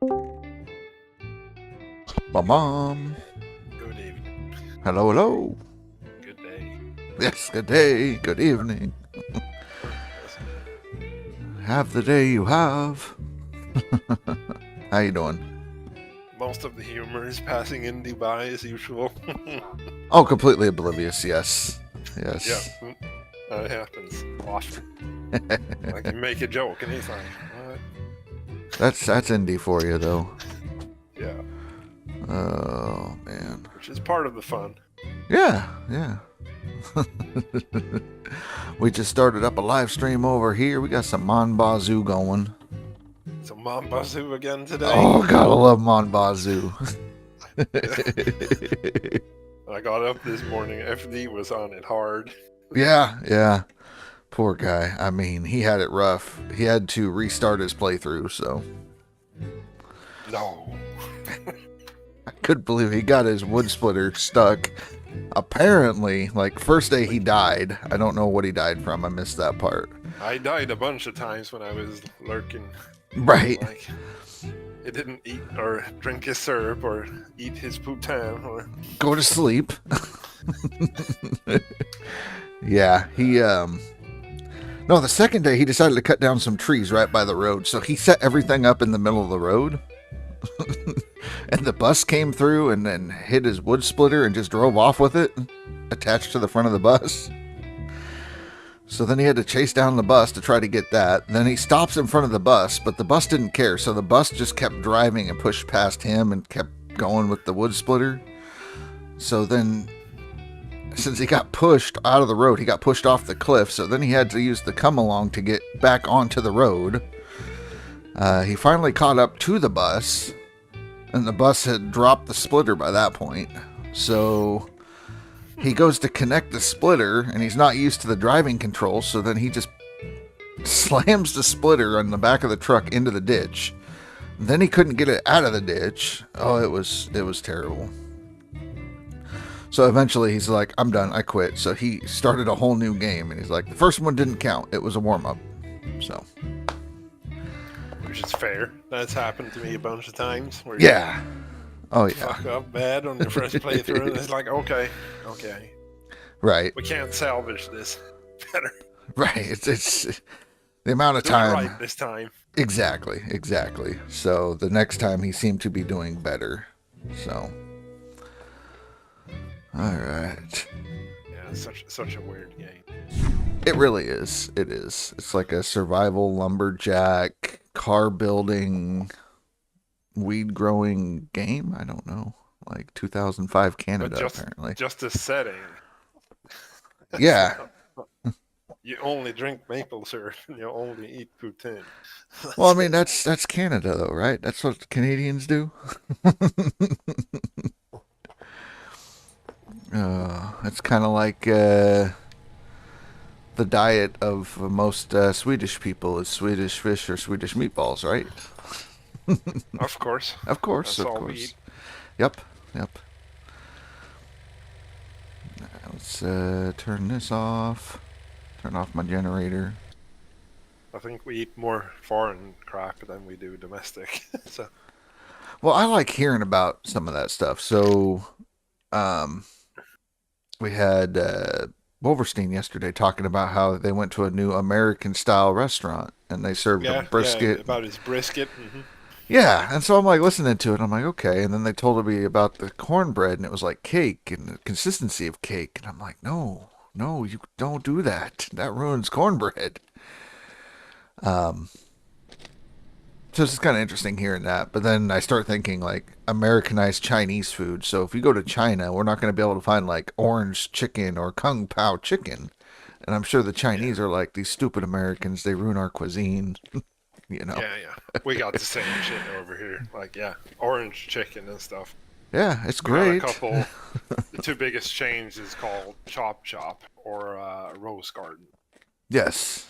My mom. Good evening. Hello, hello. Good day. Yes, good day, good evening. Yes. Have the day you have. How you doing? Most of the humor is passing in Dubai as usual. Oh, completely oblivious, yes. Yeah, Yes. that happens often. Like you make a joke and he's like, what? That's indie for you, though. Yeah, Oh, man. which is part of the fun. Yeah, yeah. We just started up a live stream over here. We got some Mon Bazou going. So Mon Bazou again today. Oh, gotta love Mon Bazou. I got up this morning. FD was on it hard. Yeah, yeah. Poor guy. I mean, he had it rough. He had to restart his playthrough, so No. I couldn't believe he got his wood splitter stuck. Apparently, like, first day he died. I don't know what he died from. I missed that part. I died a bunch of times when I was lurking. Right. Like, he didn't eat or drink his syrup or eat his poutin or... Go to sleep. Yeah, no, the second day he decided to cut down some trees right by the road. So he set everything up in the middle of the road. And the bus came through and then hit his wood splitter and just drove off with it attached to the front of the bus. So then he had to chase down the bus to try to get that. Then he stops in front of the bus, but the bus didn't care. So the bus just kept driving and pushed past him and kept going with the wood splitter. So then, since he got pushed out of the road, he got pushed off the cliff. So then he had to use the come along to get back onto the road. He finally caught up to the bus, and the bus had dropped the splitter by that point. So he goes to connect the splitter, and he's not used to the driving controls, so then he just slams the splitter on the back of the truck into the ditch. Then he couldn't get it out of the ditch. Oh, it was terrible. So eventually he's like, I'm done, I quit. So he started a whole new game, and he's like, the first one didn't count. It was a warm-up. So... Which is fair. That's happened to me a bunch of times. Where yeah. Oh, you yeah. fuck up bad on your first playthrough, and it's like, okay. Right. We can't salvage this better. Right. It's the amount of Do it time. right this time. Exactly. So the next time he seemed to be doing better. So. All right. Yeah, it's such a weird game. It really is. It is. It's like a survival lumberjack, car building, weed growing game. I don't know. Like 2005 Canada, apparently. Just the setting. Yeah. You only drink maple syrup and you only eat poutine. Well, I mean, that's Canada, though, right? That's what Canadians do. It's kind of like the diet of most Swedish people is Swedish fish or Swedish meatballs, right? Of course. Of course, That's of all course. we eat. Yep. Let's turn this off. Turn off my generator. I think we eat more foreign crap than we do domestic. So. Well, I like hearing about some of that stuff. So, we had Wolverstein yesterday talking about how they went to a new American-style restaurant and they served a brisket. Yeah, about his brisket. Mm-hmm. Yeah, and so I'm like listening to it. I'm like, okay. And then they told me about the cornbread, and it was like cake and the consistency of cake. And I'm like, no, you don't do that. That ruins cornbread. So it's just kind of interesting hearing that. But then I start thinking like Americanized Chinese food. So if you go to China, we're not going to be able to find like orange chicken or kung pao chicken. And I'm sure the Chinese are like, these stupid Americans, they ruin our cuisine. You know. Yeah. We got the same shit over here. Like, yeah, orange chicken and stuff. Yeah, it's We great. got a couple. The two biggest chains is called Chop Chop or Rose Garden. Yes.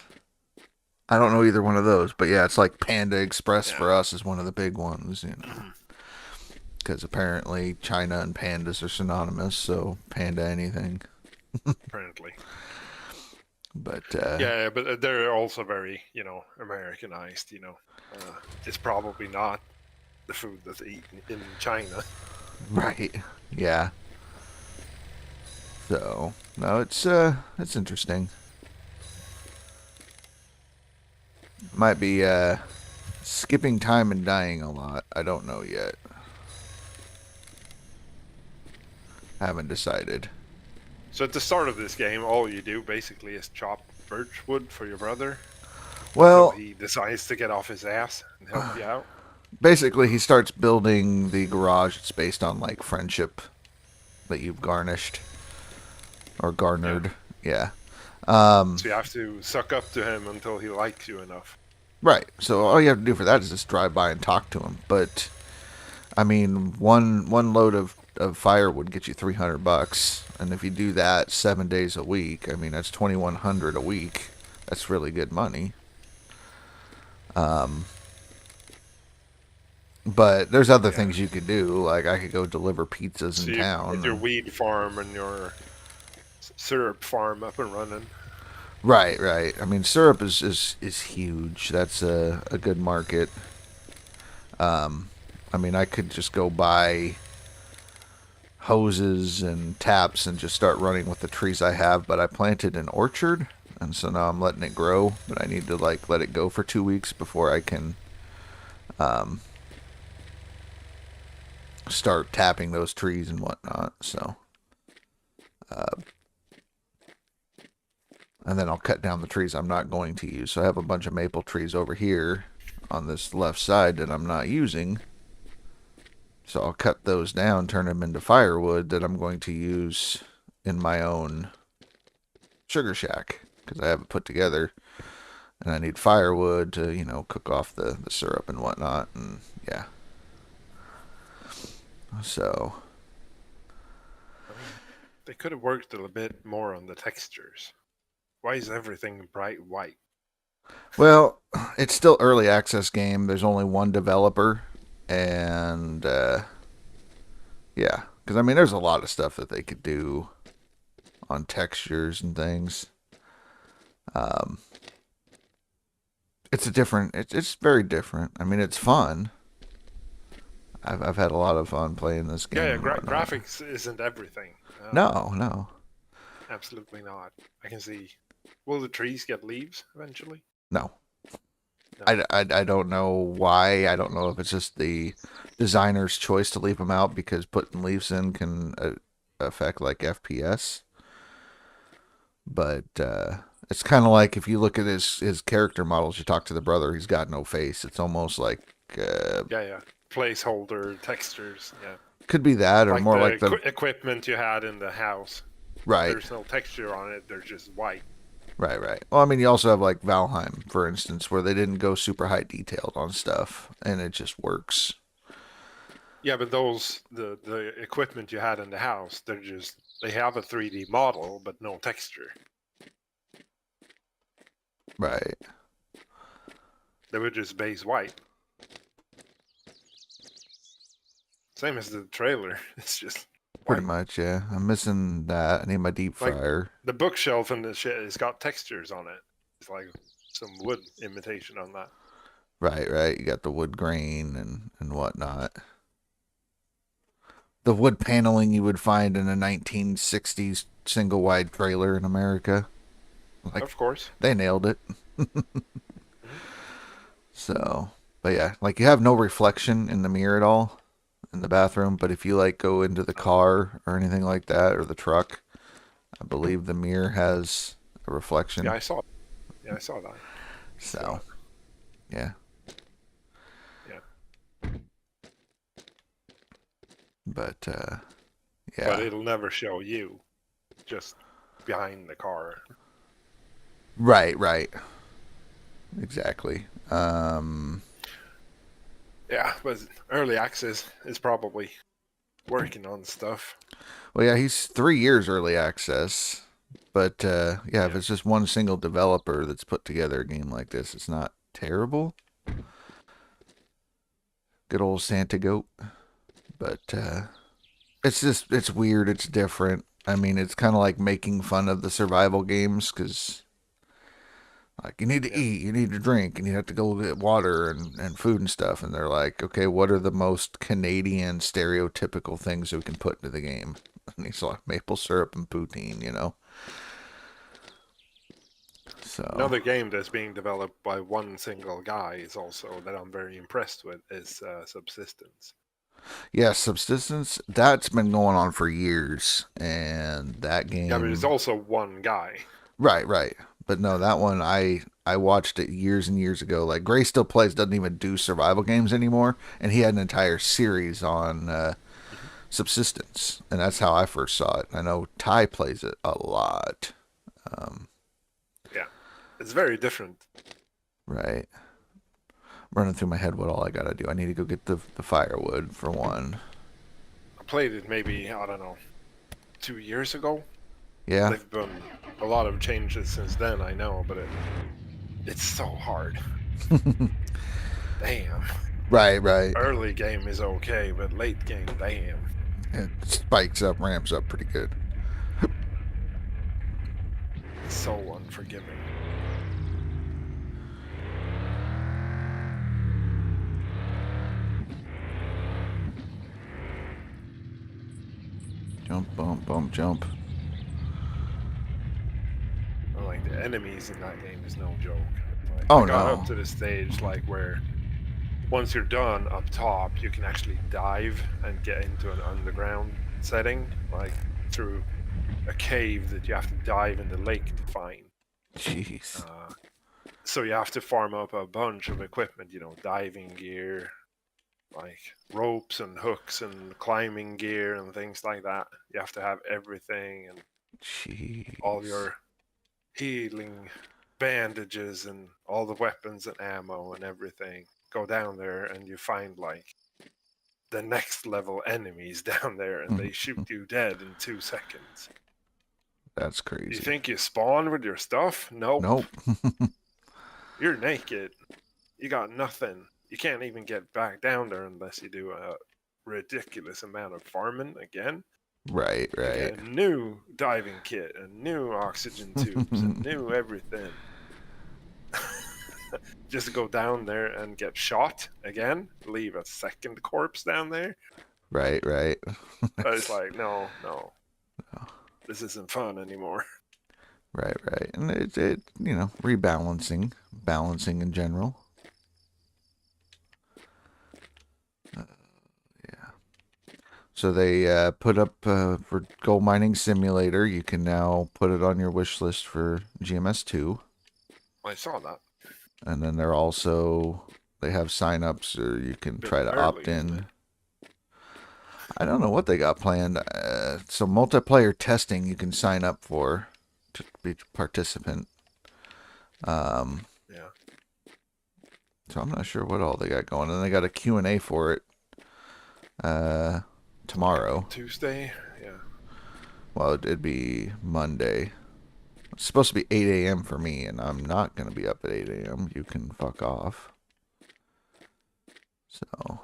I don't know either one of those, but yeah, it's like Panda Express for us is one of the big ones, you know. Because apparently China and pandas are synonymous, so panda anything. Apparently. But yeah, but they're also very, Americanized. It's probably not the food that's eaten in China. Right. Yeah. So no, it's interesting. Might be skipping time and dying a lot. I don't know yet. Haven't decided. So at the start of this game, all you do basically is chop birch wood for your brother until Well, he decides to get off his ass and help you out. basically he starts building the garage. It's based on like friendship that you've garnished or Yeah. garnered. Yeah. So you have to suck up to him until he likes you enough. Right. So all you have to do for that is just drive by and talk to him. But I mean, one load of firewood gets you $300, and if you do that 7 days a week, I mean that's 2,100 a week. That's really good money. But there's other Yeah. things you could do. Like I could go deliver pizzas So in you town. get your weed farm and your syrup farm up and running. Right, right. I mean, syrup is huge. That's a good market. I mean, I could just go buy hoses and taps and just start running with the trees I have, but I planted an orchard, and so now I'm letting it grow, but I need to like let it go for 2 weeks before I can start tapping those trees and whatnot. So, and then I'll cut down the trees I'm not going to use. So I have a bunch of maple trees over here on this left side that I'm not using. So I'll cut those down, turn them into firewood that I'm going to use in my own sugar shack because I have it put together, and I need firewood to, cook off the syrup and whatnot. And yeah. So, I mean, they could have worked a little bit more on the textures. Why is everything bright white? well, it's still early access game. There's only one developer, and yeah, because I mean, there's a lot of stuff that they could do on textures and things. Um, it's a different. It's very different. I mean, it's fun. I've had a lot of fun playing this game. Yeah, And whatnot. graphics isn't everything. No, no, Absolutely not. I can see. Will the trees get leaves eventually? no. No. I don't know why. I don't know if it's just the designer's choice to leave them out because putting leaves in can affect like FPS. But it's kind of like if you look at his character models, you talk to the brother, he's got no face. It's almost like Yeah. Placeholder textures. Yeah. could be that or Like more the like the equipment you had in the house. right, There's no texture on it. They're just white. right. Well, I mean, you also have like Valheim, for instance, where they didn't go super high detailed on stuff, and it just works. Yeah, but the equipment you had in the house, they have a 3D model but no texture. Right. They were just base white. Same as the trailer. It's just Pretty white. much, yeah. I'm missing that. I need my deep Like fryer. the bookshelf and the shit has got textures on it. It's like some wood imitation on that. Right. You got the wood grain and whatnot. The wood paneling you would find in a 1960s single wide trailer in America. Like Of course. they nailed it. Mhm. So, but yeah, like you have no reflection in the mirror at all in the bathroom, but if you like go into the car or anything like that or the truck, I believe the mirror has a reflection. Yeah, I saw. Yeah, I saw that. So, yeah. Yeah. But But yeah. it'll never show you. Just behind the car. Right. Exactly. Yeah, but early access is probably working on stuff. Well, yeah, he's 3 years early access. But yeah, if Yeah. it's just one single developer that's put together a game like this, it's not terrible. Good old Santa Goat. But it's weird. It's different. I mean, it's kind of like making fun of the survival games because Like, you need to Yeah. eat, you need to drink, and you have to go get water and food and stuff. And they're like, okay, what are the most Canadian stereotypical things we can put into the game? And he's like, maple syrup and poutine, you know? So, Another game that's being developed by one single guy is also that I'm very impressed with is Subsistence. yeah, Subsistence, that's been going on for years. And that Yeah, but it's game, also one guy. right, right. But no, that one, I watched it years and years ago. Like, Gray still plays, doesn't even do survival games anymore. And he had an entire series on Mhm. Subsistence, and that's how I first saw it. I know Ty plays it a lot. Um, Yeah, it's very different. right. Running through my head what all I gotta do. I need to go get the firewood for one. I played it maybe, I don't know, 2 years ago. Yeah. There've been a lot of changes since then, I know, but it's so hard. Damn. Right, right. Early game is okay, but late game, damn. It spikes up, ramps up pretty good. So unforgiving. Jump, bump, bump, jump. And like the enemies in that game is no joke. Like, I Oh got up no. to the stage like where once you're done up top, you can actually dive and get into an underground setting, like through a cave that you have to dive in the lake to find. Jeez. Uh, so you have to farm up a bunch of equipment, diving gear, like ropes and hooks and climbing gear and things like that. You have to have everything and all Jeez. your healing bandages and all the weapons and ammo and everything. Go down there and you find like the next level enemies down there and they shoot you dead in 2 seconds. That's You crazy. think you spawn with your stuff? Nope. Nope. You're naked. You got nothing. You can't even get back down there unless you do a ridiculous amount of farming again Right, to get right. a new diving kit and new oxygen tubes and new everything. Just to go down there and get shot again, leave a second corpse down there. Right, right. It's like, no, no, this isn't fun anymore. Right, right. And rebalancing, balancing in general. Uh, yeah. So they put up for Gold Mining Simulator. You can now put it on your wish list for GMS2. I saw that. And then they have signups, or you can Bit try to opt early, isn't it? in. I don't know what they got planned. So multiplayer testing you can sign up for to be a participant. Um, Yeah. so I'm not sure what all they got going. And they got a Q&A for it uh, Like on tomorrow. Tuesday. Yeah. Well, it'd be Monday. It's supposed to be 8 a.m. for me, and I'm not going to be up at 8 a.m. You can fuck off. So,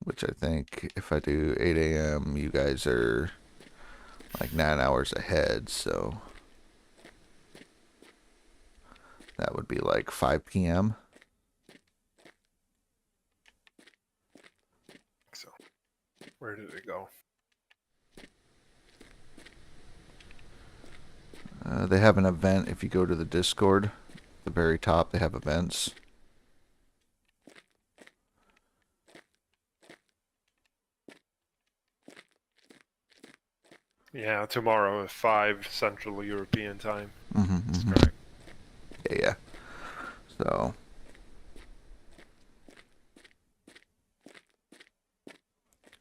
which I think if I do 8 a.m., you guys are like 9 hours ahead. So that would be like 5 p.m. So, where did it go? They have an event if you go to the Discord. At the very top, they have events. Yeah, tomorrow at 5 Central European time. Mm-hmm, That's mm-hmm. correct. Yeah, yeah. So,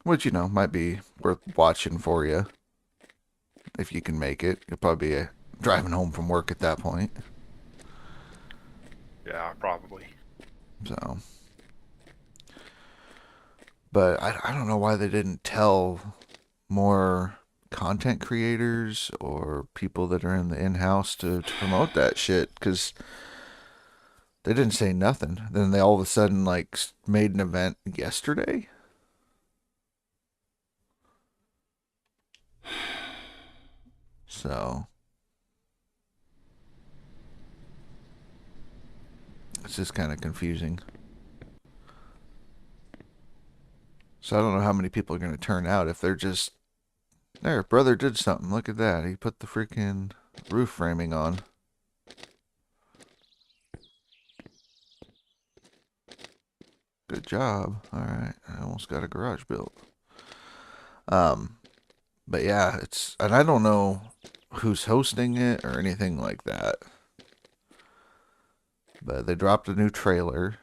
which, might be worth watching for you. If you can make it. You'll probably be driving home from work at that point. Yeah, probably. So, but I don't know why they didn't tell more content creators or people that are in the in-house to promote that shit, because they didn't say nothing. Then they all of a sudden like made an event yesterday. So It's just kind of confusing. So I don't know how many people are going to turn out if they're just... There, brother did something. Look at that. He put the freaking roof framing on. Good job. Alright, I almost got a garage built. But yeah, it's... And I don't know who's hosting it or anything like that. But they dropped a new trailer.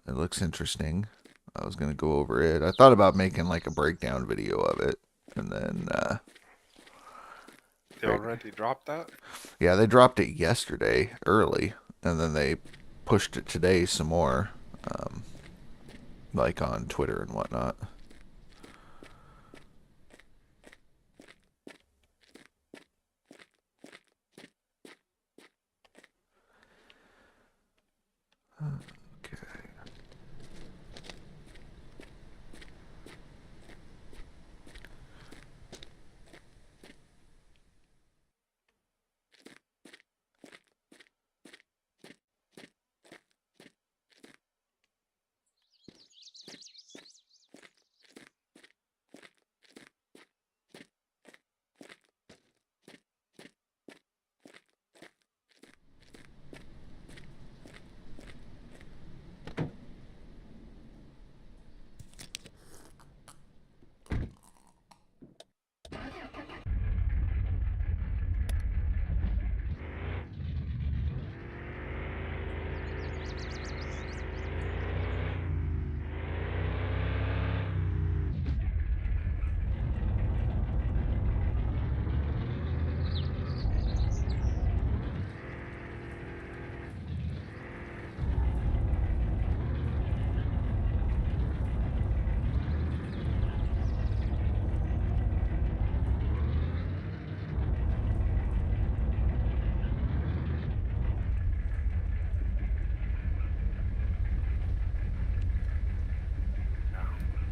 It looks interesting. I was going to go over it. I thought about making like a breakdown video of it. And then... They already dropped that? Yeah, they dropped it yesterday, early. And then they pushed it today some more. Like on Twitter and whatnot. Okay.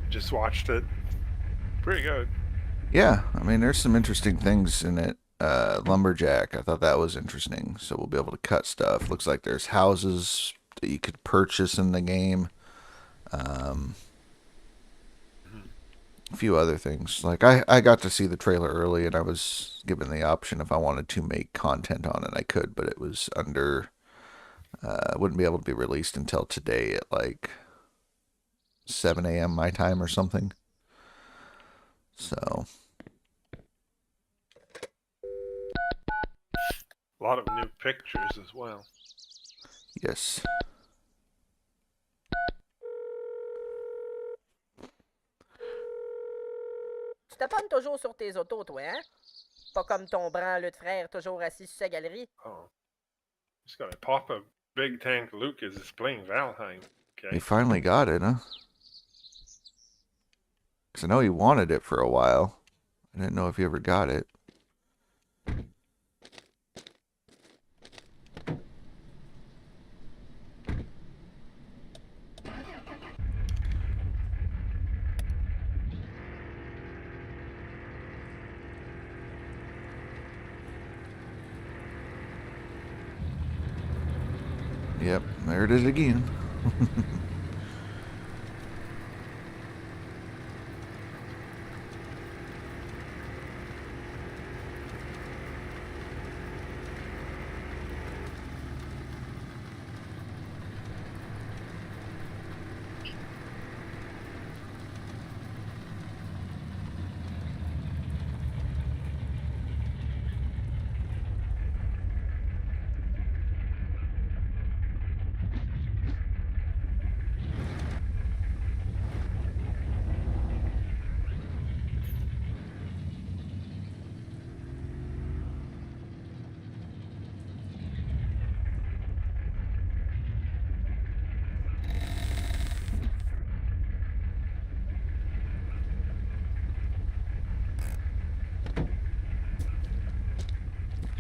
Just watched it. Pretty good. Yeah, I mean, there's some interesting things in it. Lumberjack, I thought that was interesting. So we'll be able to cut stuff. Looks like there's houses that you could purchase in the game. A few other things. Like, I got to see the trailer early, and I was given the option if I wanted to make content on it, I could, but it was under... wouldn't be able to be released until today at, like, 7 a.m. my time or something. So... A lot of new pictures as well. Yes. Tu te ponnes toujours sur tes autos, toi, hein? Pas comme ton branleux de frère toujours assis sur sa galerie. Oh. Just got a Papa Big Tank Lucas is playing Valheim. Okay. He finally got it, huh? Because I know he wanted it for a while. I didn't know if he ever got it. Yep, there it is again.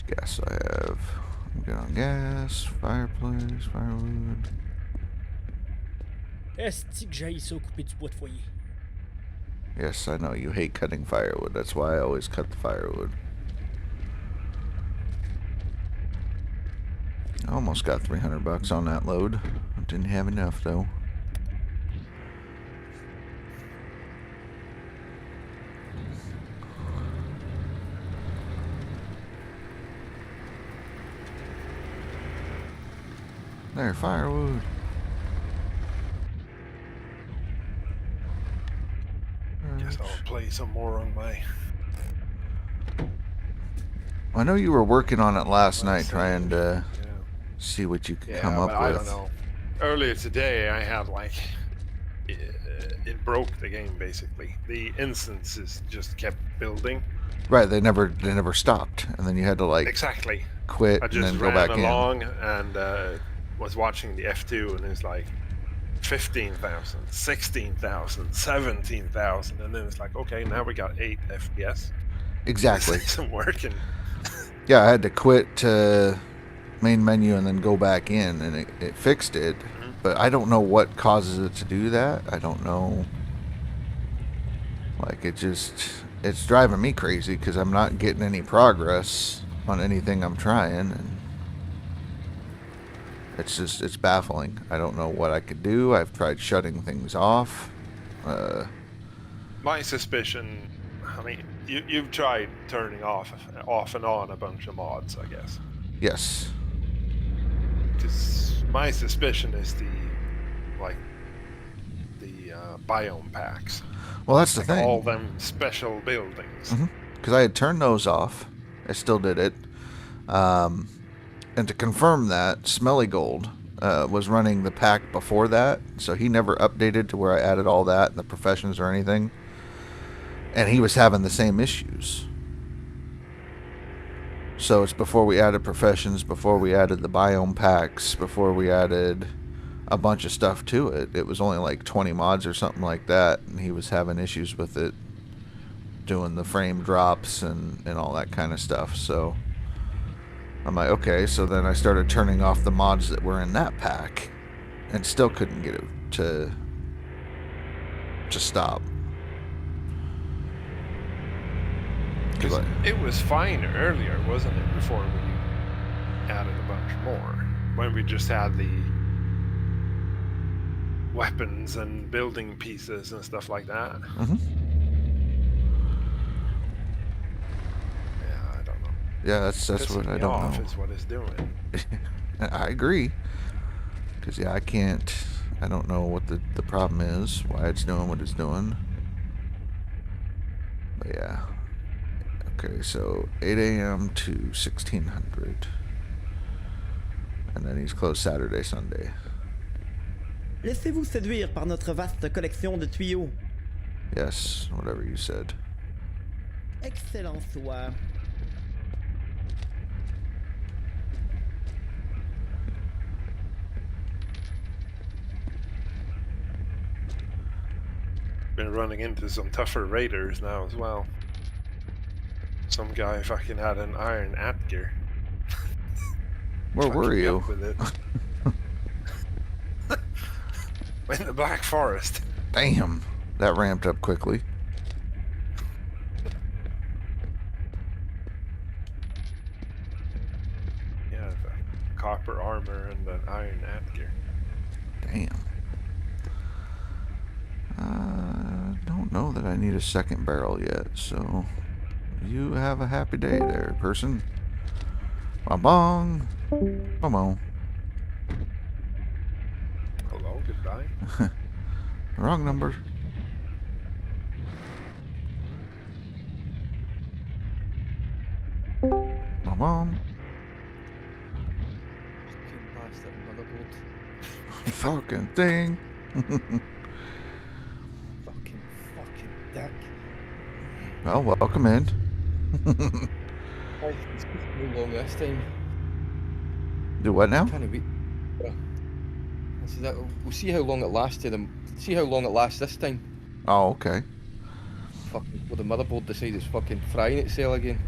Gas I have. I'm good on gas, fireplace, firewood. Est-ce que j'aille ça couper du bois de foyer? Yes, I know you hate cutting firewood. That's why I always cut the firewood. Almost got $300 on that load. Didn't have enough though. There, firewood. Guess I'll play some more on my. I know you were working on it last night, see. trying to Yeah. see what you could Yeah, come but up I with. don't know. Earlier today, I had like it broke the game basically. The instances just kept building. Right, they never stopped, and then you had to like Exactly. quit I and just then go ran back along and was watching the F2, and it's like 15,000, 16,000, 17,000, and then it's like, okay, now we got 8 FPS. in. Exactly. This isn't working. Yeah, I had to quit to main menu and then go back in, and it fixed it. Mhm. But I don't know what causes it to do that. I don't know. Like it's driving me crazy because I'm not getting any progress on anything I'm trying, and it's baffling. I don't know what I could do. I've tried shutting things off. My suspicion, I mean, you've tried turning off and on a bunch of mods, I guess. Yes. Because my suspicion is the biome packs. Well, that's the Like thing. all them special buildings. Because I had turned those off. I still did it. And to confirm that, Smelly Gold was running the pack before that, so he never updated to where I added all that and the professions or anything. And he was having the same issues. So it's before we added professions, before we added the biome packs, before we added a bunch of stuff to it. It was only like 20 mods or something like that, and he was having issues with it, doing the frame drops and all that kind of stuff. So I'm like, okay, so then I started turning off the mods that were in that pack and still couldn't get it to stop. Because it was fine earlier, wasn't it, before we added a bunch more? When we just had the weapons and building pieces and stuff like that. Mhm. Yeah, I don't know. Yeah, that's Pissing what I me don't off know. is what it's doing. I agree. Because, yeah, I don't know what the problem is, why it's doing what it's doing. But, yeah. Okay, so 8 a.m. to 1600. And then he's closed Saturday, Sunday. Laissez-vous séduire par notre vaste collection de tuyaux. Yes, whatever you said. Excellent soir. Been running into some tougher raiders now as well. Some guy fucking had an iron gear. Where were Fucking me you? up with it. In the Black Forest. Damn, that ramped up quickly. Yeah, the copper armor and the iron gear. Damn. Don't know that I need a second barrel yet, so you have a happy day there, person. Bong. Come on. Hello, goodbye. Wrong number. My mom. Fucking bastard motherboard. Fucking thing. Fucking dick. Well, welcome in. Oh, it's no long this time. Do what now? Can't wait. I said that we'll see how long it lasted and see how long it lasts this time. Oh, okay. Fucking well, the motherboard decides it's fucking frying itself again.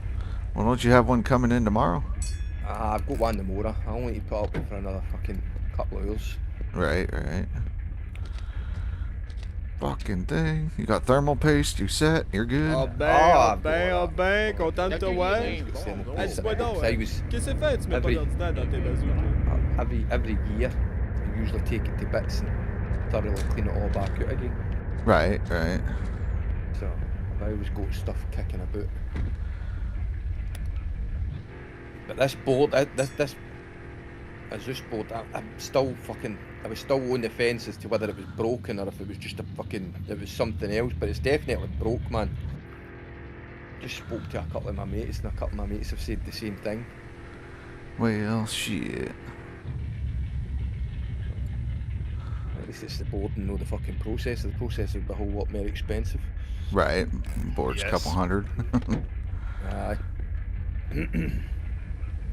Well, don't you have one coming in tomorrow? I've got one tomorrow. I only need to put up for another fucking couple of hours. Right. Fucking thing. You got thermal paste, you set, you're good. Ben, content de te voir. Hey, dis-moi donc, qu'est-ce que c'est fait? Tu mets pas d'ordinateur dans tes bazookas. every year, I usually take it to bits and thoroughly clean it all back out again. Right, right. So I've always got stuff kicking about. But this board, this Azus board, I'm still fucking. I was still on the fence as to whether it was broken or if it was just it was something else. But it's definitely broke, man. Just spoke to a couple of my mates, and a couple of my mates have said the same thing. Well, shit. At least it's the board and not the fucking processor. The processor would be a whole lot more expensive. Right. Board's a couple hundred. Aye.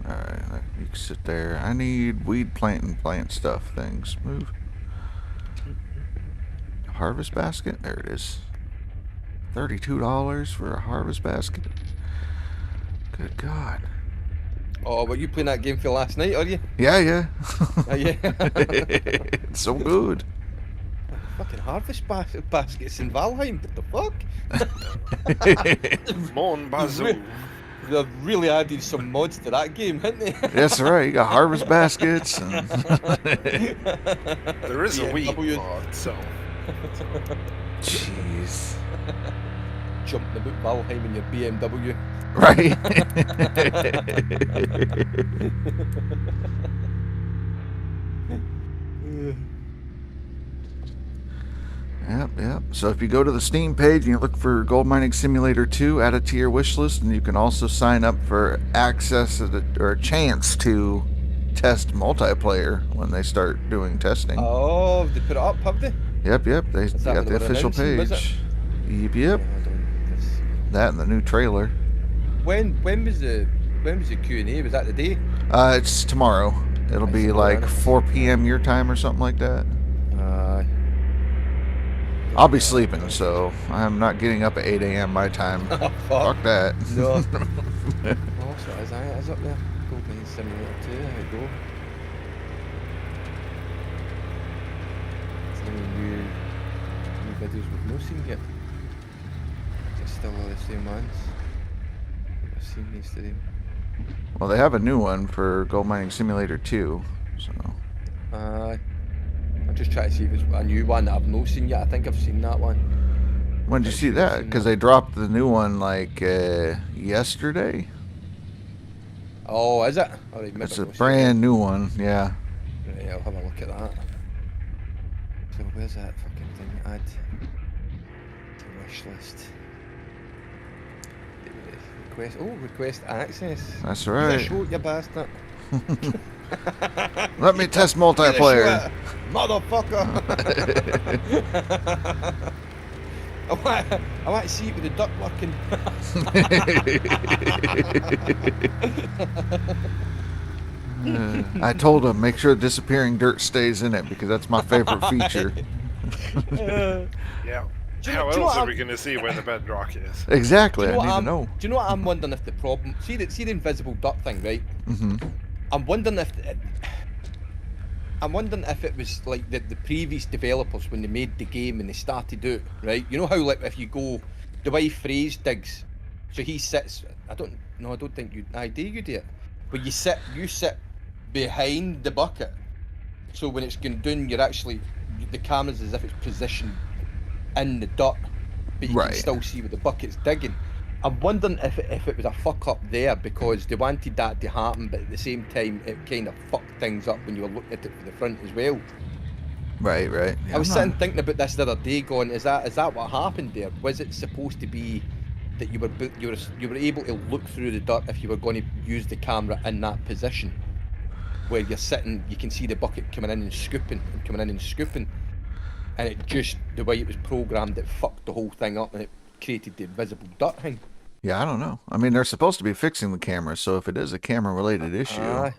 Alright, you can sit there. I need weed plant stuff things. Move. Harvest basket? There it is. $32 for a harvest basket. Good God. Oh, but you playing that game for last night, are you? Yeah, yeah. Yeah. It's so good. Fucking harvest baskets in Valheim. What the fuck? Mon Bazou. They've really added some mods to that game, haven't they? That's right. You got harvest baskets. And There is a weed BMW. mod, so. jeez. Jumping about Valheim in your BMW. Right. Yep. So if you go to the Steam page and you look for Gold Mining Simulator 2, add it to your wish list, and you can also sign up for access or a chance to test multiplayer when they start doing testing. Oh, they put it up, have they? Yep. They Is that got what the they were official announcing, was it? page. Yep. Yeah, I don't think it's- That and the new trailer. When was the Q&A? Was that the day? It's tomorrow. It'll be like 4 p.m. your time or something like that. I'll be sleeping, so I'm not getting up at 8 a.m. my time. Oh, Fuck that. No. Oh, so it is up there. Gold Mining Simulator 2, there we go. Is there any new videos we've not seen yet? It's still all the same ones. I've seen these today. Well, they have a new one for Gold Mining Simulator 2, so... I'm just trying to see if it's a new one that I've not seen yet. I think I've seen that one. When did you see that? Because they dropped the new one, like, yesterday? Oh, is it? Oh, right, It's maybe a I've not seen brand new one, yeah. it. Right, I'll have a look at that. So where's that fucking thing? Add to wish list. Request access. That's Get a right. show it, you bastard. Let me test Get a show multiplayer. it, motherfucker. I want to see it with the duck working. I told him, make sure disappearing dirt stays in it, because that's my favorite feature. Yeah. Do you How know else what are we going to see where the bedrock is? Exactly, Do you know I what need to know. Do you know what I'm wondering if the problem? See the invisible duck thing, right? Mm-hmm. I'm wondering if it was like the previous developers when they made the game and they started out, right? You know how like if you go the way Phrase digs, so he sits. I don't think you. I do you do it, but you sit behind the bucket. So when it's going down, you're actually the camera's as if it's positioned in the dirt, but you Right. can still see where the bucket's digging. I'm wondering if it was a fuck up there because they wanted that to happen, but at the same time it kind of fucked things up when you were looking at it from the front as well. Right. Yeah, I was I'm sitting not- thinking about this the other day, going, is that what happened there? Was it supposed to be that you were able to look through the dirt if you were going to use the camera in that position, where you're sitting, you can see the bucket coming in and scooping, and it just the way it was programmed, it fucked the whole thing up and it created the invisible dirt thing. Yeah, I don't know. I mean, they're supposed to be fixing the camera, so if it is a camera-related issue... Aye,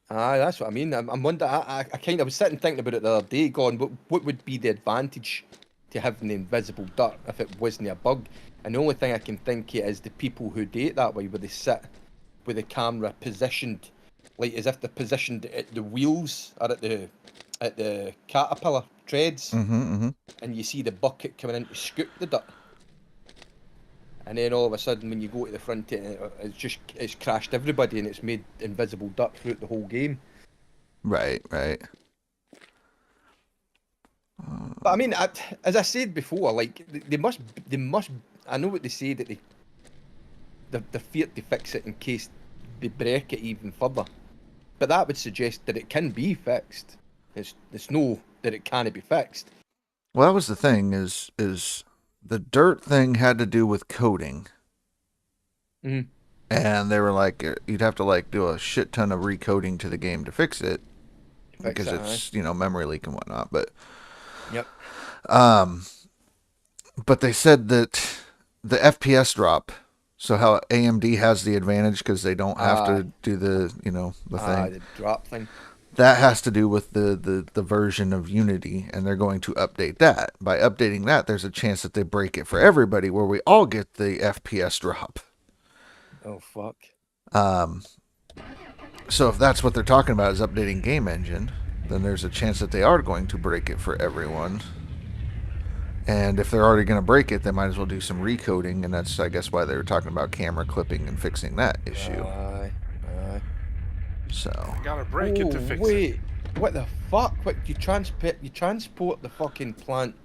that's what I mean. I'm wondering. I kind of was sitting thinking about it the other day, going, what would be the advantage to having the invisible dirt if it wasn't a bug? And the only thing I can think of is the people who do it that way, where they sit with the camera positioned, like as if they're positioned at the wheels or at the caterpillar treads, and you see the bucket coming in to scoop the dirt. And then all of a sudden, when you go to the front, it's crashed everybody, and it's made invisible dirt throughout the whole game. Right. But I mean, as I said before, like they must. I know what they say that they're feared to fix it in case they break it even further. But that would suggest that it can be fixed. It's no that it can't be fixed. Well, that was the thing. Is the dirt thing had to do with coding, Mhm. and they were like, you'd have to like do a shit ton of recoding to the game to fix it because it's memory leak and whatnot. But Yep. But they said that the FPS drop. So how AMD has the advantage because they don't have to do the thing. The drop thing. That has to do with the version of Unity, and they're going to update that. By updating that, there's a chance that they break it for everybody, where we all get the FPS drop. Oh fuck. So if that's what they're talking about is updating game engine, then there's a chance that they are going to break it for everyone. And if they're already going to break it, they might as well do some recoding, and that's, I guess, why they were talking about camera clipping and fixing that issue. Aye. So. Gotta break it to fix it. Wait, what the fuck? What you transport the fucking plant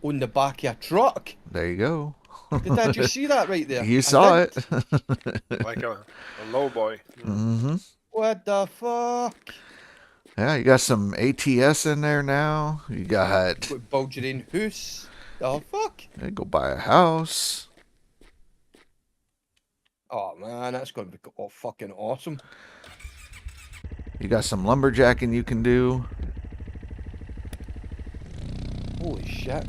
on the back of a truck? There you go. Did I just see that right there? You saw it. Like a low boy. Mm-hmm. What the fuck? Yeah, you got some ATS in there now. You got. What bulging hoose? The fuck? They go buy a house. Oh man, that's gonna be fucking awesome. You got some lumberjacking you can do. Holy shit.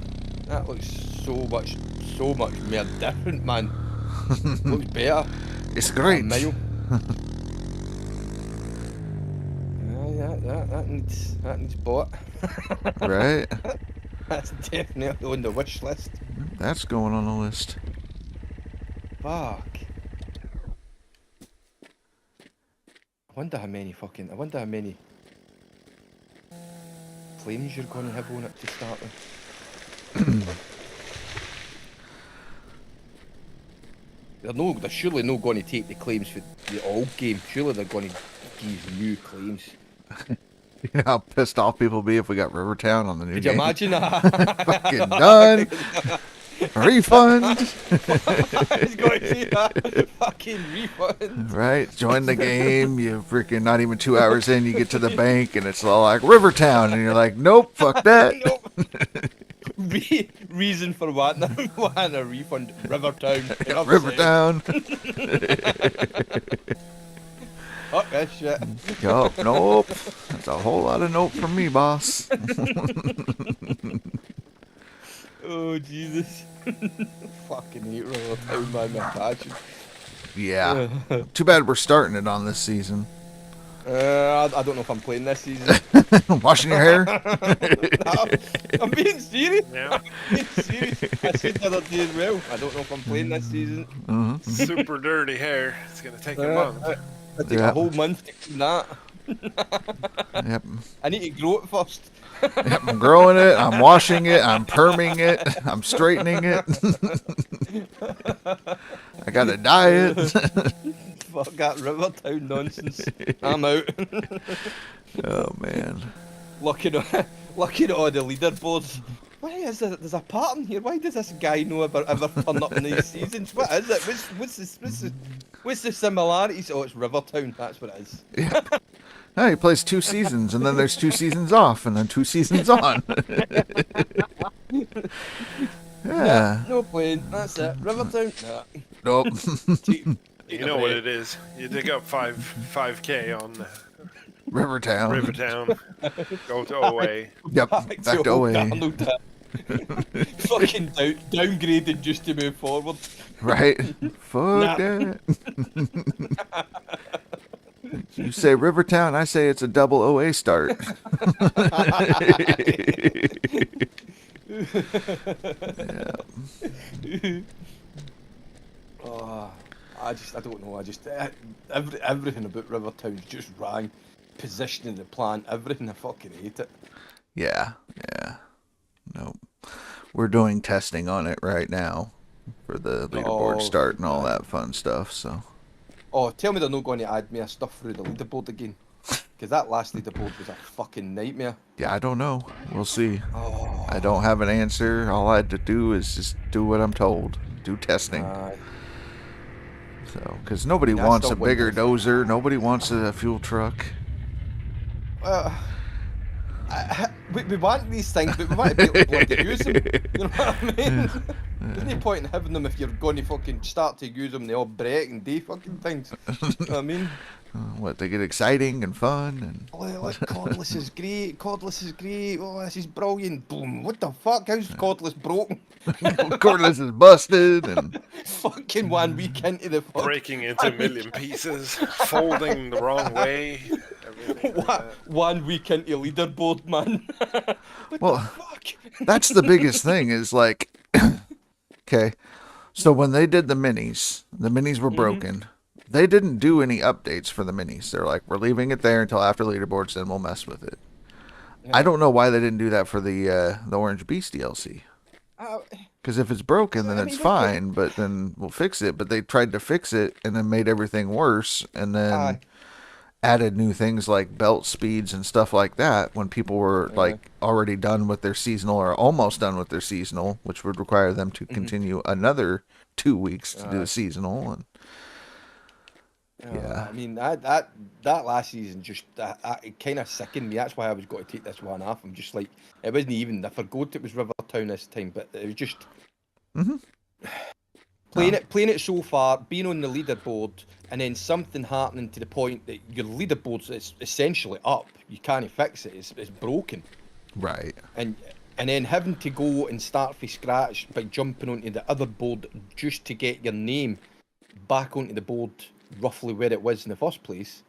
That looks so much more different, man. Looks better. It's great. A mile. That needs bought. Right? That's definitely on the wish list. That's going on the list. Fuck. I wonder how many claims you're going to have on it to start with. They're surely not going to take the claims for the old game. Surely they're going to give new claims. You know how pissed off people would be if we got Rivertown on the new Could game? you imagine that? Fucking done. Refund. He's going to see that. Fucking refund. Right? Join the game. You freaking not even 2 hours in, you get to the bank and it's all like Rivertown, and you're like, nope, fuck that. Nope. Reason for wanting a refund. Rivertown. Rivertown. Fuck that shit. Yup, nope. That's a whole lot of nope from me, boss. Oh Jesus. Fucking hate Rivertown, man, my passion. Yeah. Too bad we're starting it on this season. I don't know if I'm playing this season. Washing your hair? I'm being serious. Yeah. I'm being serious. I said the other day as well. I don't know if I'm playing this season. Mm-hmm. Super dirty hair. It's gonna take a month. I take a whole month to clean that. Yep. I need to grow it first. Yep. I'm growing it. I'm washing it. I'm perming it. I'm straightening it. I gotta dye it. Fuck that Rivertown nonsense. I'm out. Oh man. Looking at all the leaderboards. Why is there? There's a pattern here. Why does this guy know ever turn up in these seasons? What is it? What's the similarities? Oh, it's Rivertown. That's what it is. Yep. No, he plays 2 seasons, and then there's 2 seasons off, and then 2 seasons on. Yeah. No playing. That's it. Rivertown. Nah. Nope. You know what it is. You dig up 5K on Rivertown. Rivertown. Go to OA. Yep. Back to OA. Fucking downgraded just to move forward. Right? Fuck that. You say Rivertown, I say it's a double OA start. Yeah. I don't know. Everything about Rivertown just rang. Positioning the plan, everything. I fucking hate it. Yeah. Nope. We're doing testing on it right now for the leaderboard start and all that fun stuff. So. Oh, tell me they're not going to add me stuff through the leaderboard again. Because that last leaderboard was a fucking nightmare. Yeah, I don't know. We'll see. Oh. I don't have an answer. All I had to do is just do what I'm told. Do testing. So, because nobody I wants still a bigger wonder dozer. Nobody wants a fuel truck. We want these things, but we want to be able to bloody use them. You know what I mean? There's no point in having them if you're going to fucking start to use them. They all break and do fucking things. You know what I mean? What, they get exciting and fun and Like, cordless is great. Cordless is great. Oh, this is brilliant. Boom. What the fuck? How's cordless broken? cordless is busted and Fucking 1 week into the fucking Breaking into a million pieces, folding the wrong way. Everything like that. 1 week into leaderboard, man. well, the fuck? that's the biggest thing is like, okay, so when they did the minis were broken. They didn't do any updates for the minis. They're like, we're leaving it there until after leaderboards, then we'll mess with it. Yeah. I don't know why they didn't do that for the Orange Beast DLC. Because if it's broken, then it's fine, but then we'll fix it. But they tried to fix it and then made everything worse, and then added new things like belt speeds and stuff like that when people were like already done with their seasonal or almost done with their seasonal, which would require them to continue another 2 weeks to do the seasonal. And yeah, I mean that last season just it kind of sickened me. That's why I was going to take this one off. I'm just like, it wasn't even. I forgot it was Rivertown this time, but it was just playing it so far, being on the leaderboard, and then something happening to the point that your leaderboard's is essentially up. You can't fix it. It's broken. right. And then having to go and start from scratch by jumping onto the other board just to get your name back onto the board roughly where it was in the first place.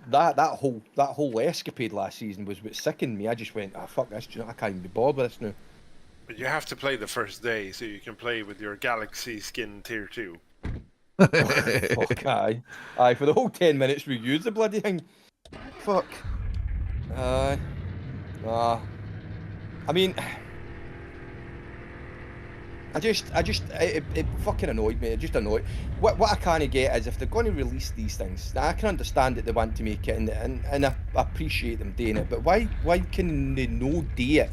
That whole escapade last season was what sickened me. I just went, fuck this, I can't even be bothered with this now. But you have to play the first day so you can play with your Galaxy skin tier 2. Fuck, aye, for the whole 10 minutes we used the bloody thing. Fuck. I mean, it fucking annoyed me. It just annoyed. What I can't get is if they're going to release these things. Now I can understand that they want to make it, and I appreciate them doing it. But why can they no do it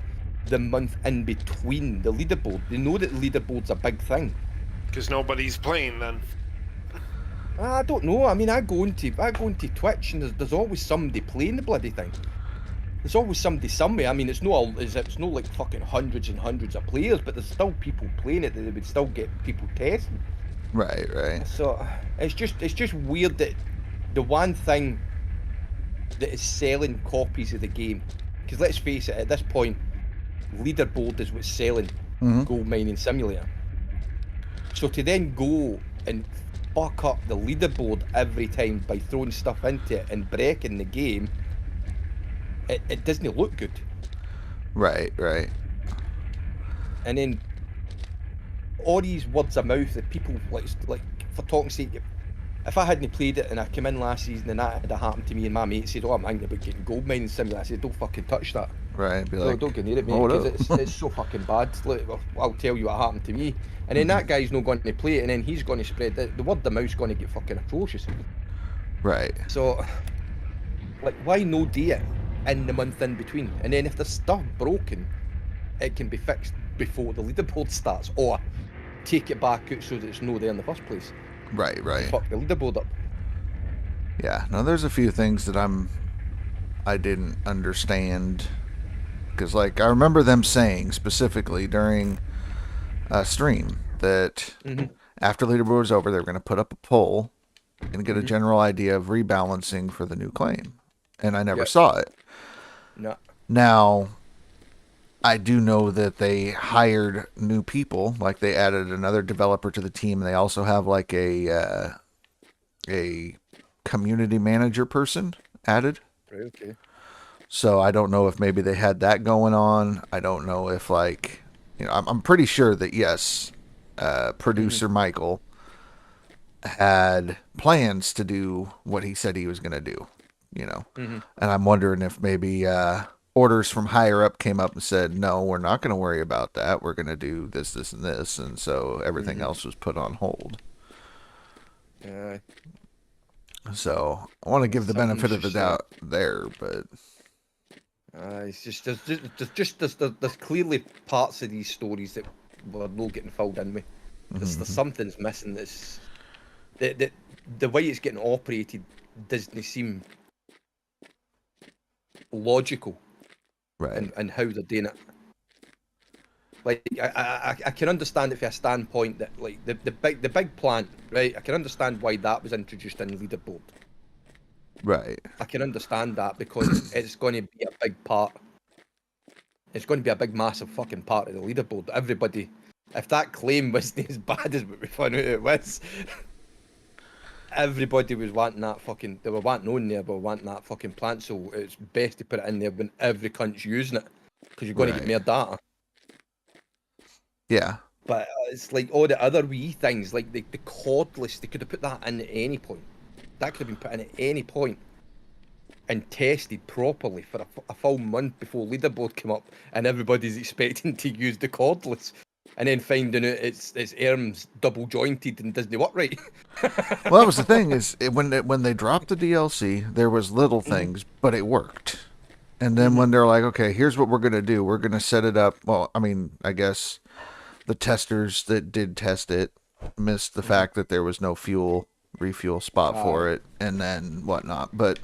the month in between the leaderboard? They know that the leaderboard's a big thing. Because nobody's playing then. I don't know. I mean, I go into Twitch and there's always somebody playing the bloody thing. There's always somebody somewhere. I mean, it's no like fucking hundreds and hundreds of players, but there's still people playing it that they would still get people testing. Right. So it's just weird that the one thing that is selling copies of the game, because let's face it, at this point, leaderboard is what's selling Gold Mining Simulator. So to then go and fuck up the leaderboard every time by throwing stuff into it and breaking the game, it doesn't look good. Right. And then all these words of mouth that people like for talking sake, if I hadn't played it and I came in last season and that had happened to me and my mate said, I'm angry about getting Gold Mining Simulator, I said, don't fucking touch that. Right. Be like, don't get near it, mate, because it's so fucking bad. Like, I'll tell you what happened to me. And then that guy's not going to play it, and then he's going to spread the word of mouth's going to get fucking atrocious. right. So, like, why no do it in the month in between? And then if there's stuff broken, it can be fixed before the leaderboard starts, or take it back out so that it's no there in the first place. Right. Fuck the leaderboard up. Yeah. Now there's a few things that I didn't understand. Because, like, I remember them saying specifically during a stream that after leaderboard was over, they were going to put up a poll and get a general idea of rebalancing for the new claim. And I never saw it. No. Now, I do know that they hired new people. Like, they added another developer to the team. And they also have, like, a community manager person added. Okay. So I don't know if maybe they had that going on. I don't know if, like, I'm pretty sure that, yes, producer Michael had plans to do what he said he was going to do, And I'm wondering if maybe orders from higher up came up and said, no, we're not going to worry about that. We're going to do this, this, and this. And so everything else was put on hold. So I want to give the benefit of the doubt there, but It's just there's clearly parts of these stories that we're not getting filled in with. There's something's missing. That's the way it's getting operated doesn't seem logical, right. and how they're doing it. Like I can understand it from a standpoint that like the big plant, right? I can understand why that was introduced in leaderboard. Right. I can understand that because it's going to be a big part. It's going to be a big, massive fucking part of the leaderboard. Everybody, if that claim wasn't as bad as what we found out it was, everybody was wanting that fucking. They were wanting on there, but wanting that fucking plant. So it's best to put it in there when every cunt's using it, because you're going to get more data. Yeah. But it's like all the other wee things, like the cordless. They could have put that in at any point. That could have been put in at any point and tested properly for a full month before leaderboard came up, and everybody's expecting to use the cordless, and then finding out its arms double jointed and doesn't work right. Well, that was the thing is when they dropped the DLC, there was little things, but it worked. And then when they're like, okay, here's what we're gonna do, we're gonna set it up. Well, I mean, I guess the testers that did test it missed the fact that there was no refuel spot for it, and then whatnot. But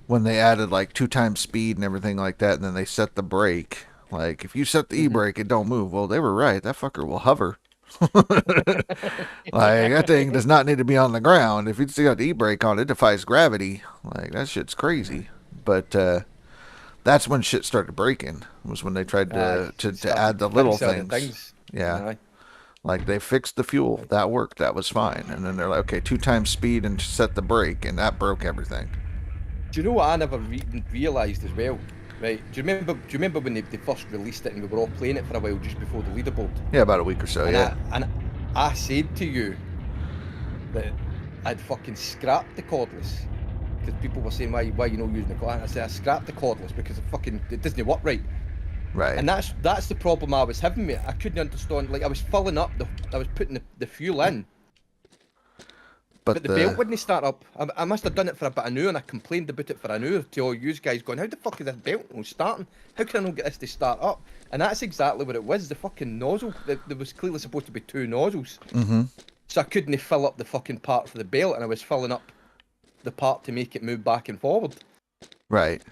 when they added like 2 times speed and everything like that, and then they set the brake, like if you set the e-brake, it don't move. Well, they were right. That fucker will hover. Like that thing does not need to be on the ground. If you still got the e-brake on, it defies gravity. Like that shit's crazy. But that's when shit started breaking. Was when they tried to add the little things. Yeah. Like, they fixed the fuel. That worked. That was fine. And then they're like, okay, 2 times speed and set the brake, and that broke everything. Do you know what I never realised as well? Right? Do you remember when they first released it and we were all playing it for a while just before the leaderboard? Yeah, about a week or so, yeah. And I said to you that I'd fucking scrapped the cordless. Because people were saying, why you not using the cordless? I said, I scrapped the cordless because it doesn't work right. Right. And that's the problem I was having, mate. I couldn't understand. Like, I was filling up, I was putting the fuel in. But the belt wouldn't start up. I must have done it for about an hour, and I complained about it for an hour to all you guys going, how the fuck is this belt not starting? How can I not get this to start up? And that's exactly what it was. The fucking nozzle. There was clearly supposed to be 2 nozzles. So I couldn't fill up the fucking part for the belt, and I was filling up the part to make it move back and forward. Right.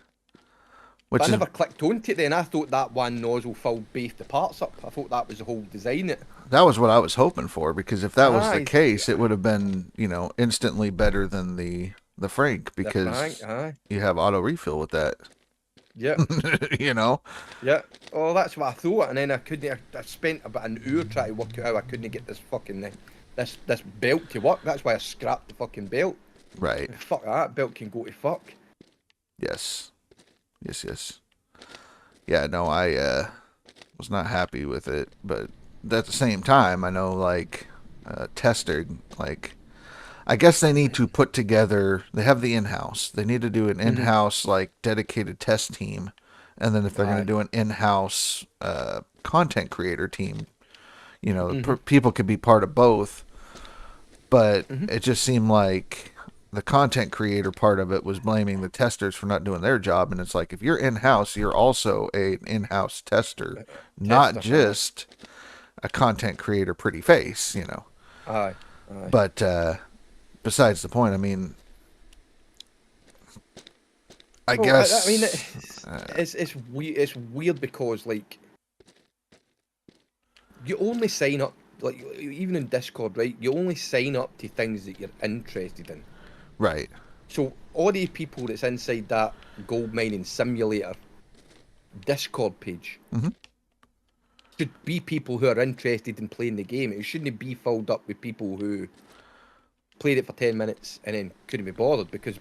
But I never clicked onto it then. I thought that one nozzle filled both the parts up. I thought that was the whole design. That was what I was hoping for, because if that was the case, it would have been, instantly better than the Frank, because you have auto refill with that. Yeah. Yeah. Oh, that's what I thought, and then I spent about an hour trying to work out how I couldn't get this fucking this belt to work. That's why I scrapped the fucking belt. Right. Fuck that belt can go to fuck. Yes. Yeah, no, I was not happy with it, but at the same time, I know, like, testing, like, I guess they need to put together, they have the in-house, they need to do an in-house, like, dedicated test team, and then if they're going to do an in-house content creator team, people could be part of both, but it just seemed like the content creator part of it was blaming the testers for not doing their job. And it's like, if you're in-house, you're also an in-house tester, not just a content creator pretty face, Aye. But besides the point, I mean, I guess... I mean, it's weird because, like, you only sign up, like, even in Discord, right? You only sign up to things that you're interested in. Right. So all the people that's inside that gold mining simulator Discord page should be people who are interested in playing the game. It shouldn't be filled up with people who played it for 10 minutes and then couldn't be bothered, because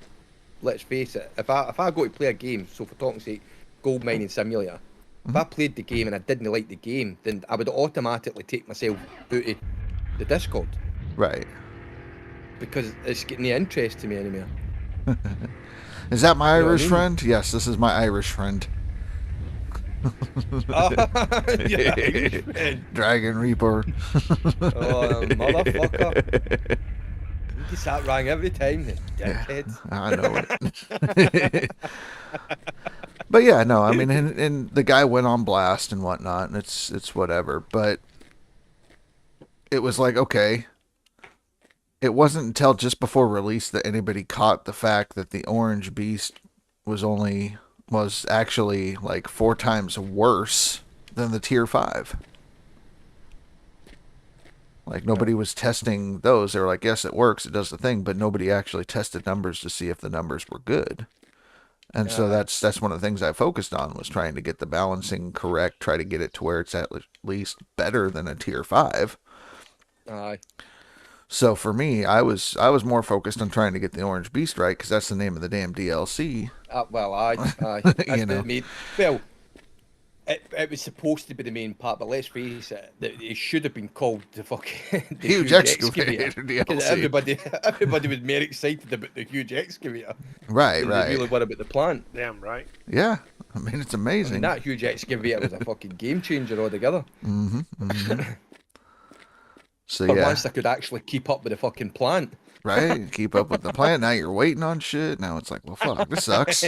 let's face it, if I go to play a game, so for talking sake, gold mining simulator, if I played the game and I didn't like the game, then I would automatically take myself out of the Discord. Right. Because it's getting the interest to me anymore. Is that my Irish friend? Yes, this is my Irish friend. Yeah, Irish friend. Dragon Reaper. Oh, motherfucker. gets that wrong every time. The Yeah, dickhead. I know it. But yeah, no, I mean, and the guy went on blast and whatnot, and it's whatever. But it was like, okay, it wasn't until just before release that anybody caught the fact that the Orange Beast was actually like 4 times worse than the Tier 5. Like, nobody was testing those. They were like, yes, it works, it does the thing, but nobody actually tested numbers to see if the numbers were good. And so that's one of the things I focused on, was trying to get the balancing correct, try to get it to where it's at least better than a Tier 5. Aye. So for me, I was more focused on trying to get the Orange Beast right, because that's the name of the damn DLC. Well, aye. You know. Well, it was supposed to be the main part, but let's face it, it should have been called the fucking the Huge Excavator Because DLC. everybody was more excited about the huge excavator. Right, than right. They really were about the plant. Damn right. Yeah, I mean, it's I amazing. mean, that huge excavator was a fucking game changer altogether. So But yeah, once I could actually keep up with the fucking plant. right? Keep up with the plan. Now you're waiting on shit. Now it's like, well, fuck, this sucks.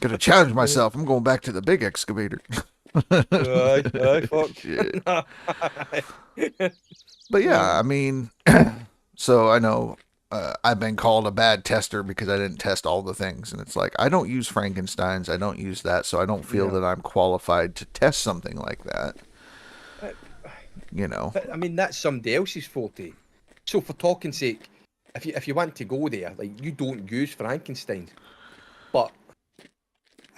Gotta challenge myself. I'm going back to the big excavator. Aye, fuck. Shit. But yeah, I mean, so I know I've been called a bad tester because I didn't test all the things. And it's like, I don't use Frankenstein's. I don't use that. So I don't feel that I'm qualified to test something like that. You know. But I mean, that's somebody else's forte. So for talking sake, if you want to go there, like, you don't use Frankenstein, but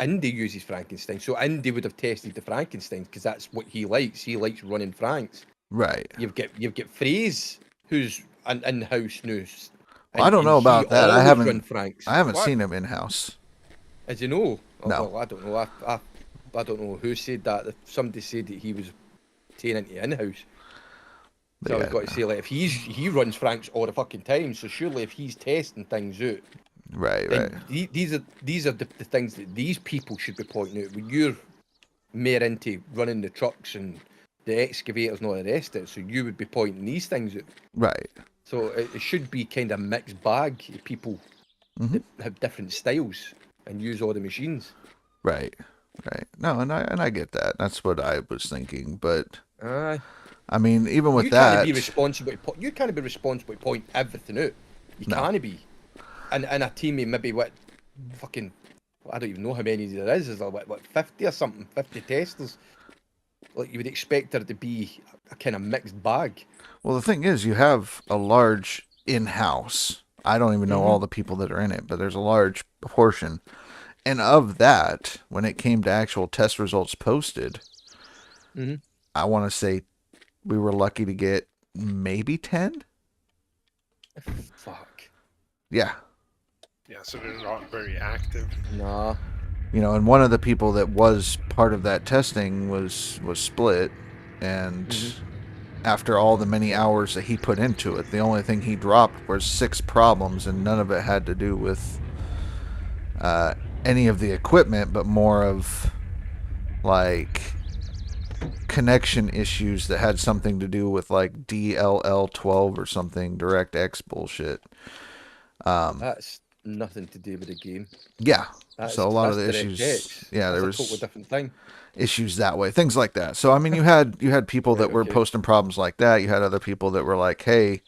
Indy uses Frankenstein. So Indy would have tested the Frankenstein because that's what he likes. He likes running Franks. Right. You've got Fraze, who's an in-house news. Well, I don't know about that. I haven't What? seen him in house. As you know, No. well, I don't know. I don't know who said that. Somebody said that he was taken into in-house. So Yeah. I've got to say, like, if he runs Franks all the fucking time, so surely if he's testing things out, Right, then right. these are the things that these people should be pointing out. When you're more into running the trucks and the excavators and all the rest of it, so you would be pointing these things out. Right. So it should be kind of a mixed bag of people that have different styles and use all the machines. Right. Right. No, and I get that. That's what I was thinking. But Aye. I mean, even with You that, can't be responsible. You can't be responsible to point everything out. You No. can't be. And a team of maybe fucking, I don't even know how many there is. Is there what 50 or something? 50 testers. Like, you would expect there to be a kind of mixed bag. well, the thing is, you have a large in-house. I don't even know all the people that are in it, but there's a large portion. And of that, when it came to actual test results posted, I want to say we were lucky to get maybe 10. Fuck. Yeah. Yeah, so they're not very active. Nah. You know, and one of the people that was part of that testing was split, and after all the many hours that he put into it, the only thing he dropped was 6 problems, and none of it had to do with any of the equipment, but more of like connection issues that had something to do with like DLL12 or something, DirectX bullshit. That's nothing to do with the game. Yeah. That's, So a lot of the that's issues, DirectX. yeah, there That's was a totally different thing. issues that way, things like that. So I mean, you had people that were okay. posting problems like that. You had other people that were like, hey,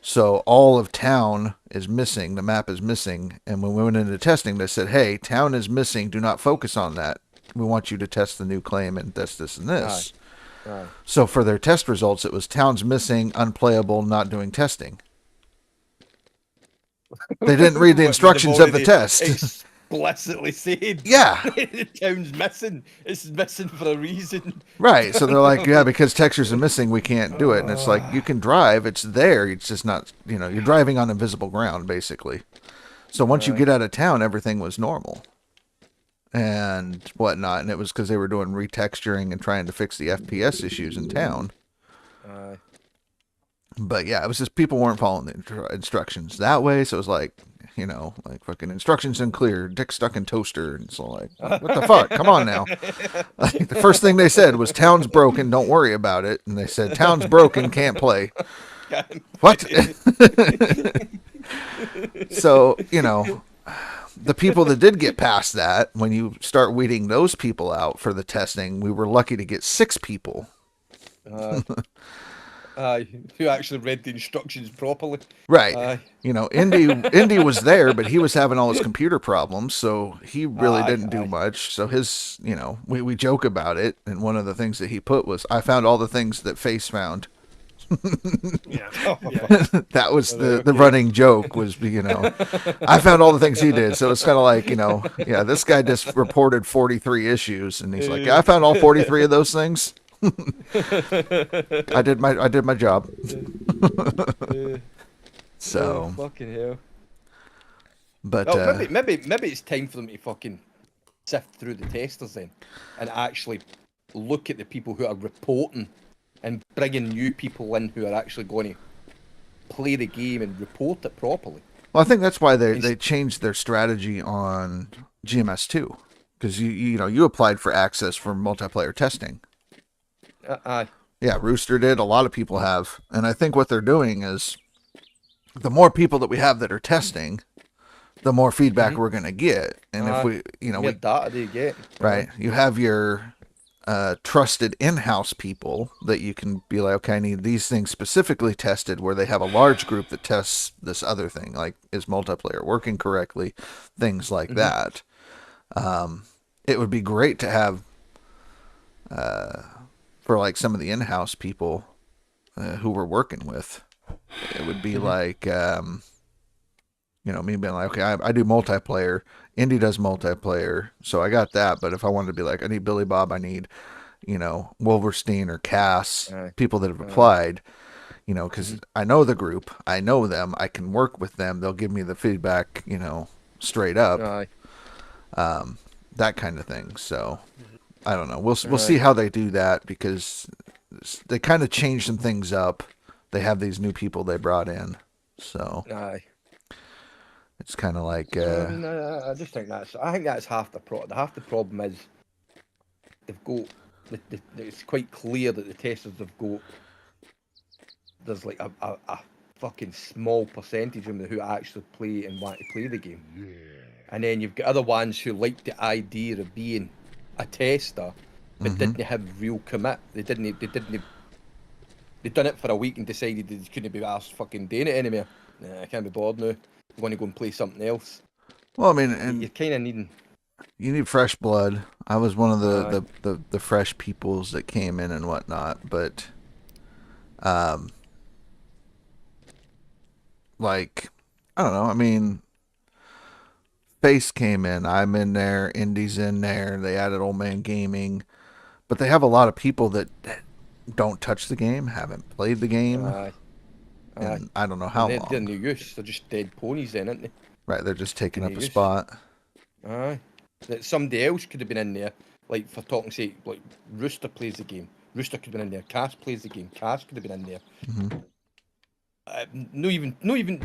so all of town is missing, the map is missing, and when we went into testing, they said, hey, town is missing, do not focus on that. We want you to test the new claim and test this and this. Aye. So for their test results, it was town's missing, unplayable, not doing testing. They didn't read the instructions of the test. Explicitly said. Yeah. The town's missing. It's missing for a reason. Right. So they're like, yeah, because textures are missing, we can't do it. And it's like, you can drive, it's there. It's just not, you're driving on invisible ground, basically. So once you get out of town, everything was normal and whatnot. And it was because they were doing retexturing and trying to fix the FPS issues in town. But yeah, it was just people weren't following the instructions that way. So it was like, you know, like fucking instructions unclear, dick stuck in toaster, and so like, what the fuck? Come on now. Like, the first thing they said was town's broken, don't worry about it, and they said town's broken, can't play. What? So, you know, the people that did get past that, when you start weeding those people out for the testing, we were lucky to get 6 people. Who actually read the instructions properly. Right. You know, Indy was there, but he was having all his computer problems, so he really didn't do much. So his, you know, we joke about it, and one of the things that he put was, I found all the things that Face found. Yeah. That was the running joke was, you know, I found all the things he did. So it's kind of like, you know, yeah, this guy just reported 43 issues, and he's like, yeah, I found all 43 of those things. I did my job. So fucking hell. But maybe it's time for them to fucking sift through the testers then, and actually look at the people who are reporting, and bringing new people in who are actually going to play the game and report it properly. Well, I think that's why they changed their strategy on GMS2, because you applied for access for multiplayer testing. Yeah, Rooster did. A lot of people have, and I think what they're doing is, the more people that we have that are testing, the more feedback we're going to get. And if we, what data do you get? Right, you have your trusted in-house people that you can be like, okay, I need these things specifically tested, where they have a large group that tests this other thing, like, is multiplayer working correctly, things like that. It would be great to have for like some of the in-house people who we're working with. It would be like, me being like, okay, I do multiplayer, Indy does multiplayer, so I got that. But if I wanted to be like, I need Billy Bob, I need, Wolverstein or Cass, people that have applied, because I know the group, I know them, I can work with them, they'll give me the feedback, straight up, that kind of thing. So I don't know. We'll see how they do that, because they kind of changed some things up. They have these new people they brought in, so it's kind of like. I just think that's half the problem. Half the problem is they've got. It's quite clear that the testers have got. There's like a fucking small percentage of them who actually play and want to play the game, and then you've got other ones who like the idea of being a tester, but didn't have real commit. They didn't. They'd done it for a week and decided they couldn't be asked fucking doing it anymore. I can't be bothered now. I want to go and play something else. Well, I mean, and you're kind of needing. You need fresh blood. I was one of the fresh peoples that came in and whatnot, but, like, I don't know. I mean, Face came in. I'm in there. Indy's in there. They added Old Man Gaming, but they have a lot of people that don't touch the game, haven't played the game, and I don't know how long. They're no use. They're just dead ponies then, aren't they? Right, they're just taking up a spot. That somebody else could have been in there, like, for talking sake, like, Rooster plays the game. Rooster could have been in there. Cass plays the game. Cass could have been in there. No even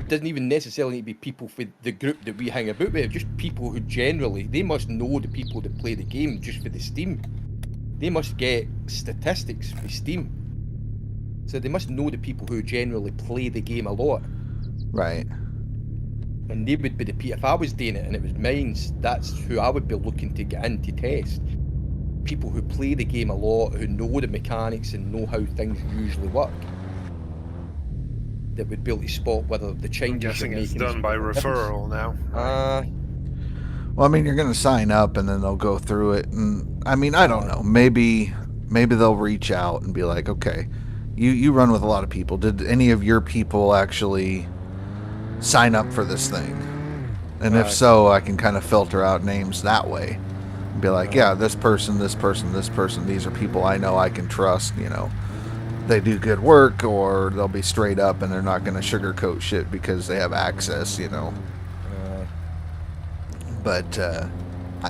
doesn't even necessarily need to be people for the group that we hang about with. Just people who generally, they must know the people that play the game just for the Steam. They must get statistics for Steam, so they must know the people who generally play the game a lot. Right. And they would be the people. If I was doing it and it was mine, that's who I would be looking to get in to test. People who play the game a lot, who know the mechanics and know how things usually work. That would be able to spot whether the changes. I'm guessing it's done by referral now. Well, I mean, you're going to sign up and then they'll go through it. And I mean, I don't know. Maybe they'll reach out and be like, okay, you run with a lot of people. Did any of your people actually sign up for this thing? And if so, I can kind of filter out names that way. And be like, yeah, this person, these are people I know I can trust, They do good work, or they'll be straight up and they're not going to sugarcoat shit because they have access, But,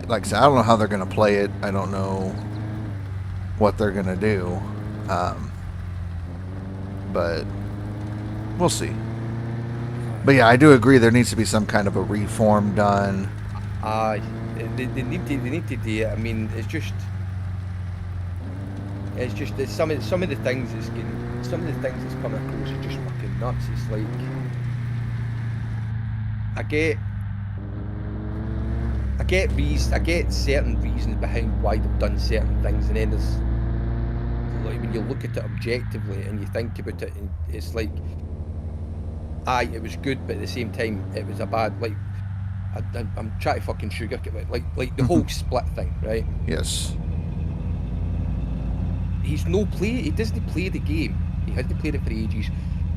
like I said, I don't know how they're going to play it. I don't know what they're going to do. But we'll see. But yeah, I do agree there needs to be some kind of a reform done. They need to do it. I mean, it's just it's some of the things that's getting, some of the things that's coming across is just fucking nuts. It's like I get certain reasons behind why they've done certain things, and then there's like when you look at it objectively and you think about it, and it's like, aye, it was good, but at the same time, it was a bad. Like I'm trying to fucking sugarcoat it, like the whole split thing, right? Yes. He doesn't play the game. He hasn't played it for ages,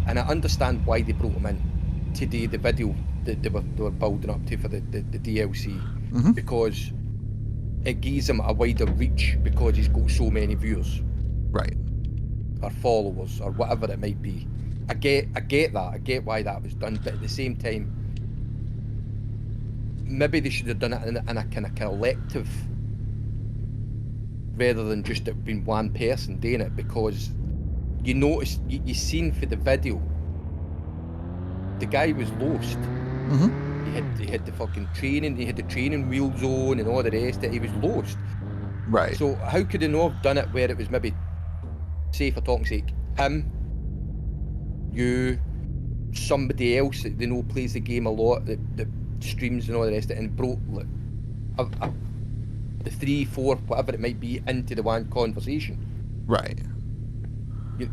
and I understand why they brought him in today. The video that they were building up to for the DLC, because it gives him a wider reach because he's got so many viewers, Right. or followers, or whatever it might be. I get that. I get why that was done, but at the same time, maybe they should have done it in a kind of collective, rather than just it being one person doing it, because you notice, you seen for the video, the guy was lost. He had the fucking training, he had the training wheels on and all the rest of it. He was lost. Right. So how could they not have done it where it was maybe, say for talking's sake, him, you, somebody else that they know plays the game a lot, that streams and all the rest of it, and brought like, the 3, 4, whatever it might be, into the one conversation. Right.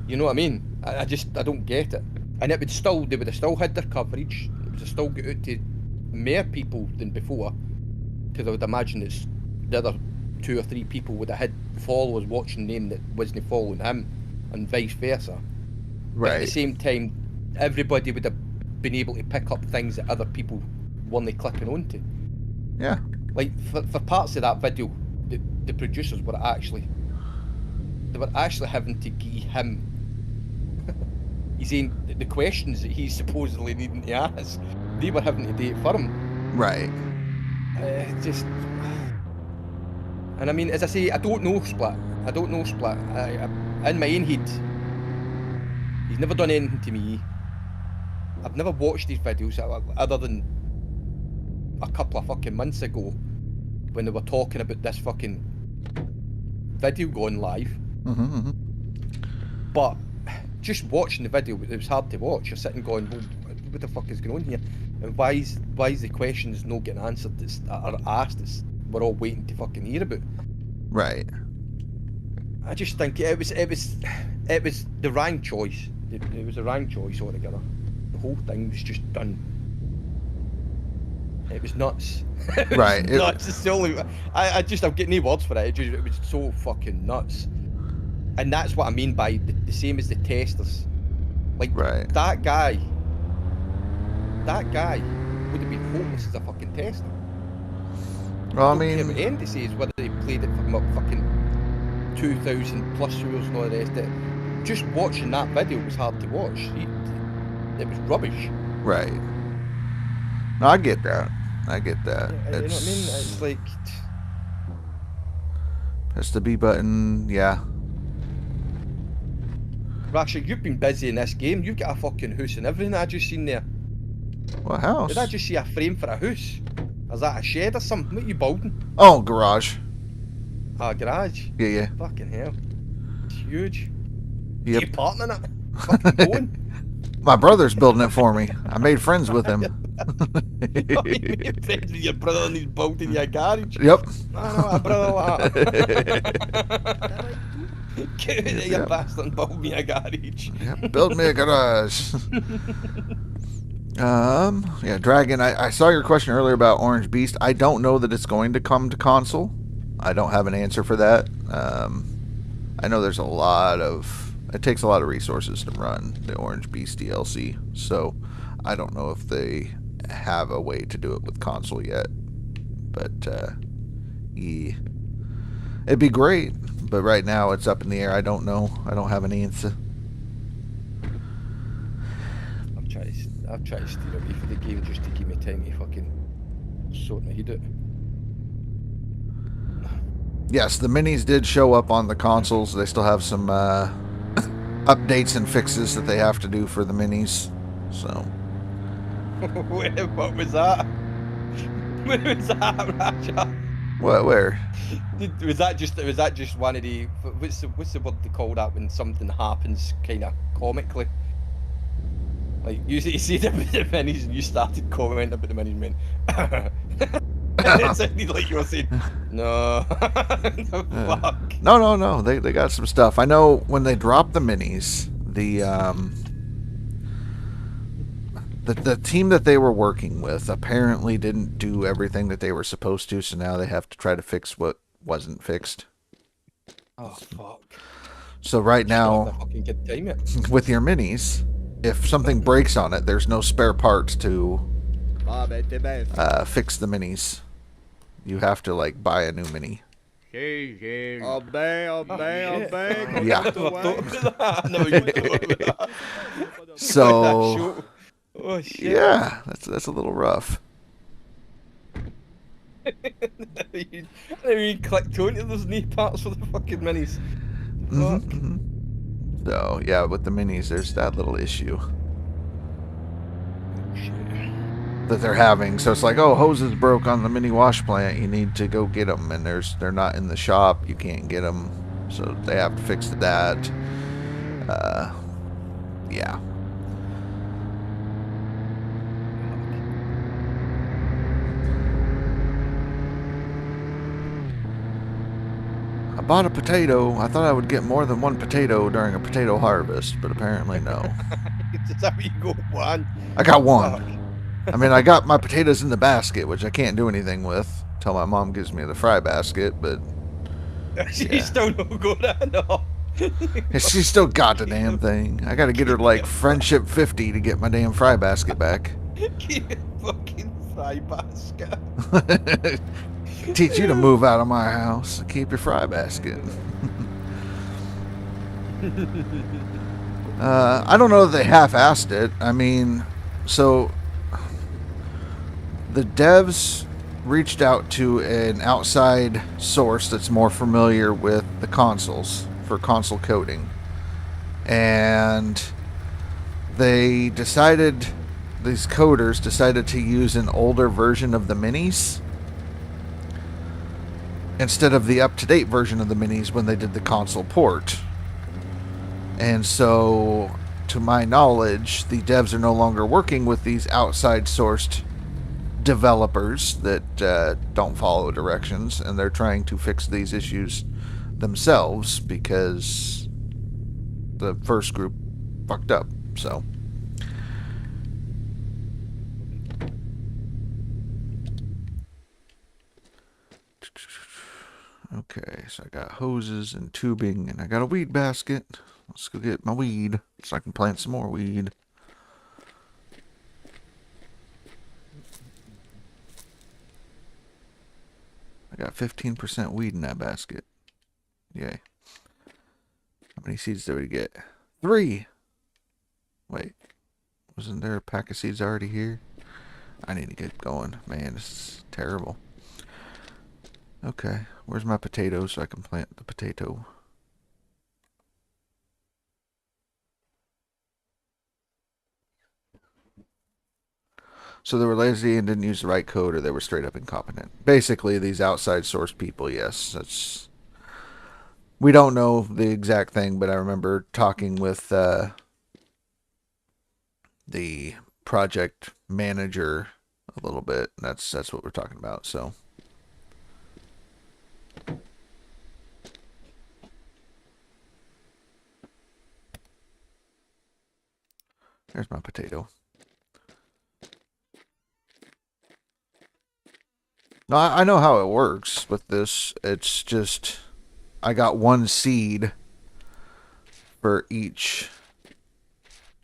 You know what I mean? I don't get it. And they would have still had their coverage. It would have still got out to more people than before, because I would imagine it's the other 2 or 3 people would have had followers watching them that wasn't following him, and vice versa. But at the Right. same time, everybody would have been able to pick up things that other people weren't clicking onto. Yeah. Like for parts of that video, the producers were actually having to give him he's saying the questions that he's supposedly needing to ask, they were having to do it for him. Right. Just, and I mean, as I say, I don't know Split. I in my own head, he's never done anything to me. I've never watched his videos other than a couple of fucking months ago when they were talking about this fucking video going live. But just watching the video, it was hard to watch. You're sitting going, well, what the fuck is going on here? And why is the questions not getting answered that are asked that we're all waiting to fucking hear about? Right. I just think it was the wrong choice. It was the wrong choice altogether. The whole thing was just done. It was nuts. Right. Nuts. It's the only. I've got no words for it. It was so fucking nuts. And that's what I mean by the same as the testers. Like, Right. that guy would have been hopeless as a fucking tester. Well, I Don't care mean, what anybody says, whether they played it for fucking 2,000 plus viewers and all the rest of it. Just watching that video was hard to watch. It was rubbish. right. No, I get that. Yeah, you know what I mean? It's like, That's the B button. Yeah. Rasha, you've been busy in this game. You've got a fucking house and everything I just seen there. What house? Did I just see a frame for a house? Is that a shed or something? What are you building? Oh, garage. A garage? Yeah. Fucking hell. It's huge. Yep. You partner in it? Fucking going? My brother's building it for me. I made friends with him. You made friends with your brother and he's building your garage? Yep. I know a brother like that. Get out of there, you Yep. bastard, and build me a garage. Yep. Build me a garage. Yeah, Dragon, I saw your question earlier about Orange Beast. I don't know that it's going to come to console. I don't have an answer for that. I know there's it takes a lot of resources to run the Orange Beast DLC, so I don't know if they have a way to do it with console yet. But yeah, it'd be great. But right now it's up in the air. I don't know. I don't have an answer. I've tried to steer away from the game just to give me time to fucking sort my head out. Yes, the minis did show up on the consoles. They still have some updates and fixes that they have to do for the minis. So Wait, what was that? What was that, Raja? What? Where? Was that just one of the what's the word they call that when something happens kind of comically? Like you see the minis and you started commenting about the minis, man. It sounded like you were saying, no, the fuck. No. They got some stuff. I know when they dropped the minis, the team that they were working with apparently didn't do everything that they were supposed to, so now they have to try to fix what wasn't fixed. Oh fuck. So right Just don't now, have the fucking good time it. with your minis, if something breaks on it, there's no spare parts to fix the minis. You have to like buy a new mini. Yeah. No, you don't. So Oh shit. yeah, that's a little rough. I never even clicked onto those knee parts for the fucking minis. Fuck. So yeah, with the minis, there's that little issue that they're having. So it's like, oh, hoses broke on the mini wash plant. You need to go get them, and they're not in the shop. You can't get them, so they have to fix that. Yeah. I bought a potato. I thought I would get more than one potato during a potato harvest, but apparently no. Is that where you go one? I got one. I mean, I got my potatoes in the basket, which I can't do anything with until my mom gives me the fry basket, but She's still no good at all. she still got the damn thing. I gotta get her like friendship 50 to get my damn fry basket back. Keep fucking fry basket. Teach you to move out of my house and keep your fry basket. I don't know that they half-assed it. I mean, so the devs reached out to an outside source that's more familiar with the consoles for console coding. And these coders decided to use an older version of the minis instead of the up-to-date version of the minis when they did the console port. And so, to my knowledge, the devs are no longer working with these outside-sourced developers that don't follow directions, and they're trying to fix these issues themselves because the first group fucked up. So okay, so I got hoses and tubing, and I got a weed basket. Let's go get my weed so I can plant some more weed. I got 15% weed in that basket. Yay. How many seeds did we get? 3! Wait. Wasn't there a pack of seeds already here? I need to get going. Man, this is terrible. Okay. Where's my potato so I can plant the potato? So they were lazy and didn't use the right code, or they were straight up incompetent. Basically, these outside source people, yes, that's... We don't know the exact thing, but I remember talking with the project manager a little bit. That's what we're talking about, so... There's my potato. No, I know how it works with this. It's just I got one seed for each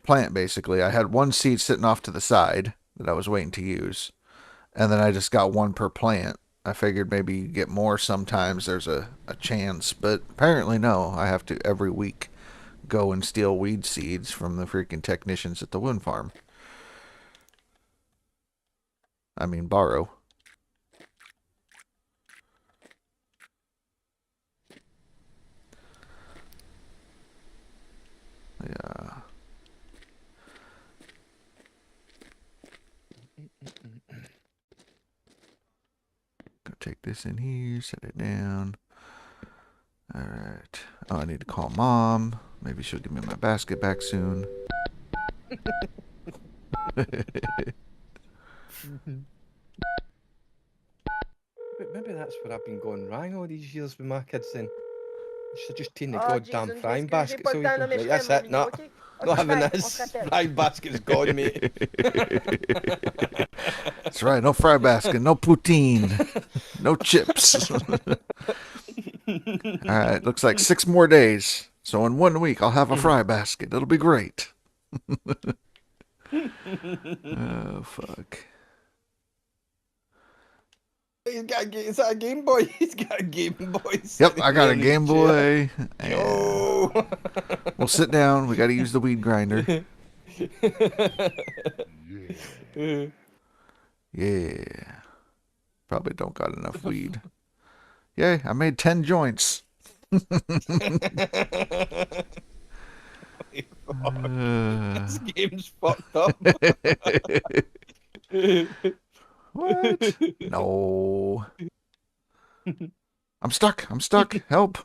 plant, basically. I had one seed sitting off to the side that I was waiting to use, and then I just got one per plant. I figured maybe you get more sometimes. There's a chance, but apparently no. I have to every week go and steal weed seeds from the freaking technicians at the wind farm. I mean, borrow. Yeah. this in here. Set it down. All right. Oh, I need to call Mom. Maybe she'll give me my basket back soon. Maybe that's where I've been going wrong all these years with my kids then. I should just take the Ah, goddamn Jason, je frying m'excuse, j'ai basket pas so le you temps, can... là, mais Right, je that's t'aime, it, mon no. minou, ok? Not Ok, having bye, on this. se rappelle. Frying basket's gone, mate. That's right. No fry basket. No poutine. No chips. All right. Looks like 6 more days. So in 1 week, I'll have a fry basket. It'll be great. Oh, fuck. Is that a Game Boy? He's got a Game Boy. Yep, I got a Game Boy. And Oh. we'll sit down. We got to use the weed grinder. Yeah. Probably don't got enough weed. Yay, I made 10 joints. This game's fucked up. What? No. I'm stuck. Help.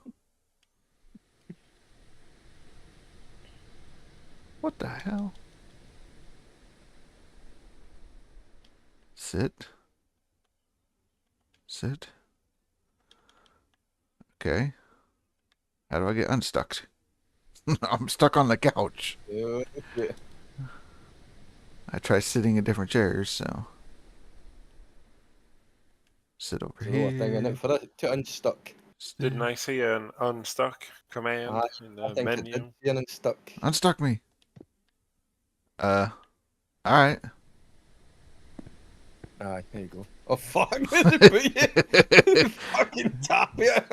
What the hell? Sit. Okay. How do I get unstuck? I'm stuck on the couch. I try sitting in different chairs, so. Sit over here. Thing in it for it to unstuck. Didn't I see an unstuck command in I the think it did menu? see an unstuck. Unstuck me. Alright. Aye, there you go. Oh fuck! Where did it put you? Fucking tap it.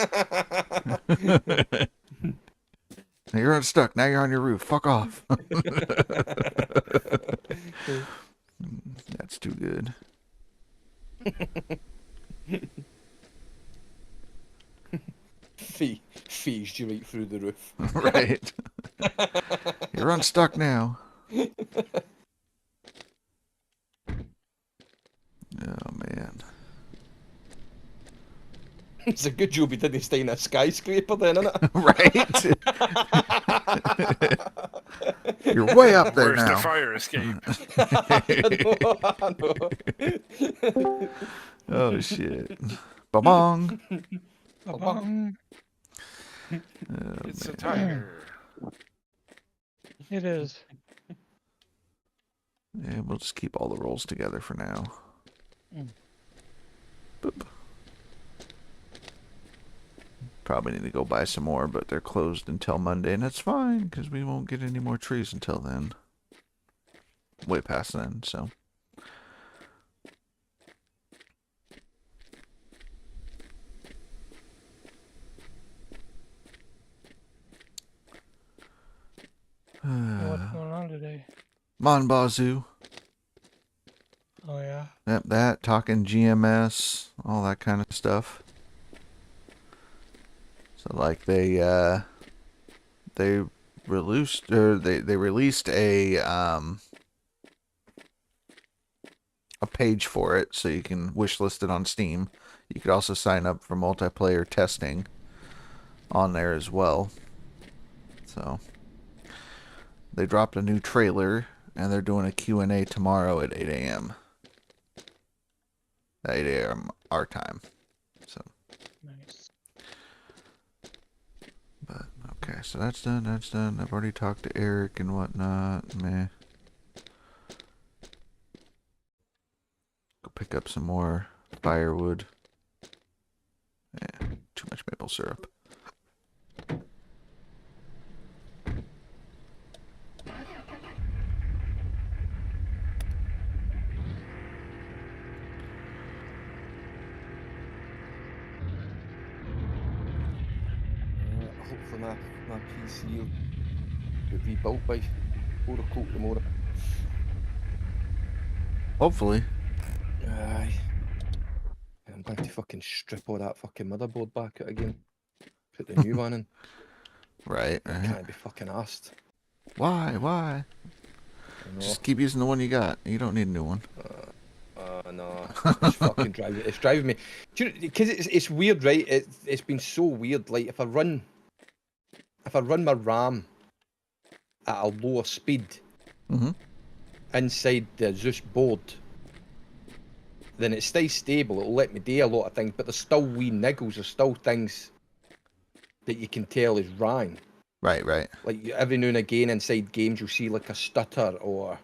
Now you're unstuck. Now you're on your roof. Fuck off. That's too good. Phased you right through the roof. Right. You're unstuck now. Oh, man. It's a good job he didn't stay in a skyscraper then, innit? Right? You're way up there Where's the now. fire escape? I know. Oh, shit. Ba-bong. Ba-bong. Oh, It's a man. tiger. It is. Yeah, we'll just keep all the rolls together for now. Boop. Probably need to go buy some more, but they're closed until Monday, and that's fine, because we won't get any more trees until then. Way past then, so. What's going on today? Mon Bazou. Oh, yeah? Yep, that, talking GMS, all that kind of stuff. So like they released a page for it, so you can wishlist it on Steam. You could also sign up for multiplayer testing on there as well. So they dropped a new trailer, and they're doing a Q&A tomorrow at 8 a.m. 8 a.m. our time. So. Nice. But, okay, so that's done, I've already talked to Eric and whatnot, meh. Go pick up some more firewood. Yeah, too much maple syrup. Hopefully my PC will be rebuilt by 4 o'clock tomorrow. Hopefully. Aye. And I'm going to fucking strip all that fucking motherboard back out again. Put the new one in. Right, I right. can't be fucking arsed. Why? I know. Just keep using the one you got. You don't need a new one. No. It's fucking driving. It's driving me. Because it's weird, right? It's been so weird. Like if I run my RAM at a lower speed Mhm. inside the Zeus board, then it stays stable. It'll let me do a lot of things, but there's still wee niggles. There's still things that you can tell is wrong. Right, right. Like every now and again inside games, you'll see like a stutter, or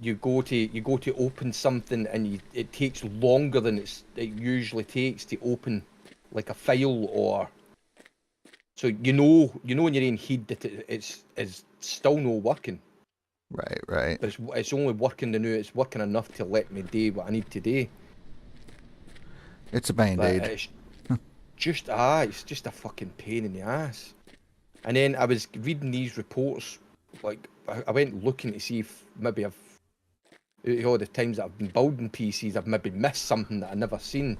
you go to open something and it takes longer than it usually takes to open like a file, or so you know in your own head that it's still not working. Right, right. But it's only working to know it's working enough to let me do what I need to do. It's a But band-aid. it's it's just a fucking pain in the ass. And then I was reading these reports, like I went looking to see if maybe I've all the times that I've been building PCs, I've maybe missed something that I never seen.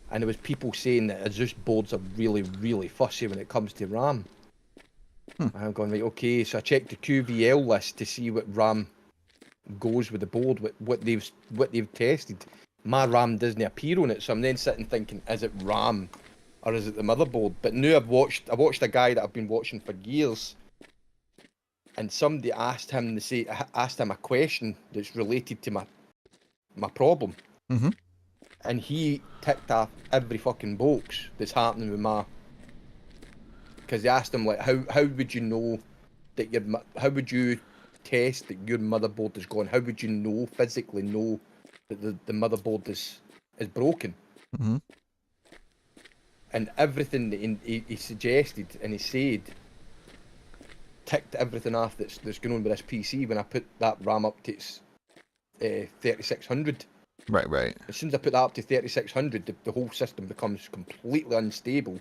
And there was people saying that Asus boards are really, really fussy when it comes to RAM. And I'm going, right, okay, so I checked the QVL list to see what RAM goes with the board, what they've tested. My RAM doesn't appear on it, so I'm then sitting thinking, is it RAM or is it the motherboard? But now I watched a guy that I've been watching for years, and somebody asked him a question that's related to my problem. Mhm. And he ticked off every fucking box that's happening with because they asked him, like, how would you know that how would you test that your motherboard is gone? How would you physically know that the motherboard is broken? Mhm. And everything that he suggested and he said ticked everything off that's going on with this PC when I put that RAM up to its 3600. Right, right. As soon as I put that up to 3600, the whole system becomes completely unstable.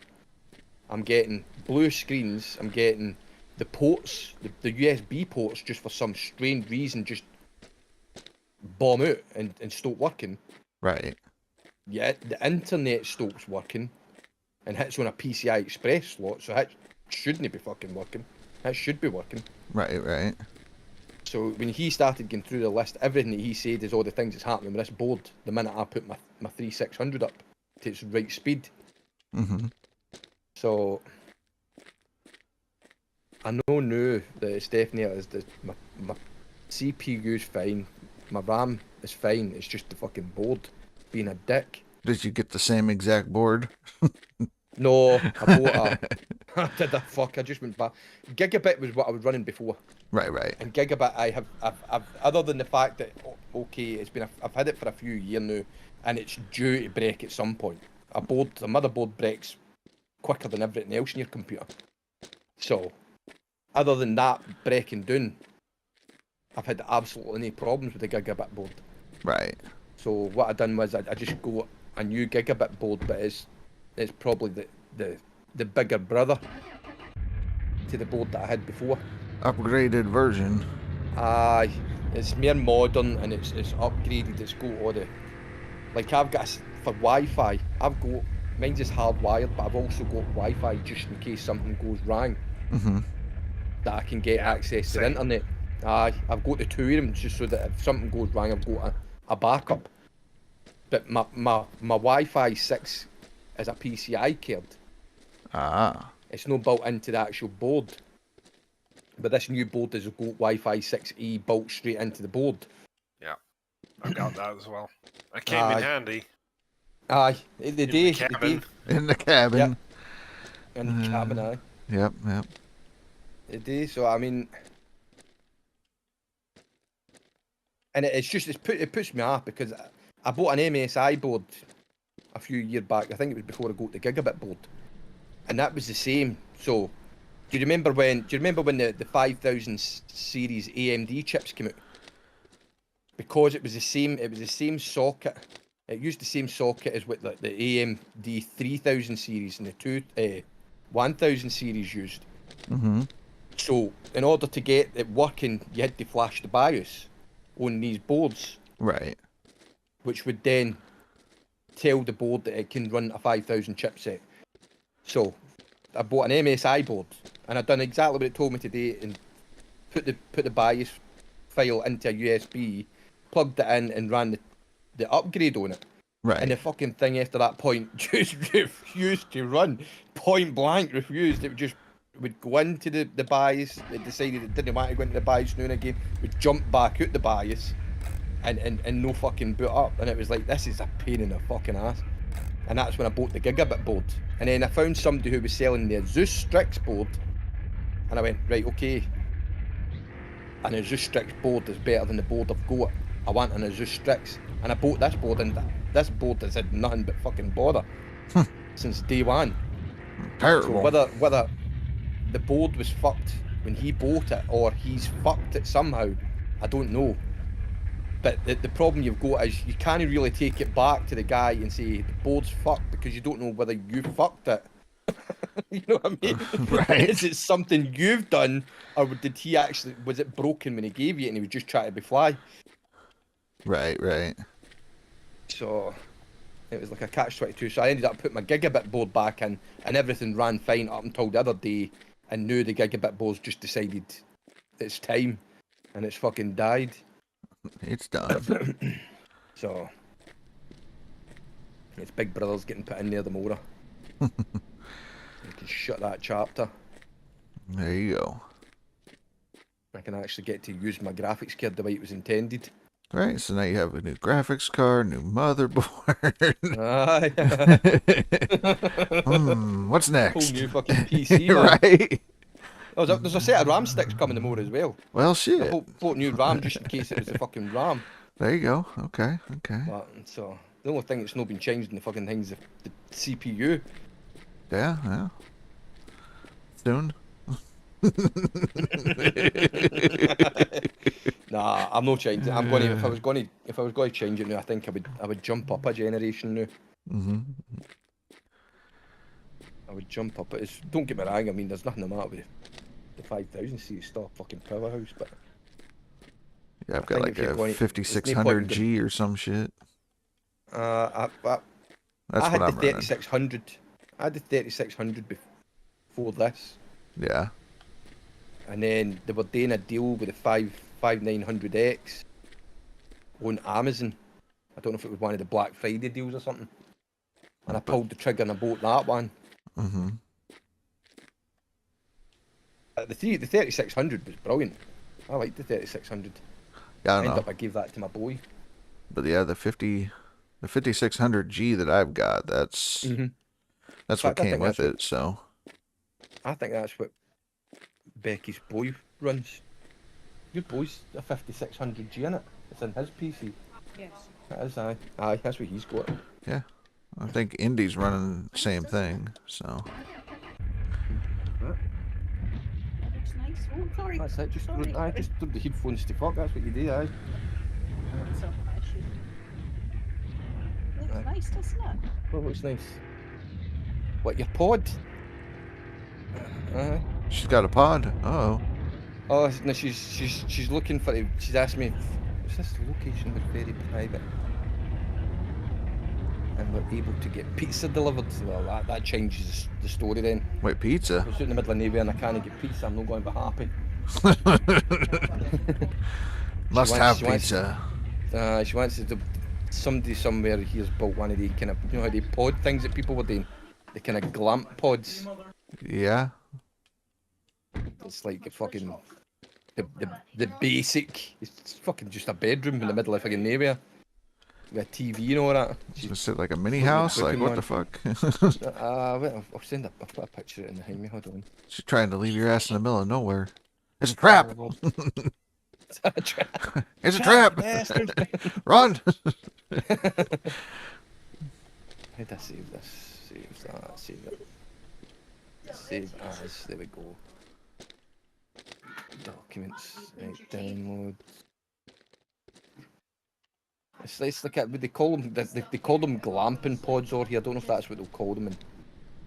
I'm getting blue screens, I'm getting the ports, the USB ports, just for some strange reason, just bomb out and stop working. Right. Yeah, the internet stops working and hits on a PCI Express slot, so that shouldn't be fucking working. That should be working. Right, right. So when he started going through the list, everything that he said is all the things that's happening with this board the minute I put my 3600 up to its right speed. Mhm. So I know now that it's definitely my CPU is fine, my RAM is fine, it's just the fucking board being a dick. Did you get the same exact board? No, I bought I did a fuck, I just went back. Gigabit was what I was running before. Right, right. And Gigabit, I've other than the fact that okay, I've had it for a few years now, and it's due to break at some point. A motherboard breaks quicker than everything else in your computer. So, other than that breaking down, I've had absolutely no problems with the Gigabit board. Right. So what I done was I just got a new Gigabit board, but it's probably the bigger brother to the board that I had before. Upgraded version. Aye, it's more modern and it's upgraded. It's got all the, like, I've got for Wi-Fi. Mine's just hardwired, but I've also got Wi-Fi just in case something goes wrong. Mhm. That I can get access to the internet. Aye, I've got the two of them just so that if something goes wrong, I've got a backup. But my Wi-Fi 6 is a PCI card. Ah. It's not built into the actual board. But this new board has got Wi-Fi 6E built straight into the board. Yeah, I got that as well. It came Aye. in handy. Aye, In the cabin. In the cabin. In the cabin, aye. Yep, yep. It is, so I mean, and it puts me off because I bought an MSI board a few years back. I think it was before I got the Gigabit board, and that was the same. So, do you remember when the 5000 series AMD chips came out? Because it was the same socket. It used the same socket as what the AMD 3000 series and the 1000 series used. Mm-hmm. So, in order to get it working, you had to flash the BIOS on these boards. Right. Which would then tell the board that it can run a 5000 chipset. So, I bought an MSI board, and I've done exactly what it told me to do, and put the BIOS file into a USB, plugged it in, and ran the upgrade on it. Right. And the fucking thing after that point just refused to run. Point blank refused. It would go into the bias. It decided it didn't want to go into the bias now and again. Would jump back out the bias and no fucking boot up. And it was like, this is a pain in the fucking ass. And that's when I bought the Gigabit board. And then I found somebody who was selling the Zeus Strix board. And I went, right, okay. An Azus Strix board is better than the board I've got. I want an Azus Strix. And I bought this board, and this board has had nothing but fucking bother since day one. Terrible. So whether the board was fucked when he bought it, or he's fucked it somehow, I don't know. But the problem you've got is you can't really take it back to the guy and say the board's fucked, because you don't know whether you fucked it. You know what I mean? Right. Is it something you've done, or did he actually, was it broken when he gave you it and he was just trying to be fly? Right. So it was like a catch-22. So I ended up putting my Gigabit board back in, and everything ran fine up until the other day, and now the Gigabit board's just decided it's time, and it's fucking died. It's done. So it's Big Brother's getting put in there the more. You can shut that chapter. There you go. I can actually get to use my graphics card the way it was intended. Right, so now you have a new graphics card, new motherboard. Aye. What's Whole next? new fucking PC, man. Right. Oh, there's a set of RAM sticks coming tomorrow as well. Well, I shit. bought new RAM just in case it was the fucking RAM. There you go. Okay. But, so the only thing that's not been changed in the fucking thing is the CPU. Yeah. Soon. Nah, I'm not changing. I'm going to. If I was going to change it now, I think I would jump up a generation now. Mm-hmm. I would jump up. Don't get me wrong. I mean, there's nothing the matter with the 5000 seat. It's still a fucking powerhouse, but Yeah, I've I got think like if you're a going- there's no point in 5600G or some shit. I That's had what I'm the running. 3600. I had the 3600 before this, Yeah. and then they were doing a deal with the 5900X on Amazon. I don't know if it was one of the Black Friday deals or something. And I pulled the trigger and I bought that one. Mm-hmm. The 3600 was brilliant. I liked the 3600. Yeah, I End don't up know. I gave that to my boy. But yeah, the 5600G that I've got, that's what In fact, I came think with that's it, so. I think that's what Becky's boy runs. Your boy's a 5600G in it. It's in his PC. Yes. That is, aye. Aye, that's what he's got. I think Indy's running the same thing, so. Looks nice. Oh, sorry. That's it. Just, Sorry. aye, just put the headphones to fuck. That's what you do, aye. So I should. Looks Aye. nice, doesn't it? What looks nice? What, your pod? Aye. She's got a pod. Uh-oh. Oh no, she's looking for it. She's asked me, is this location was very private? And we're able to get pizza delivered. Well, that changes the story then. Wait, If pizza? I was out in the middle of nowhere and I can't get pizza, I'm not going to be happy. Must wants- have she wants- pizza. She wants to. Somebody somewhere here's built one of the kind of, you know how the pod things that people were doing, the kind of glamp pods. Yeah. It's like a fucking the basic. It's fucking just a bedroom in the middle of fucking nowhere. With a TV and all that. Is it like a mini Looking at house? Like, looking what the fuck? Wait, I'll send a, I'll put a picture of it behind me. Hold on. She's trying to leave your ass in the middle of nowhere. It's a trap! It's a trap. It's a trap! Bastard. Run! How did I save this? Save that. Save it. Save as. There we go. Documents. Right, download. It's like what they call them. They call them glamping pods over here. I don't know if that's what they'll call them in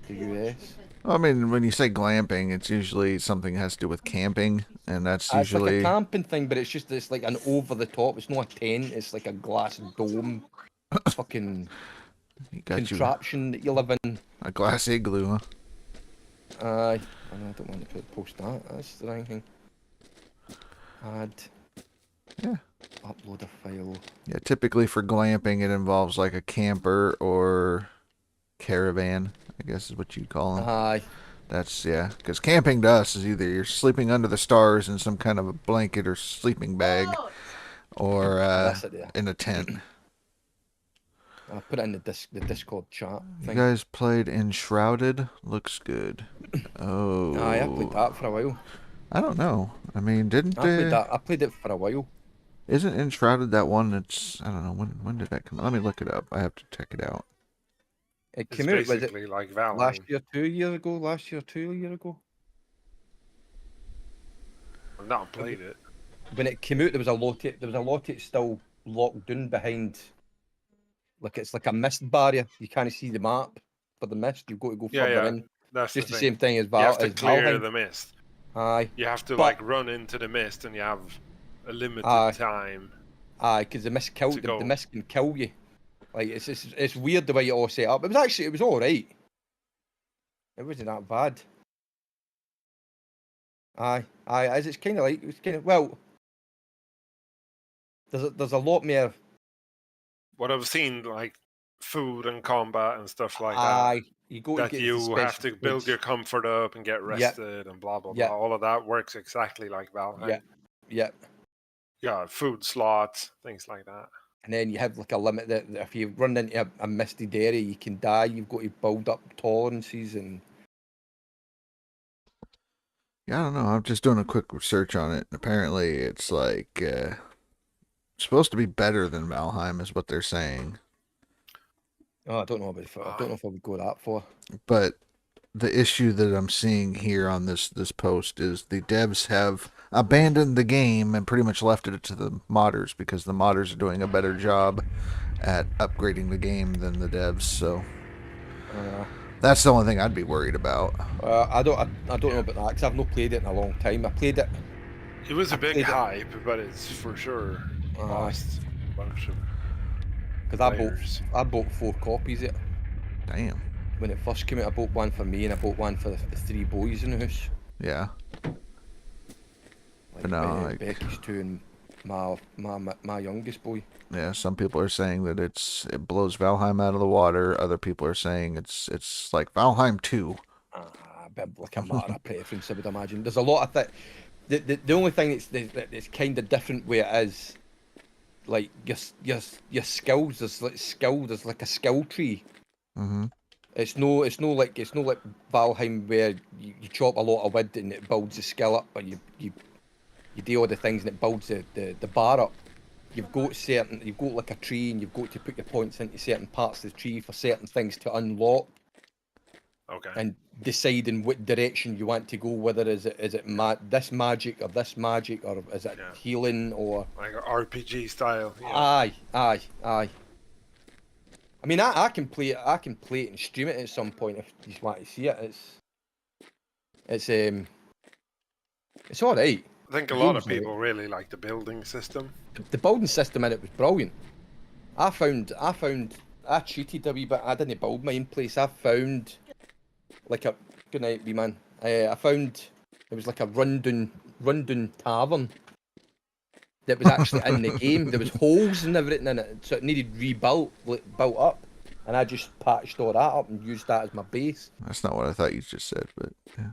the US. I mean, when you say glamping, it's usually something that has to do with camping, and that's It's like usually... a camping thing, but it's like an over the top. It's not a tent. It's like a glass dome, fucking You got you contraption that you live in. a glass igloo, huh? I don't want to post that. That's the wrong thing. Add. Yeah. Upload a file. Yeah, typically for glamping, it involves like a camper or caravan, I guess is what you'd call them. Aye. That's, yeah, because camping to us is either you're sleeping under the stars in some kind of a blanket or sleeping bag, Oh, or That's it there. in a tent. I'll put it in the Discord chat You thing. guys played Enshrouded? Looks good. Oh. Aye, I played that for a while. I don't know. I mean, didn't I played they? that. I played it for a while. Isn't Enshrouded that one that's, I don't know, when did that come out? Let me look it up. I have to check it out. It It's came out, was it basically like Valheim. last year, 2 years ago? Last year, 2 years ago? I've not played it. When it came out, there was a lot of it still locked down behind, like it's like a mist barrier. You can't see the map for the mist. You've got to go Yeah, further yeah. in. That's Just the the thing. same thing as You have to as clear Valheim. the mist. Aye, You have to But- like run into the mist, and you have a limited Aye. time. aye, because the mist To go. the mist can kill you. Like it's weird the way it all set up. It was all right. It wasn't that bad. Aye, as it's kind of like well. There's a lot more. What I've seen, like food and combat and stuff like that. Aye, you go to That get you the have special to build foods. your comfort up and get Yep. rested and blah blah Yep. blah. All of that works exactly like Valheim. Yeah, yeah. Yeah, food slots, things like that. And then you have like a limit that if you run into a misty area, you can die. You've got to build up tolerances and. Yeah, I don't know. I'm just doing a quick research on it. Apparently, it's like supposed to be better than Valheim, is what they're saying. Oh, I don't know I don't know if I would go that far. But the issue that I'm seeing here on this post is the devs have abandoned the game and pretty much left it to the modders because the modders are doing a better job at upgrading the game than the devs. So that's the only thing I'd be worried about. I don't know about that because I've not played it in a long time. I played it. It was a big played it. hype, but it's for sure lost a bunch of Because players. I bought 4 copies of it Damn. when it first came out. I bought one for me and I bought one for the 3 boys in the house. Yeah. But no, like- Becky's 2 and my youngest boy. Yeah, some people are saying that it blows Valheim out of the water. Other people are saying it's like Valheim 2. But like a matter of preference, I would imagine. There's a lot of things. The only thing that's kind of different where it is, like your skills. There's like a skill tree. Mm-hmm. It's no like Valheim where you chop a lot of wood and it builds the skill up, or you do all the things and it builds the bar up. You've got like a tree and you've got to put your points into certain parts of the tree for certain things to unlock. Okay. And deciding what direction you want to go, whether is it this magic or is it healing or Like an RPG style. Yeah. aye. I mean, I can play it and stream it at some point if you just want to see it. It's all right. I think a lot of people really like the building system. The building system in it was brilliant. I cheated a wee bit. I didn't build my own place. I found like a good night, wee man. I found it was like a rundown tavern that was actually in the game. There was holes and everything in it, so it needed built up. And I just patched all that up and used that as my base. That's not what I thought you just said, but yeah.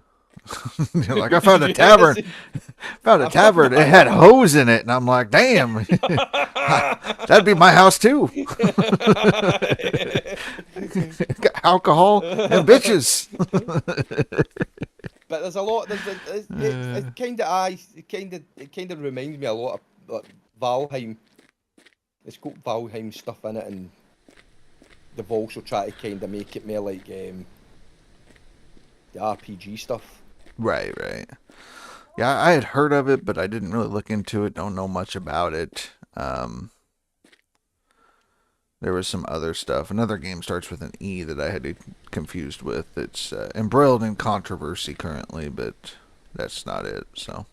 You're like, I found a tavern. It had hose in it, and I'm like, damn, that'd be my house too. Got alcohol and bitches. But there's a lot. It kind of reminds me a lot of like Valheim. It's got Valheim stuff in it, and they've also tried to kind of make it more like the RPG stuff. Right. Yeah, I had heard of it, but I didn't really look into it. Don't know much about it. There was some other stuff. Another game starts with an E that I had it confused with. It's embroiled in controversy currently, but that's not it. So.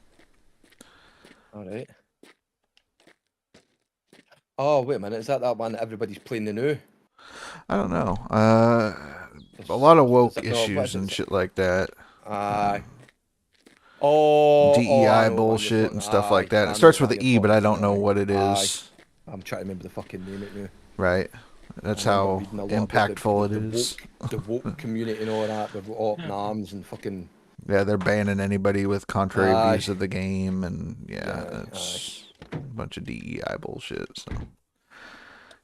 All right. Oh wait a minute, is that one that everybody's playing the new? I don't know. A lot of woke Is it- no, issues what and is it? shit like that. Oh, DEI I know what you're bullshit talking- and stuff like aye, that. I It starts know with what an you're E, but I talking don't know about. what it Aye. is. I'm trying to remember the fucking name of it now. Right. That's I remember how reading a lot about impactful it is. The woke community and all that with up in arms and fucking. Yeah, they're banning anybody with contrary Aye. views of the game, and yeah, Aye, it's a bunch of DEI bullshit. So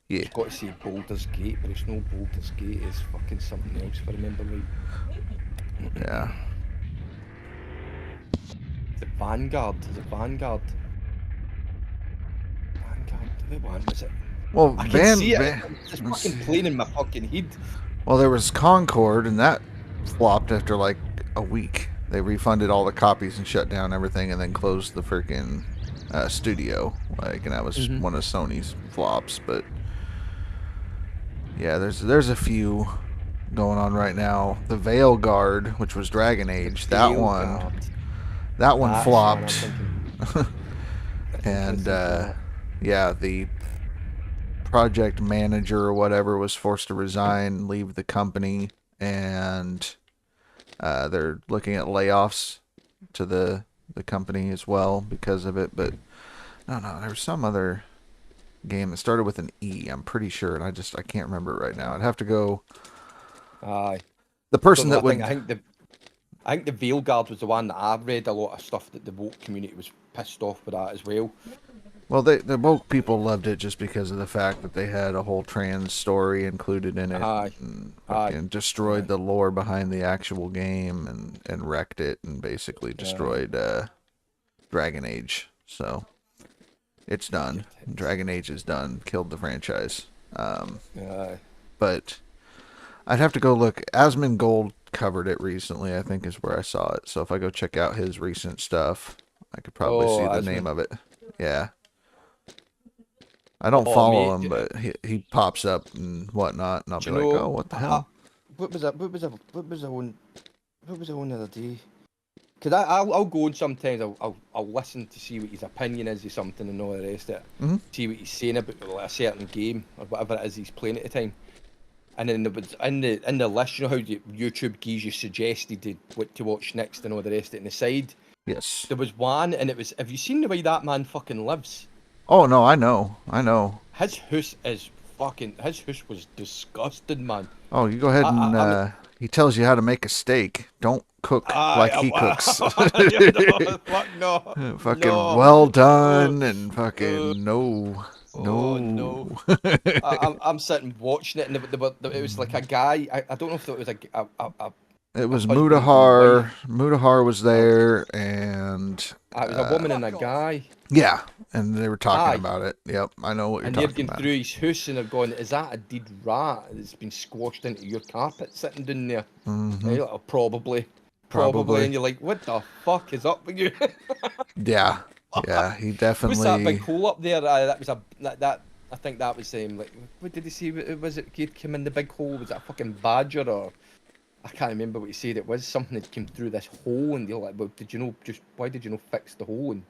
yeah, I've got to say Baldur's Gate, but it's no Baldur's Gate. It's fucking something else. If I remember right. yeah. Is it Vanguard? Is it Vanguard? Vanguard. What one was it? Well, I can see it. It's let's fucking see. playing in my fucking head. Well, there was Concord, and that flopped after like a week. They refunded all the copies and shut down everything, and then closed the freaking studio. Like, and that was Mhm. one of Sony's flops. But yeah, there's a few going on right now. The Veil Guard, which was Dragon Age, that one Vanguard. that one That's flopped. I'm And thinking of that. yeah, the project manager or whatever was forced to resign, leave the company, and they're looking at layoffs to the company as well because of it. But no, there was some other game that started with an E, I'm pretty sure, and I can't remember it right now. I'd have to go. Aye. The person that would. I think the Veil Guard was the one that I've read a lot of stuff that the woke community was pissed off with that as well. Well, the woke people loved it just because of the fact that they had a whole trans story included in it. Aye. And Aye. fucking destroyed the lore behind the actual game and wrecked it and basically destroyed Dragon Age. So it's done. Dragon Age is done. Killed the franchise. Aye. But I'd have to go look. Asmongold covered it recently, I think is where I saw it. So if I go check out his recent stuff, I could probably see the name of it. Yeah. I don't follow him, but he pops up and whatnot, and I'll be like, oh, what the hell? What was the one the other day? Cause I'll go and sometimes I'll listen to see what his opinion is of something and all the rest of it. Mm-hmm. See what he's saying about like, a certain game or whatever it is he's playing at the time. And then there was in the list, you know how YouTube gives you suggested what to watch next and all the rest of it on the side. Yes. There was one, and it was. Have you seen the way that man fucking lives? Oh no, I know. His house is fucking. His house was disgusting, man. Oh, you go ahead and he tells you how to make a steak. Don't cook like he cooks. Fuck no. Fucking no. well done and fucking no. Oh, no. I'm sitting watching it, and it was like a guy. I don't know if it was It was husband and Mudahar. wife. Mudahar was there, and it was a woman and a guy. yeah, and they were talking Aye. about it. Yep, I know what you're And they're talking going about. through his house and they're going, is that a dead rat that's been squashed into your carpet sitting down there? Mhm. And you're like, oh, Probably. and you're like, what the fuck is up with you? Yeah, he definitely. What's that big hole up there? That was that. I think that was like, what did he say? Was it he'd come in the big hole? Was that a fucking badger or? I can't remember what he said. It was something that came through this hole, and you're like, well, why did you not fix the hole? And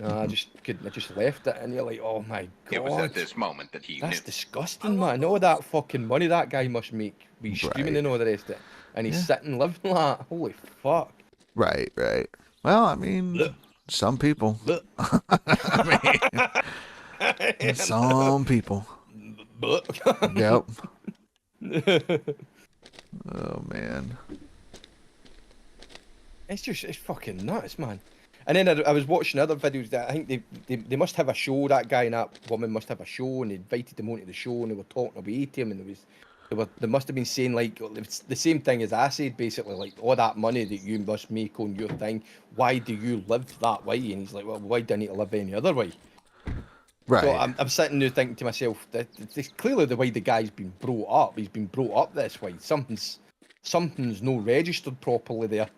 I just couldn't. I just left it, and you're like, oh my god. It was at this moment that he That's knew. disgusting, man. All that fucking money that guy must make, be streaming Right. and all the rest of it, and he's sitting living like that. Holy fuck. Right. Well, I mean, some people. Some people. Yep. Oh man. It's fucking nuts, man. And then I was watching other videos that I think they must have a show. That guy and that woman must have a show, and they invited him onto the show, and they were talking away to him, and they must have been saying like it's the same thing as I said, basically like all that money that you must make on your thing. Why do you live that way? And he's like, well, why do I need to live any other way? Right. So I'm sitting there thinking to myself that it's clearly the way the guy's been brought up. He's been brought up this way. Something's no registered properly there.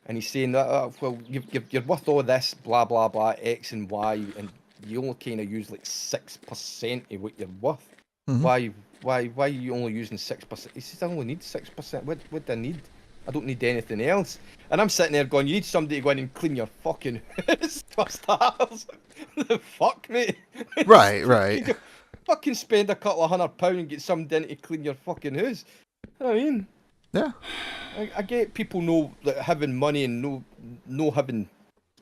And he's saying that well, you're worth all this, blah blah blah, X and Y, and you only kind of use like 6% of what you're worth. Mhm. Why are you only using 6%? He says I only need 6%. What do I need? I don't need anything else. And I'm sitting there going, you need somebody to go in and clean your fucking house for stars. The fuck, mate? Right. Fucking spend a couple of £100 and get somebody in to clean your fucking house. You know what I mean? Yeah. I get people know that having money and no having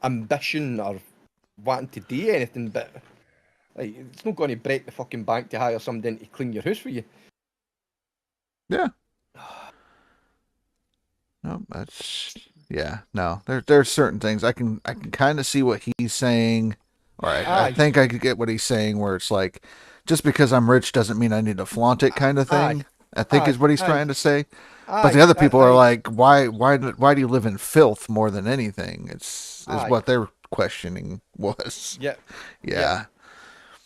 ambition or wanting to do anything, but like, it's not going to break the fucking bank to hire somebody in to clean your house for you. Yeah. No, no. There's certain things I can kind of see what he's saying, or I Aye. think I could get what he's saying, where it's like, just because I'm rich doesn't mean I need to flaunt it, kind of thing. I think is what he's trying to say. But the other people are like, why do you live in filth more than anything? Is what their questioning was. Yeah. Yeah.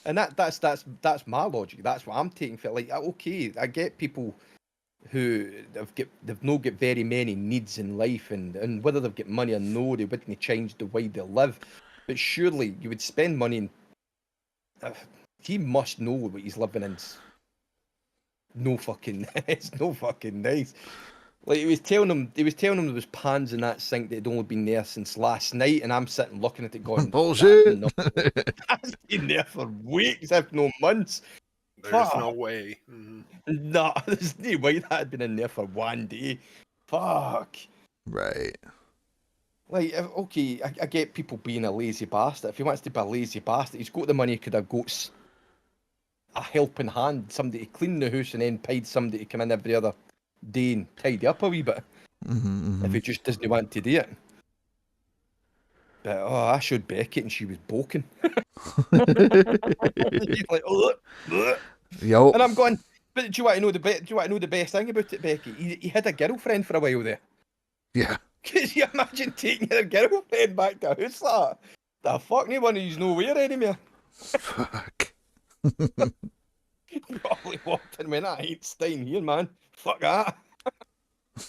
And that's my logic. That's what I'm taking for. Like, okay, I get people who they've not got very many needs in life, and whether they've got money or no, they wouldn't change the way they live. But surely you would spend money, and he must know what he's living in's no fucking it's no fucking nice. Like he was telling him there was pans in that sink that had only been there since last night, and I'm sitting looking at it going, Bullshit. That's been there for weeks, if no months. There's no way. No, there's no way that had been in there for one day. Fuck. Right. Like, okay, I get people being a lazy bastard. If he wants to be a lazy bastard, he's got the money, he could have got a helping hand, somebody to clean the house, and then paid somebody to come in every other day and tidy up a wee bit. If he just doesn't want to do it. But I showed Beckett and she was boking. She's like, ugh. Yo. And I'm going, but do you want to know the best thing about it, Becky? He had a girlfriend for a while there. Yeah. Could you imagine taking your girlfriend back to a house like that? The fuck, no one is nowhere anymore. Fuck. Probably walked in and went, I ain't staying here, man. Fuck that.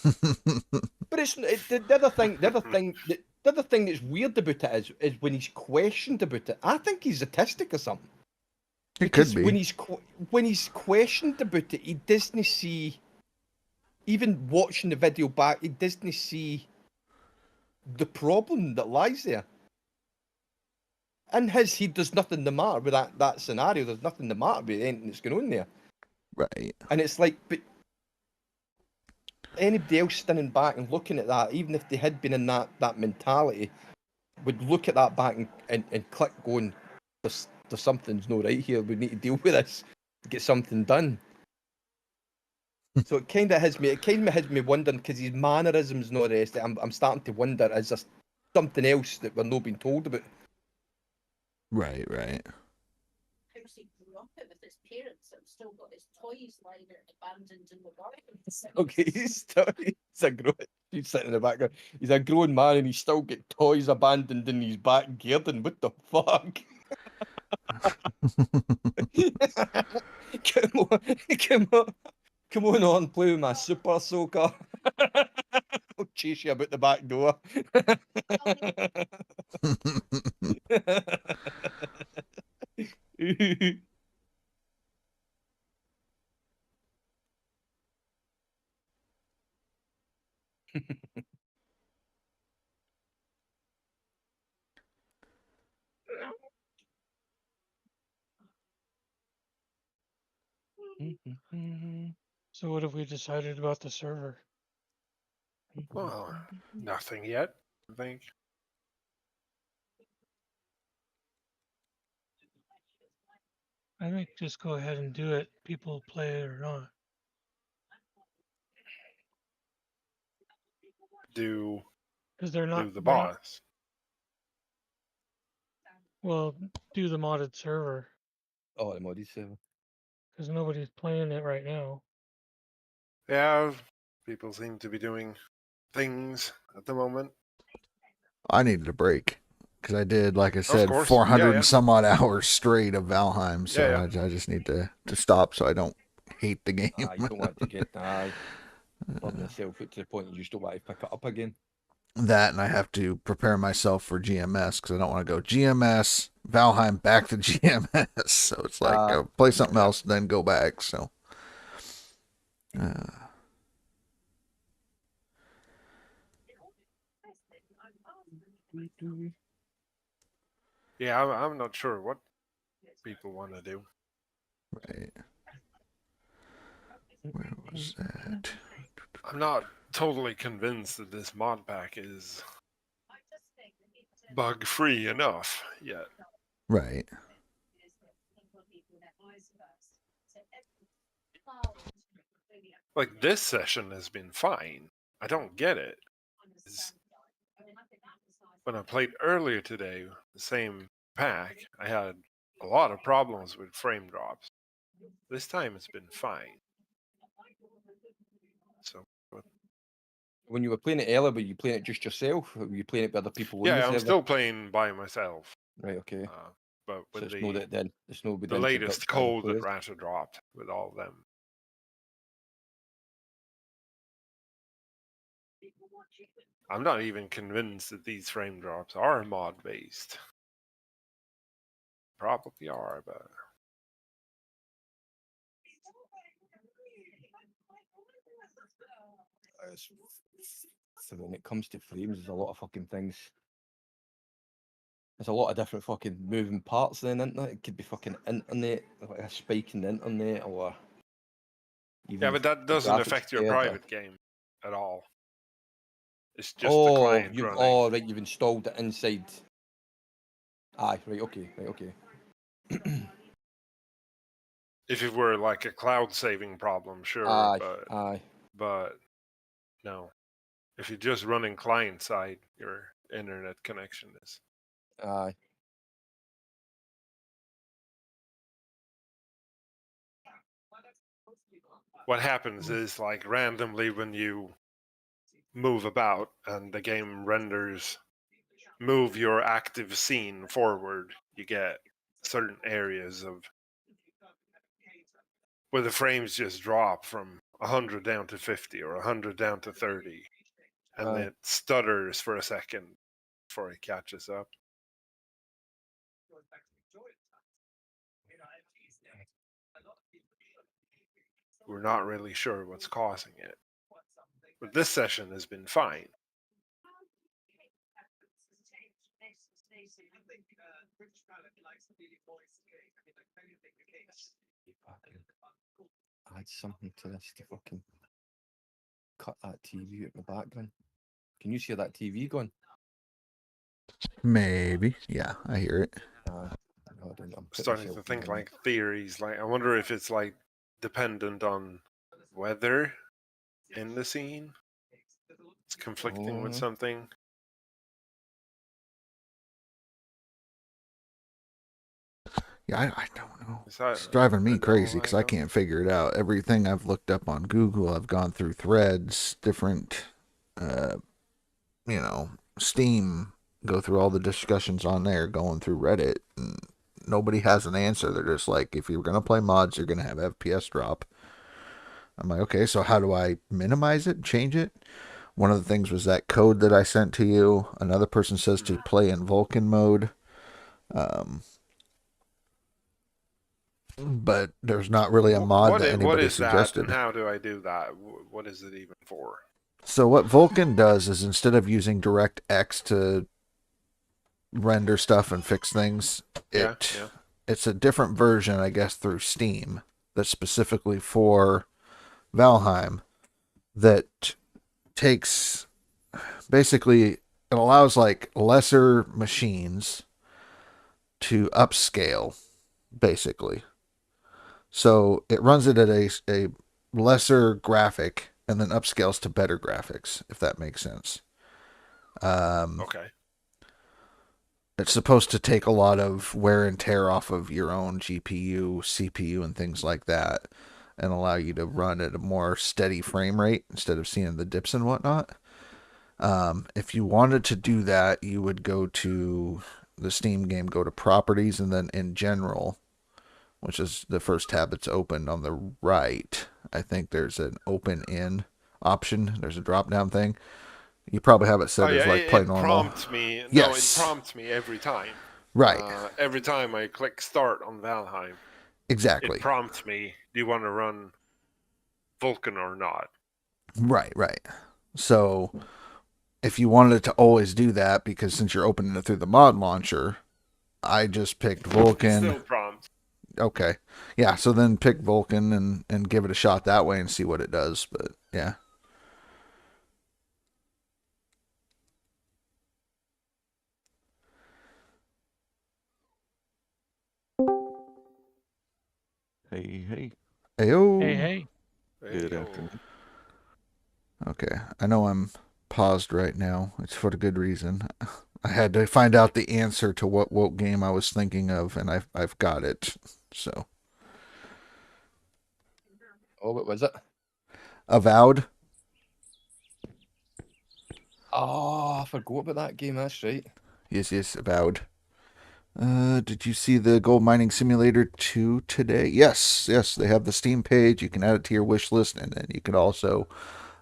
But the other thing that's weird about it is when he's questioned about it. I think he's autistic or something. It could be. When he's questioned about it, he doesn't see. Even watching the video back, he doesn't see the problem that lies there. In his head, there's nothing the matter with that scenario. There's nothing the matter with anything that's going on there. Right. And it's like, but anybody else standing back and looking at that, even if they had been in that mentality, would look at that back and click going, there's something's not right here. We need to deal with this to get something done. So it kind of has me wondering, because his mannerisms and all the rest. I'm starting to wonder, is there something else that we're not being told about? Right. House he grew up in with his parents and still got his toys lying abandoned in the garden. Okay, he's sitting in the background. He's a grown man and he's still got toys abandoned in his back garden. What the fuck? Come on, play with my super soaker. I'll chase you about the back door. So what have we decided about the server? Well, nothing yet, I think. I think just go ahead and do it. People play it or not. Do Because they're not. the boss. Well, do the modded server. Oh, the modded server. Because nobody's playing it right now. Yeah, people seem to be doing things at the moment. I needed a break because I did, like I said, course. 400 Yeah. and some odd hours straight of Valheim. So Yeah. I just need to stop so I don't hate the game. You don't want to get burn yourself out to the point you just don't want to pick it up again. That, and I have to prepare myself for GMS because I don't want to go GMS, Valheim, back to GMS. So it's like go play something else, then go back. So. Yeah, I'm not sure what people want to do. Right. Where was that? I'm not totally convinced that this mod pack is bug-free enough yet. Right. Like, this session has been fine. I don't get it. When I played earlier today, the same pack, I had a lot of problems with frame drops. This time it's been fine. So, When you were playing it earlier, were you playing it just yourself? Or were you playing it with other people? in yeah, the I'm server? still playing by myself. Right, okay. But So with it's no that then it's no with the latest introduction of code that players. Rata dropped with all of them. I'm not even convinced that these frame drops are mod based. Probably are, but So when it comes to frames, there's a lot of fucking things. There's a lot of different fucking moving parts then, isn't there? It could be fucking internet, like a spike in the internet, or even yeah, but that the doesn't graphics affect your card, or- private game at all. It's just the client you've running. right, you've installed it inside. Aye, right, okay. If it were like a cloud saving problem, sure, Aye. but no. If you're just running client side, your internet connection is. Aye. What happens is, like, randomly when you move about and the game renders move your active scene forward, you get certain areas of where the frames just drop from 100 down to 50 or 100 down to 30, and Aye. it stutters for a second before it catches up. We're not really sure what's causing it, but this session has been fine. Add something to this to fucking cut that TV out in the background. Can you hear that TV going? Maybe. Yeah, I hear it. I'm starting to think like theories. Like, I wonder if it's like dependent on weather in the scene. It's conflicting with something. Yeah, I don't know. Is that- It's driving I me don't- crazy because I don't- can't figure it out. Everything I've looked up on Google, I've gone through threads, different, Steam, go through all the discussions on there, going through Reddit, and nobody has an answer. They're just like, if you're going to play mods, you're going to have FPS drop. I'm like, okay, so how do I minimize it, change it? One of the things was that code that I sent to you. Another person says to play in Vulkan mode. But there's not really a mod that anybody what is suggested. that, and how do I do that? What is it even for? So what Vulkan does is, instead of using DirectX to render stuff and fix things, it's a different version, I guess, through Steam that's specifically for Valheim, that takes, basically, it allows like lesser machines to upscale, basically. So it runs it at a lesser graphic and then upscales to better graphics, if that makes sense. Okay. It's supposed to take a lot of wear and tear off of your own GPU, CPU, and things like that, and allow you to run at a more steady frame rate instead of seeing the dips and whatnot. If you wanted to do that, you would go to the Steam game, go to Properties, and then in General, which is the first tab that's opened on the right. I think there's an open in option. There's a drop down thing. You probably have it set as like play normal. Prompts me. Yes. No, it prompts me every time. Right. Every time I click start on Valheim, Exactly. it prompts me, do you want to run Vulkan or not? Right. So if you wanted to always do that, because since you're opening it through the mod launcher, I just picked Vulkan. Still prompts. Okay. Yeah, so then pick Vulkan and give it a shot that way and see what it does. But yeah. Hey, hey. Ayo. Hey, hey. Good Hey-o. afternoon. Okay, I know I'm paused right now. It's for the good reason. I had to find out the answer to what woke game I was thinking of, and I've got it. So, Oh, what was it? Avowed. Oh, I forgot about that game. That's right. Yes, Avowed. Did you see the Gold Mining Simulator 2 today? Yes, they have the Steam page. You can add it to your wish list, and then you can also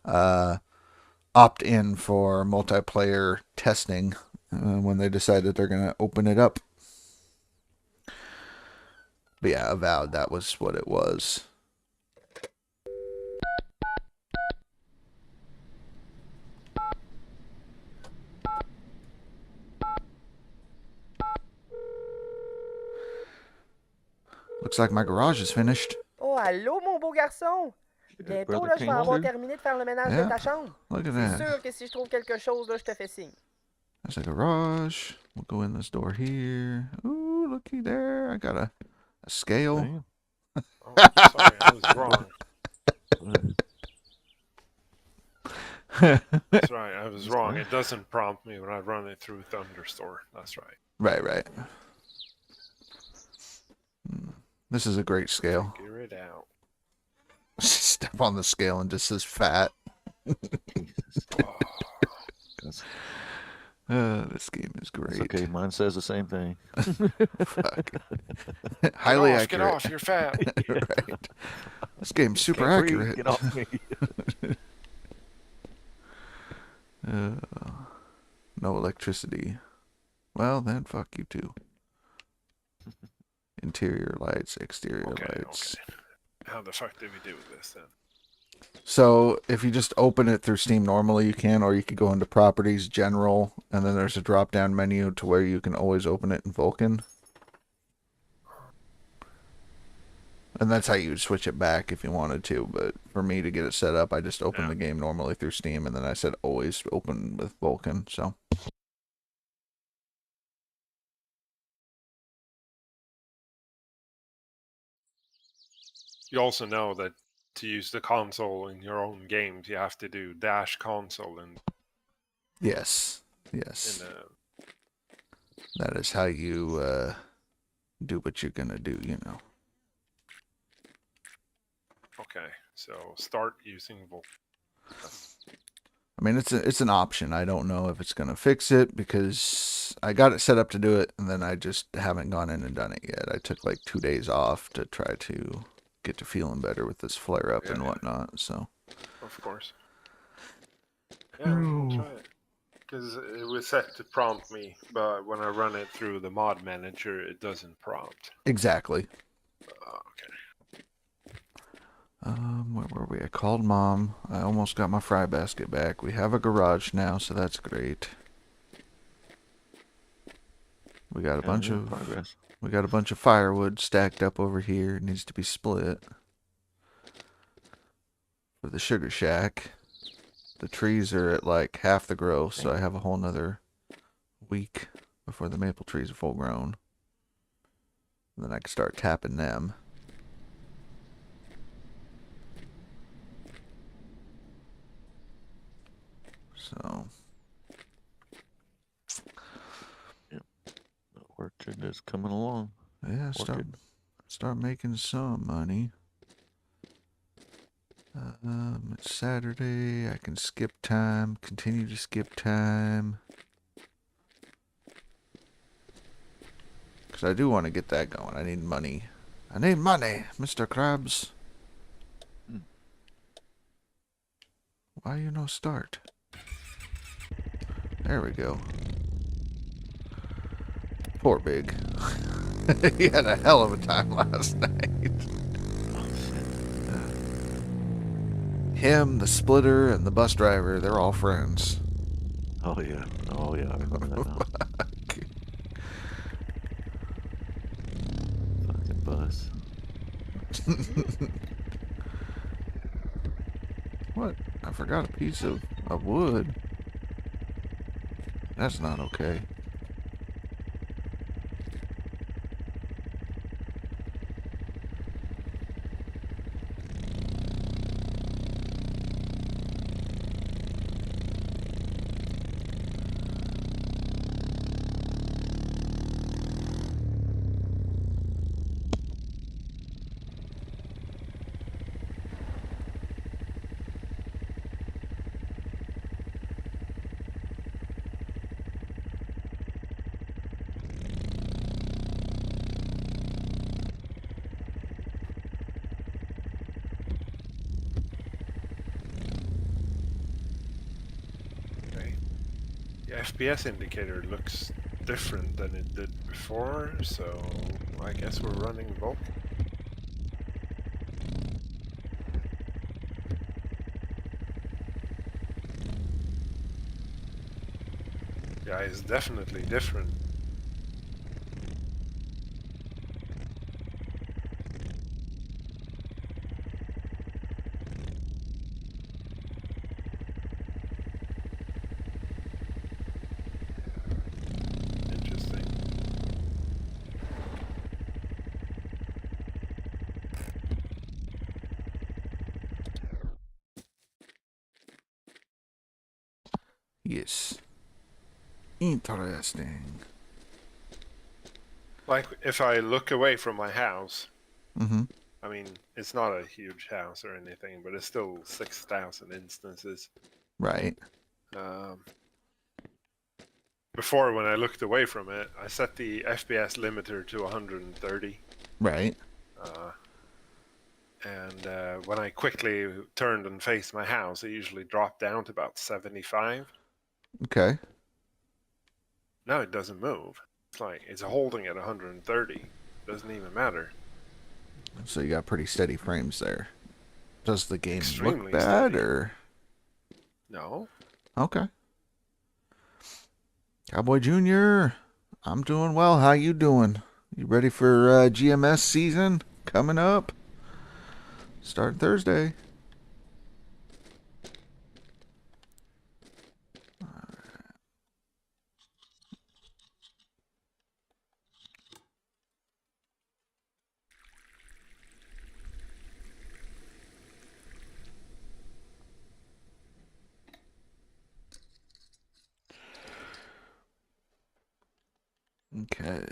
opt in for multiplayer testing when they decide that they're going to open it up. But yeah, Avowed, that was what it was. Looks like my garage is finished. Oh, allô, mon beau garçon! Your Bientôt, brother là, je vais came avoir through? terminé de faire le ménage de Yeah. ta chambre. Look at C'est that. sûr que si je trouve quelque chose, là, je te fais signe. There's a garage. We'll go in this door here. Ooh, looky there. I got a scale. Damn. Oh, sorry, I was wrong. That's right, I was wrong. It doesn't prompt me when I run it through Thunderstore. That's right. Right. This is a great scale. Figure it out. Step on the scale and just says fat. This game is It's great. okay. Mine says the same thing. Fuck. Highly accurate. Get off, you're fat. Right. This game's super Can't breathe, accurate. Get off me. No electricity. Well, then fuck you too. Interior lights, exterior lights. Okay. How the fuck do we do this then? So if you just open it through Steam normally, you can, or you could go into Properties, General, and then there's a drop-down menu to where you can always open it in Vulkan. And that's how you would switch it back if you wanted to. But for me to get it set up, I just opened the game normally through Steam, and then I said always open with Vulkan. So. You also know that to use the console in your own games, you have to do dash console and Yes. That is how you do what you're gonna do, you know. okay, so start using Volt. I mean, it's an option. I don't know if it's gonna fix it because I got it set up to do it, and then I just haven't gone in and done it yet. I took like 2 days off to try to get to feeling better with this flare up and whatnot. So. Of course. Yeah, I'll try it. Because it was set to prompt me, but when I run it through the mod manager, it doesn't prompt. Exactly. Okay. Where were we? I called Mom. I almost got my fry basket back. We have a garage now, so that's great. We got a bunch of progress. We got a bunch of firewood stacked up over here. It needs to be split for the sugar shack. The trees are at like half the growth, so I have a whole nother week before the maple trees are full grown. And then I can start tapping them. So. Yep. The orchard is coming along. Yeah, start making some money. It's Saturday. I can skip time. Continue to skip time. Because I do want to get that going. I need money. I need money, Mr. Krabs. Why you no start? There we go. Poor Big. He had a hell of a time last night. Him, the splitter, and the bus driver, they're all friends. Oh yeah, I remember that now. Fucking bus. What? I forgot a piece of wood. That's not okay. FPS indicator looks different than it did before, so I guess we're running both. Yeah, it's definitely different. Interesting. Yes. Interesting. Like, if I look away from my house, Mm-hmm. I mean, it's not a huge house or anything, but it's still 6,000 instances. Right. Before, when I looked away from it, I set the FPS limiter to 130. Right. And when I quickly turned and faced my house, it usually dropped down to about 75. Okay. Now it doesn't move. It's like it's holding at 130. Doesn't even matter. So you got pretty steady frames there. Does the game Extremely look bad steady. or? No. Okay. Cowboy Jr., I'm doing well. How you doing? You ready for GMS season coming up? Starting Thursday. Okay.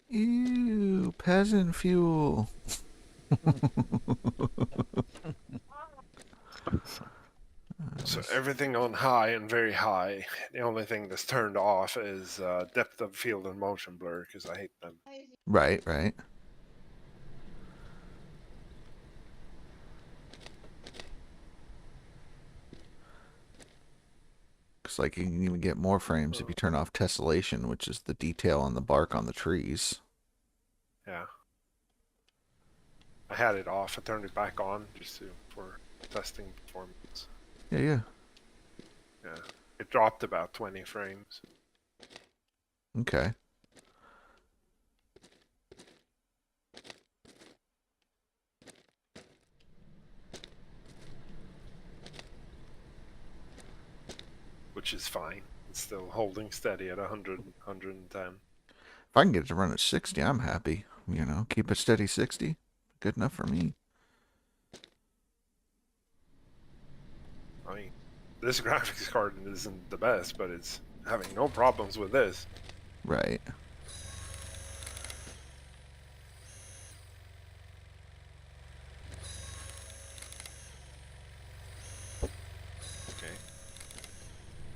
Ew, peasant fuel. So everything on high and very high. The only thing that's turned off is depth of field and motion blur because I hate them. Right, right. Looks like you can even get more frames if you turn off tessellation, which is the detail on the bark on the trees. Yeah. I had it off. I turned it back on just for testing performance. Yeah, yeah. Yeah. It dropped about 20 frames. Okay. Which is fine. It's still holding steady at 100, 110. If I can get it to run at 60, I'm happy. You know, keep it steady 60. Good enough for me. I mean, this graphics card isn't the best, but it's having no problems with this. Right. Okay.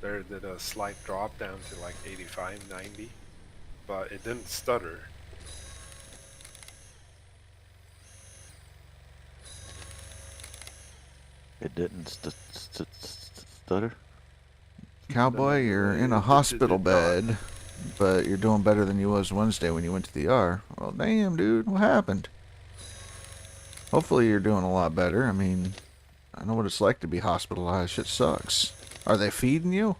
There did a slight drop down to like 85, 90, but it didn't stutter. It didn't stutter. Cowboy, you're in a hospital bed, but you're doing better than you was Wednesday when you went to the ER. Well, damn, dude, what happened? Hopefully you're doing a lot better. I mean, I know what it's like to be hospitalized. Shit sucks. Are they feeding you?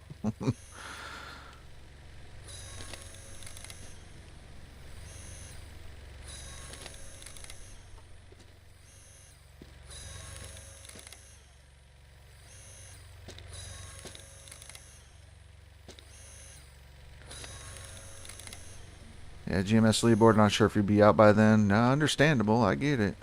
Yeah, GMS leaderboard, not sure if you'd be out by then. No, understandable, I get it.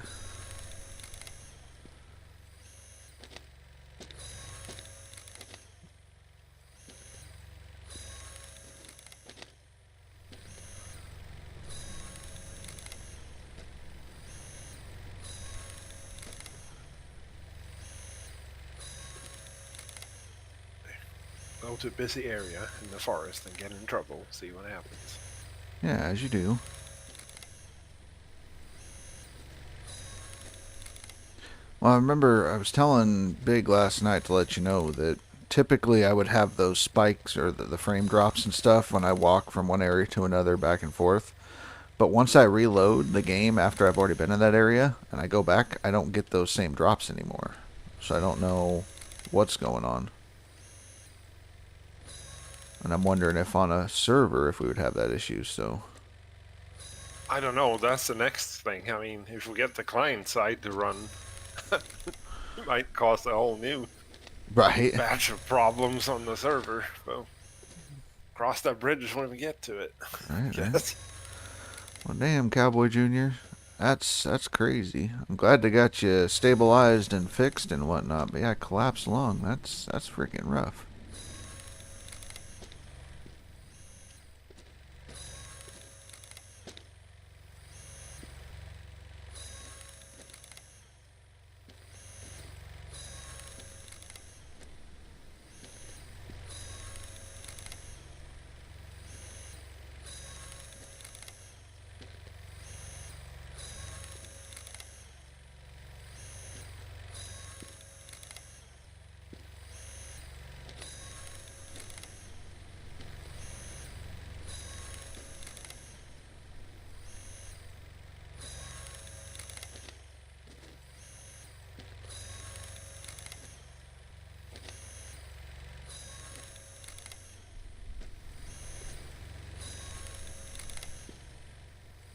Go to a busy area in the forest and get in trouble. See what happens. Yeah, as you do. Well, I remember I was telling Big last night to let you know that typically I would have those spikes or the frame drops and stuff when I walk from one area to another back and forth. But once I reload the game after I've already been in that area and I go back, I don't get those same drops anymore. So I don't know what's going on. And I'm wondering if on a server if we would have that issue, so... I don't know. That's the next thing. I mean, if we get the client side to run, it might cause a whole new Right. batch of problems on the server. So, cross that bridge when we get to it. Right, right. Yes. Well, damn, Cowboy Jr. That's crazy. I'm glad they got you stabilized and fixed and whatnot, but yeah, collapsed lung. That's freaking rough.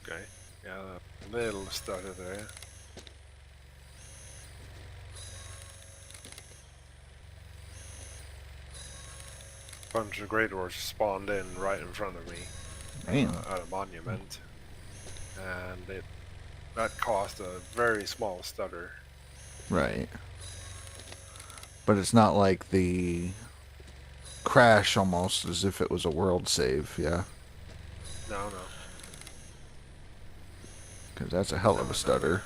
Okay. Yeah, a little stutter there. Bunch of Grey Dwarfs spawned in right in front of me Damn. at a monument, and that caused a very small stutter. Right. But it's not like the crash almost as if it was a world save, yeah? No. Because that's a hell of a stutter.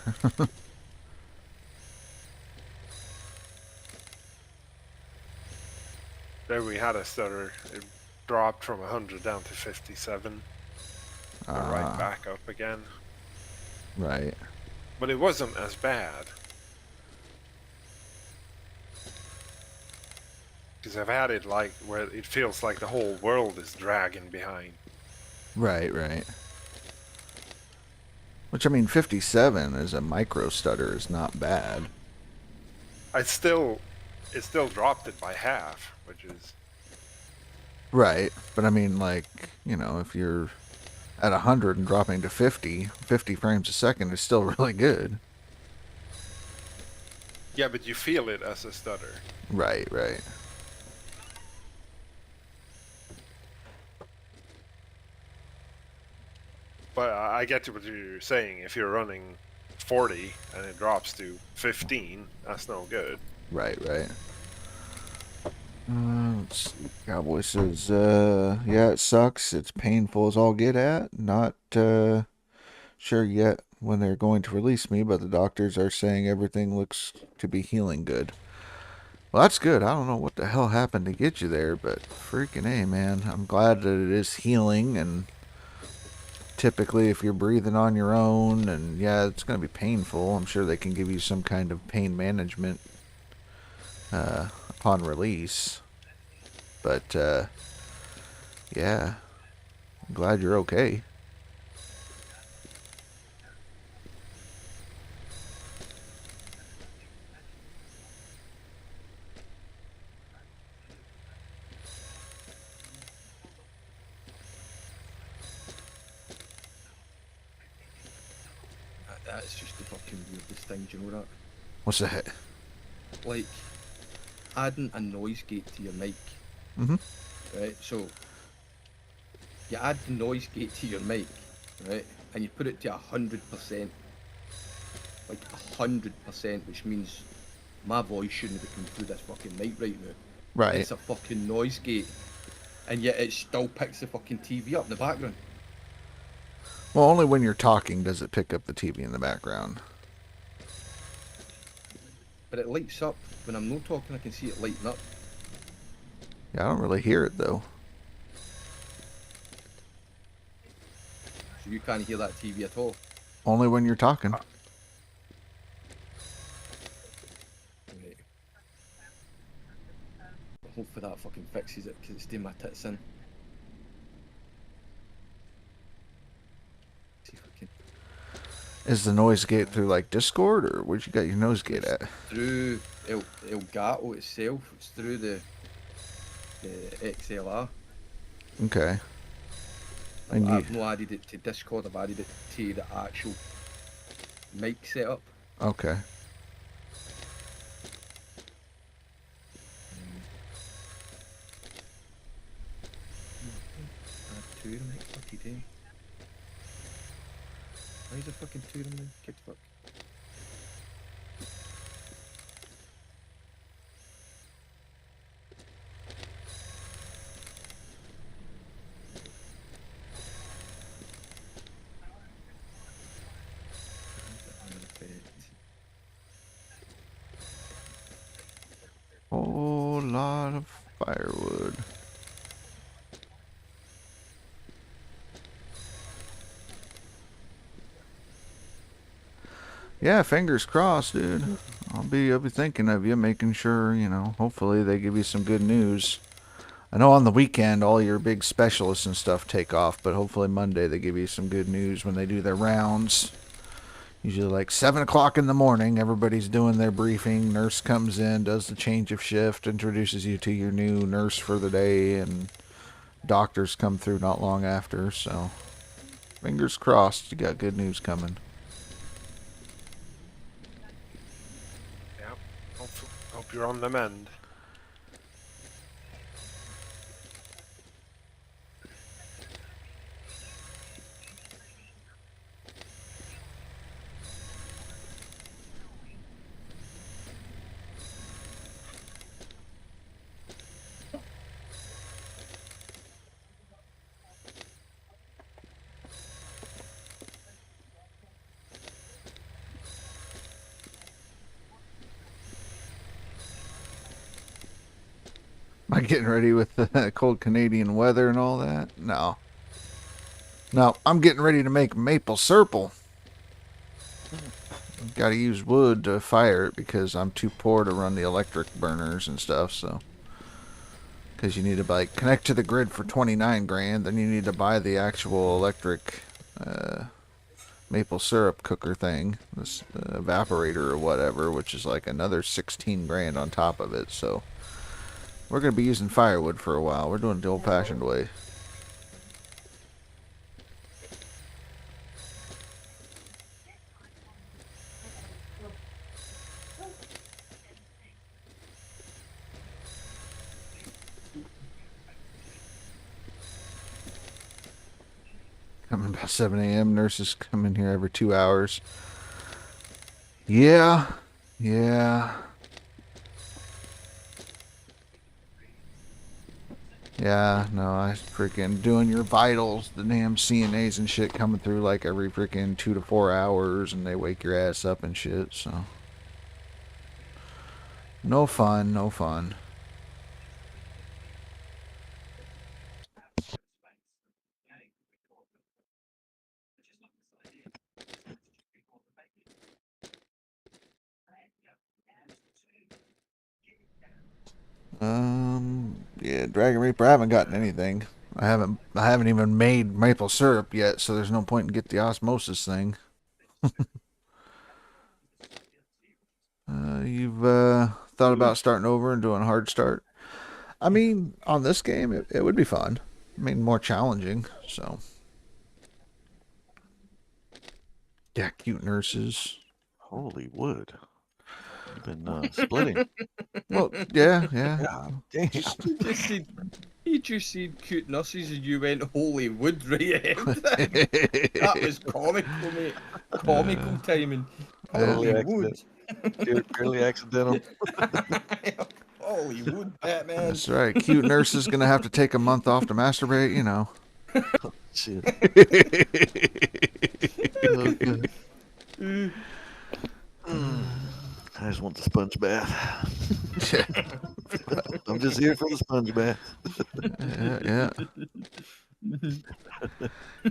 There we had a stutter. It dropped from 100 down to 57. And right back up again. Right. But it wasn't as bad. Because I've had it like where it feels like the whole world is dragging behind. Right, right. Which, I mean, 57 as a micro stutter is not bad. It still dropped it by half, which is... Right, but I mean, like, you know, if you're at 100 and dropping to 50 frames a second is still really good. Yeah, but you feel it as a stutter. Right, right. But I get to what you're saying. If you're running 40 and it drops to 15, that's no good. Right, right. Let's see. Cowboy says, yeah, it sucks. It's painful as all get at. Not sure yet when they're going to release me, but the doctors are saying everything looks to be healing good. Well, that's good. I don't know what the hell happened to get you there, but freaking A, man. I'm glad that it is healing, and typically if you're breathing on your own, and yeah, it's going to be painful. I'm sure they can give you some kind of pain management upon release. But, yeah. I'm glad you're okay. That's just the fucking weirdest thing, do you know that? What's that? Like, adding a noise gate to your mic. Mm-hmm. Right, so you add the noise gate to your mic, right, and you put it to 100%, like 100%, which means my voice shouldn't be coming through this fucking mic right now. Right. It's a fucking noise gate, and yet it still picks the fucking TV up in the background. Well, only when you're talking does it pick up the TV in the background. But it lights up. When I'm not talking, I can see it lighting up. Yeah, I don't really hear it, though. So you can't hear that TV at all. Only when you're talking. Right. The whole Hopefully that fucking fixes it, because it's doing my tits in. See if we can... Is the noise gate through like Discord, or where'd you got your nose gate at? Through Elgato itself. It's through the XLR. Okay. And I've not added it to Discord, I've added it to the actual mic setup. Okay. Add two of them, what are you doing? Why is there fucking two of them? Get the fuck. Whole lot of firewood. Yeah, fingers crossed, dude. I'll be thinking of you, making sure, you know, hopefully they give you some good news. I know on the weekend all your big specialists and stuff take off, but hopefully Monday they give you some good news when they do their rounds. Usually like 7 o'clock in the morning, everybody's doing their briefing. Nurse comes in, does the change of shift, introduces you to your new nurse for the day, and doctors come through not long after. So fingers crossed you got good news coming. Yep. Hope you're on the mend. Am I getting ready with the cold Canadian weather and all that? No. No, I'm getting ready to make maple syrup. Got to use wood to fire it because I'm too poor to run the electric burners and stuff, so. Because you need to like connect to the grid for 29 grand, then you need to buy the actual electric maple syrup cooker thing, this evaporator or whatever, which is like another 16 grand on top of it, so. We're going to be using firewood for a while. We're doing it the old-fashioned way. Coming about 7 a.m. Nurses come in here every 2 hours. Yeah. Yeah. Yeah, no, I freaking doing your vitals, the damn CNAs and shit coming through like every freaking 2 to 4 hours, and they wake your ass up and shit, so. No fun, no fun. Yeah, Dragon Reaper, I haven't gotten anything. I haven't even made maple syrup yet, so there's no point in get the osmosis thing. You've thought about starting over and doing a hard start? I mean, on this game, it would be fun. I mean, more challenging, so. Yeah, cute nurses. Holy wood. You've been splitting. Well, yeah. God damn. You just said cute nurses and you went holy wood right ahead. That was comical, mate. Comical timing. Totally Holy wood. Purely accidental. Holy wood, Batman. That's right. Cute nurse is going to have to take a month off to masturbate, you know. Shit. I just want the sponge bath. I'm just here for the sponge bath.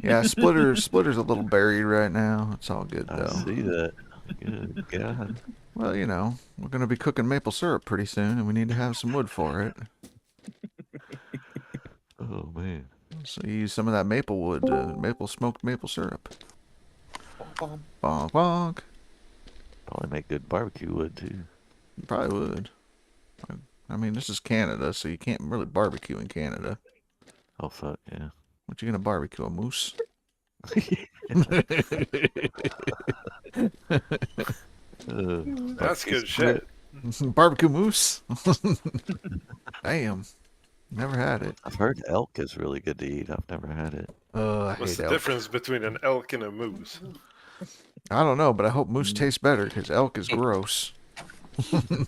Yeah, Splitter's a little buried right now. It's all good, though. I see that. Good God. Well, you know, we're going to be cooking maple syrup pretty soon, and we need to have some wood for it. Oh man. So you use some of that maple wood, maple smoked maple syrup. Bum. Bonk bonk. Probably make good barbecue wood too. You probably would. I mean, this is Canada, so you can't really barbecue in Canada. Oh fuck yeah. What you gonna barbecue? A moose? That's Barbecue good split. shit. Barbecue moose? Damn. Never had it. I've heard elk is really good to eat. I've never had it. I What's hate the elk. difference between an elk and a moose? I don't know, but I hope moose tastes better because elk is gross.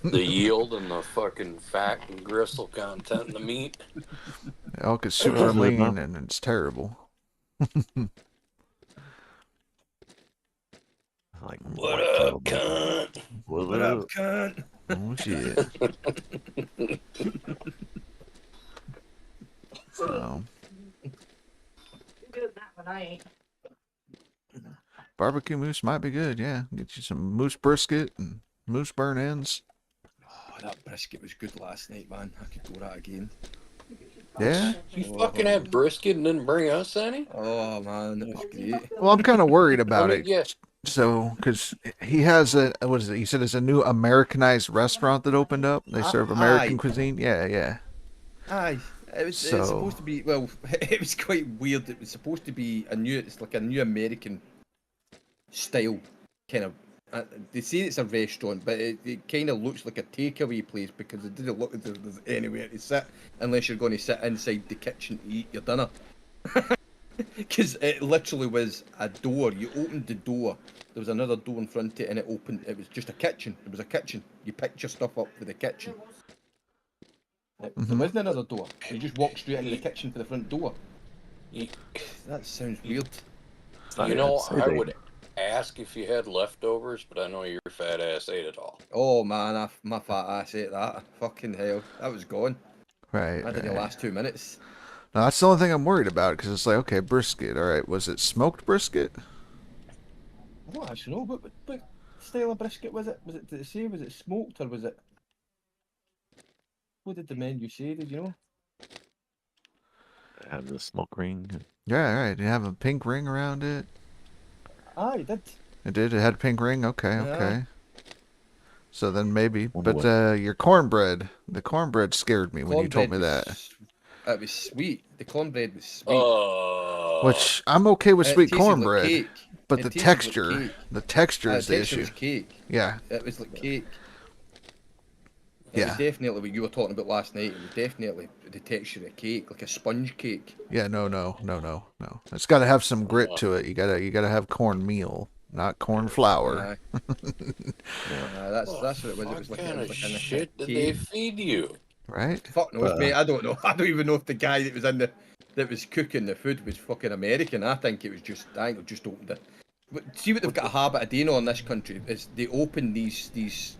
The yield and the fucking fat and gristle content in the meat. Elk is super Usually lean not. and it's terrible. Like What more up, terrible. cunt? What up? cunt? Oh shit. So, Good that one, I ain't. barbecue moose might be good, yeah. Get you some moose brisket and moose burn ends. Oh, that brisket was good last night, man. I could go that again. Yeah? You fucking had brisket and didn't bring us any? Oh man, that was great. Well, I'm kind of worried about mean, it. yeah. So, because he has what is it? He said it's a new Americanized restaurant that opened up. They serve American Aye. cuisine. Yeah, yeah. Aye, it's supposed to be. Well, it was quite weird. It was supposed to be it's like a new American style kind of. They say it's a restaurant, but it kind of looks like a takeaway place because it didn't look as if there's anywhere to sit unless you're going to sit inside the kitchen to eat your dinner. Because it literally was a door. You opened the door. There was another door in front of it, and it opened. It was just a kitchen. It was a kitchen. You picked your stuff up for the kitchen. There wasn't another door. You just walked straight into the kitchen for the front door. That sounds weird. You know, I would ask if you had leftovers, but I know your fat ass ate it all. Oh man, my fat ass ate that. Fucking hell, that was gone. Right. That didn't last 2 minutes. Now, that's the only thing I'm worried about because it's like, okay, brisket. All right, was it smoked brisket? I don't actually know. What style of brisket was it? Did it say, was it smoked or was it? What did the menu say? Did you know? Have the smoke ring. Yeah, right. Did it have a pink ring around it? Ah, it did. It did. It had a pink ring. Okay, Yeah. okay. So then maybe, Wonder but your cornbread. The cornbread scared me when you told me that. It was sweet. The cornbread was sweet. Which I'm okay with It sweet tasted like cornbread, cake. but It the tasted like texture, cake. the texture is the texture issue. was cake. Yeah, It was like cake. It Yeah. was definitely what you were talking about last night. It was definitely the texture of cake, like a sponge cake. yeah. No. It's got to have some grit to it. You gotta have cornmeal, not corn flour. That's what it was. It was like What kind it of was like a shit did cake. they feed you? Right? Fuck knows, mate. I don't know. I don't even know if the guy that was cooking the food was fucking American. I think it was just opened it. But see what they've got a habit of doing in this country is they open these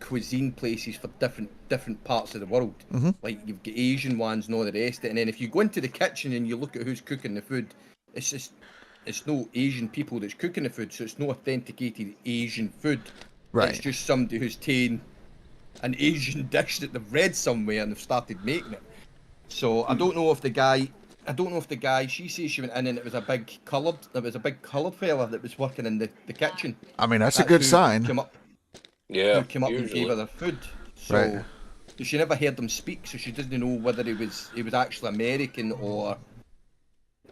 cuisine places for different parts of the world. Mhm. Like you've got Asian ones and all the rest of it. And then if you go into the kitchen and you look at who's cooking the food, it's no Asian people that's cooking the food, so it's no authenticated Asian food. Right. It's just somebody who's taken an Asian dish that they've read somewhere and they've started making it. So I don't know if the guy, she says she went in and it was a big coloured fella that was working in the kitchen. I mean, that's a good who sign. Came up, Yeah, who came up and usually. gave her the food. So Right. she never heard them speak, so she doesn't know whether he was actually American or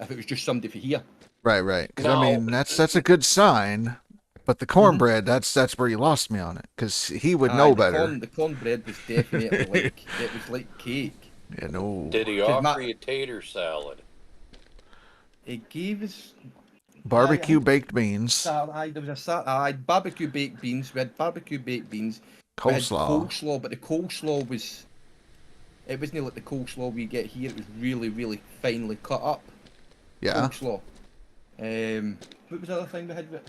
if it was just somebody for here. Right. Because No. I mean, that's a good sign. But the cornbread, that's where you lost me on it. Because he would know better. The cornbread was definitely like it was like cake. Yeah, no. Did he 'Cause offer you tater salad? He gave us Barbecue baked beans, there was a barbecue baked beans. We had barbecue baked beans. We had coleslaw. coleslaw, but the coleslaw it wasn't like the coleslaw we get here. It was really, really finely cut up. Yeah. Coleslaw. What was the other thing we had? It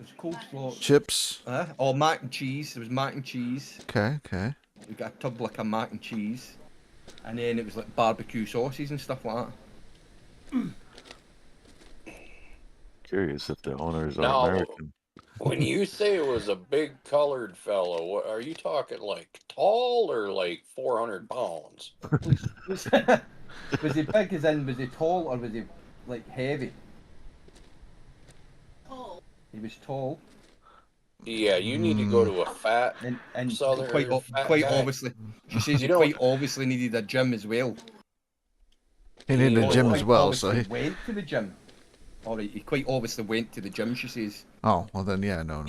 was coleslaw. Chips. Or mac and cheese. There was mac and cheese. Okay. We got a tub like a mac and cheese. And then it was like barbecue sauces and stuff like that. Curious if the owners are No. American. When you say it was a big colored fellow, what are you talking like tall or like 400 pounds? Was he big as in, was he tall or was he like heavy? Oh, He was tall. Yeah, you need to go to a fat And southern fat quite guy. obviously. She says You he quite don't- obviously needed a gym as well. He needed a Oh, gym Quite as well, so obviously he. went to the gym. Alright, he quite obviously went to the gym, she says. Oh well, then yeah, no.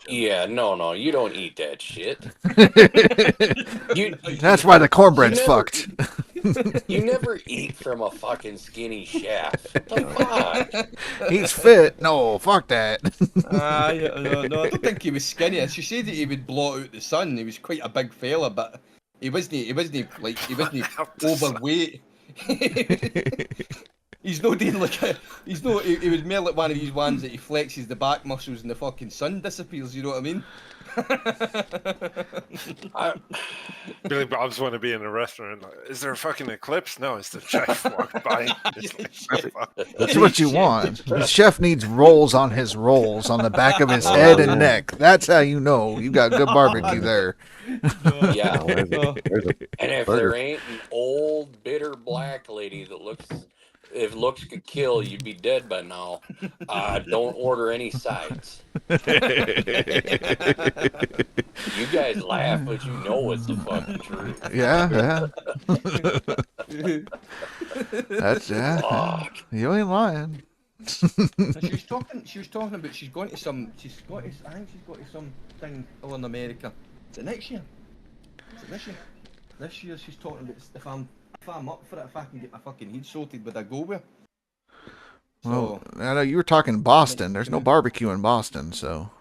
Yeah, no, you don't eat that shit. That's why the cornbread's you never fucked. You never eat from a fucking skinny chef. What the fuck? He's fit. No, fuck that. No, I don't think he was skinny. She said that he would blot out the sun. He was quite a big fella, but he wasn't overweight. He's not doing like he was more like one of these ones that he flexes the back muscles and the fucking sun disappears, you know what I mean? Billy Bob's want to be in a restaurant. Like, is there a fucking eclipse? No, it's the chef walked by. It's like, fuck. That's what you want. The chef needs rolls on his rolls on the back of his head and neck. That's how you know you got good barbecue there. Yeah. There's And if burger. there ain't an old, bitter black lady that if looks could kill, you'd be dead by now. Don't order any sides. You guys laugh, but you know it's the fucking truth. Yeah. That's Fuck. You ain't lying. She was talking about she's going to some I think she's got to some thing over in America. Is it next year? Is it this year? This year she's talking about if I'm up for it, if I can get my fucking head sorted, would I go with her? Well, I know you were talking Boston. There's no barbecue in Boston, so.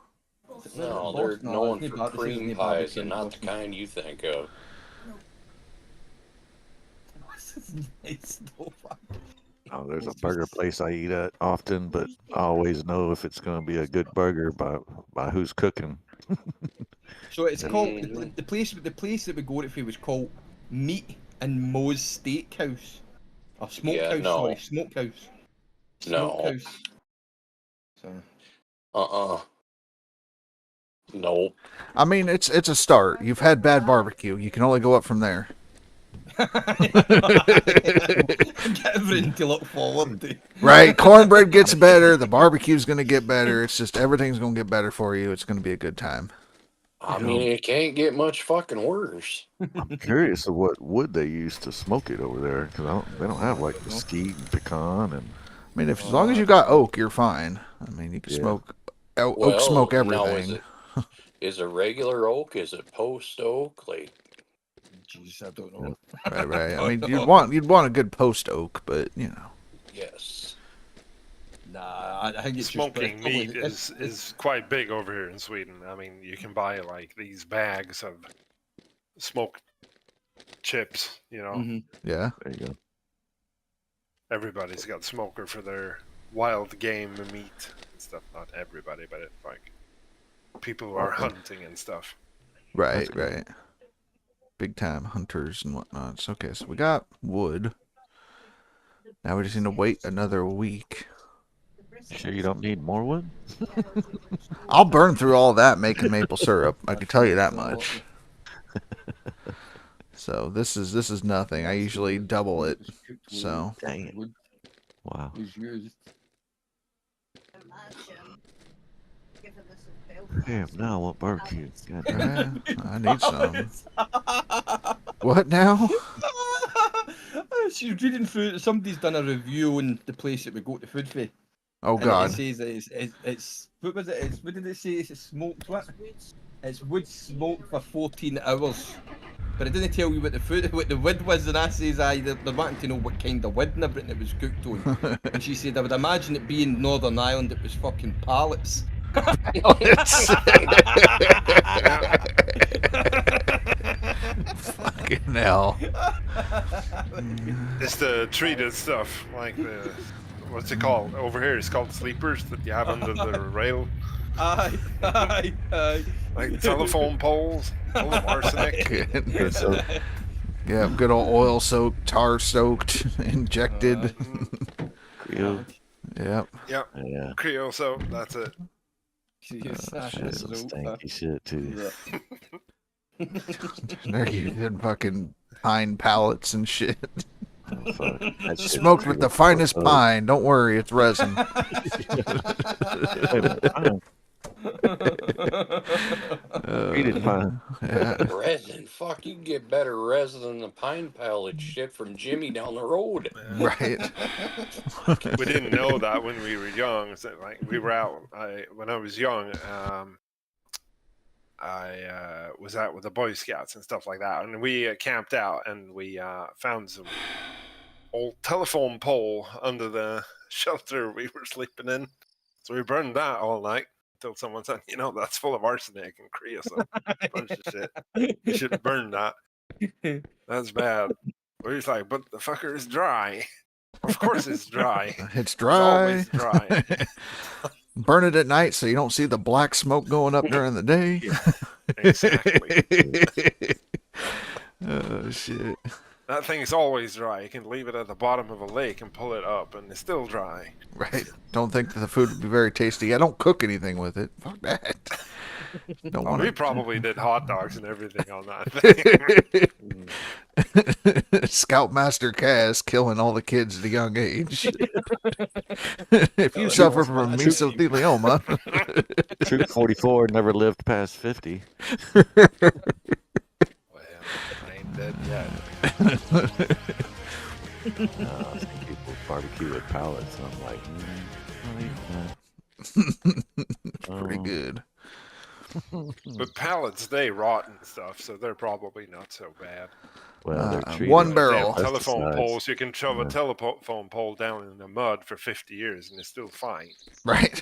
No, they're known for cream pies and not the kind you think of. Oh, there's a burger place I eat at often, but I always know if it's going to be a good burger by who's cooking. So it's called the place that we go to was called Meat and Moe's Steakhouse. Or Smokehouse, sorry, Smokehouse. No. Smokehouse. So. Nope. I mean, it's a start. You've had bad barbecue. You can only go up from there. Get everything to look forward to. Right? Cornbread gets better. The barbecue's going to get better. It's just everything's going to get better for you. It's going to be a good time. I mean, it can't get much fucking worse. I'm curious of what wood they use to smoke it over there, because they don't have like mesquite and pecan and. I mean, as long as you got oak, you're fine. I mean, you can smoke oak, smoke everything. Now is it regular oak? Is it post oak? Like, Jesus, I don't know. Right. I mean, you'd want a good post oak, but you know. yes. Nah, I think it's Smoking meat is quite big over here in Sweden. I mean, you can buy like these bags of smoked chips, you know. Mm-hmm. Yeah. There you go. Everybody's got smoker for their wild game meat and stuff. Not everybody, but it's like people who are hunting and stuff. Right. Big time hunters and whatnot. So, okay, so we got wood. Now we just need to wait another week. Sure you don't need more wood? I'll burn through all that making maple syrup. I can tell you that much. So this is nothing. I usually double it. So Dang it. Wow. Damn, now I want barbecue. God damn. I need some. What now? She's reading through. Somebody's done a review on the place that we go to food for. Oh And God. it says that it's what was it? What did it say? It's smoked what? It's wood smoked for 14 hours. But it didn't tell you what the wood was, and I says they're wanting to know what kind of wood and everything it was cooked on. And she said I would imagine it being Northern Ireland, it was fucking pallets. Fucking hell. It's the treated stuff, like the what's it called over here? It's called sleepers that you have under the rail. Aye. Like telephone poles full of arsenic. Yeah, good old oil soaked, tar soaked, injected. Creole. Yep. Yep. Yeah. Creosote, that's it. Shit, some stanky shit too. They're using fucking pine pallets and shit. Oh, fuck. That shit Smoked with the fucked finest up. pine. Don't worry, it's resin. Wait a minute, pine. Treated pine. Yeah. Resin. Fuck, you can get better resin than the pine pellet shit from Jimmy down the road. Right. We didn't know that when we were young. So, like we were out. When I was young, I was out with the Boy Scouts and stuff like that, and we camped out, and we found some old telephone pole under the shelter we were sleeping in. So we burned that all night until someone said, that's full of arsenic and creosote. A bunch of shit. You shouldn't burn that. That's bad. We're just like, but the fucker is dry. Of course it's dry. It's It's dry. always dry. Burn it at night so you don't see the black smoke going up during the day. Exactly. Oh, shit. That thing is always dry. You can leave it at the bottom of a lake and pull it up, and it's still dry. Right. Don't think that the food would be very tasty. I don't cook anything with it. Fuck that. Don't want We to. probably did hot dogs and everything on that thing. Scoutmaster Cass killing all the kids at a young age. If you suffer from mesothelioma, Troop 44 never lived past 50. Well, I ain't dead yet. I've seen people barbecue with pallets, and I'm like, I'll eat that. pretty good. But pallets, they rot and stuff, so they're probably not so bad. Well, they're treated one with barrel. Damn telephone pesticides. poles, you can shove Yeah. a telephone pole down in the mud for 50 years and it's still fine. Right.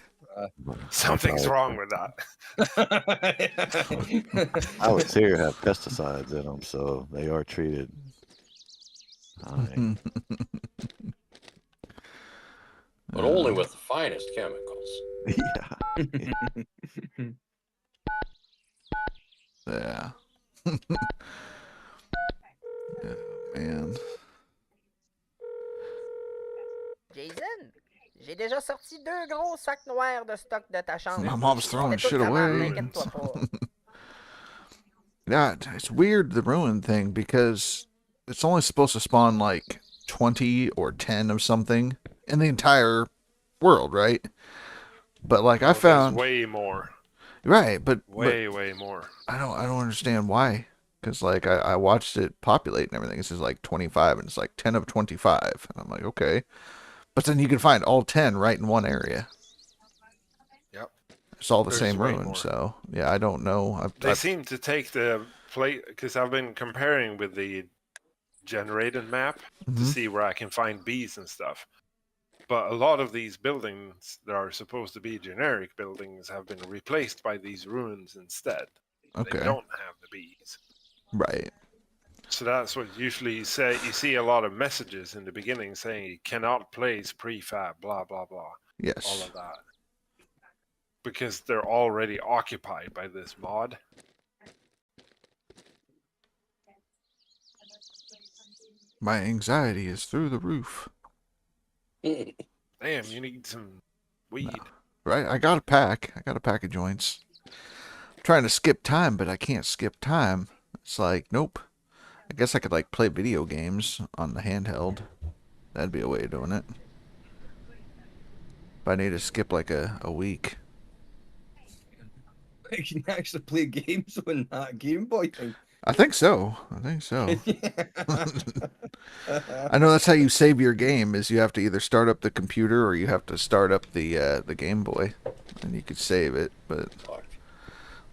Something's wrong with that. Pallets here have pesticides in them, so they are treated. Fine. But only with the finest chemicals. Yeah. Oh, man. Jason, j'ai déjà sorti 2 gros sacs noirs de stock de ta chambre. My mom's throwing Fais tout shit le travail, away. inquiète-toi pas. Yeah, it's weird, the ruin thing, because it's only supposed to spawn like 20 or 10 of something in the entire world, right? But like I There's found way more. right, but Way more. I don't understand why. Because like I watched it populate and everything. It says like 25 and it's like 10 of 25. And I'm like, okay. But then you can find all 10 right in one area. Yep. It's all the There's same way ruin. more. So yeah, I don't know. They seem to take the plate, because I've been comparing with the generated map to Mhm. see where I can find bees and stuff. But a lot of these buildings that are supposed to be generic buildings have been replaced by these ruins instead. Okay. They don't have the bees. Right. So that's what usually you say. You see a lot of messages in the beginning saying you cannot place prefab, blah, blah, blah. All Yes. of that. Because they're already occupied by this mod. My anxiety is through the roof. Damn, you need some weed. Right? I got a pack. I got a pack of joints. I'm trying to skip time, but I can't skip time. It's like, nope. I guess I could like play video games on the handheld. That'd be a way of doing it. But I need to skip like a week. You can actually play games on that Game Boy thing. I think so. I know that's how you save your game, is you have to either start up the computer or you have to start up the Game Boy. And you could save it, but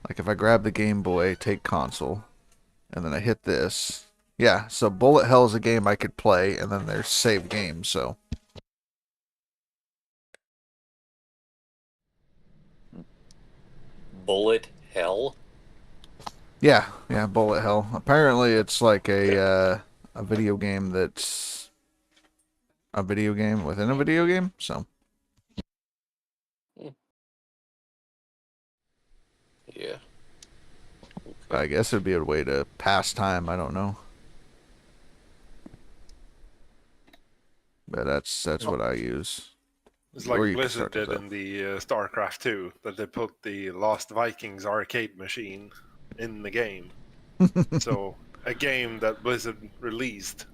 like if I grab the Game Boy, take console, and then I hit this. Yeah, so Bullet Hell is a game I could play, and then there's save games, so. Bullet hell? Yeah, Bullet Hell. Apparently it's like a video game that's a video game within a video game, so. Yeah. I guess it'd be a way to pass time, I don't know. But that's what I use. It's Or like you can Blizzard start it did up. in the StarCraft 2, that they put the Lost Vikings arcade machine in the game. So, a game that Blizzard released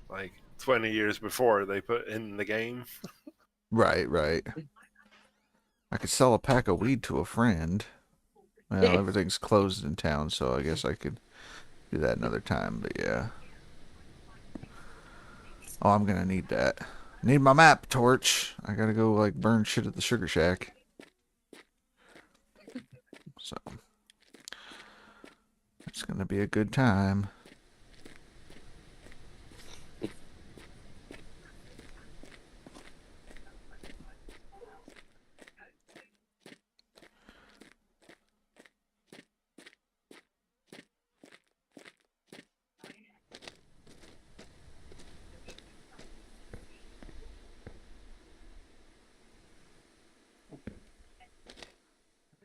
like 20 years before they put in the game. Right, right. I could sell a pack of weed to a friend. Well, everything's closed in town, so I guess I could do that another time, but yeah. Oh, I'm gonna need that. Need my map torch. I gotta go, like, burn shit at the Sugar Shack. So, it's gonna be a good time.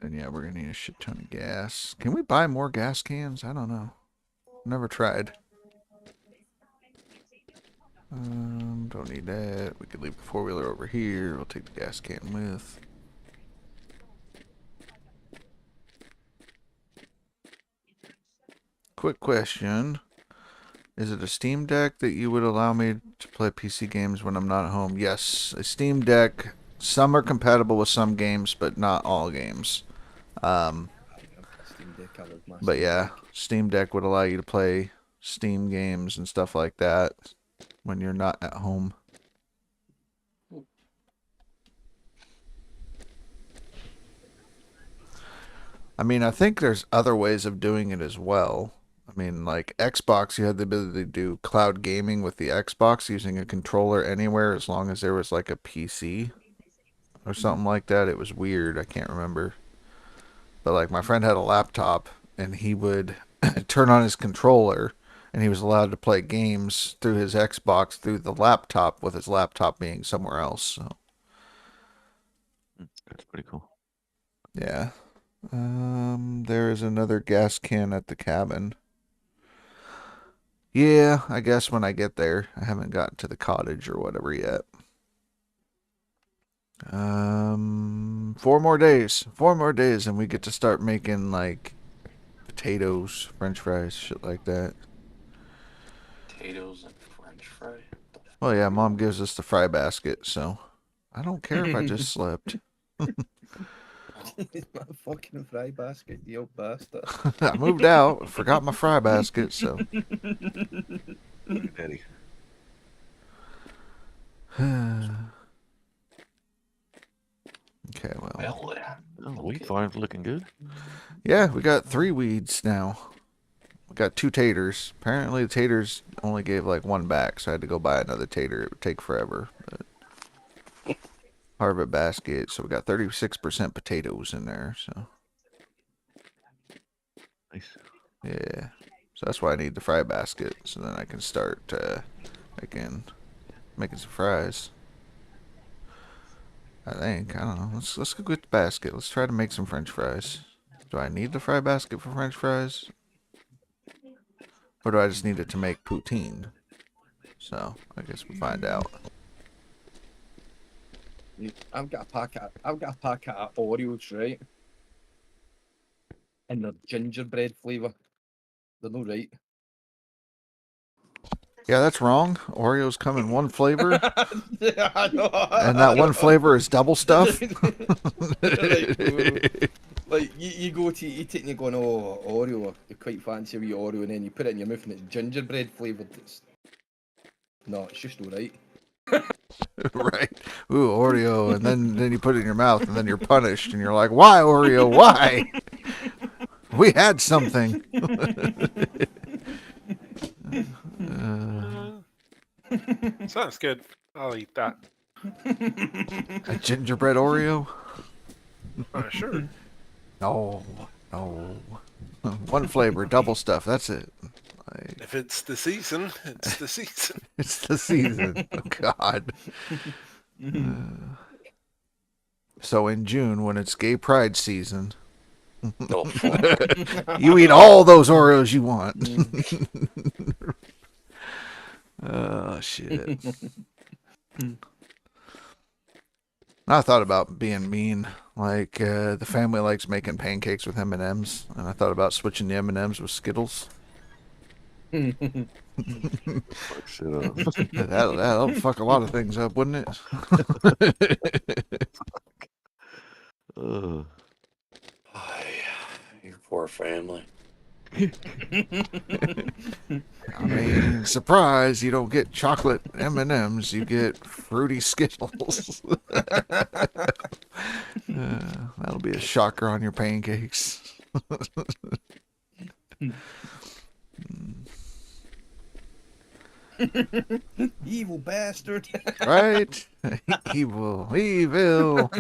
And yeah, we're gonna need a shit ton of gas. Can we buy more gas cans? I don't know. Never tried. Don't need that. We could leave the four-wheeler over here. We'll take the gas can with. Quick question. Is it a Steam Deck that you would allow me to play PC games when I'm not home? Yes, a Steam Deck. Some are compatible with some games, but not all games. But yeah, Steam Deck would allow you to play Steam games and stuff like that when you're not at home. I mean, I think there's other ways of doing it as well. I mean, like Xbox, you had the ability to do cloud gaming with the Xbox using a controller anywhere as long as there was like a PC or something like that. It was weird. I can't remember. But like my friend had a laptop and he would turn on his controller and he was allowed to play games through his Xbox through the laptop with his laptop being somewhere else. So. That's pretty cool. Yeah. There is another gas can at the cabin. Yeah, I guess when I get there. I haven't gotten to the cottage or whatever yet. 4 more days. 4 more days and we get to start making like potatoes, french fries, shit like that. Potatoes and french fry. Well, yeah, Mom gives us the fry basket, so I don't care if I just slept. My fucking fry basket, you old bastard. I moved out, forgot my fry basket, so. Daddy. Okay, well. Oh, wheat farm's looking good. Yeah, we got 3 weeds now. We got 2 taters. Apparently the taters only gave like 1 back, so I had to go buy another tater. It would take forever. But harvest basket, so we got 36% potatoes in there, so. Nice. Yeah. So that's why I need the fry basket, so then I can start making some fries. I think. I don't know. Let's go get the basket. Let's try to make some french fries. Do I need the fry basket for french fries? Or do I just need it to make poutine? So, I guess we'll find out. I've got a pack of Oreos, right? And they're gingerbread flavour. They're no right. Yeah, that's wrong. Oreos come in 1 flavor. Yeah, I know. And that 1 flavor is double stuff. Like, you go to eat it and you're going, oh, Oreo, you quite fancy a wee Oreo, and then you put it in your mouth and it's gingerbread flavoured. No, it's just alright. Right. Ooh, Oreo. And then you put it in your mouth and then you're punished. And you're like, why, Oreo? Why? We had something. Sounds good. I'll eat that. A gingerbread Oreo? Sure. No. 1 flavor, double stuff. That's it. If it's the season, it's the season. It's the season. Oh, God. So in June, when it's gay pride season, Oh, fuck. you eat all those Oreos you want. Oh, shit. I thought about being mean. Like, the family likes making pancakes with M&Ms, and I thought about switching the M&Ms with Skittles. Fuck shit up. That'll fuck a lot of things up, wouldn't it? Ugh. Your poor family. I mean, surprise! You don't get chocolate M&Ms. You get fruity Skittles. That'll be a shocker on your pancakes. Evil bastard. Right? Evil.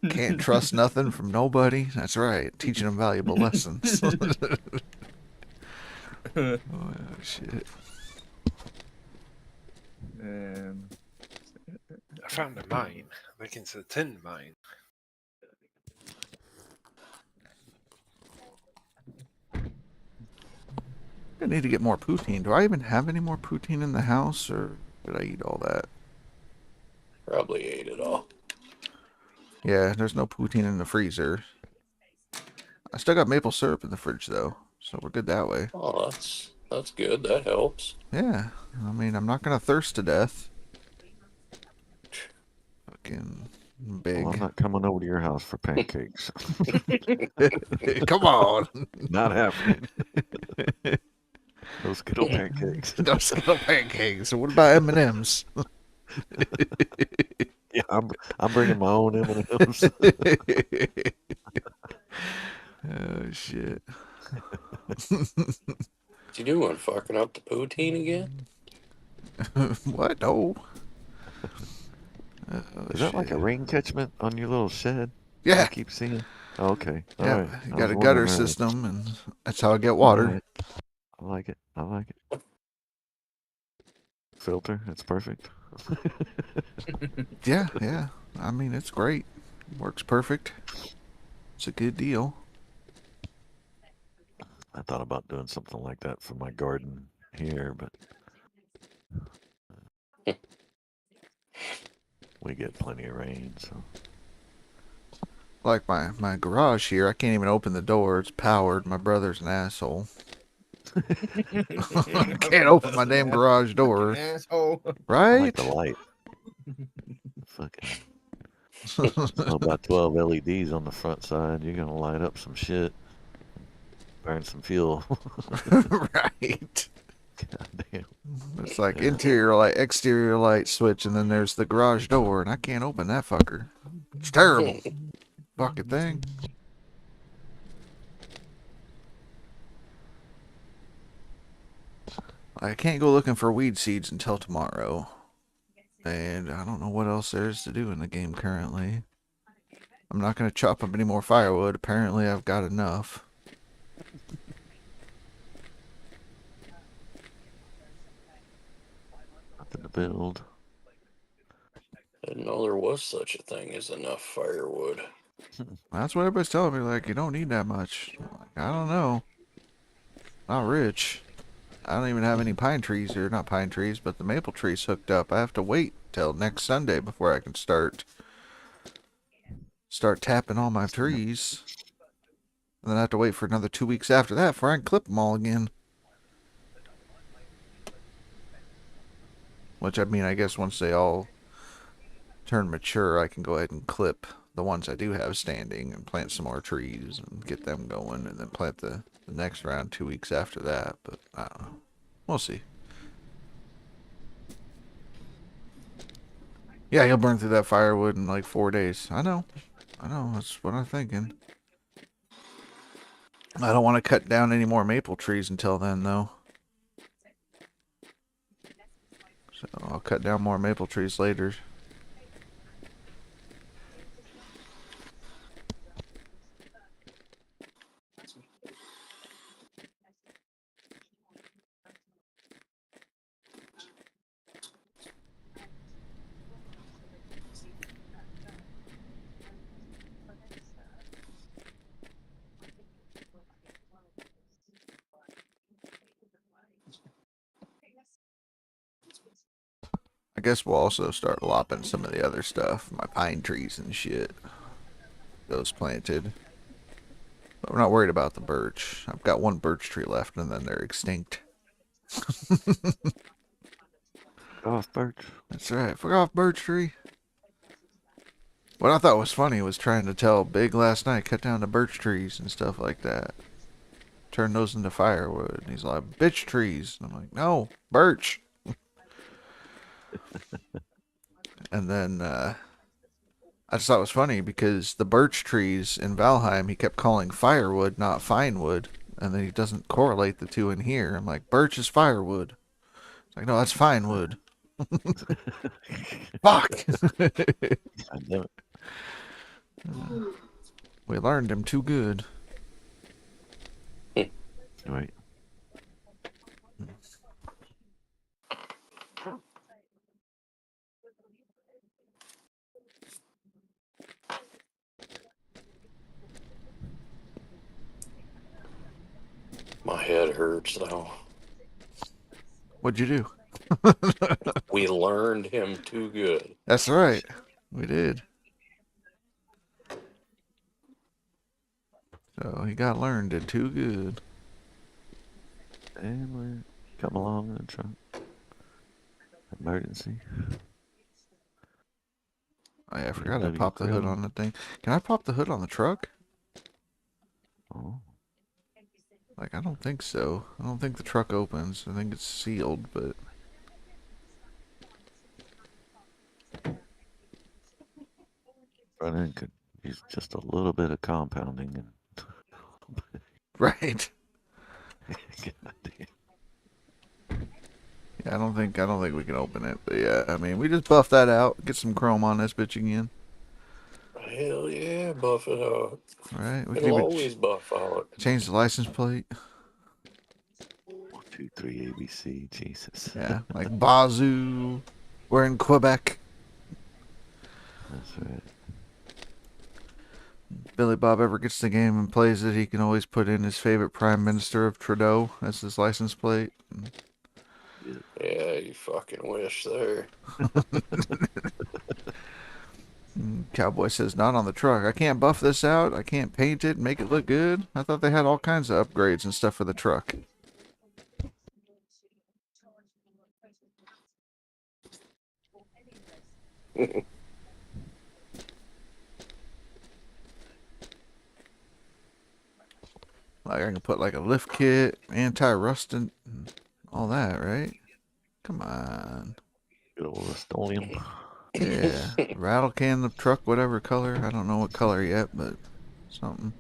Can't trust nothing from nobody. That's right. Teaching them valuable lessons. Oh, shit. I found a mine. I think it's a tin mine. I need to get more poutine. Do I even have any more poutine in the house, or did I eat all that? Probably ate it all. Yeah, there's no poutine in the freezer. I still got maple syrup in the fridge, though, so we're good that way. Oh, that's good. That helps. Yeah, I mean, I'm not gonna thirst to death. Fucking big. Well, I'm not coming over to your house for pancakes. Come on. Not happening. Those Skittle pancakes. No Skittle pancakes. So what about M&Ms? Yeah, I'm bringing my own M&Ms. Oh shit. What you doing? Fucking up the poutine again? What? No. Is that like a rain catchment on your little shed? Yeah. I keep seeing. Oh, okay. All Yeah, right. you I got was a gutter wondering earlier. system, and that's how I get water. All right. I like it. I like it. Filter. It's perfect. Yeah, yeah. I mean, it's great. Works perfect. It's a good deal. I thought about doing something like that for my garden here, but we get plenty of rain, so. Like my garage here, I can't even open the door. It's powered. My brother's an asshole. Can't open my damn garage door. Asshole. Right? I like the light. Fucking. About 12 LEDs on the front side. You're gonna light up some shit. Burn some fuel. Right. God damn. It's like interior light, exterior light switch, and then there's the garage door, and I can't open that fucker. It's terrible. Fucking thing. I can't go looking for weed seeds until tomorrow. And I don't know what else there is to do in the game currently. I'm not going to chop up any more firewood. Apparently I've got enough. Nothing to build. I didn't know there was such a thing as enough firewood. That's what everybody's telling me. Like, you don't need that much. I'm like, I don't know. Not rich. I don't even have any pine trees, or not pine trees, but the maple trees hooked up. I have to wait till next Sunday before I can start tapping all my trees. And then I have to wait for another 2 weeks after that before I can clip them all again. Which, I mean, I guess once they all turn mature, I can go ahead and clip the ones I do have standing and plant some more trees and get them going, and then plant the next round 2 weeks after that. But I don't know. We'll see. Yeah, you'll burn through that firewood in like 4 days. I know. That's what I'm thinking. I don't want to cut down any more maple trees until then, though. So I'll cut down more maple trees later. I guess we'll also start lopping some of the other stuff. My pine trees and shit. Those planted. But we're not worried about the birch. I've got one birch tree left, and then they're extinct. Off birch. That's right. Fuck off, birch tree. What I thought was funny was trying to tell Big last night, cut down the birch trees and stuff like that. Turn those into firewood. And he's like, bitch trees. And I'm like, no, birch. And then I just thought it was funny because the birch trees in Valheim he kept calling firewood, not fine wood. And then he doesn't correlate the two in here. I'm like, birch is firewood. It's like, no, that's fine wood. Fuck. God damn it. We learned him too good. Right. My head hurts though. What'd you do? We learned him too good. That's right. We did. So he got learned it too good. And we come along in the trunk. Emergency. Oh yeah, I forgot to Maybe pop the hood grill. on the thing. Can I pop the hood on the truck? Oh. Like, I don't think so. I don't think the truck opens. I think it's sealed, but... Front end could use just a little bit of compounding and Right. God damn. Yeah, I don't think we can open it. But yeah, I mean, we just buff that out. Get some chrome on this bitch again. Hell yeah, buff it out. Right? We can It'll even always buff out. change the license plate. 1, 2, 3 ABC. Jesus. Yeah, like Bazou. We're in Quebec. That's right. Billy Bob ever gets the game and plays it, he can always put in his favorite Prime Minister of Trudeau as his license plate. Yeah, you fucking wish there. Cowboy says, not on the truck. I can't buff this out. I can't paint it and make it look good. I thought they had all kinds of upgrades and stuff for the truck. Like, I can put like a lift kit, anti-rusting, all that, right? Come on. Good old Rust-Oleum. Yeah. Rattle can the truck, whatever color. I don't know what color yet, but something.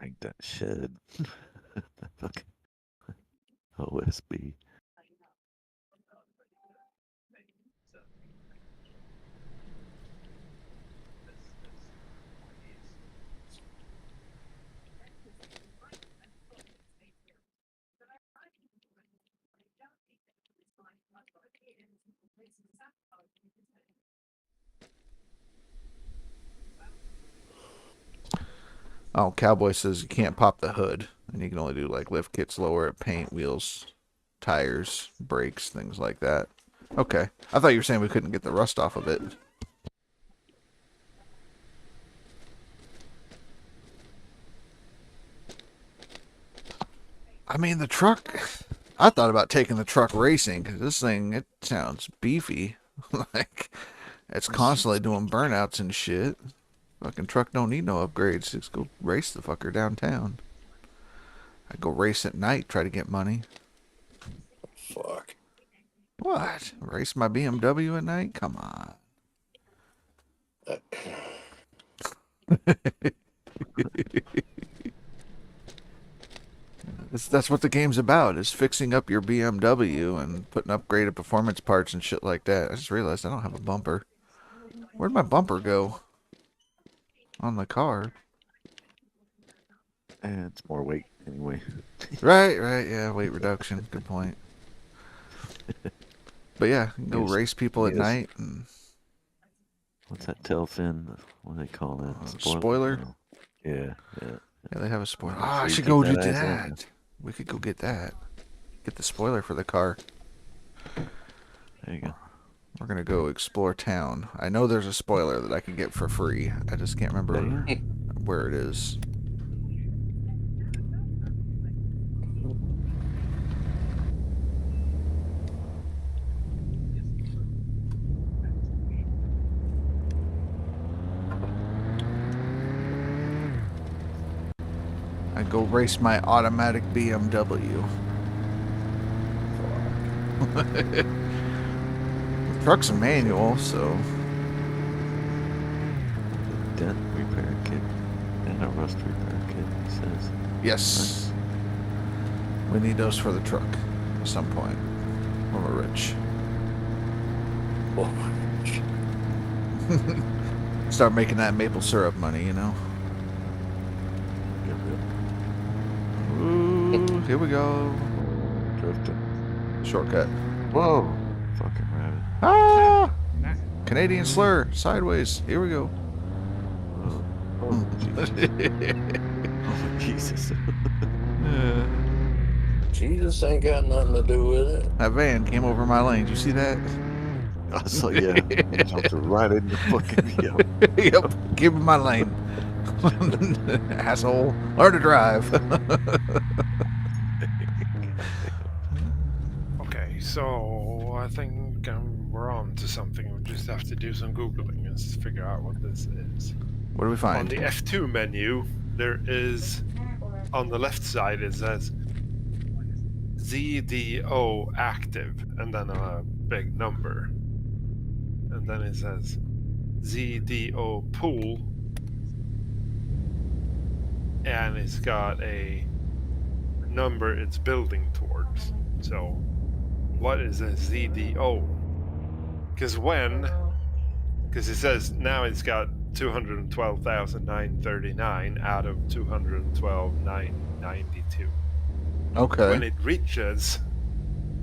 Paint that shed. Fucking OSB. Oh, Cowboy says you can't pop the hood, and you can only do like lift kits, lower it, paint, wheels, tires, brakes, things like that. Okay, I thought you were saying we couldn't get the rust off of it. I mean, the truck, I thought about taking the truck racing, because this thing, it sounds beefy. Like, it's constantly doing burnouts and shit. Fucking truck don't need no upgrades. Just go race the fucker downtown. I go race at night, try to get money. Fuck. What? Race my BMW at night? Come on. That's what the game's about, is fixing up your BMW and putting upgraded performance parts and shit like that. I just realized I don't have a bumper. Where'd my bumper go? On the car. And it's more weight anyway. Right, yeah, weight reduction. Good point. But yeah, you can go Yes, race people at yes. night. And What's that tail fin? What do they call that? spoiler? No. Yeah. Yeah, they have a spoiler. So Ah, I you should keep go that do ass on that. We could go get that. Get the spoiler for the car. There you go. We're gonna go explore town. I know there's a spoiler that I can get for free. I just can't remember where it is. I go race my automatic BMW. The truck's a manual, so Dent repair kit and a rust repair kit, it says. yes. We need those for the truck at some point when we're rich. Start making that maple syrup money, you know? Ooh, here we go. Drifting. Shortcut. Whoa! Fucking rabbit. Ah! Canadian slur. Sideways. Here we go. Oh, Jesus. Jesus ain't got nothing to do with it. That van came over my lane. Did you see that? So yeah, jumped right in the fucking Yep. Give him my lane. Asshole. Learn to drive. Okay, so I think we're on to something. We just have to do some Googling and figure out what this is. What do we On find? the F2 menu, there is, on the left side, it says ZDO active, and then a big number. And then it says ZDO pool, and it's got a number it's building towards. So, what is a ZDO? Because it says now it's got 212,939 out of 212,992. Okay. When it reaches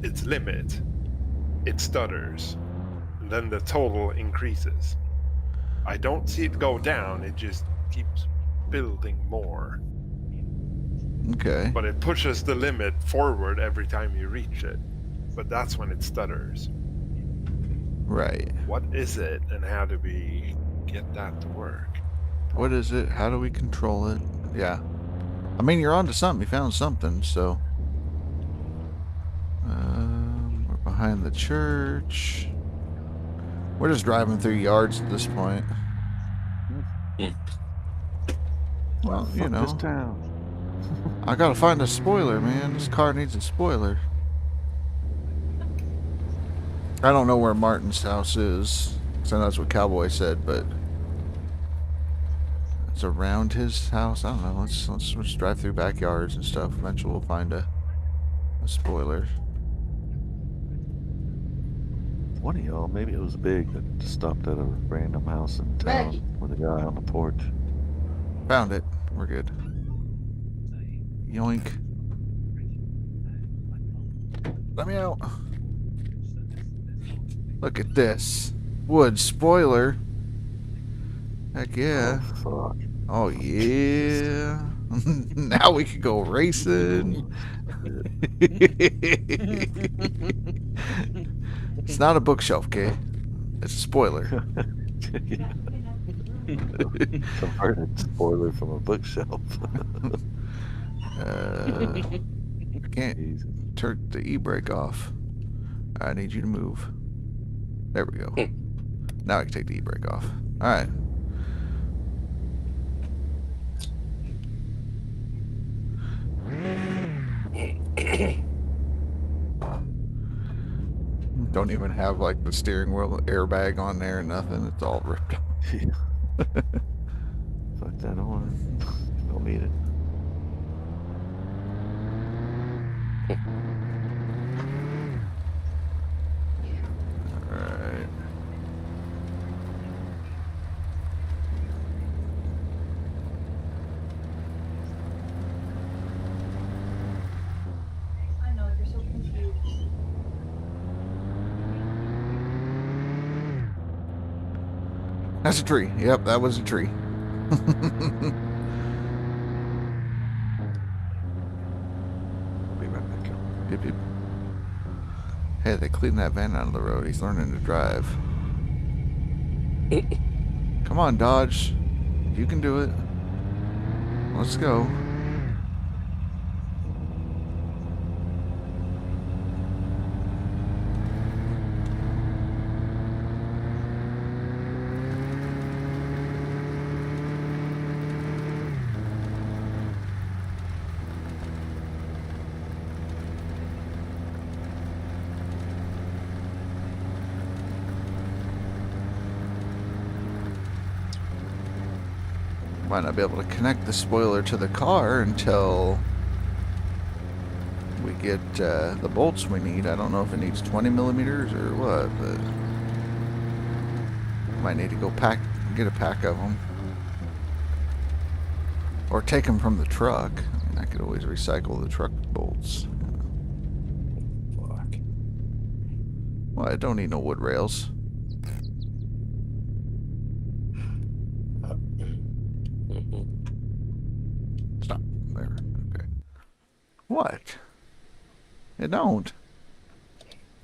its limit, it stutters, and then the total increases. I don't see it go down, it just keeps building more. Okay. But it pushes the limit forward every time you reach it. But that's when it stutters. Right. What is it, and how do we get that to work? What is it? How do we control it? Yeah. I mean, you're onto something. You found something, so. We're behind the church. We're just driving through yards at this point. Well, you know. This town. I gotta find a spoiler, man. This car needs a spoiler. I don't know where Martin's house is. So that's what Cowboy said, but it's around his house. I don't know. Let's drive through backyards and stuff. Eventually we'll find a spoiler. One of y'all, maybe it was big, that just stopped at a random house in town with a guy on the porch. Found it. We're good. Yoink. Let me out. Look at this. Wood spoiler. Heck yeah. Oh, fuck. Oh yeah. Now we can go racing. It's not a bookshelf, okay? It's a spoiler. Converted spoiler from a bookshelf. I can't turn the e-brake off. I need you to move. There we go. Now I can take the e-brake off. Alright. Don't even have like the steering wheel airbag on there, nothing. It's all ripped off. Fuck that on. Don't need it. Alright. I know, you're so confused. That's a tree. Yep, that was a tree. Be right back. Yep, yep. Hey, they cleaned that van out of the road. He's learning to drive. Come on, Dodge. You can do it. Let's go. Might not be able to connect the spoiler to the car until we get the bolts we need. I don't know if it needs 20 millimeters or what, but might need to go get a pack of them. Or take them from the truck. I mean, I could always recycle the truck bolts. Fuck. Well, I don't need no wood rails. Mhm. Stop. There. Okay. What? It don't.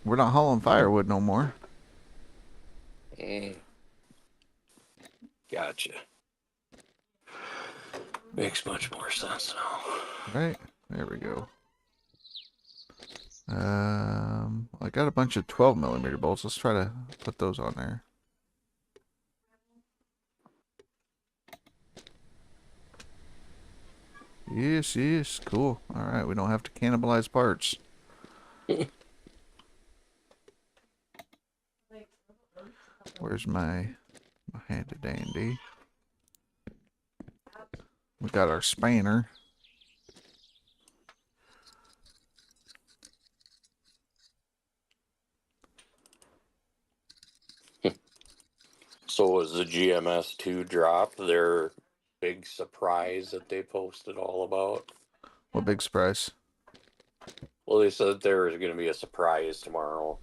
We're not hauling firewood no more. Mm. Gotcha. Makes much more sense now. Right? There we go. I got a bunch of 12 millimeter bolts. Let's try to put those on there. Yes, yes, cool. All right, we don't have to cannibalize parts. Where's my handy dandy? We got our spanner. So was the GMS2 drop their big surprise that they posted all about? What big surprise? Well, they said there was going to be a surprise tomorrow.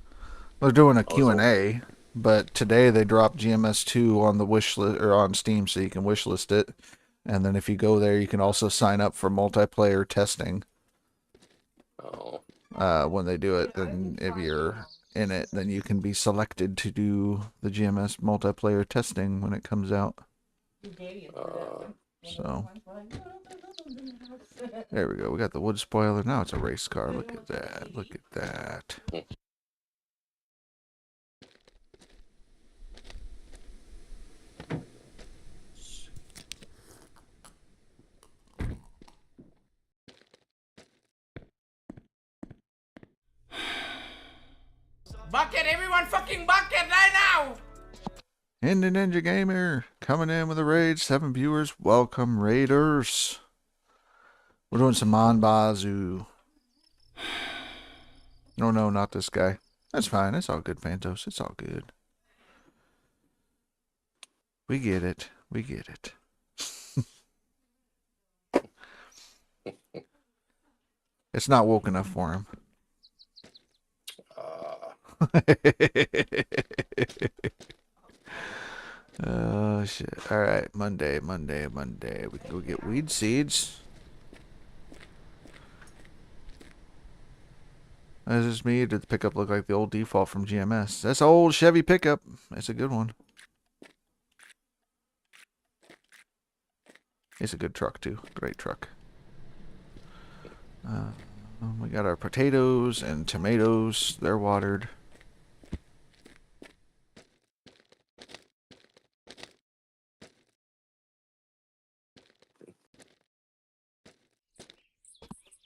They're doing a I was Q&A, but today they dropped GMS2 on the wish list or on Steam, so you can wish list it. And then if you go there, you can also sign up for multiplayer testing. Oh, When they do it, then if you're in it, then you can be selected to do the GMS multiplayer testing when it comes out. So there we go. We got the wood spoiler. Now it's a race car. Look at that. Look at that. Bucket, everyone fucking bucket right now! Indie Ninja Gamer coming in with a raid. 7 viewers. Welcome, raiders. We're doing some Mon Bazou. No, no, not this guy. That's fine. It's all good, Phantos. It's all good. We get it. We get it. It's not woke enough for him. Oh, shit. All right. Monday. We can go get weed seeds. Is this me? Or did the pickup look like the old default from GMS? That's an old Chevy pickup. It's a good one. It's a good truck, too. Great truck. We got our potatoes and tomatoes. They're watered.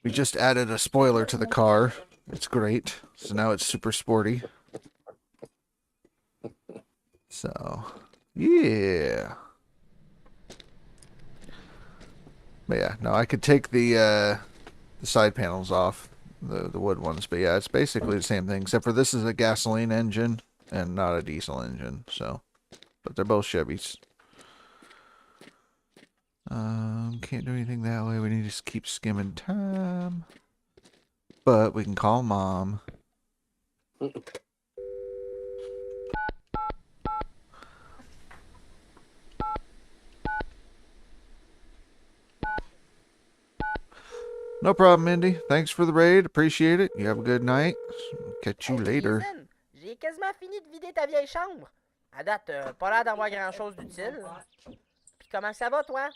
We just added a spoiler to the car. It's great. So now it's super sporty. So, yeah. But yeah, no, I could take the side panels off. the wood ones. But yeah, it's basically the same thing, except for this is a gasoline engine and not a diesel engine. So, but they're both Chevys. Can't do anything that way. We need to just keep skimming time. But we can call Mom. No problem, Mindy. Thanks for the raid. Appreciate it. You have a good night. Catch you later. Jason, j'ai quasiment fini de vider ta vieille chambre. À date, pas l'air d'avoir grand-chose d'utile. Puis comment ça va, toi?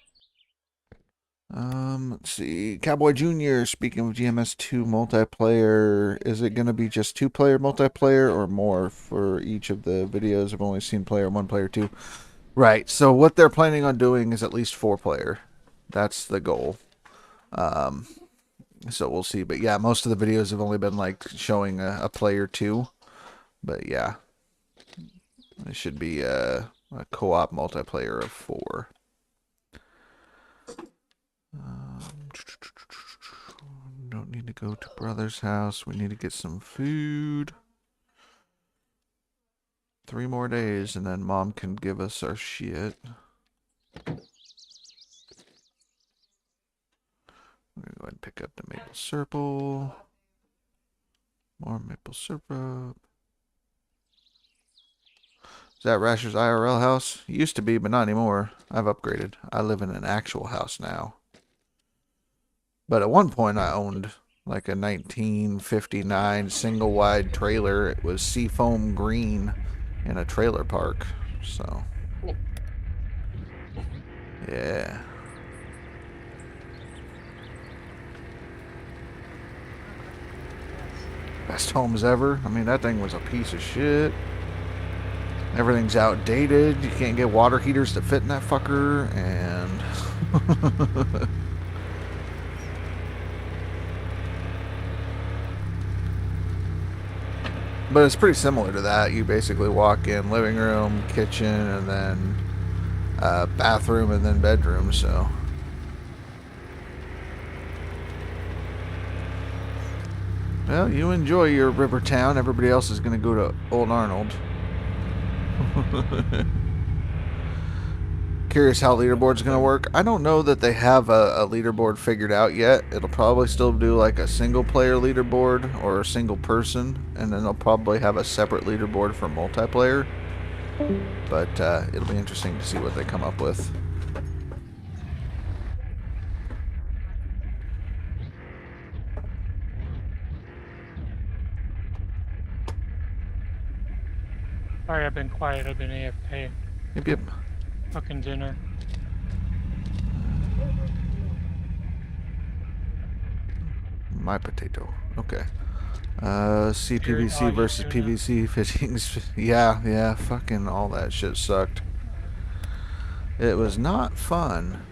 Let's see. Cowboy Jr. Speaking of GMS2 multiplayer, is it going to be just 2-player multiplayer or more for each of the videos? I've only seen player 1, player 2. Right. So what they're planning on doing is at least 4-player. That's the goal. So we'll see. But yeah, most of the videos have only been like showing a player 2. But yeah, it should be a co-op multiplayer of 4. Don't need to go to brother's house. We need to get some food. 3 more days and then Mom can give us our shit. We're going to go ahead and pick up the maple syrup. More maple syrup. Is that Rasher's IRL house? It used to be, but not anymore. I've upgraded. I live in an actual house now. But at one point I owned like a 1959 single wide trailer. It was seafoam green in a trailer park. So, yeah. Best homes ever. I mean, that thing was a piece of shit. Everything's outdated. You can't get water heaters that fit in that fucker. And but it's pretty similar to that. You basically walk in living room, kitchen, and then bathroom, and then bedroom. So well, you enjoy your river town. Everybody else is going to go to Old Arnold. Curious how leaderboard's going to work. I don't know that they have a leaderboard figured out yet. It'll probably still do like a single player leaderboard or a single person, and then they'll probably have a separate leaderboard for multiplayer. But it'll be interesting to see what they come up with. Sorry, I've been quiet. I've been AFK. Yep. Fucking dinner. My potato. Okay. CPVC versus PVC fittings. Yeah. Fucking all that shit sucked. It was not fun.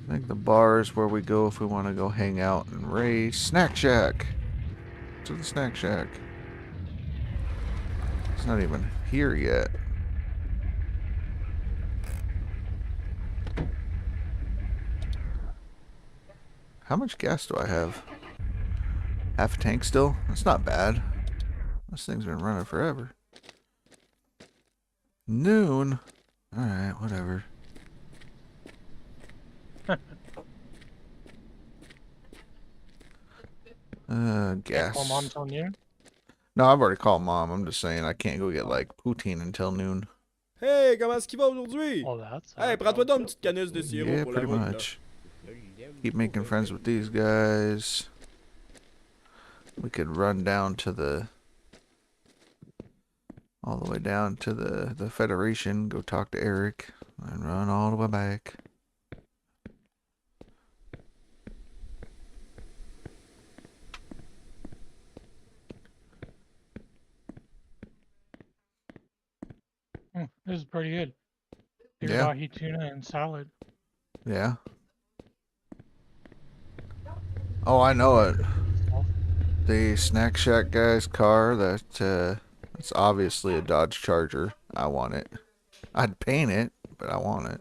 I think the bar is where we go if we want to go hang out and race. Snack Shack! To the Snack Shack. It's not even here yet. How much gas do I have? Half a tank still? That's not bad. This thing's been running forever. Noon? Alright, whatever. Gas. Call Mom till noon? No, I've already called Mom. I'm just saying I can't go get like poutine until noon. Hey, comment est-ce qu'il va aujourd'hui? Oh, that's Hey, prends-toi donc une petite canisse de sirop Yeah, pour la pretty route, là. much. Keep making friends with these guys. We could run down to the... all the way down to the Federation, go talk to Eric, and run all the way back. This is pretty good. Yeah. Teriyaki tuna and salad. Yeah. Oh, I know it. the Snack Shack guy's car. It's obviously a Dodge Charger. I want it. I'd paint it, but I want it.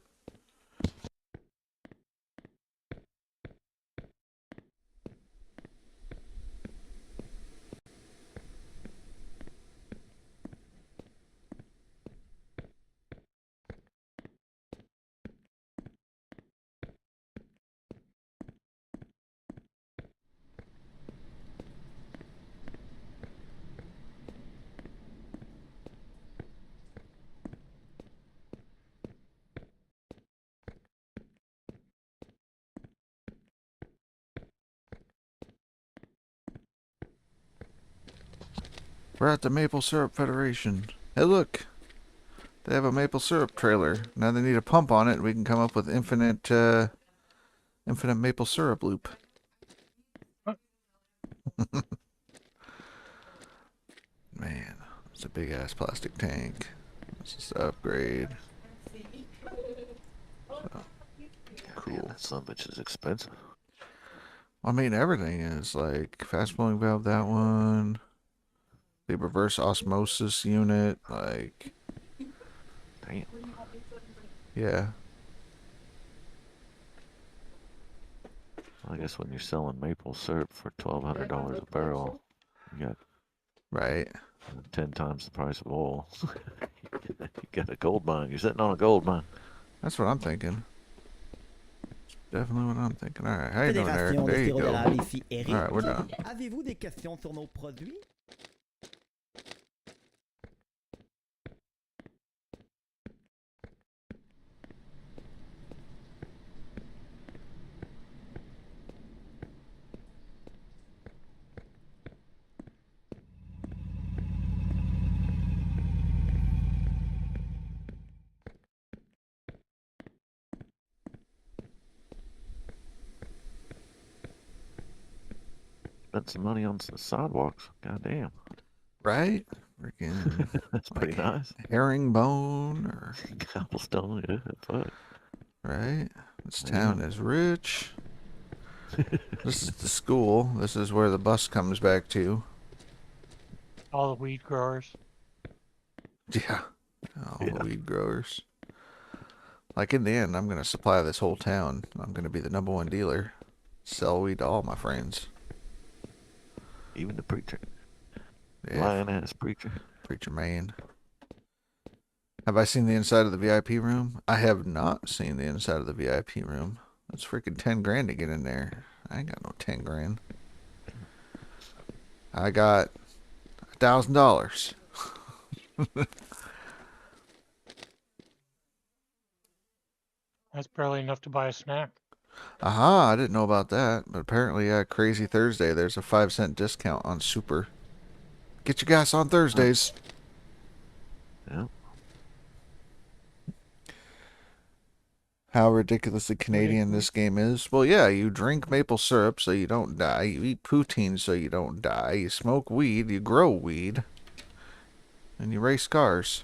We're at the Maple Syrup Federation. Hey, look. They have a maple syrup trailer. Now they need a pump on it, and we can come up with infinite maple syrup loop. Man, it's a big ass plastic tank. Let's just upgrade. So, cool. That son of a bitch is expensive. I mean, everything is like fast flowing valve. That one. The reverse osmosis unit, like. Damn. Yeah. Well, I guess when you're selling maple syrup for $1,200 a barrel, you got Right. 10 times the price of oil. You got a gold mine. You're sitting on a gold mine. That's what I'm thinking. Definitely what I'm thinking. All right, how you doing, Eric? Fédération de There you sirop go. d'érable ici, Eric. All right, we're done. Avez-vous des questions sur nos produits? Spent some money on some sidewalks. Goddamn. Right? Freaking That's pretty nice. herringbone or Cobblestone, yeah, fuck. right? This town is rich. This is the school. This is where the bus comes back to. All the weed growers. Yeah. All the weed growers. Like in the end, I'm gonna supply this whole town. I'm gonna be the #1 dealer. Sell weed to all my friends. Even the preacher. Yeah. Lying ass preacher. Preacher man. Have I seen the inside of the VIP room? I have not seen the inside of the VIP room. That's freaking 10 grand to get in there. I ain't got no 10 grand. I got $1,000. That's barely enough to buy a snack. Aha, I didn't know about that. But apparently, Crazy Thursday, there's a 5-cent discount on Super. Get your gas on Thursdays. Yeah. How ridiculously Canadian this game is. Well, yeah, you drink maple syrup so you don't die. You eat poutine so you don't die. You smoke weed. You grow weed. And you race cars.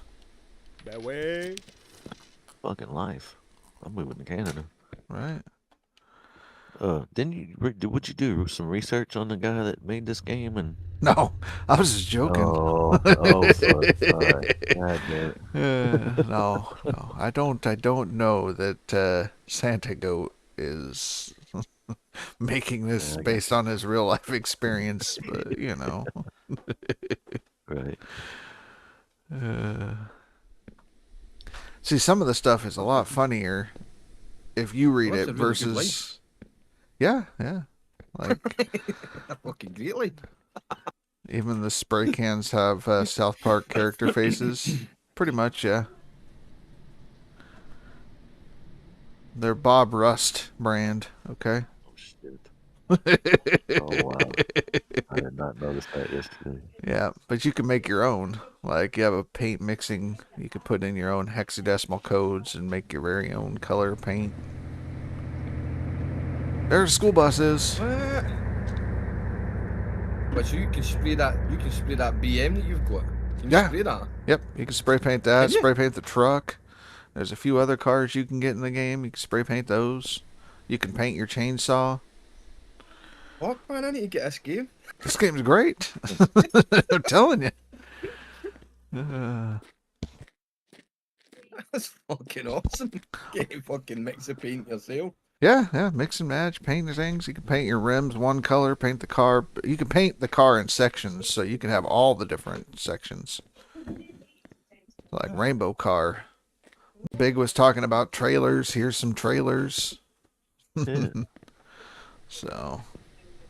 Ben ouais. Fucking life. I'm moving to Canada. Right? Didn't you, would you do some research on the guy that made this game and... No, I was just joking. Oh, fuck, sorry. God damn it. No, I don't know that Santa Goat is making this based on his real life experience, but you know. Right. See, some of the stuff is a lot funnier if you read it versus. Yeah. Like Fucking greatly. even the spray cans have South Park character faces. Pretty much, yeah. They're Bob Rust brand, okay? Oh, shit. Oh, wow. I did not notice that yesterday. Yeah, but you can make your own. Like, you have a paint mixing. You can put in your own hexadecimal codes and make your very own color paint. There the school bus is. What? But you can spray that. You can spray that BM that you've got. Can you spray that? Yep, you can spray paint that. Can you? Spray paint the truck. There's a few other cars you can get in the game. You can spray paint those. You can paint your chainsaw. Fuck, man, I need to get this game. This game's great. I'm telling you. That's fucking awesome. Get a fucking mix of paint yourself. Yeah, mix and match, paint the things. You can paint your rims one color, paint the car. You can paint the car in sections, so you can have all the different sections. Like rainbow car. Big was talking about trailers. Here's some trailers. Yeah. So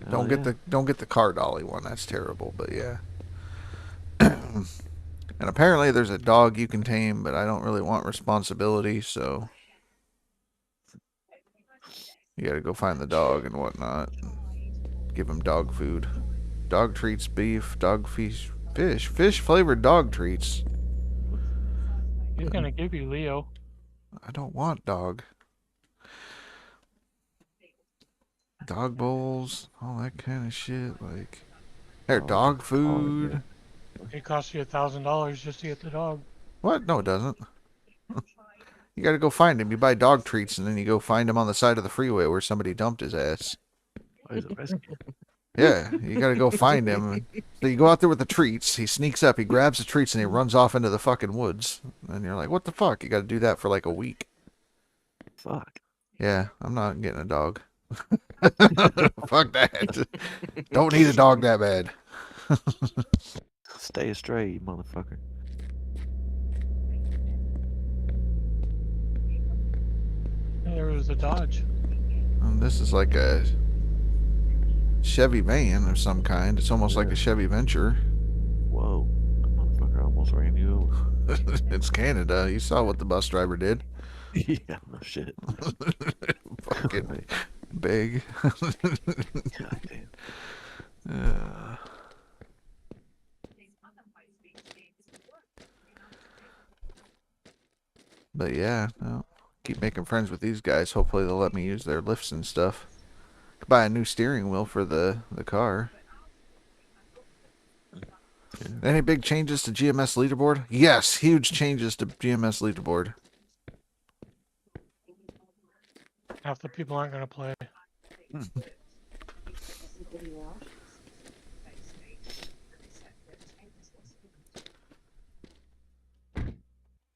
Hell don't get the car dolly one. That's terrible, but yeah. And apparently there's a dog you can tame, but I don't really want responsibility, so you gotta go find the dog and whatnot. Give him dog food. Dog treats, beef, dog fish flavored dog treats. He's gonna give you Leo. I don't want dog. Dog bowls, all that kind of shit. Like, there, dog food. It costs you $1,000 just to get the dog. What? No, it doesn't. You gotta go find him. You buy dog treats and then you go find him on the side of the freeway where somebody dumped his ass. Oh, he's a rescue. Yeah, you gotta go find him. So you go out there with the treats. He sneaks up, he grabs the treats, and he runs off into the fucking woods. And you're like, what the fuck? You gotta do that for like a week. Fuck. Yeah, I'm not getting a dog. Fuck that. Don't need a dog that bad. Stay astray, you motherfucker. There was a Dodge. This is like a Chevy van of some kind. It's almost like a Chevy Venture. Whoa. That motherfucker almost ran you over. It's Canada. You saw what the bus driver did. Yeah, no shit. Fucking big. God damn. But yeah, no. Keep making friends with these guys. Hopefully they'll let me use their lifts and stuff. Could buy a new steering wheel for the car. Yeah. Any big changes to GMS leaderboard? Yes, huge changes to GMS leaderboard. Half the people aren't gonna play.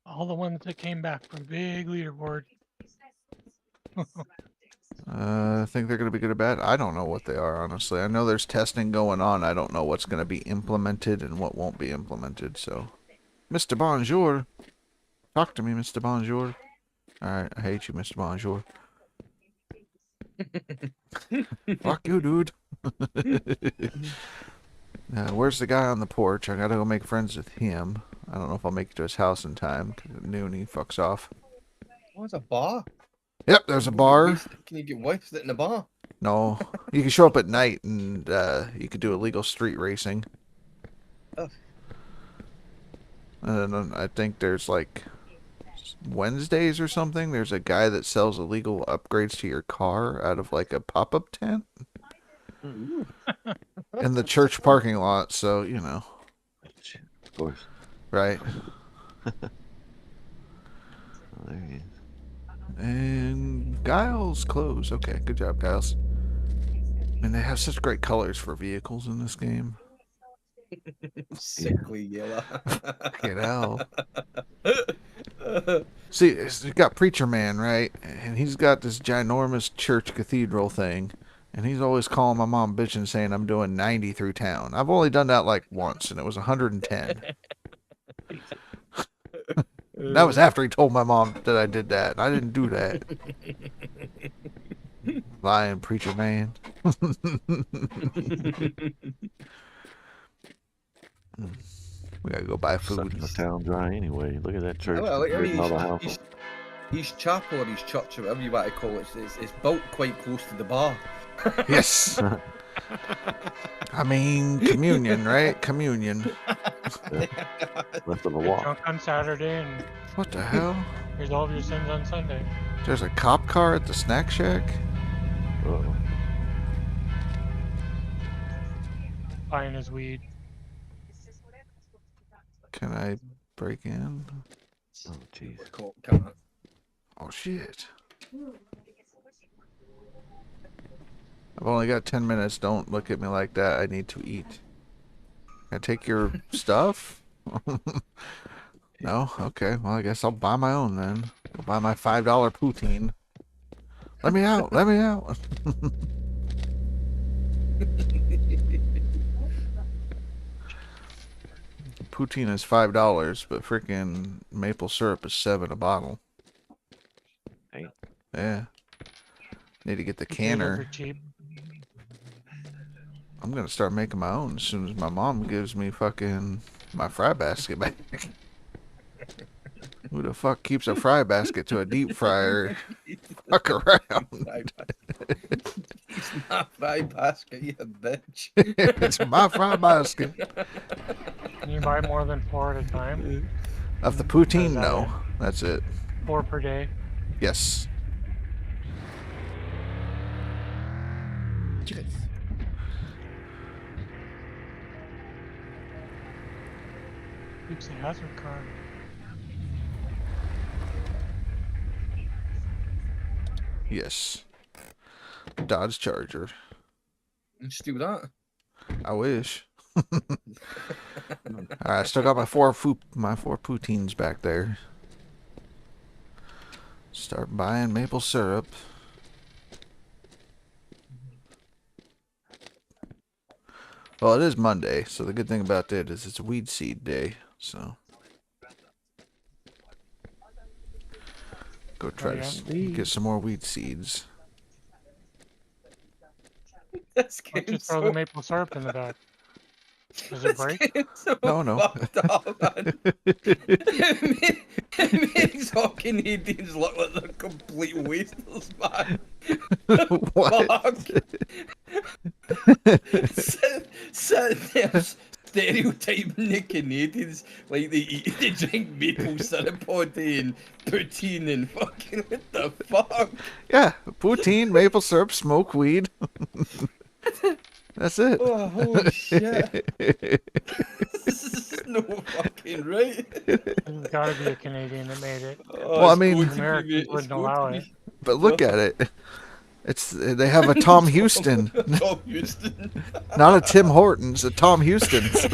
All the ones that came back from big leaderboard. I think they're going to be good or bad. I don't know what they are, honestly. I know there's testing going on. I don't know what's going to be implemented and what won't be implemented. So, Mr. Bonjour. Talk to me, Mr. Bonjour. Alright, I hate you, Mr. Bonjour. Fuck you, dude. Where's the guy on the porch? I gotta go make friends with him. I don't know if I'll make it to his house in time, because at noon he fucks off. Oh, it's a bar. Yep, there's a bar. Can you get wasted in a bar? No, you can show up at night and you could do illegal street racing. Oh. And then I think there's like Wednesdays or something. There's a guy that sells illegal upgrades to your car out of like a pop-up tent in the church parking lot. So you know, Of course. right? Oh, there he is. And Giles close. Okay, good job, Giles. And they have such great colors for vehicles in this game. Sickly yellow. You know. See, you got Preacher Man, right? And he's got this ginormous church cathedral thing. And he's always calling my mom bitch and saying I'm doing 90 through town. I've only done that like once, and it was 110. That was after he told my mom that I did that. I didn't do that. Lying Preacher Man. We gotta go buy food. Sucking the town dry anyway. Look at that church. Well, I mean, All the houses. his chapel or his church or whatever you want to call it, it's built quite close to the bar. Yes. I mean, communion, right? Communion. Left of the walk. Drunk on Saturday and What the hell? resolve your sins on Sunday. There's a cop car at the snack shack? Uh-oh. Buying his weed. Can I break in? Oh, jeez. Oh, shit. I've only got 10 minutes. Don't look at me like that. I need to eat. Can I take your stuff? No? Okay. Well, I guess I'll buy my own then. I'll buy my $5 poutine. Let me out. Let me out. Poutine is $5, but freaking maple syrup is $7 a bottle. Hey. Yeah. Need to get the Potatoes canner. are cheap. I'm gonna start making my own as soon as my mom gives me fucking my fry basket back. Who the fuck keeps a fry basket to a deep fryer? Fuck around. It's my fry basket, you bitch. It's my fry basket. Can you buy more than 4 at a time? Of the Is poutine, that no. it? That's it. 4 per day? Yes. Chris. Keeps the hazard car. Yes. Dodge Charger. Let's do that. I wish. Alright, I still got my four poutines back there. Start buying maple syrup. Well, it is Monday, so the good thing about that is it's weed seed day, so go try to get some more weed seeds. This Why don't you game's throw so the maple syrup in the back? Does it break? so No. fucked up, man. It makes all Canadians look like they're complete wasters, man. What? Sitting there stereotyping the Canadians like they drink maple syrup all day and poutine and fucking what the fuck? Yeah, poutine, maple syrup, smoke weed. That's it. Oh, holy shit. This is no fucking right. There's gotta be a Canadian that made it. Oh, Well, I it's mean- going to be, Americans mate. It's wouldn't going allow to it. be. But look at it. They have a Tom Houston. Tom Houston. Not a Tim Hortons, a Tom Houston's.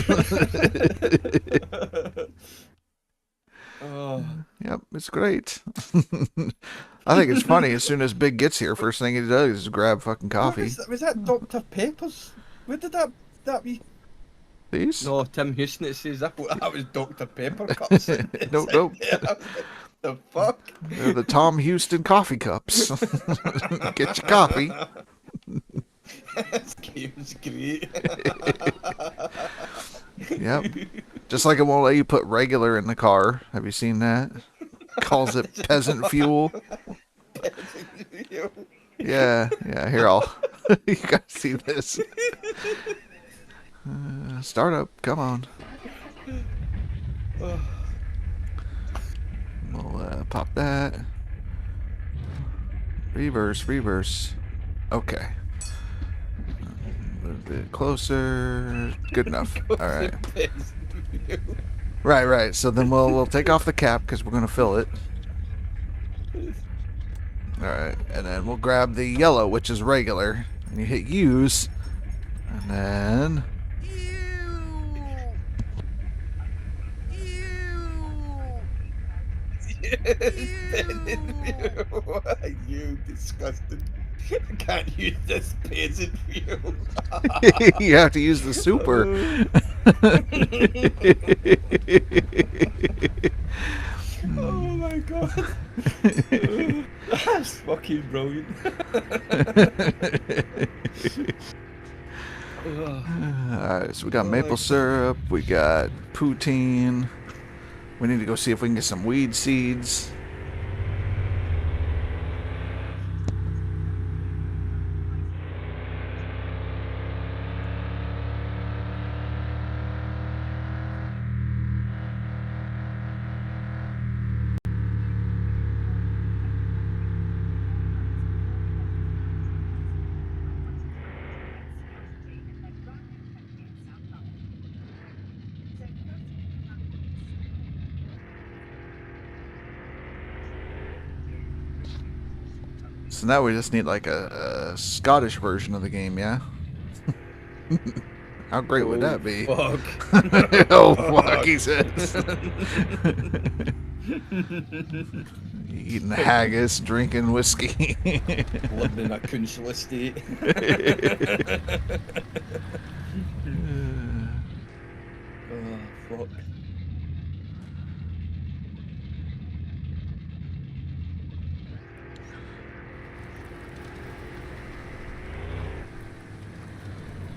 Oh. Yep, it's great. I think it's funny. As soon as Big gets here, first thing he does is grab fucking coffee. Was that Dr. Pepper's? Where did that be? These? No, Tim Houston, it says that was Dr. Pepper cups. Nope. The fuck? They're the Tom Houston coffee cups. Get your coffee. This game's great. Yep. Just like it won't let you put regular in the car. Have you seen that? Calls it peasant fuel. Yeah. Here, you gotta see this. Startup, come on. We'll pop that. Reverse. Okay. A little bit closer. Good enough. All right. Right. So then we'll take off the cap because we're gonna fill it. All right, and then we'll grab the yellow, which is regular, and you hit use, and then. You disgusting. I can't use this peasant fuel. You have to use the super. Oh my god. That's fucking brilliant. Alright, so we got maple syrup, we got poutine. We need to go see if we can get some weed seeds. So now we just need like a Scottish version of the game, yeah? How great would that be? Fuck. Oh, fuck, he says. Eating haggis, drinking whiskey. Living in a council estate. Oh, fuck.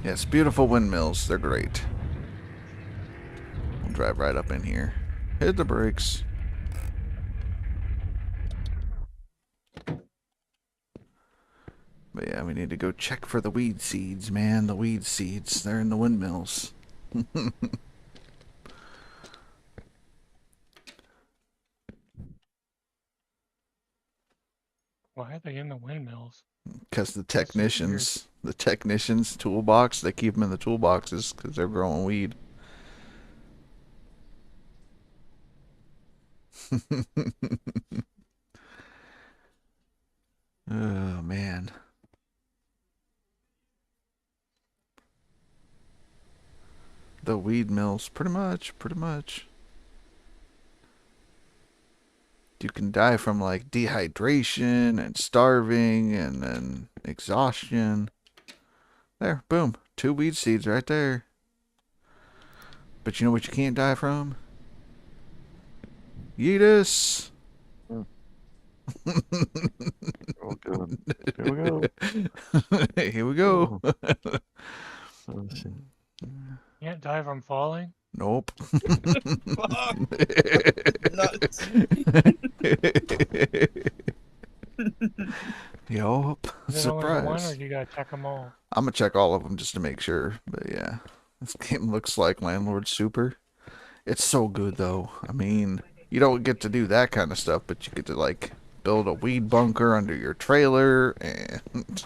Yes, beautiful windmills. They're great. We'll drive right up in here. Hit the brakes. But yeah, we need to go check for the weed seeds, man. The weed seeds. They're in the windmills. Why are they in the windmills? Because the technicians toolbox, they keep them in the toolboxes because they're growing weed. Oh, man. The weed mills, pretty much. You can die from like dehydration and starving and then exhaustion. There, boom. 2 weed seeds right there. But you know what you can't die from? Yeetus. Oh, good. Here we go. Here we go. Let's see. Can't die from falling? Nope. Nuts. Yup. Is it only the one, or Surprise. do you gotta check them all? I'm gonna check all of them just to make sure. But yeah, this game looks like Landlord Super. It's so good though. I mean, you don't get to do that kind of stuff, but you get to like build a weed bunker under your trailer and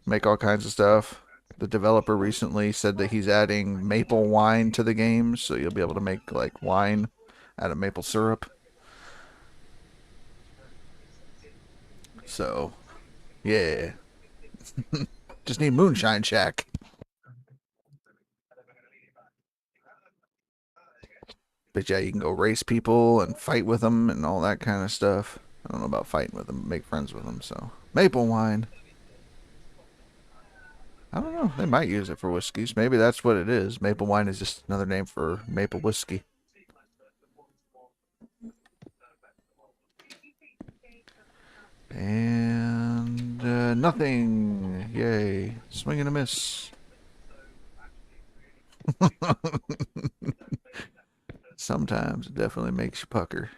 make all kinds of stuff. The developer recently said that he's adding maple wine to the game, so you'll be able to make like wine out of maple syrup. So, yeah. Just need Moonshine Shack. But yeah, you can go race people and fight with them and all that kind of stuff. I don't know about fighting with them, but make friends with them. So, maple wine. I don't know. They might use it for whiskeys. Maybe that's what it is. Maple wine is just another name for maple whiskey. And nothing. Yay. Swing and a miss. Sometimes it definitely makes you pucker.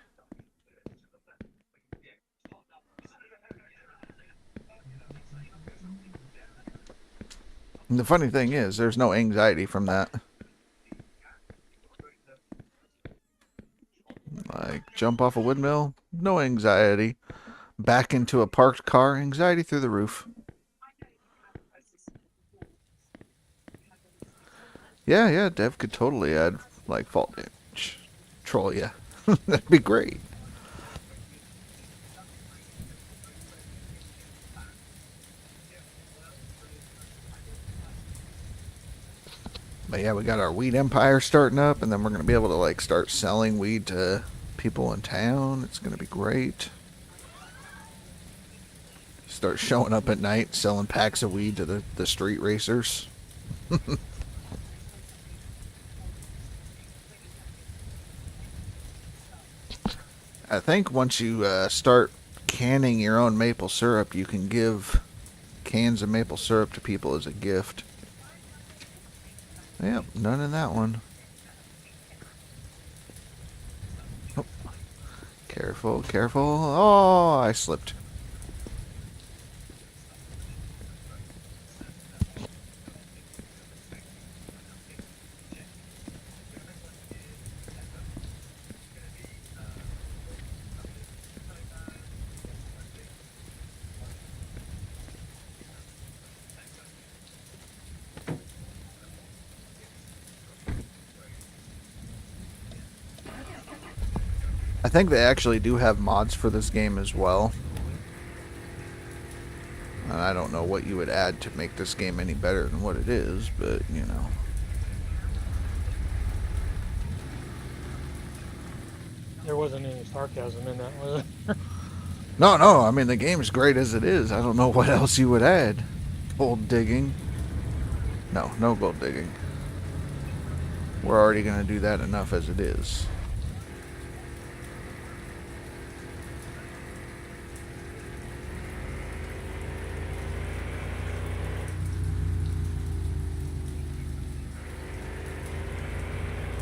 And the funny thing is, there's no anxiety from that. Like, jump off a windmill, no anxiety. Back into a parked car, anxiety through the roof. Yeah, Dev could totally add, like, fault damage. Troll ya. That'd be great. But yeah, we got our weed empire starting up, and then we're going to be able to like start selling weed to people in town. It's going to be great. Start showing up at night, selling packs of weed to the street racers. I think once you start canning your own maple syrup, you can give cans of maple syrup to people as a gift. Yep, none in that one. Oh. Careful. Oh, I slipped. I think they actually do have mods for this game as well. don't know what you would add to make this game any better than what it is, but you know. There wasn't any sarcasm in that, was it? No, I mean the game's great as it is. I don't know what else you would add. Gold digging. No gold digging. We're already going to do that enough as it is.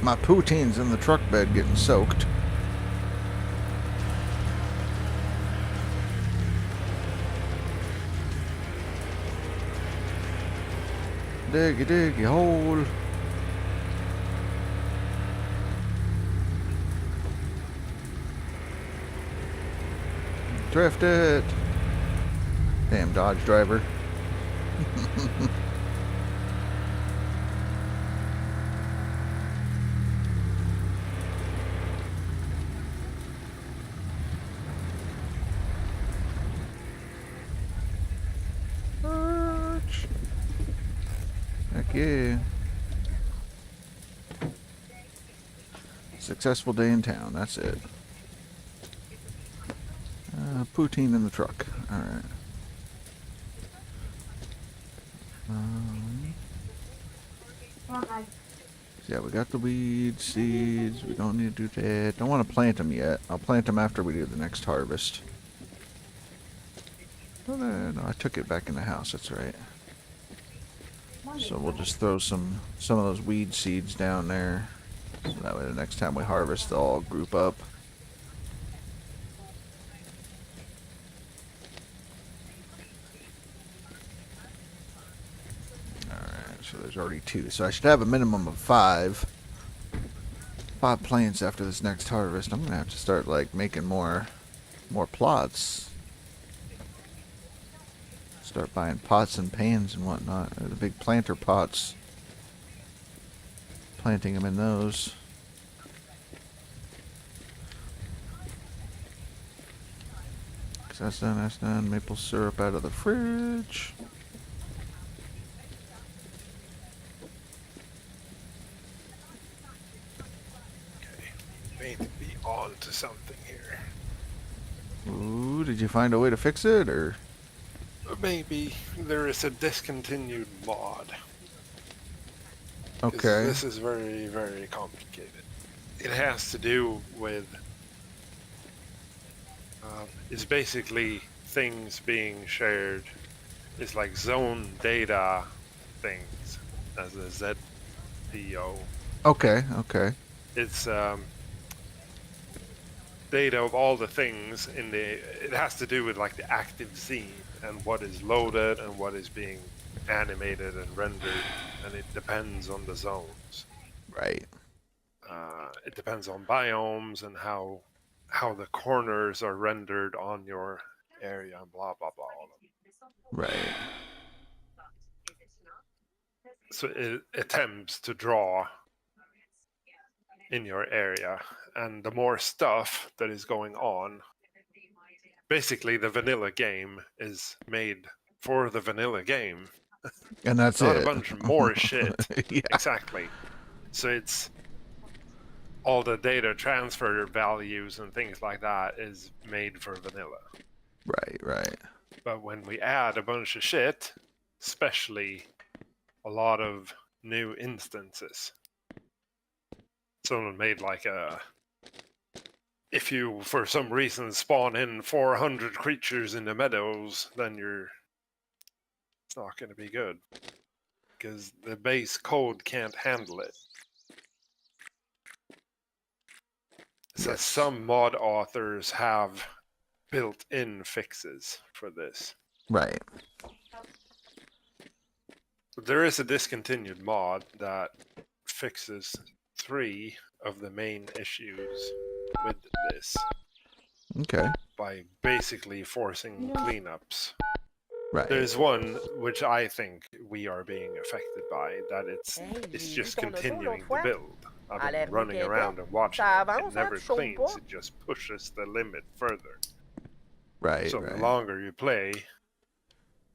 My poutine's in the truck bed getting soaked. Diggy hole. Drift it. Damn Dodge driver. Heck yeah. Successful day in town, that's it. Poutine in the truck. Alright. So yeah, we got the weed seeds. We don't need to do that. Don't want to plant them yet. I'll plant them after we do the next harvest. Oh, no, I took it back in the house. That's right. So we'll just throw some of those weed seeds down there. So that way the next time we harvest, they'll all group up. Alright, so there's already 2. So I should have a minimum of 5. 5 plants after this next harvest. I'm going to have to start, like, making more plots. Start buying pots and pans and whatnot. The big planter pots. Planting them in those. That's done. Maple syrup out of the fridge. Okay, may be on to something here. Ooh, did you find a way to fix it, or? Maybe there is a discontinued mod. Okay. This is very, very complicated. It has to do with it's basically things being shared. It's like zone data things as a ZPO. Okay. It's data of all the things in the. It has to do with like the active scene and what is loaded and what is being animated and rendered, and it depends on the zones. Right. It depends on biomes and how the corners are rendered on your area and blah blah blah. Right. So it attempts to draw in your area, and the more stuff that is going on, basically the vanilla game is made for the vanilla game. And that's not it. a bunch of more shit. Yeah. Exactly. So it's all the data transfer values and things like that is made for vanilla. Right. But when we add a bunch of shit, especially a lot of new instances, someone made like if you for some reason spawn in 400 creatures in the meadows, then it's not going to be good because the base code can't handle it. So some mod authors have built-in fixes for this. Right. There is a discontinued mod that fixes 3 of the main issues with this. Okay. By basically forcing cleanups. Right. There's one which I think we are being affected by, that it's just continuing to build. I've been running around and watching it. It never cleans, it just pushes the limit further. Right. So the longer you play,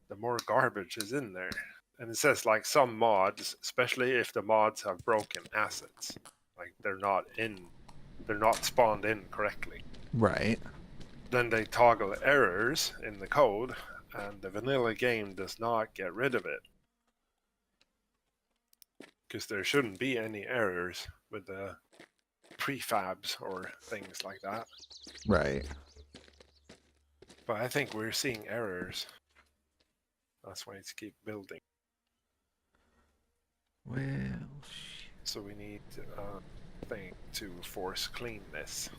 the more garbage is in there. And it says like some mods, especially if the mods have broken assets, like they're not spawned in correctly. Right. Then they toggle errors in the code, and the vanilla game does not get rid of it. Because there shouldn't be any errors with the prefabs or things like that. Right. But I think we're seeing errors. That's why it's keep building. Well, So we need a thing to force clean this.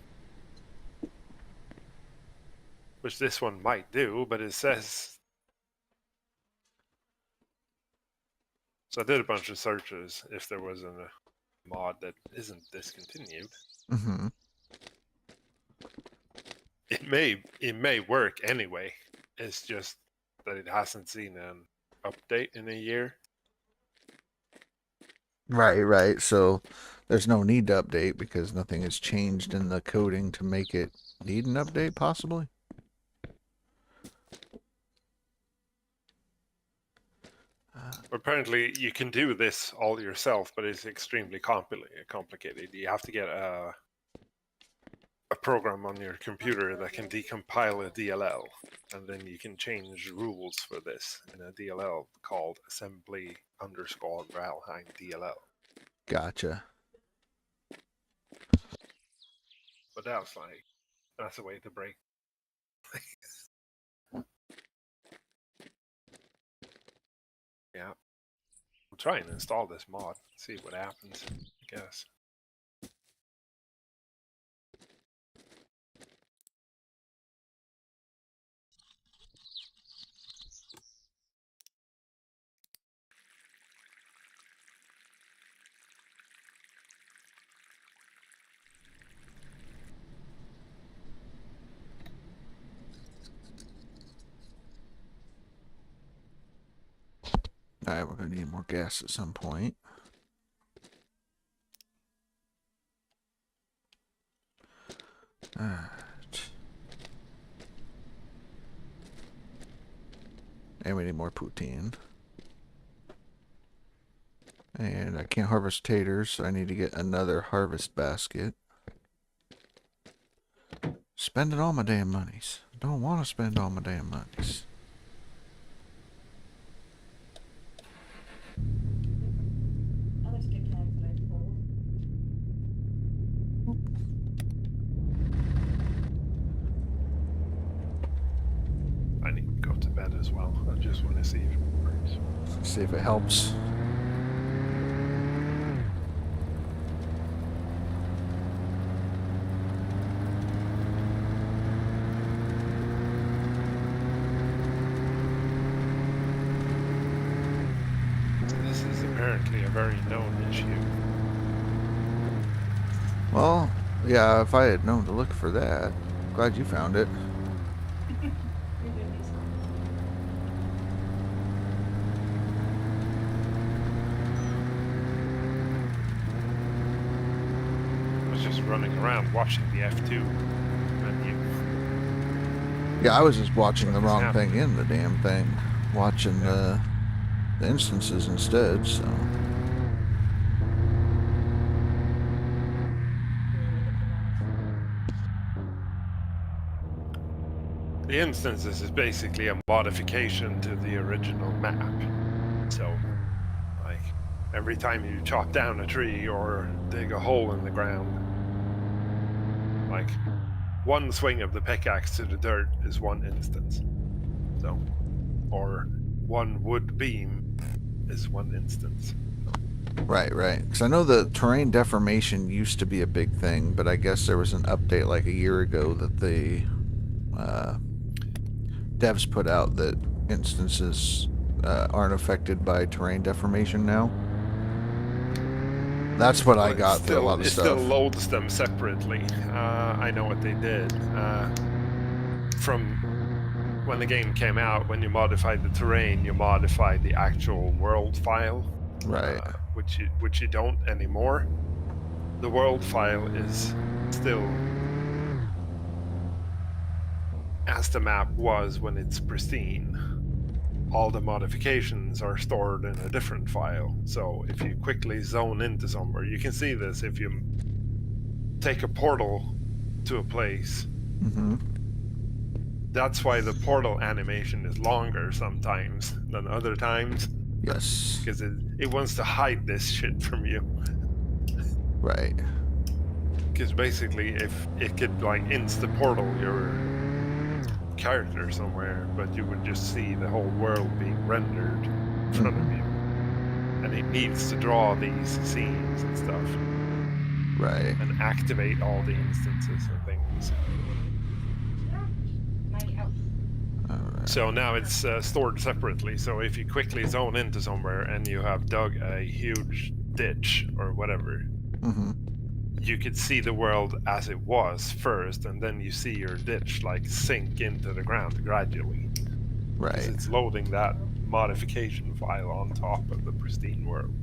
Which this one might do, but it says... So I did a bunch of searches if there was a mod that isn't discontinued. mm-hmm. It may work anyway. It's just that it hasn't seen an update in a year. Right. So there's no need to update because nothing has changed in the coding to make it need an update, possibly. Apparently, you can do this all yourself, but it's extremely complicated. You have to get a program on your computer that can decompile a DLL, and then you can change rules for this in a DLL called assembly_Valheim DLL. Gotcha. But that's a way to break. Yeah. We'll try and install this mod, see what happens, I guess. Alright, we're going to need more gas at some point. Alright. And we need more poutine. And I can't harvest taters, so I need to get another harvest basket. Spending all my damn monies. Don't want to spend all my damn monies. I need to go to bed as well. I just want to see if it works. See if it helps. This is apparently a very known issue. Well, yeah, if I had known to look for that. Glad you found it. I was just running around watching the F2 menu. Yeah, I was just watching the wrong happening? thing in the damn thing. Watching the instances instead, so... The instances is basically a modification to the original map. So, like, every time you chop down a tree or dig a hole in the ground, like, one swing of the pickaxe to the dirt is one instance. So, or one wood beam is one instance. Right. Because I know the terrain deformation used to be a big thing, but I guess there was an update like a year ago that the devs put out that instances aren't affected by terrain deformation now. That's what I got through a lot of it stuff. still loads them separately. I know what they did. From when the game came out, when you modified the terrain, you modified the actual world file. Right. Which you don't anymore. The world file is still as the map was when it's pristine. all the modifications are stored in a different file. So if you quickly zone into somewhere, you can see this if you take a portal to a place. Mm-hmm. That's why the portal animation is longer sometimes than other times. Yes. Because it wants to hide this shit from you. Right. Because basically, if it could like insta portal your character somewhere, but you would just see the whole world being rendered in front of you. And it needs to draw these scenes and stuff. Right. And activate all the instances and things. Alright. So now it's stored separately. So if you quickly zone into somewhere and you have dug a huge ditch or whatever, Mm-hmm. you could see the world as it was first, and then you see your ditch like sink into the ground gradually. Right. Because it's loading that modification file on top of the pristine world.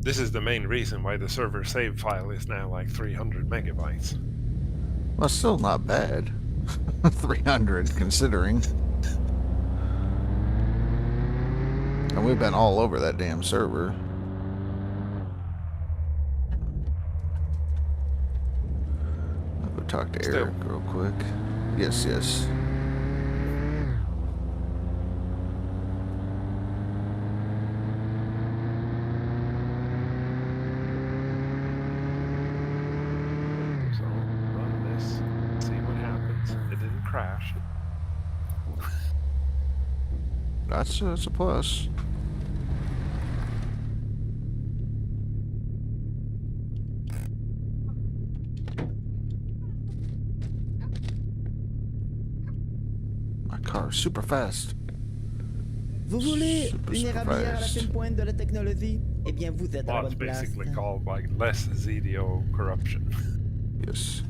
This is the main reason why the server save file is now like 300 megabytes. Well, still not bad. 300 considering. And we've been all over that damn server. I'll go talk to Eric real quick. Yes, yes. So run this, see what happens. It didn't crash. That's a plus. My car's super fast. Vous voulez Super, une super érablière à la fast. fine pointe de la technologie? Eh bien, vous êtes à la Well, it's bonne place. basically called like less ZDO corruption. Yes.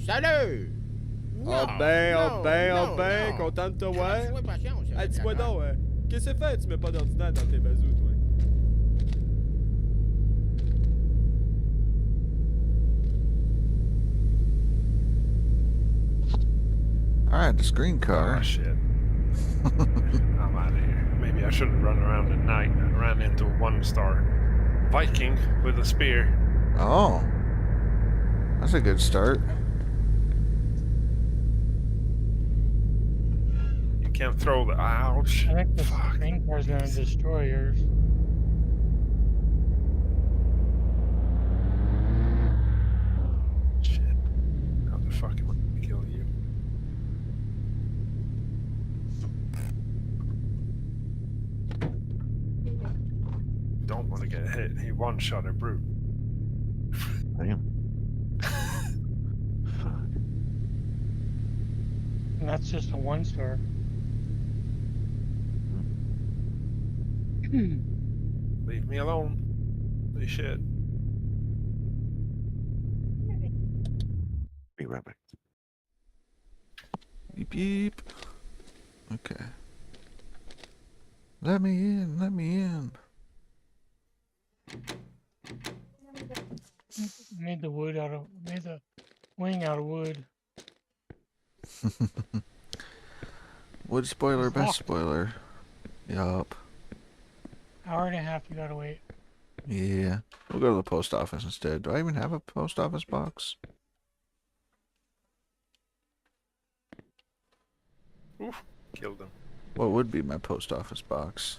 Salut! Oh ben, content de te voir. Ah, dis-moi donc, qu'est-ce que fait tu mets pas d'ordinateur dans tes bazous, toi? Alright, this green car. Oh shit. I'm out of here. Maybe I shouldn't run around at night. I ran into a 1-star Viking with a spear. Oh. That's a good start. You can't throw the ouch. I think the green car's gonna destroy yours. Shit. How the fuck am I gonna kill you? Don't want to get hit. He one-shot a brute. Damn. And that's just a 1-star. Leave me alone. Holy shit. Be right back. Beep beep. Okay. Let me in, let me in. Made the wing out of wood. Wood spoiler, best spoiler. Yup. Hour and a half you gotta wait. Yeah. We'll go to the post office instead. Do I even have a post office box? Oof, killed him. What would be my post office box?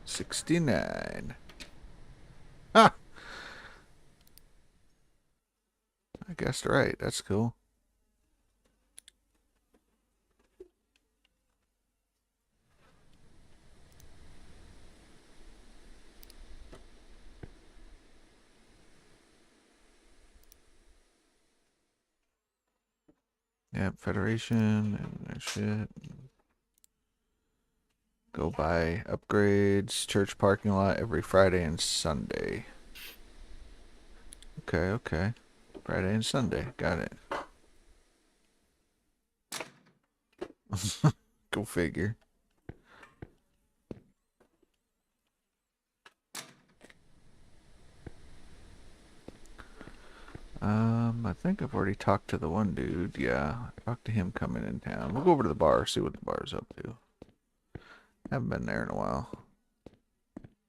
69. Ah! I guessed right. That's cool. Yep, Federation and that shit. Go buy upgrades, church parking lot every Friday and Sunday. Okay, okay. Friday and Sunday. Got it. Go figure. I think I've already talked to the one dude. Yeah, I talked to him coming in town. We'll go over to the bar, see what the bar's up to. Haven't been there in a while.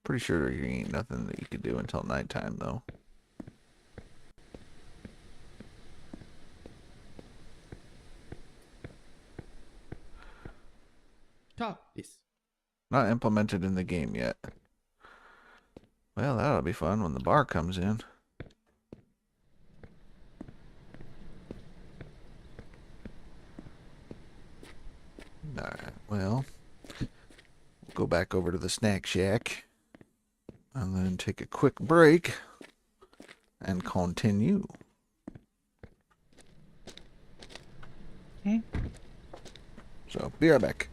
Pretty sure there ain't nothing that you could do until nighttime, though. Cannabis. Not implemented in the game yet. Well, that'll be fun when the bar comes in. Alright, well, we'll go back over to the snack shack and then take a quick break and continue. So, be right back.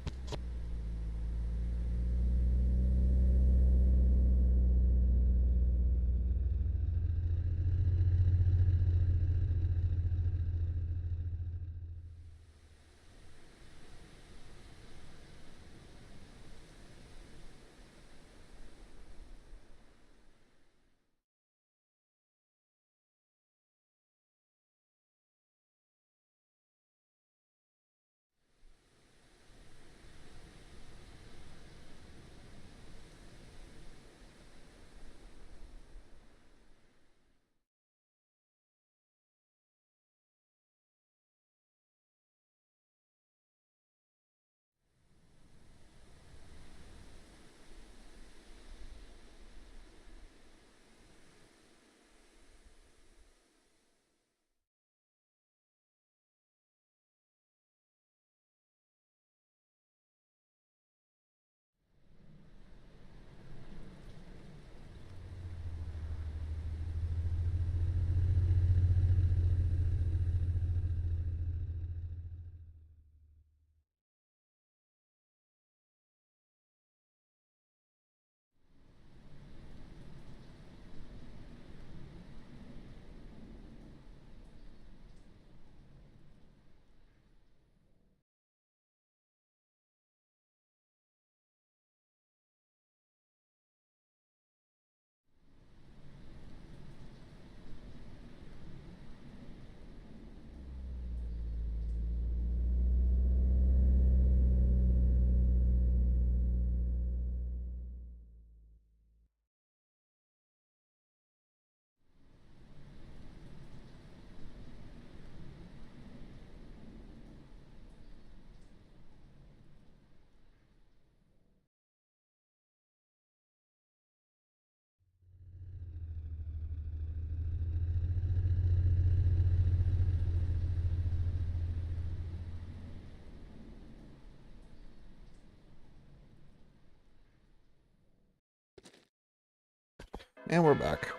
And we're back.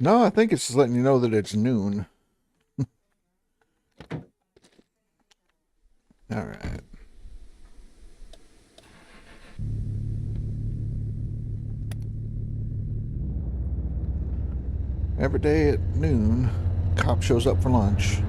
No, I think it's just letting you know that it's noon. All right. Every day at noon, cop shows up for lunch.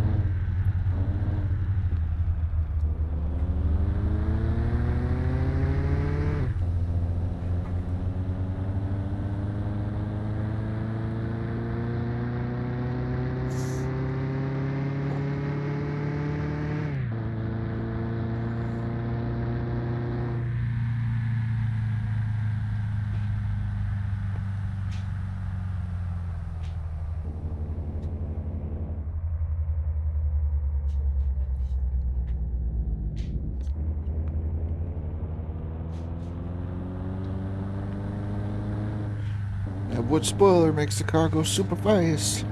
wood spoiler makes the car go super fast.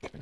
Okay.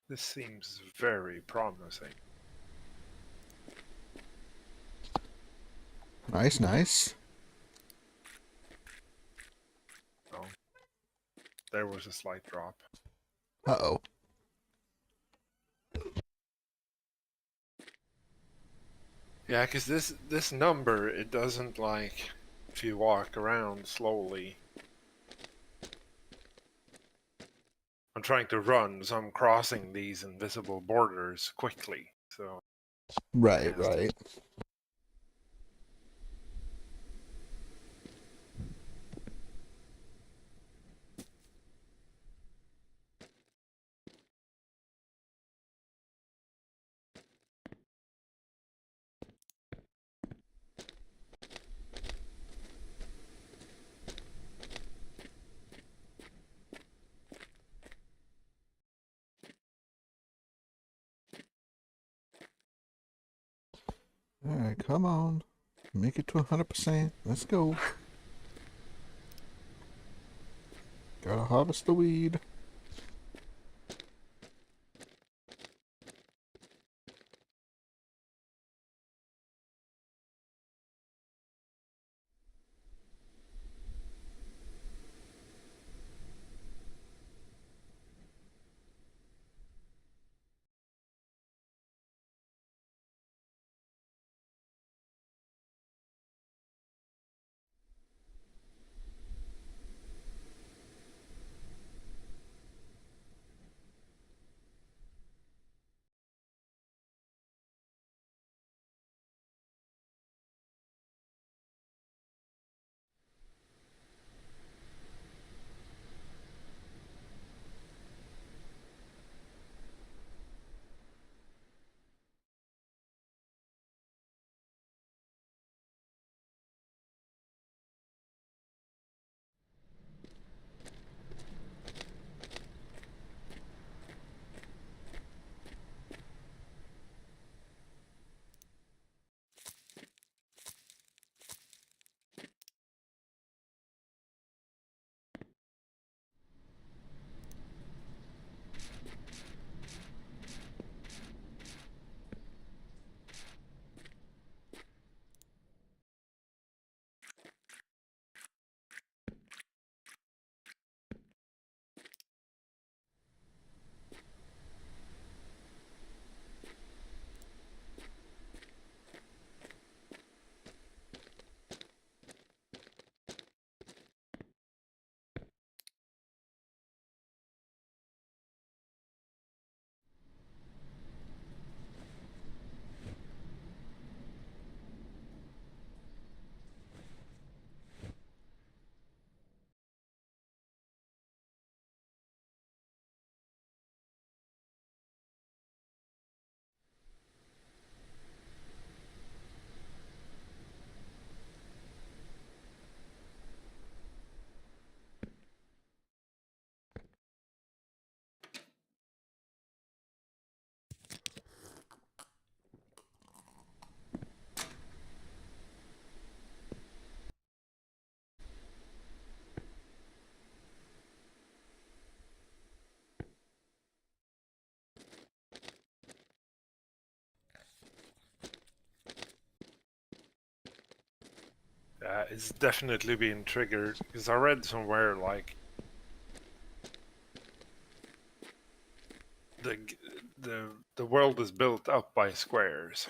This seems very promising. Nice, nice. Oh, there was a slight drop. Uh-oh. Yeah, because this number, it doesn't like if you walk around slowly. I'm trying to run, so I'm crossing these invisible borders quickly. So Right, right. Alright, come on. Make it to 100%. Let's go. Gotta harvest the weed. It's definitely being triggered because I read somewhere like the world is built up by squares,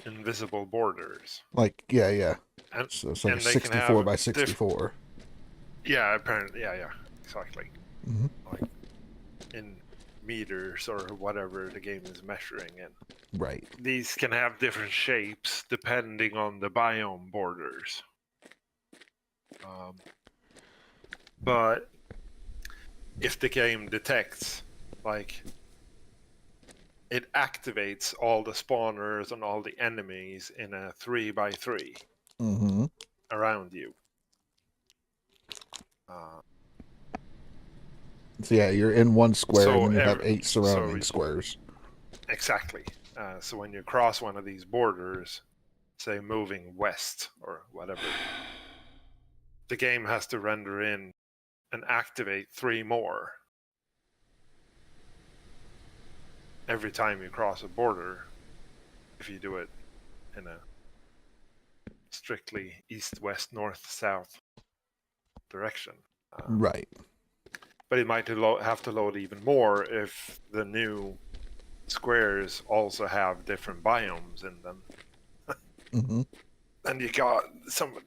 invisible borders. Like, yeah. And, So it's like a and they can 64 have by 64. Yeah, apparently, yeah, exactly. Mm-hmm. Like in meters or whatever the game is measuring in. Right. These can have different shapes depending on the biome borders. But if the game detects, like, it activates all the spawners and all the enemies in a 3x3 Mm-hmm. around you. So yeah, you're in one square So and then you have every- 8 surrounding so- squares. Exactly. So when you cross one of these borders, say moving west or whatever, the game has to render in and activate 3 more every time you cross a border if you do it in a strictly east, west, north, south direction. Right. But it might have to load even more if the new squares also have different biomes in them. Mm-hmm. And you got someone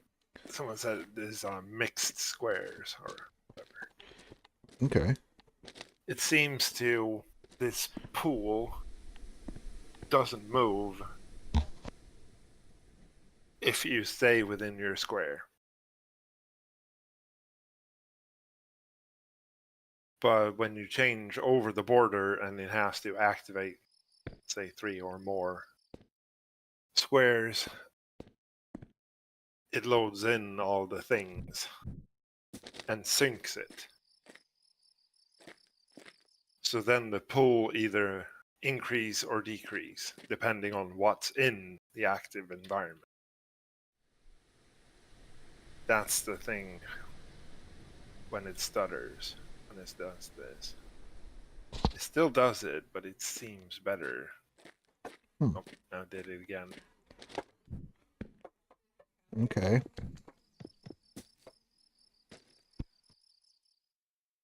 said there's mixed squares or whatever. Okay. It seems this pool doesn't move if you stay within your square. But when you change over the border and it has to activate, say, 3 or more squares, it loads in all the things and syncs it. So then the pool either increase or decrease depending on what's in the active environment. That's the thing when it stutters, when it does this. It still does it, but it seems better. Oh, now did it again. Okay.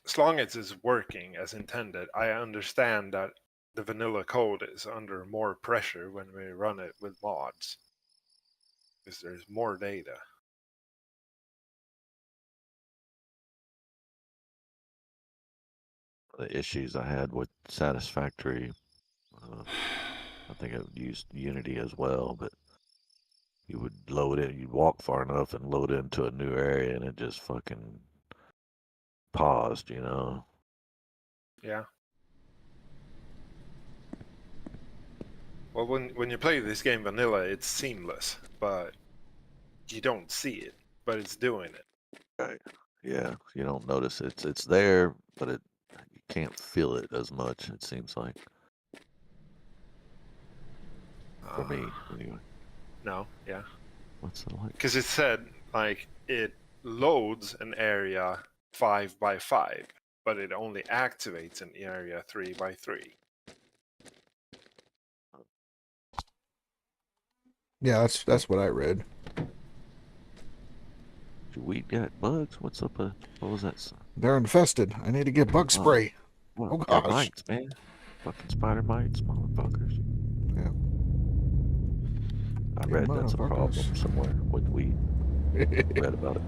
As long as it's working as intended, I understand that the vanilla code is under more pressure when we run it with mods. Because there's more data. The issues I had with Satisfactory, I think I used Unity as well, but you would load in, you'd walk far enough and load into a new area and it just fucking paused, you know? Yeah. Well, when you play this game vanilla, it's seamless, but you don't see it, but it's doing it. Right. Yeah, you don't notice it's there, but you can't feel it as much, it seems like. For me, anyway. No, yeah. What's it like? Because it said, like, it loads an area 5x5, but it only activates an area 3x3. Yeah, that's what I read. Your weed got bugs? What's up? What was that? They're infested. I need to get bug spray. Well, Oh they're gosh. mites, man. Fucking spider mites, motherfuckers. Yeah. I read that's a problem Motherfuckers. somewhere with weed. Read about it.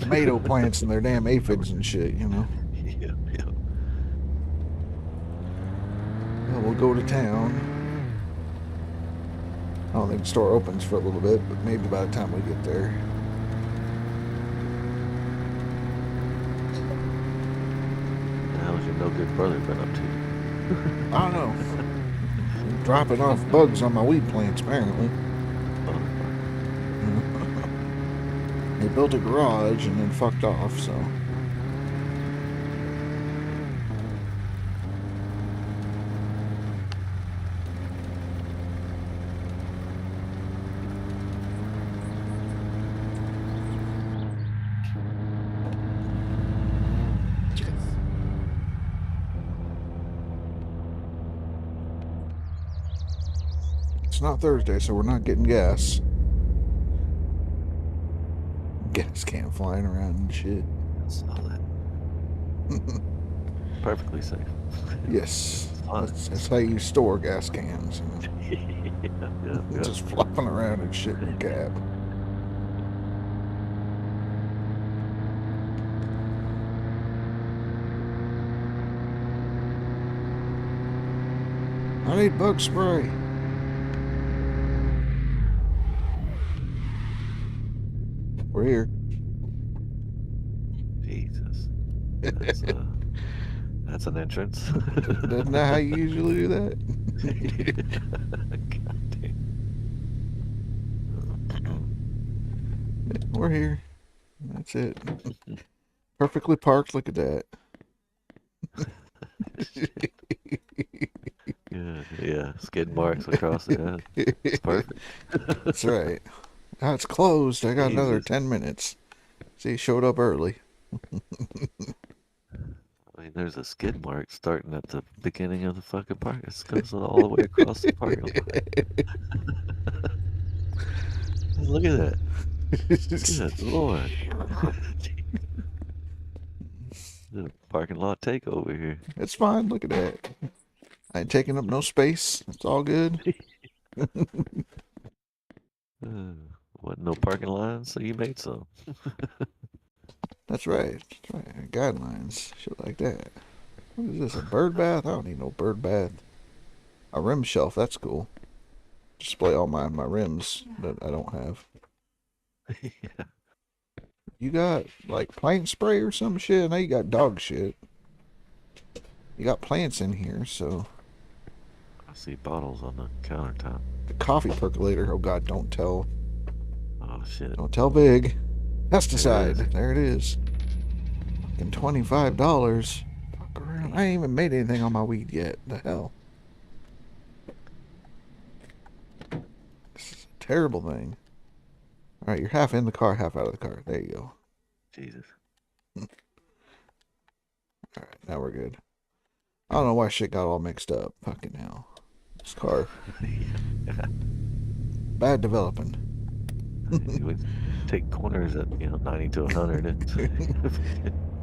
Tomato plants and their damn aphids and shit, you know. Yeah. Well, we'll go to town. I don't think the store opens for a little bit, but maybe by the time we get there. What the hell's your no good brother been up to? I don't know. Dropping off bugs on my weed plants, apparently. They built a garage and then fucked off, so. It's not Thursday, so we're not getting gas. gas can flying around and shit. I saw that. Perfectly safe. Yes. Fun. That's how you store gas cans. You know? Yeah. Just flopping around and shit in the cab. I need bug spray. We're here. Jesus. That's an entrance. Isn't that how you usually do that? God damn. We're here. That's it. Perfectly parked. Look at that. Yeah. Skid marks across the head. It's perfect. That's right. Now it's closed. I got another Jesus. 10 minutes. See, he showed up early. I mean, there's a skid mark starting at the beginning of the fucking park. It goes all the way across the parking lot. Look at that. Good Lord. The parking lot takeover here. It's fine. Look at that. I ain't taking up no space. It's all good. Wasn't no parking lines, so you made some. That's right. That's right. Guidelines. Shit like that. What is this? A bird bath? I don't need no bird bath. A rim shelf. That's cool. Display all my rims that I don't have. Yeah. You got like plant spray or some shit? I know you got dog shit. You got plants in here, so. I see bottles on the countertop. The coffee percolator. Oh God, don't tell. Oh shit. Don't tell Big. Pesticide. There it is. Fucking $25. Fuck around. I ain't even made anything on my weed yet. The hell. This is a terrible thing. Alright, you're half in the car, half out of the car. There you go. Jesus. Alright, now we're good. I don't know why shit got all mixed up. Fucking hell. This car. Bad developing. You would take corners at 90 to 100. And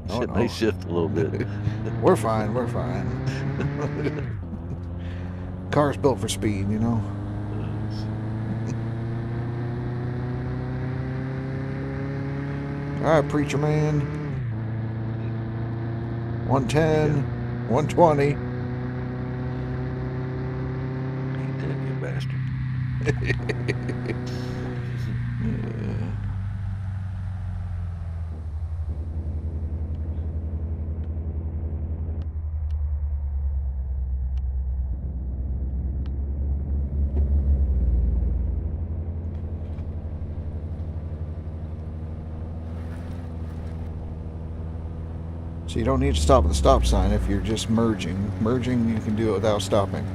shit may shift a little bit. We're fine. We're fine. Car's built for speed, you know. All right, preacher man. 110, 120. Ain't dead, you bastard. So you don't need to stop at the stop sign if you're just merging. Merging, you can do it without stopping.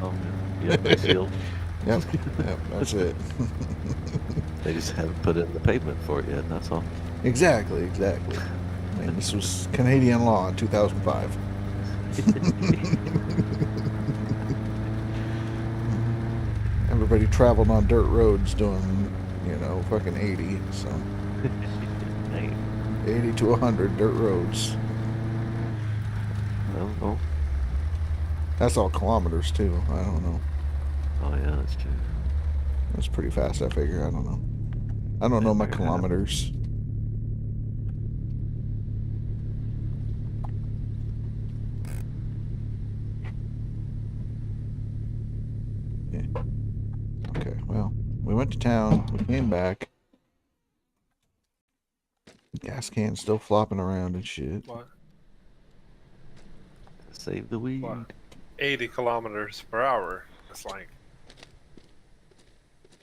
Oh, yeah, it's sealed. Yep, that's it. They just haven't put in the pavement for it yet, that's all. Exactly. I mean, this was Canadian law in 2005. Everybody traveled on dirt roads doing, fucking 80, so. 80 to 100 dirt roads. I don't know. That's all kilometers, too. I don't know. Oh, yeah, that's true. That's pretty fast, I figure. I don't know. I don't know my kilometers. Yeah. Okay, well, we went to town. We came back. Gas can still flopping around and shit. What? Save the weed. What? 80 kilometers per hour. It's like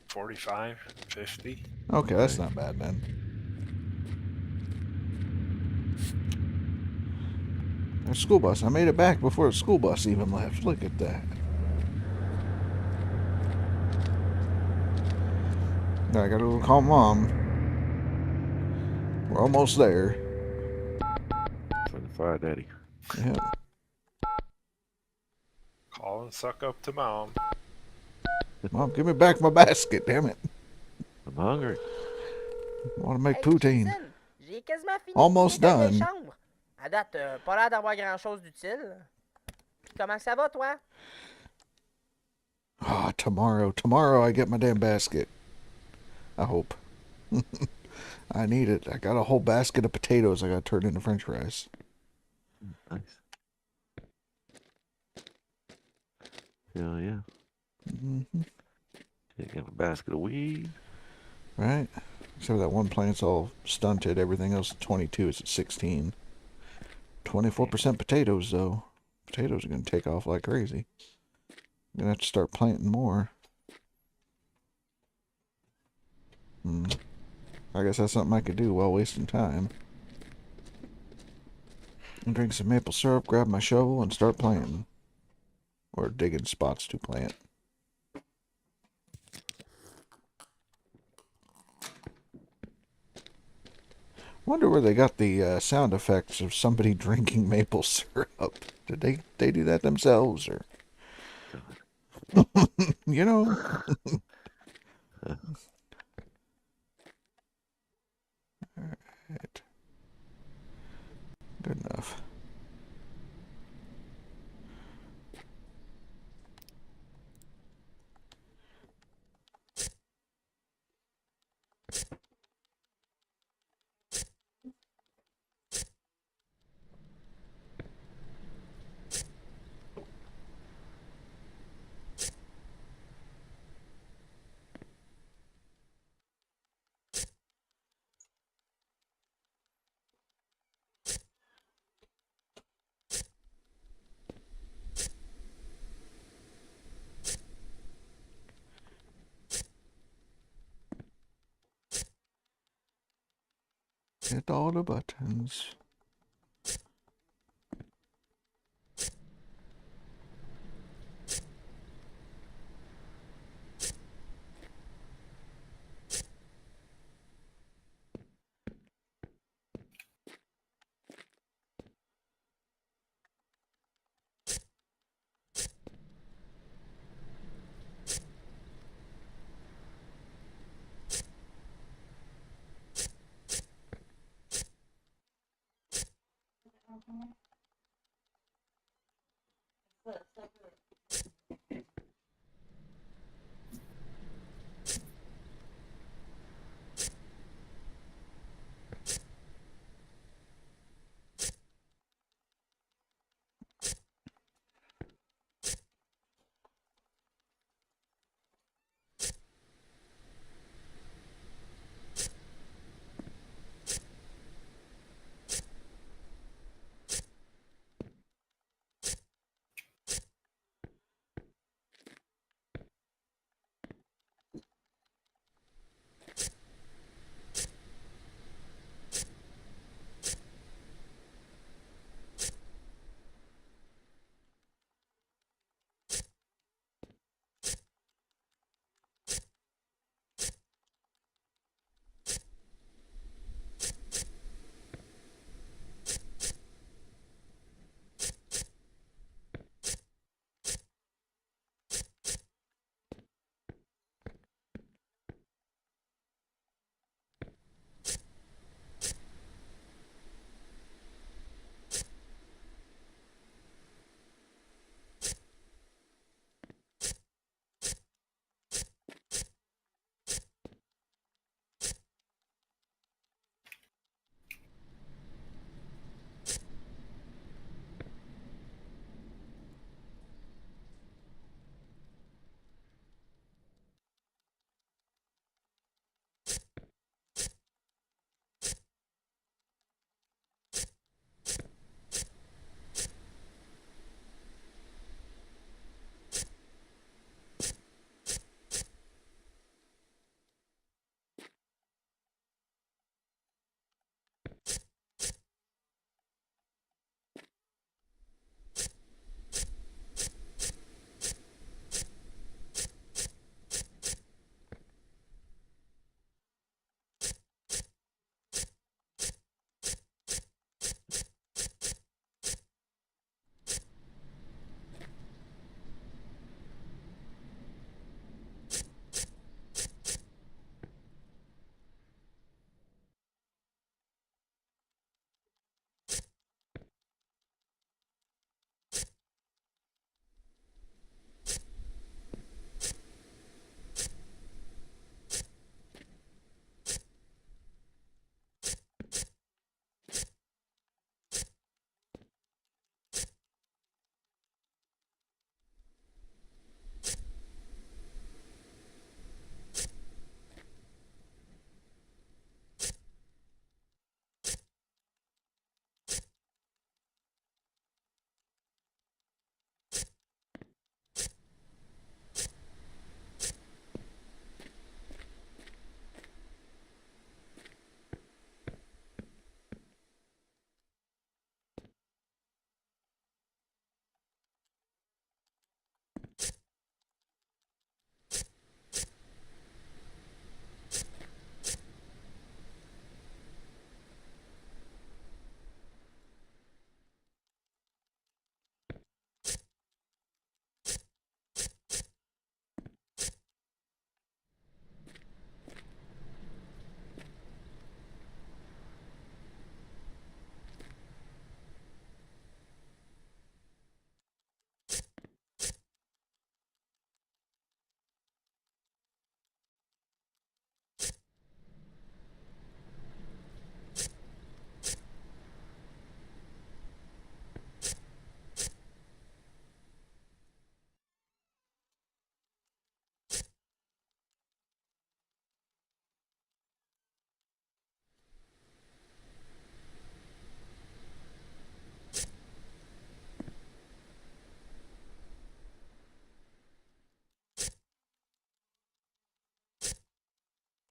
45, 50. Okay, that's not bad then. There's a school bus. I made it back before the school bus even left. Look at that. Now I gotta go call Mom. We're almost there. For the fire daddy. Yeah. Call and suck up to Mom. Mom, give me back my basket, damn it. I'm hungry. Want to make Hey, poutine. Jason, j'ai quasiment fini Almost de vider ta vieille done. chambre. À date, pas l'air d'avoir grand-chose d'utile. Puis comment ça va, toi? Ah, tomorrow I get my damn basket. I hope. I need it. I got a whole basket of potatoes I got to turn into French fries. Nice. Hell yeah. Mm-hmm. You got a basket of weed. Right? Except that one plant's all stunted. Everything else is 22. It's at 16. 24% potatoes, though. Potatoes are going to take off like crazy. I'm going to have to start planting more. I guess that's something I could do while wasting time. And drink some maple syrup, grab my shovel, and start planting. Or digging spots to plant. Wonder where they got the sound effects of somebody drinking maple syrup. Did they do that themselves, or you know? Alright. Good enough. Hit all the buttons.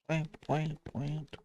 Wamp, wamp, wamp.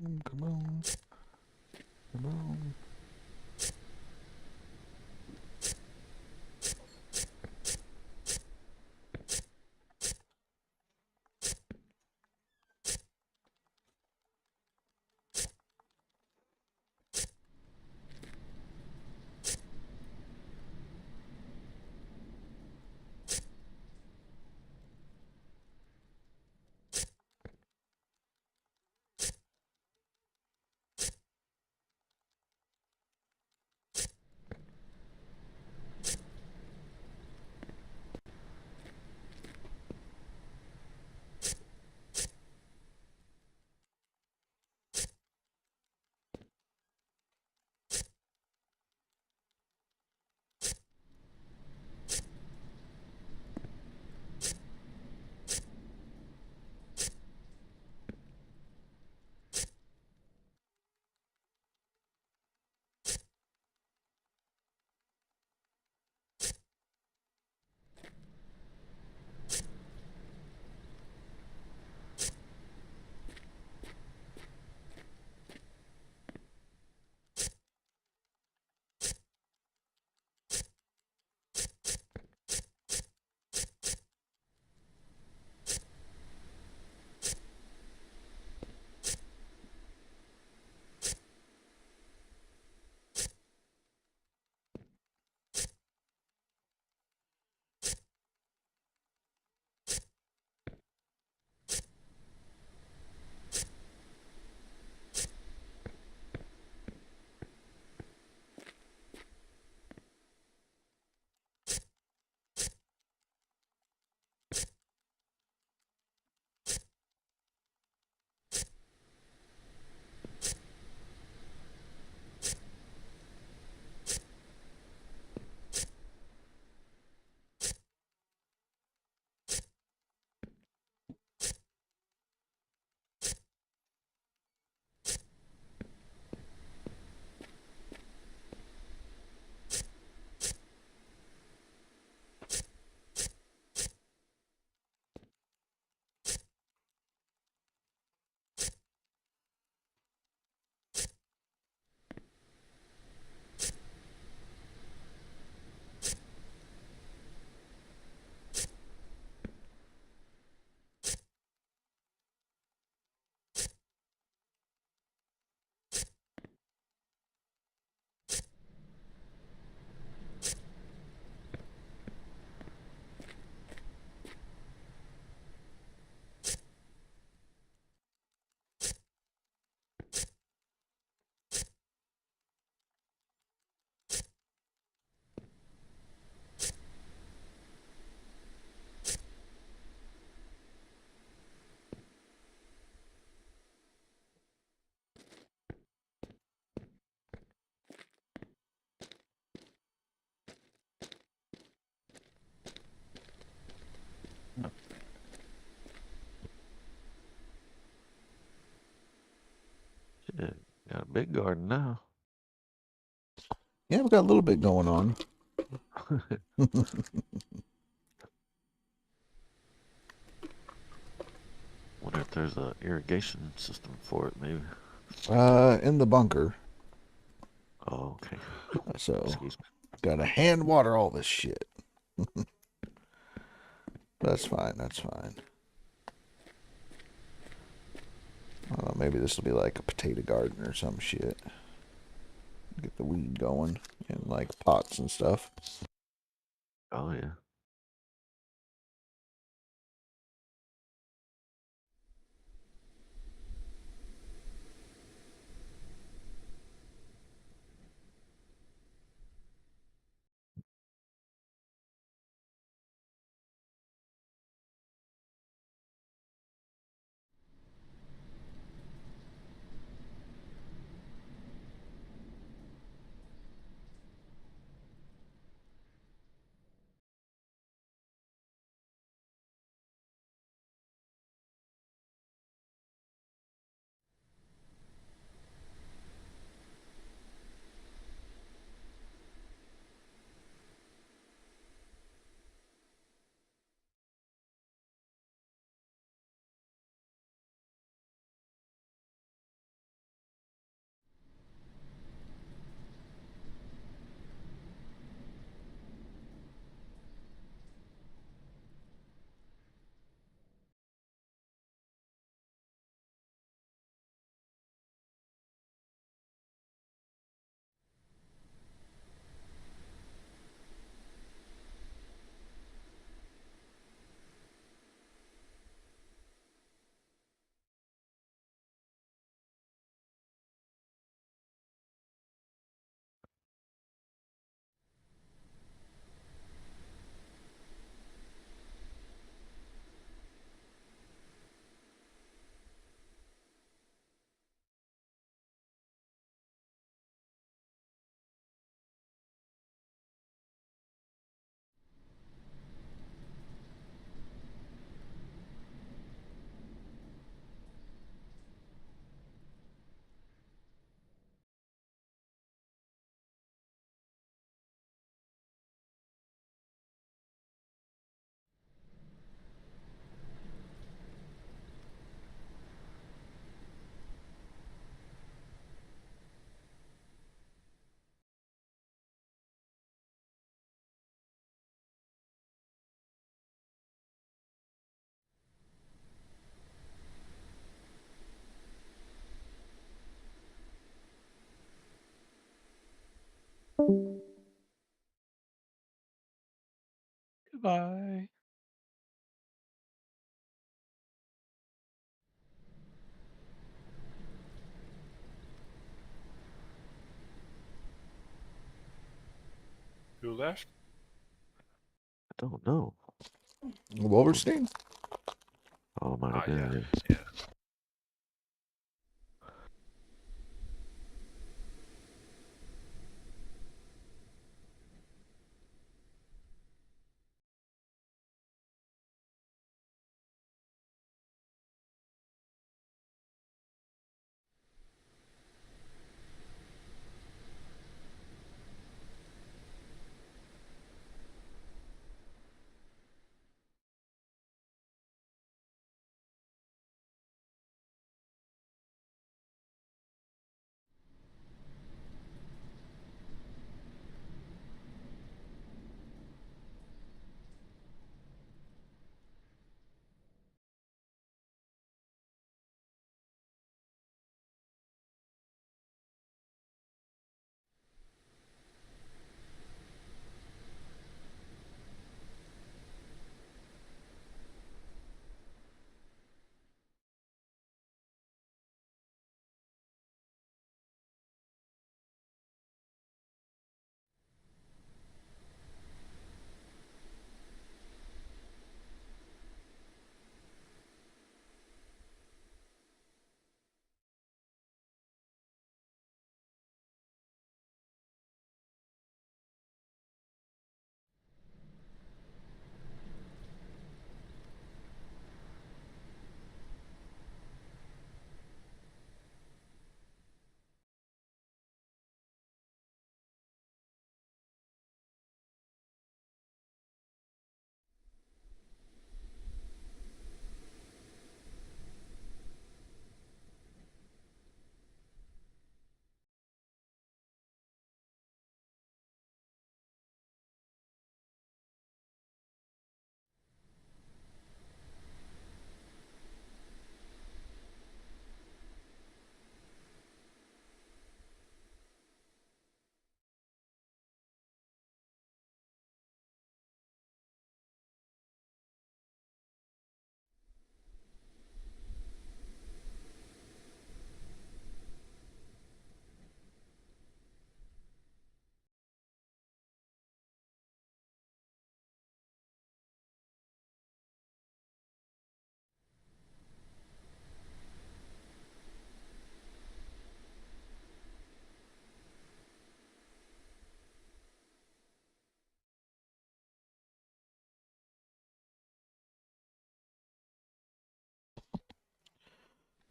Come on. Come on. Shit, got a big garden now. Yeah, we got a little bit going on. Wonder if there's a irrigation system for it, maybe. In the bunker. Oh, okay. So, Excuse me. gotta hand water all this shit. That's fine, that's fine. Maybe this will be like a potato garden or some shit. Get the weed going in like pots and stuff. Oh, yeah. Goodbye. Who left? I don't know. Wolverstein? Oh, might have Ah, been. yeah. Yeah. Yeah.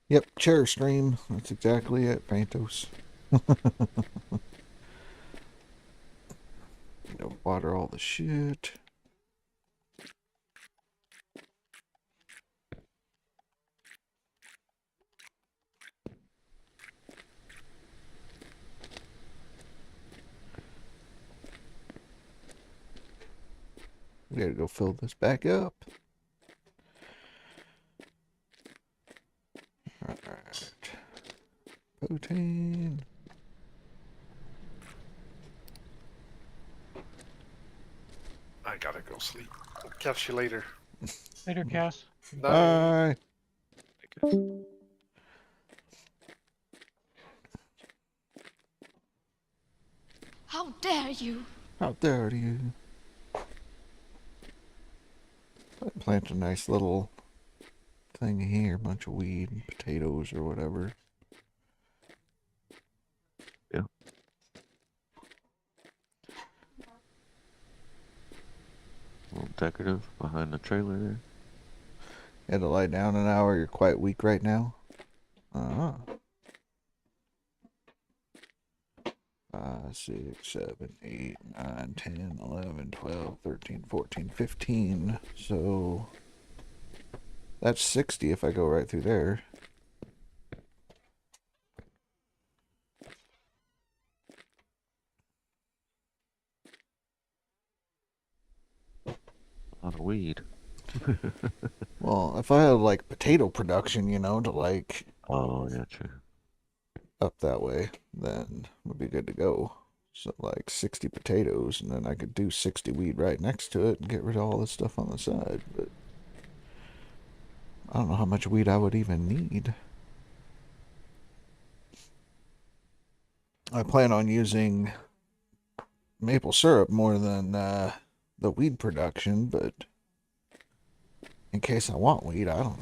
Yep, chair stream. That's exactly it, Phantos. Water all the shit. We gotta go fill this back up. Alright. Protein. I gotta go sleep. Catch you later. Later, Cass. Bye. How dare you? How dare you? Plant a nice little thing here, bunch of weed and potatoes or whatever. Yeah. A little decorative behind the trailer there. You had to lie down an hour. You're quite weak right now. 5, 6, 7, 8, 9, 10, 11, 12, 13, 14, 15. So that's 60 if I go right through there. A lot of weed. Well, if I had like potato production, you know, to like Oh, yeah, true. up that way, then we'd be good to go. So like 60 potatoes, and then I could do 60 weed right next to it and get rid of all this stuff on the side. But I don't know how much weed I would even need. I plan on using maple syrup more than the weed production, but in case I want weed, I don't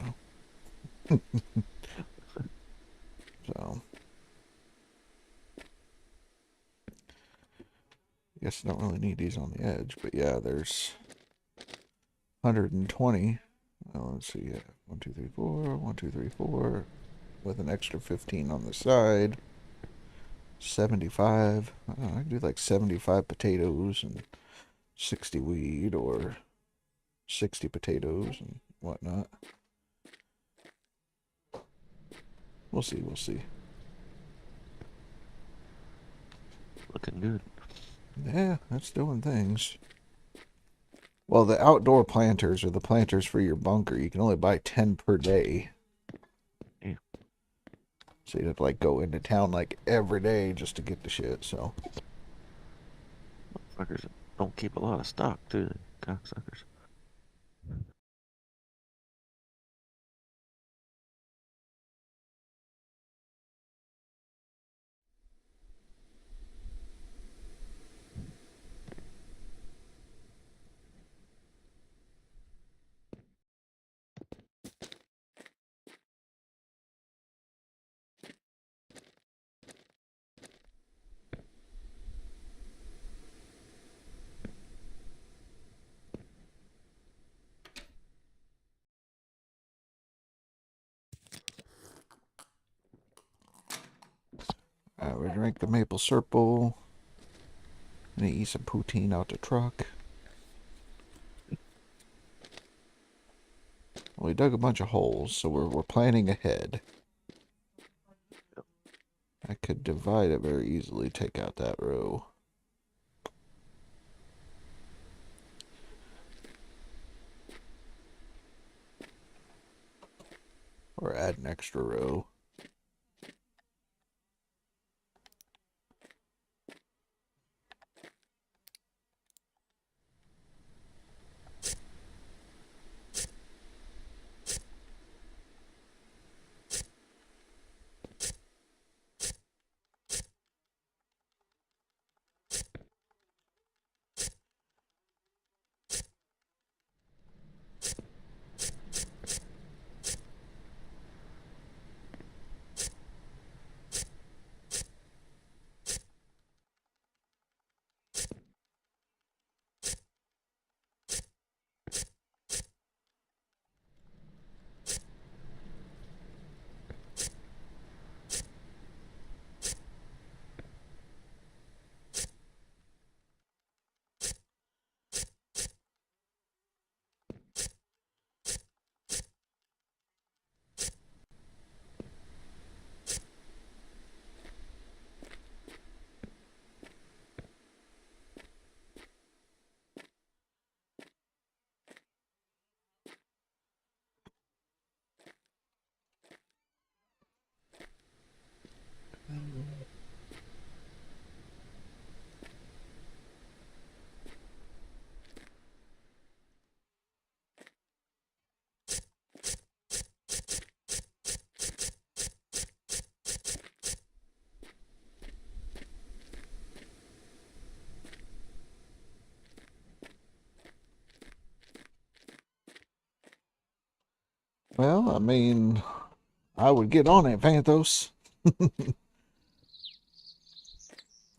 know. So, I guess I don't really need these on the edge, but yeah, there's 120. Well, let's see, 1, 2, 3, 4, 1, 2, 3, 4, with an extra 15 on the side. 75. I don't know, I can do like 75 potatoes and 60 weed, or 60 potatoes and whatnot. We'll see, we'll see. Looking good. Yeah, that's doing things. Well, the outdoor planters, or the planters for your bunker, you can only buy 10 per day. Yeah. So you'd have to like go into town like every day just to get the shit, so. Motherfuckers don't keep a lot of stock, do they? Cocksuckers. We drink the maple syrup bowl. And eat some poutine out the truck. Well, we dug a bunch of holes, so we're planning ahead. I could divide it very easily, take out that row. Or add an extra row. Well, I mean, I would get on it, Vanthos.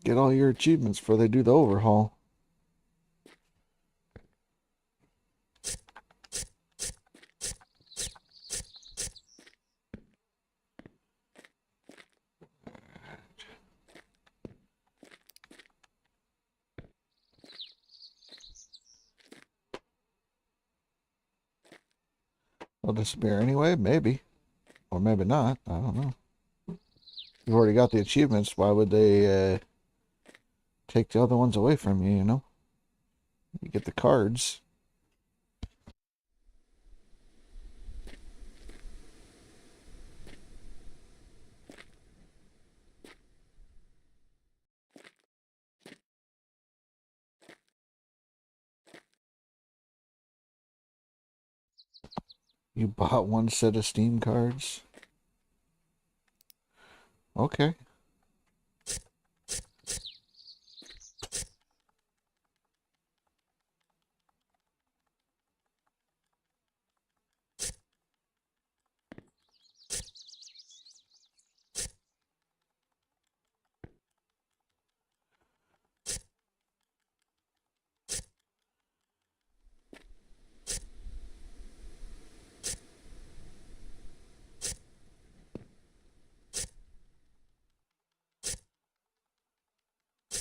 Get all your achievements before they do the overhaul. They'll disappear anyway, maybe. Or maybe not, I don't know. You've already got the achievements, why would they take the other ones away from you, you know? You get the cards. You bought one set of Steam cards? Okay.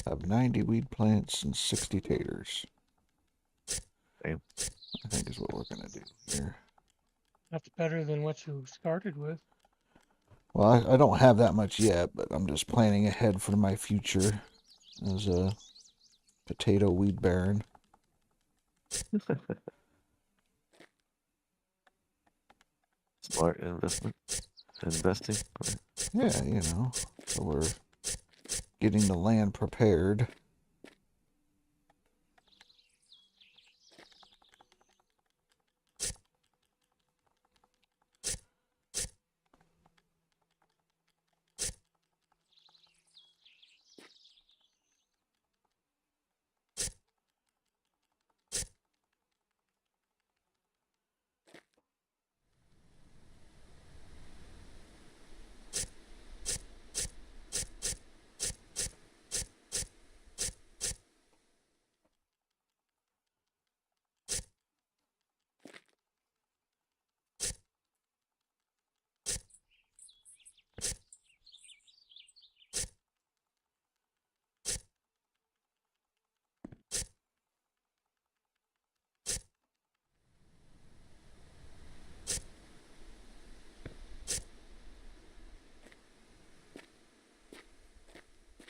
Have 90 weed plants and 60 taters. Damn. I think is what we're gonna do here. That's better than what you started with. Well, I don't have that much yet, but I'm just planning ahead for my future as a potato weed baron. Smart investing. Yeah, you know, so we're getting the land prepared.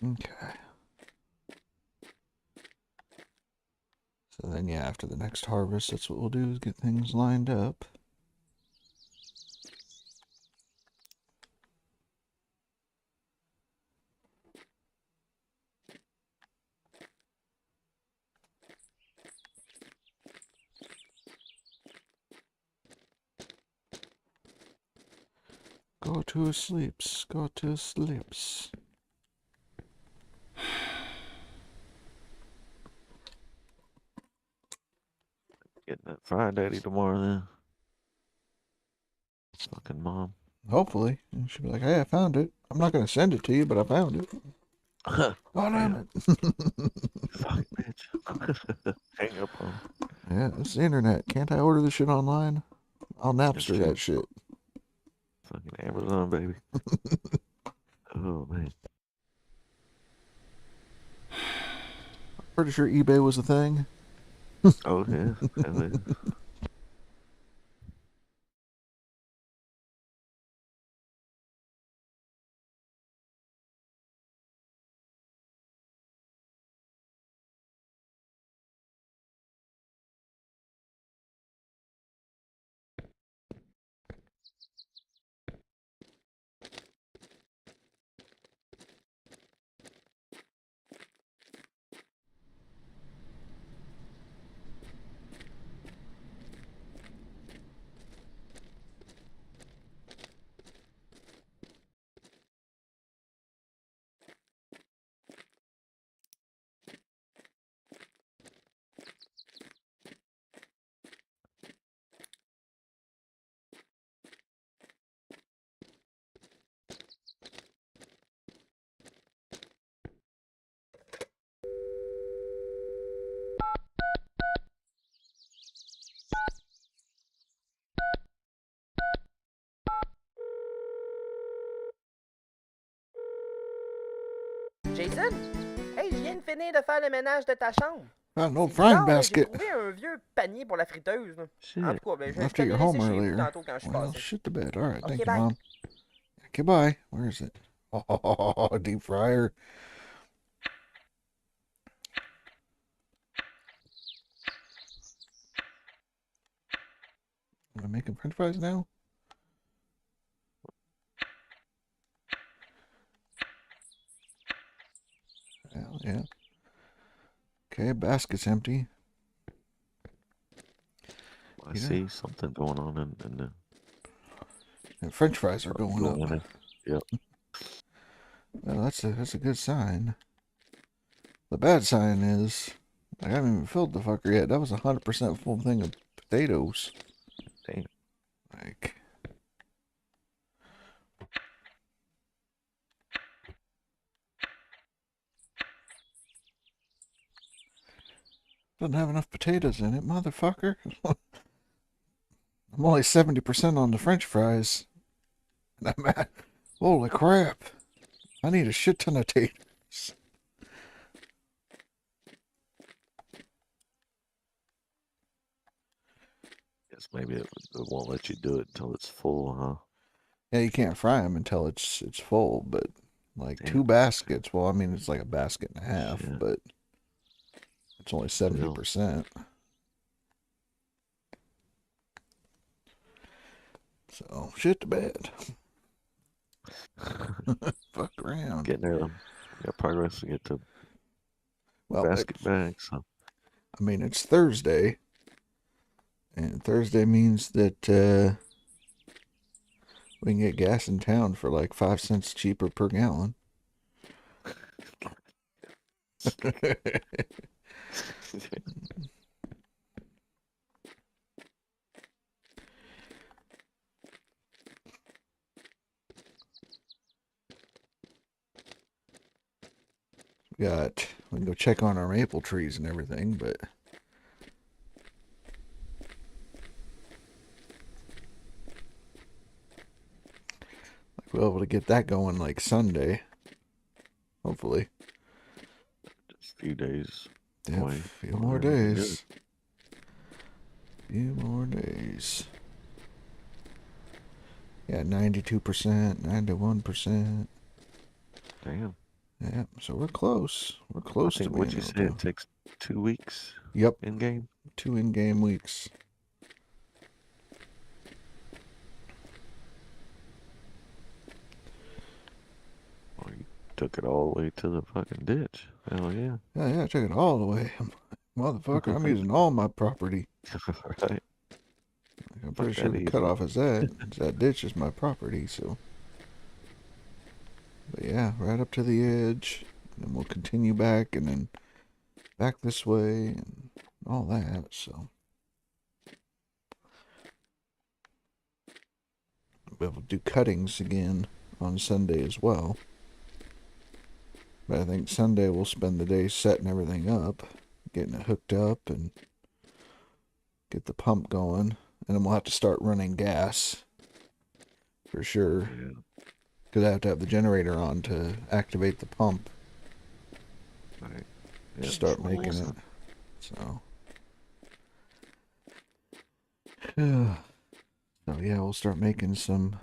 Okay. So then, yeah, after the next harvest, that's what we'll do is get things lined up. Go to sleeps, go to sleeps. Getting that Fire Daddy tomorrow then. Fucking mom. Hopefully. And she'll be like, hey, I found it. I'm not going to send it to you, but I found it. Oh, damn it. Fuck, bitch. Hang up on. Yeah, it's the internet. Can't I order this shit online? I'll Napster that shit. Fucking Amazon, baby. Oh, man. Pretty sure eBay was a thing. Oh, yeah. Hell yeah. Jason? Hey, je viens de finir de faire le ménage de ta chambre. Found an old C'est frying bizarre, là, basket. J'ai trouvé un vieux panier pour la friteuse. Là. Shit. En tout cas, ben, je Left te at l'ai your laissé home chez vous earlier. tantôt quand je suis Well, passé. shit the bed. All right, Okay, thank you, bye. Mom. Okay, bye. Where is it? Oh, deep fryer. Am I making french fries now? Hell yeah. Okay, basket's empty. You know? see something going on in the And French fries are going going in up. there. Yep. Well, that's a good sign. The bad sign is I haven't even filled the fucker yet. That was 100% full thing of potatoes. Damn. Like, doesn't have enough potatoes in it, motherfucker. I'm only 70% on the French fries. And I'm at, holy crap. I need a shit ton of taters. Guess maybe it won't let you do it until it's full, huh? Yeah, you can't fry them until it's full, but like Damn. 2 baskets. Well, I mean, it's like a basket and a half, Shit. but it's only 70%. So, shit to bed. Fuck around. Getting there, though. We got progress to get to Well, basket bags. So. I mean, it's Thursday, and Thursday means that we can get gas in town for like 5 cents cheaper per gallon. We can go check on our maple trees and everything, but we'll be able to get that going like Sunday, hopefully. Just a few days. Yeah, away. a few more days. Few more days. Yeah, 92%, 91%. Damn. Yeah, so we're close. We're close to being what you able said, to. it takes 2 weeks. Yep. In game. 2 in-game weeks. Oh, you took it all the way to the fucking ditch. Hell yeah. Yeah, I took it all the way. Motherfucker, I'm using all my property. Right. I'm pretty Fuck sure that the easy. cutoff is that. That ditch is my property, so. But yeah, right up to the edge. And we'll continue back and then back this way and all that, so. We'll be able to do cuttings again on Sunday as well. But I think Sunday we'll spend the day setting everything up, getting it hooked up and get the pump going. And then we'll have to start running gas for sure. Yeah. Because I have to have the generator on to activate the pump. Right. To Yeah, start sure. making it. So. So yeah, we'll start making some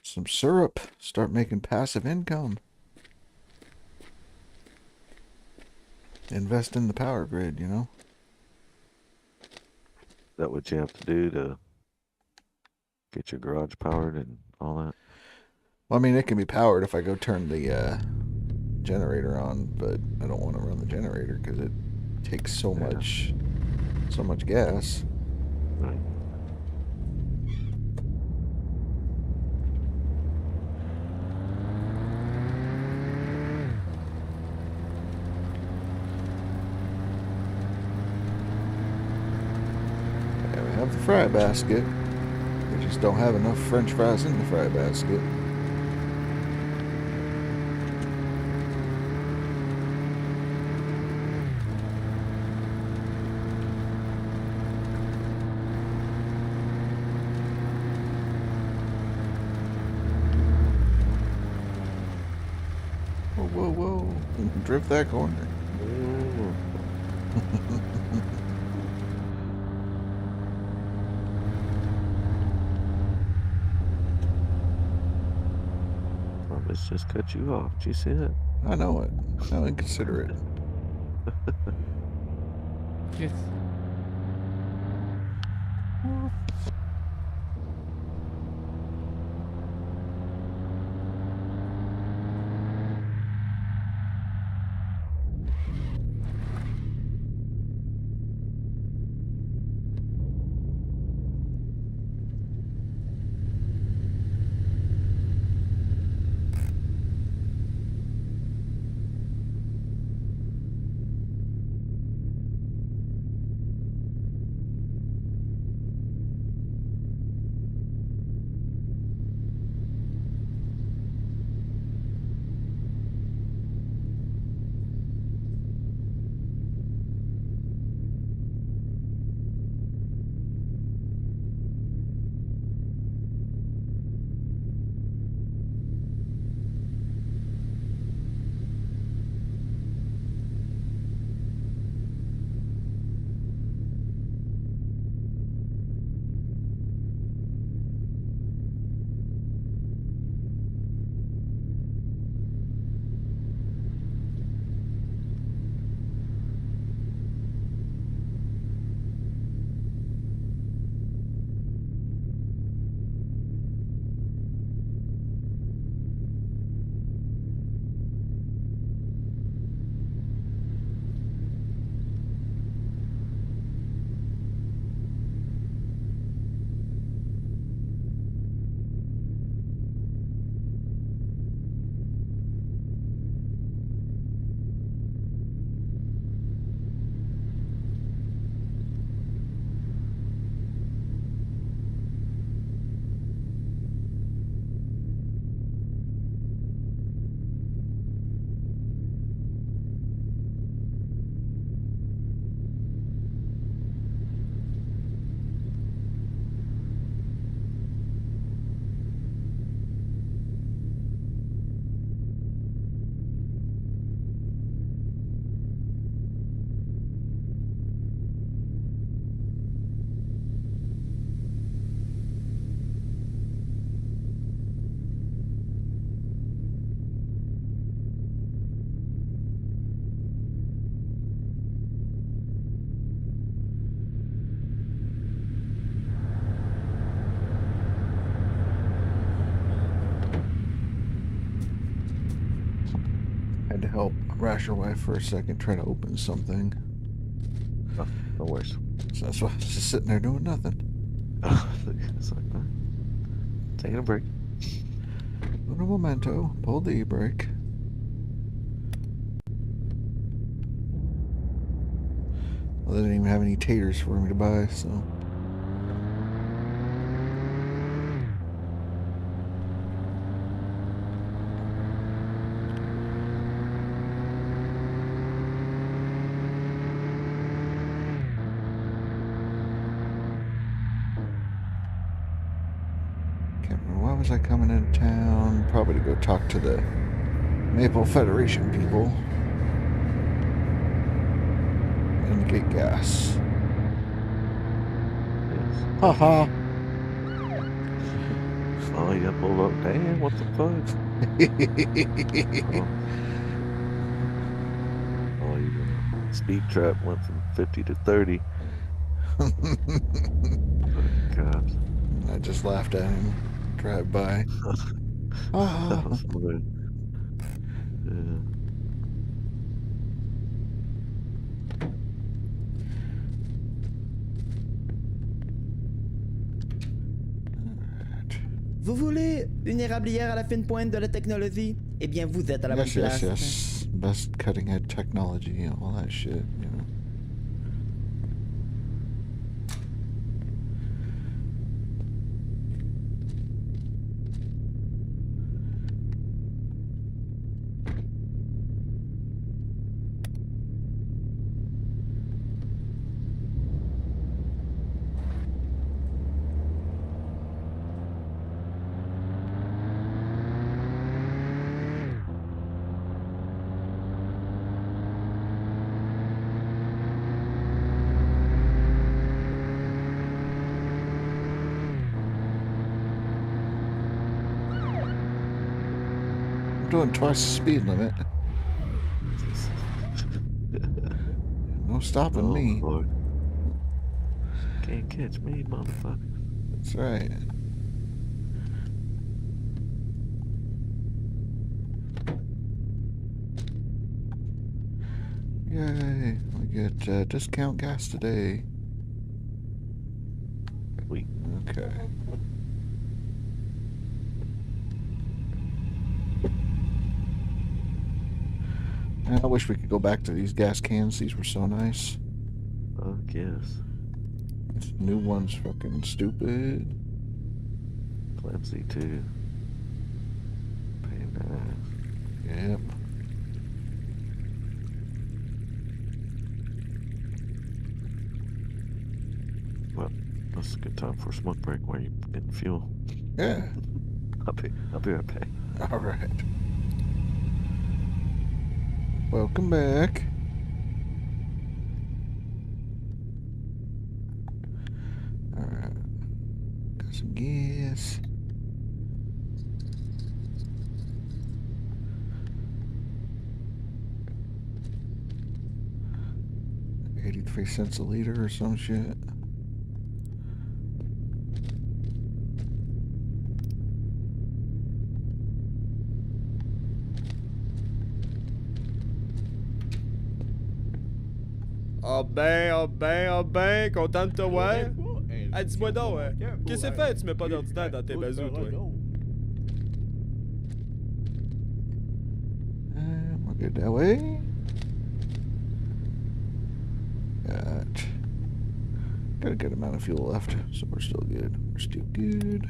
syrup. Start making passive income. Invest in the power grid, you know? Is that what you have to do to get your garage powered and all that? Well, I mean, it can be powered if I go turn the generator on, but I don't want to run the generator because it takes so much gas. Right. Yeah, we have the fry basket. We just don't have enough French fries in the fry basket. Whoa, whoa, whoa. Drift that corner. Let's just cut you off. Did you see that? I know it. How inconsiderate. Yes. rash your wife for a second, try to open something. Oh, no worries. So that's why I was just sitting there doing nothing. It's like, taking a break. Uno momento. Pull the e-brake. Well, they didn't even have any taters for me to buy, so. Can't remember, why was I coming into town? Probably to go talk to the Maple Federation people. And get gas. Yes. Haha. Oh, you got pulled up. Damn, what the fuck? Oh, you speed trap went from 50 to 30. Cops. I just laughed at him. Drive by. That was funny. Yeah. Vous voulez une érablière à la fine pointe de la technologie? Eh bien, vous êtes à la bonne place. Yes. Best cutting edge technology and all that shit, you know. Doing twice the speed limit. No stopping me. Lord. Can't catch me, motherfucker. That's right. Yay, we get discount gas today. Sweet. Okay. I wish we could go back to these gas cans. These were so nice. Yes. This new one's fucking stupid. Flimsy too. Pain ass. Yep. Well, that's a good time for a smoke break while you're getting fuel. Yeah. I'll be right back. All right. Welcome back. All right. Got some gas. $0.83 a liter or some shit. Ben, content de te voir. Hey, dis-moi donc, qu'est-ce que fait tu mets pas d'ordinateur dans tes bazous, toi? We're good that way. Got a good amount of fuel left, so we're still good. We're still good.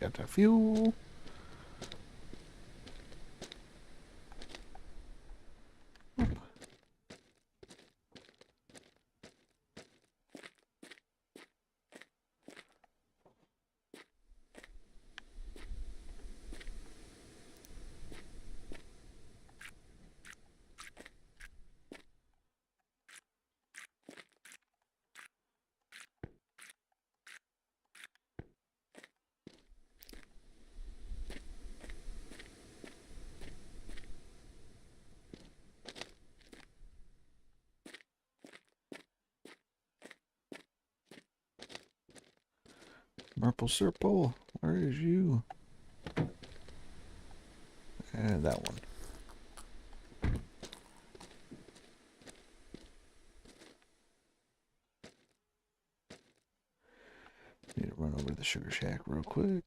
Got the fuel. Purple Circle, where is you? And that one. Need to run over to the Sugar Shack real quick.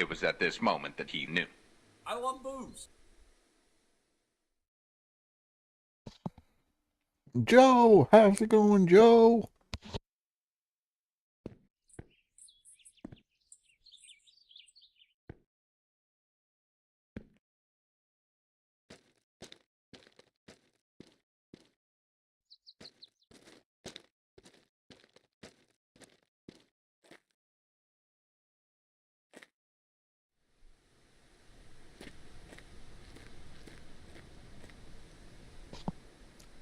It was at this moment that he knew. I love booze. Joe, how's it going, Joe?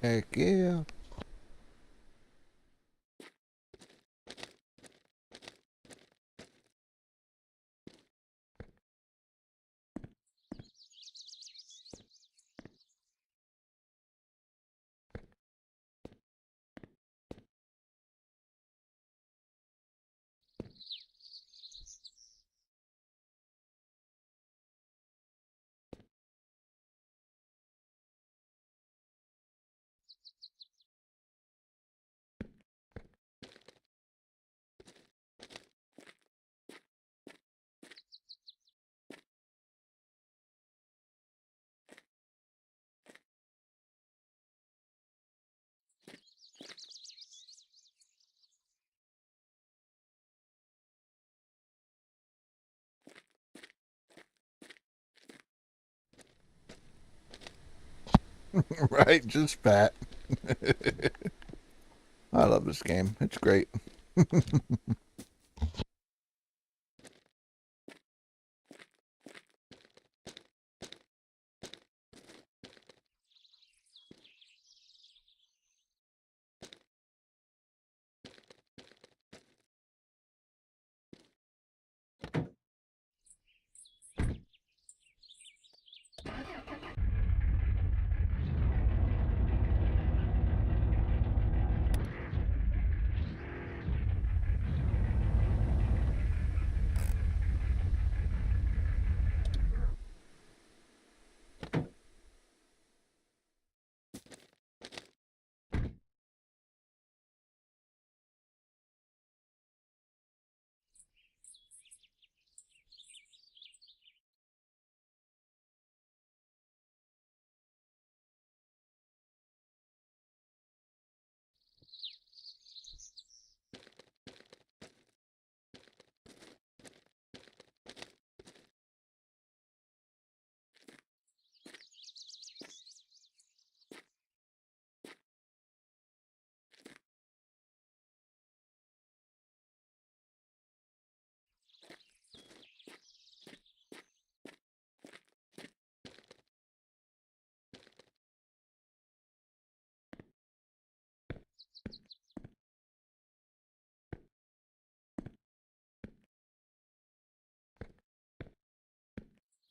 Heck yeah. Right, just fat. I love this game. It's great.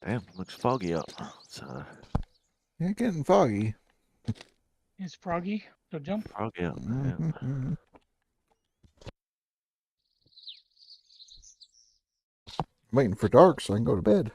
Damn, looks foggy up. Yeah, getting foggy. It's froggy. So jump. Foggy up. Mm-hmm. Waiting for dark so I can go to bed.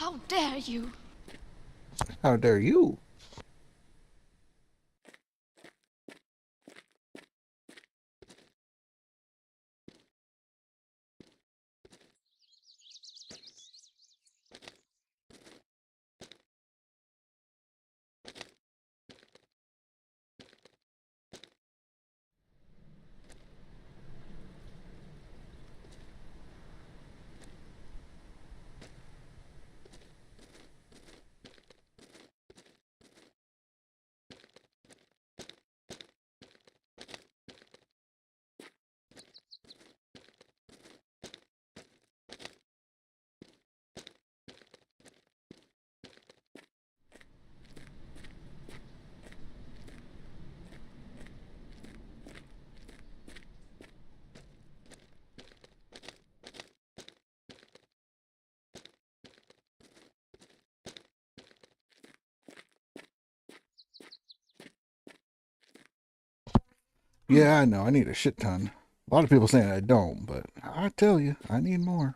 How dare you? How dare you? Yeah, I know. I need a shit ton. A lot of people saying I don't, but I tell you, I need more.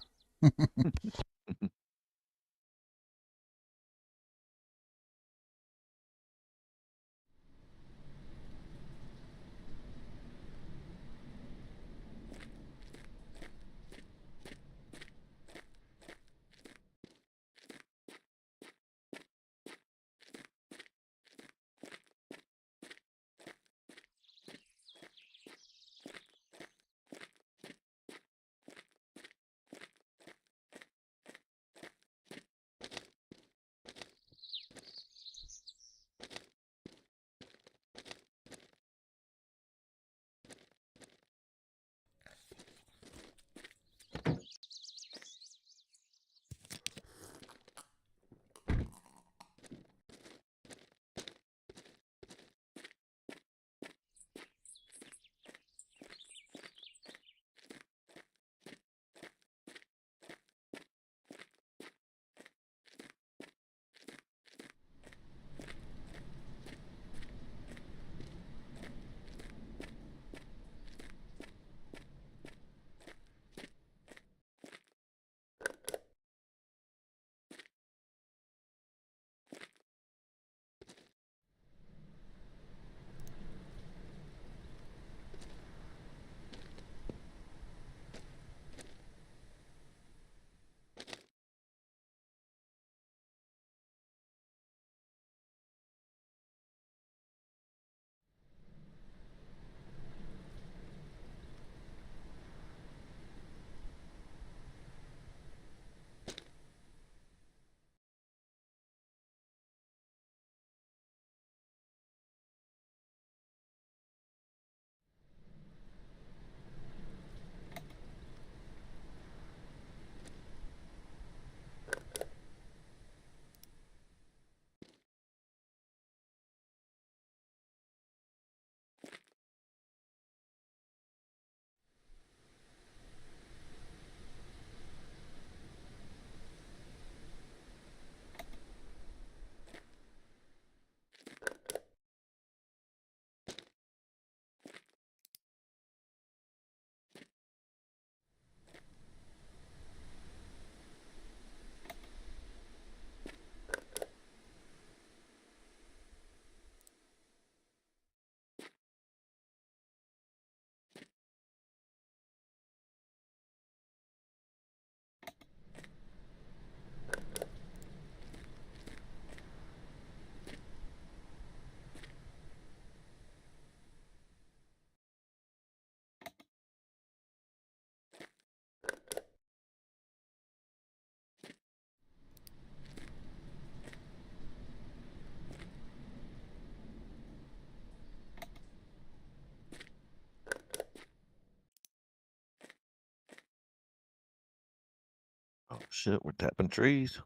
Oh shit, we're tapping trees.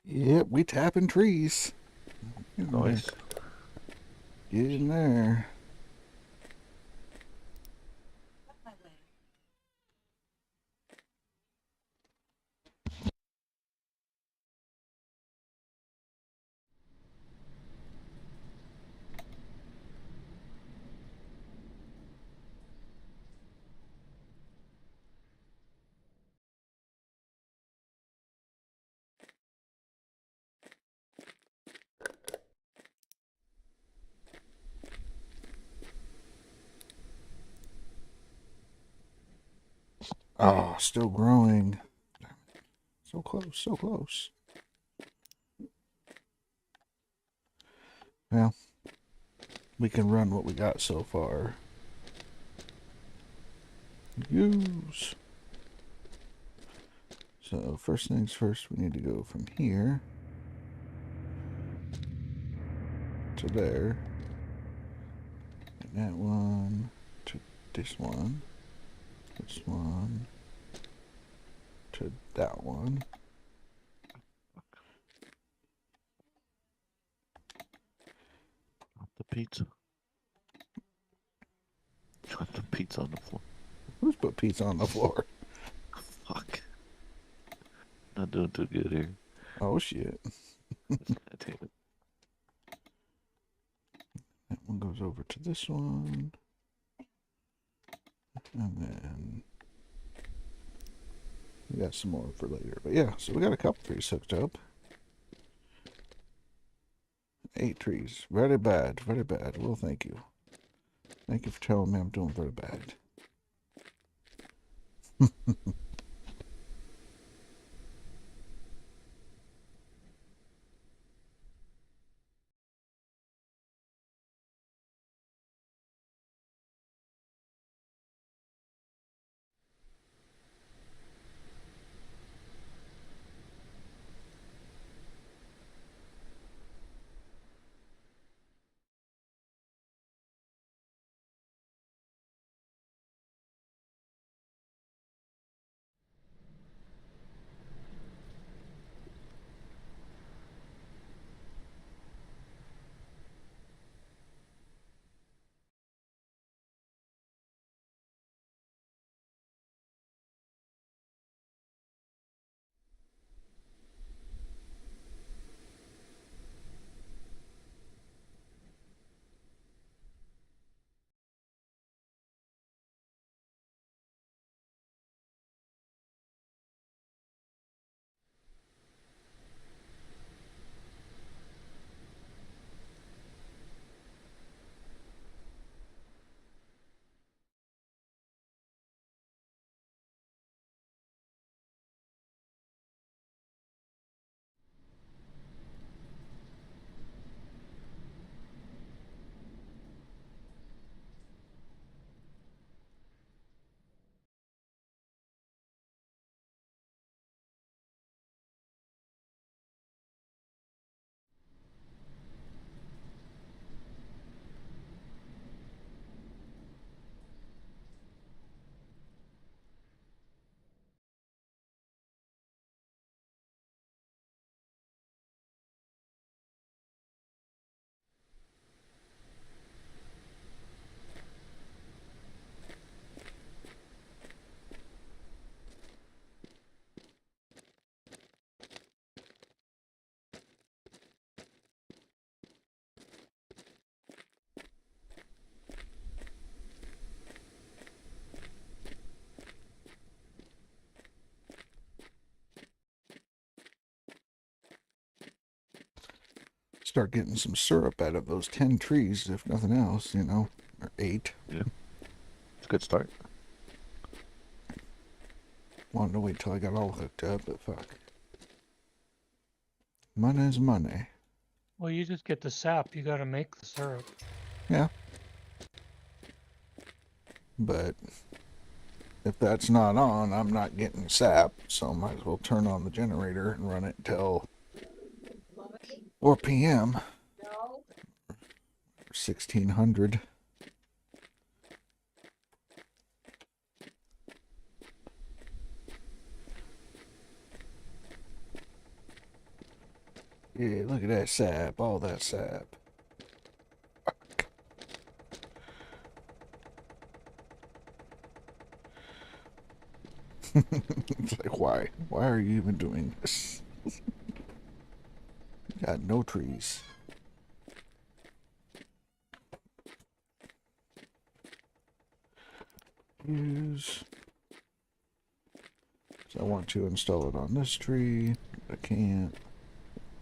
Yep, we tapping trees. Get in there. Nice. Get in there. Oh, still growing. So close, so close. Well, we can run what we got so far. Use. So first things first, we need to go from here to there. And that one to this one. This one to that one. The pizza. Drop the pizza on the floor. Who's put pizza on the floor? Fuck. Not doing too good here. Oh shit. Damn it. That one goes over to this one. And then we got some more for later. But yeah, so we got a couple trees hooked up. 8 trees. Very bad. Very bad. Well, thank you. Thank you for telling me I'm doing very bad. Start getting some syrup out of those 10 trees, if nothing else, you know, or 8. Yeah. It's a good start. Wanted to wait till I got all hooked up, but fuck. Money's money. Well, you just get the sap. You got to make the syrup. Yeah. But if that's not on, I'm not getting sap, so might as well turn on the generator and run it until 4 p.m. No. 1600. Yeah, look at that sap, all that sap. It's like, why? Why are you even doing this? Got no trees. Use. So I want to install it on this tree. I can't.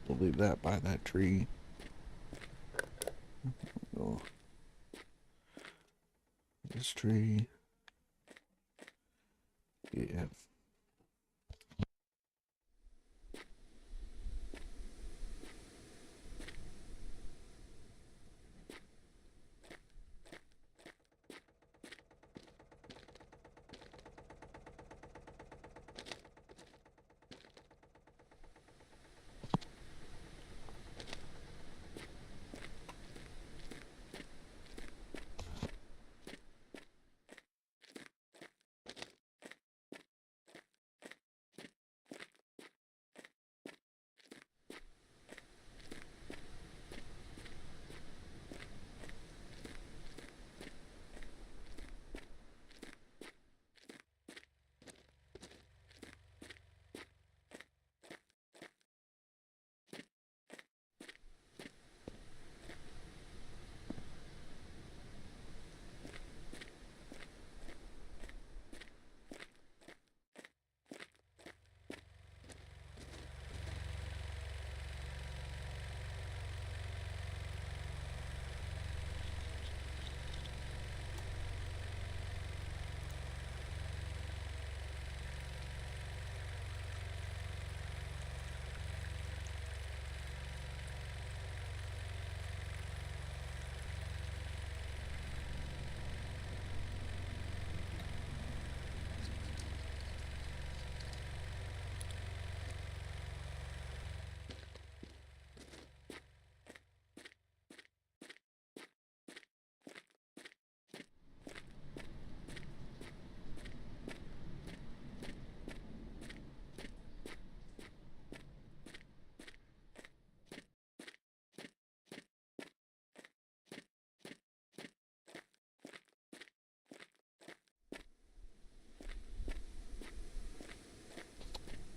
We'll leave that by that tree. Go this tree. Yeah.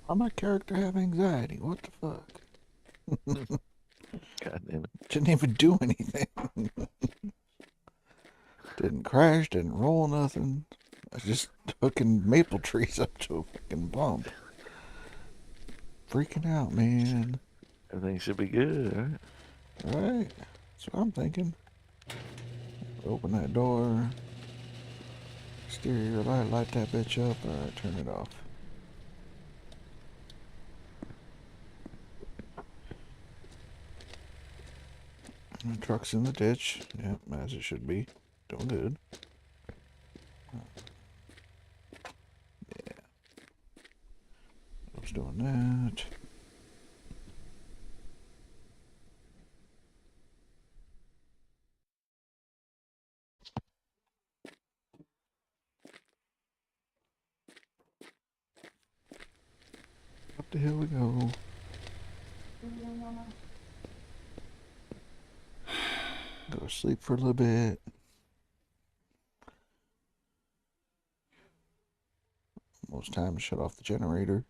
Why my character have anxiety? What the fuck? God damn it. Didn't even do anything. Didn't crash, didn't roll nothing. I was just hooking maple trees up to a fucking bump. Freaking out, man. Everything should be good, right? Right? That's what I'm thinking. Open that door. Exterior light, light that bitch up. Alright, turn it off. The truck's in the ditch. Yep, as it should be. Doing good. Yeah. I was doing that. Up the hill we go. Go to sleep for a little bit. Almost time to shut off the generator.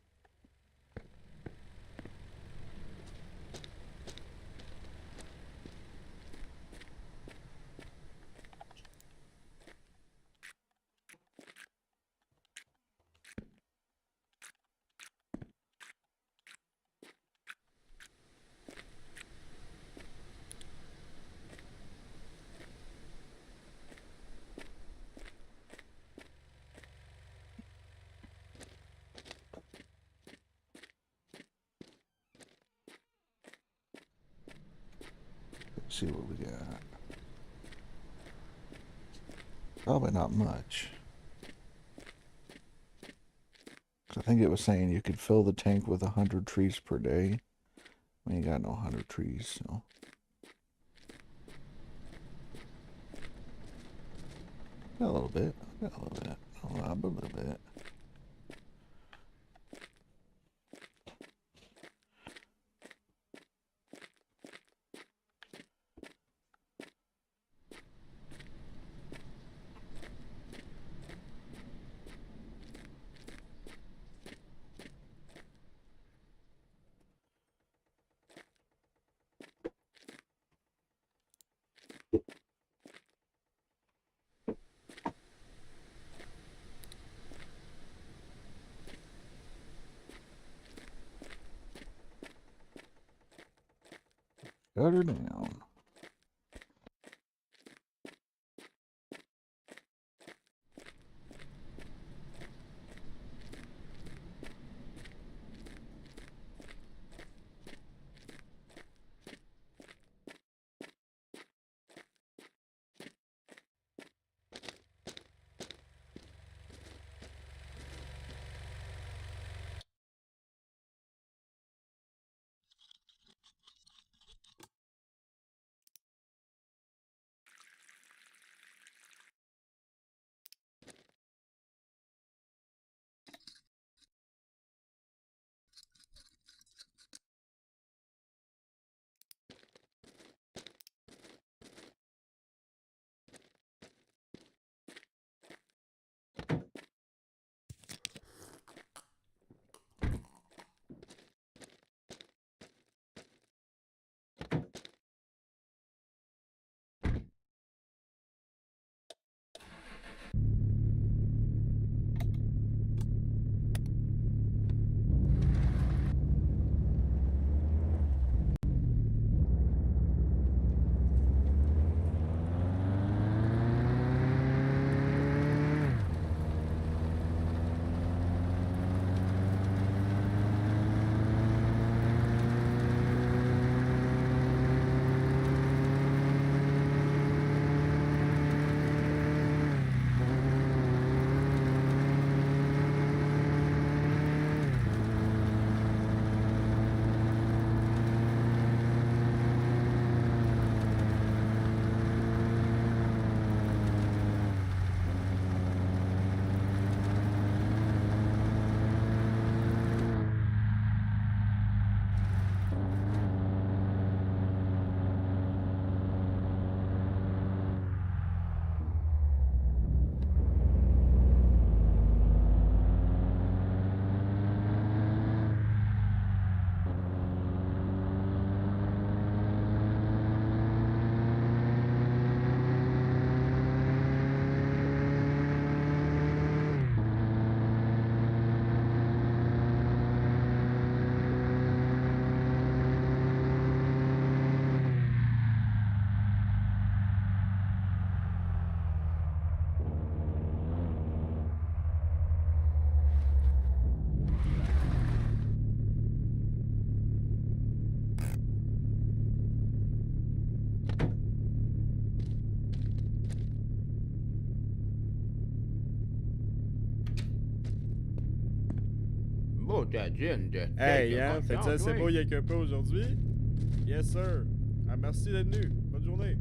Let's see what we got. Probably not much. I think it was saying you could fill the tank with 100 trees per day. We ain't got no 100 trees, so. Got a little bit. Got a little bit. Not a lot, but a little bit. Shut her down. Hey, hein, faites-tu assez beau y'a qu'un peu aujourd'hui? Yes, sir. Ah, merci d'être venu. Bonne journée.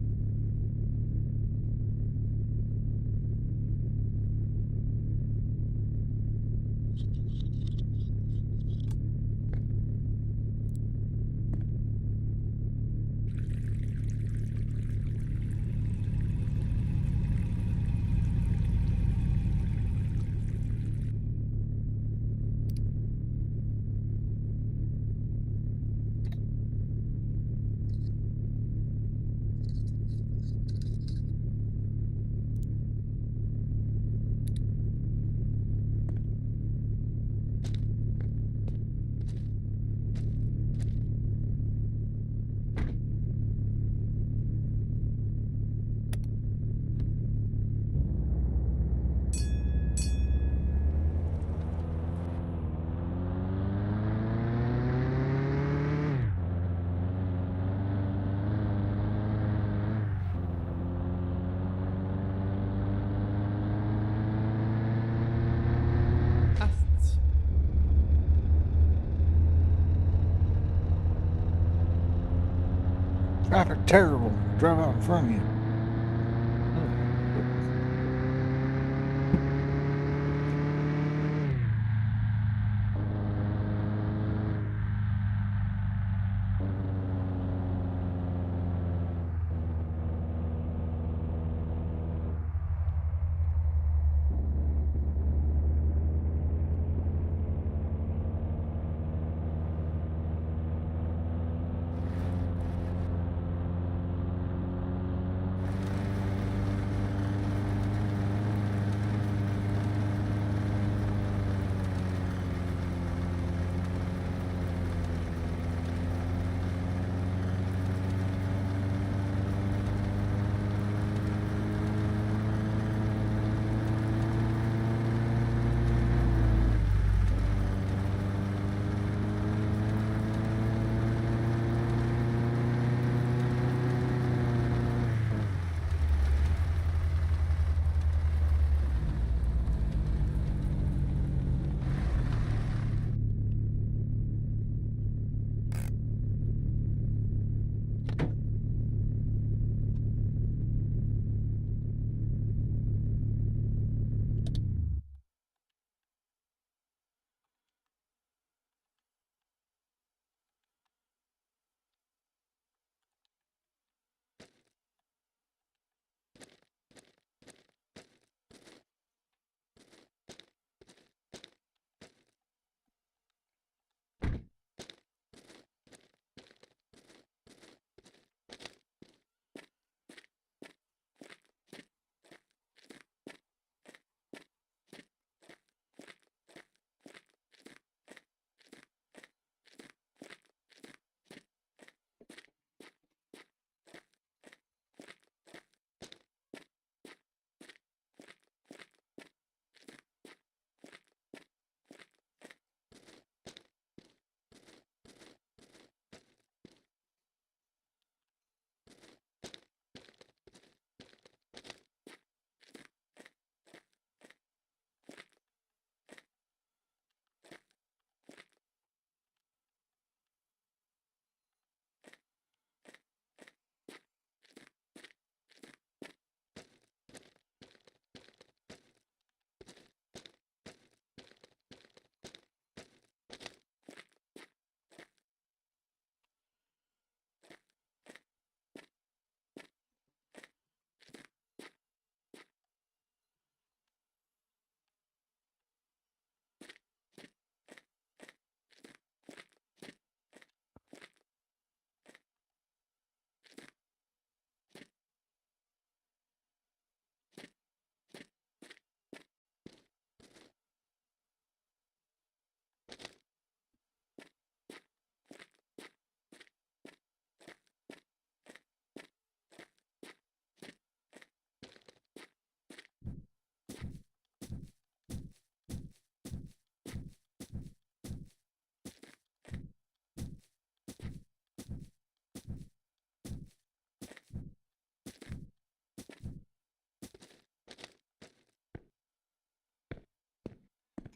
Traffic terrible. Drive out in front of you.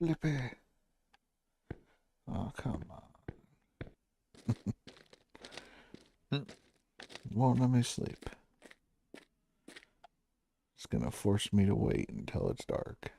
Flippy. come on. Won't let me sleep. It's gonna force me to wait until it's dark.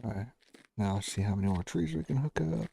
Alright, now let's see how many more trees we can hook up.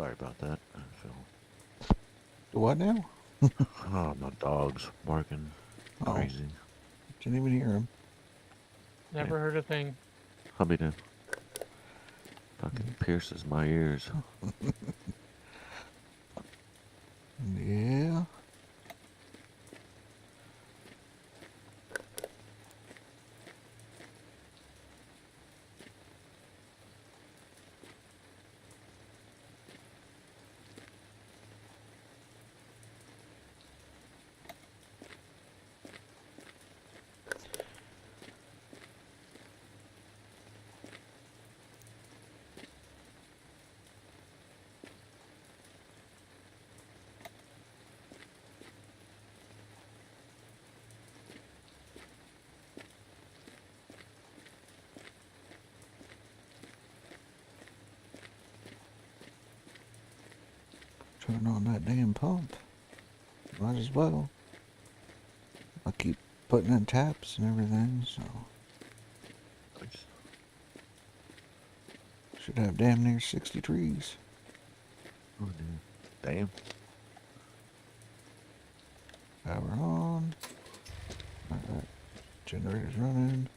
Sorry about that. What now? Oh, my dog's barking crazy. Didn't even hear him. Never heard a thing. Hubby did. Fucking pierces my ears. Yeah. Turn on that damn pump. Might as well. I keep putting in taps and everything, so. Should have damn near 60 trees. Oh, dude. Damn. Power on. Alright. Generator's running.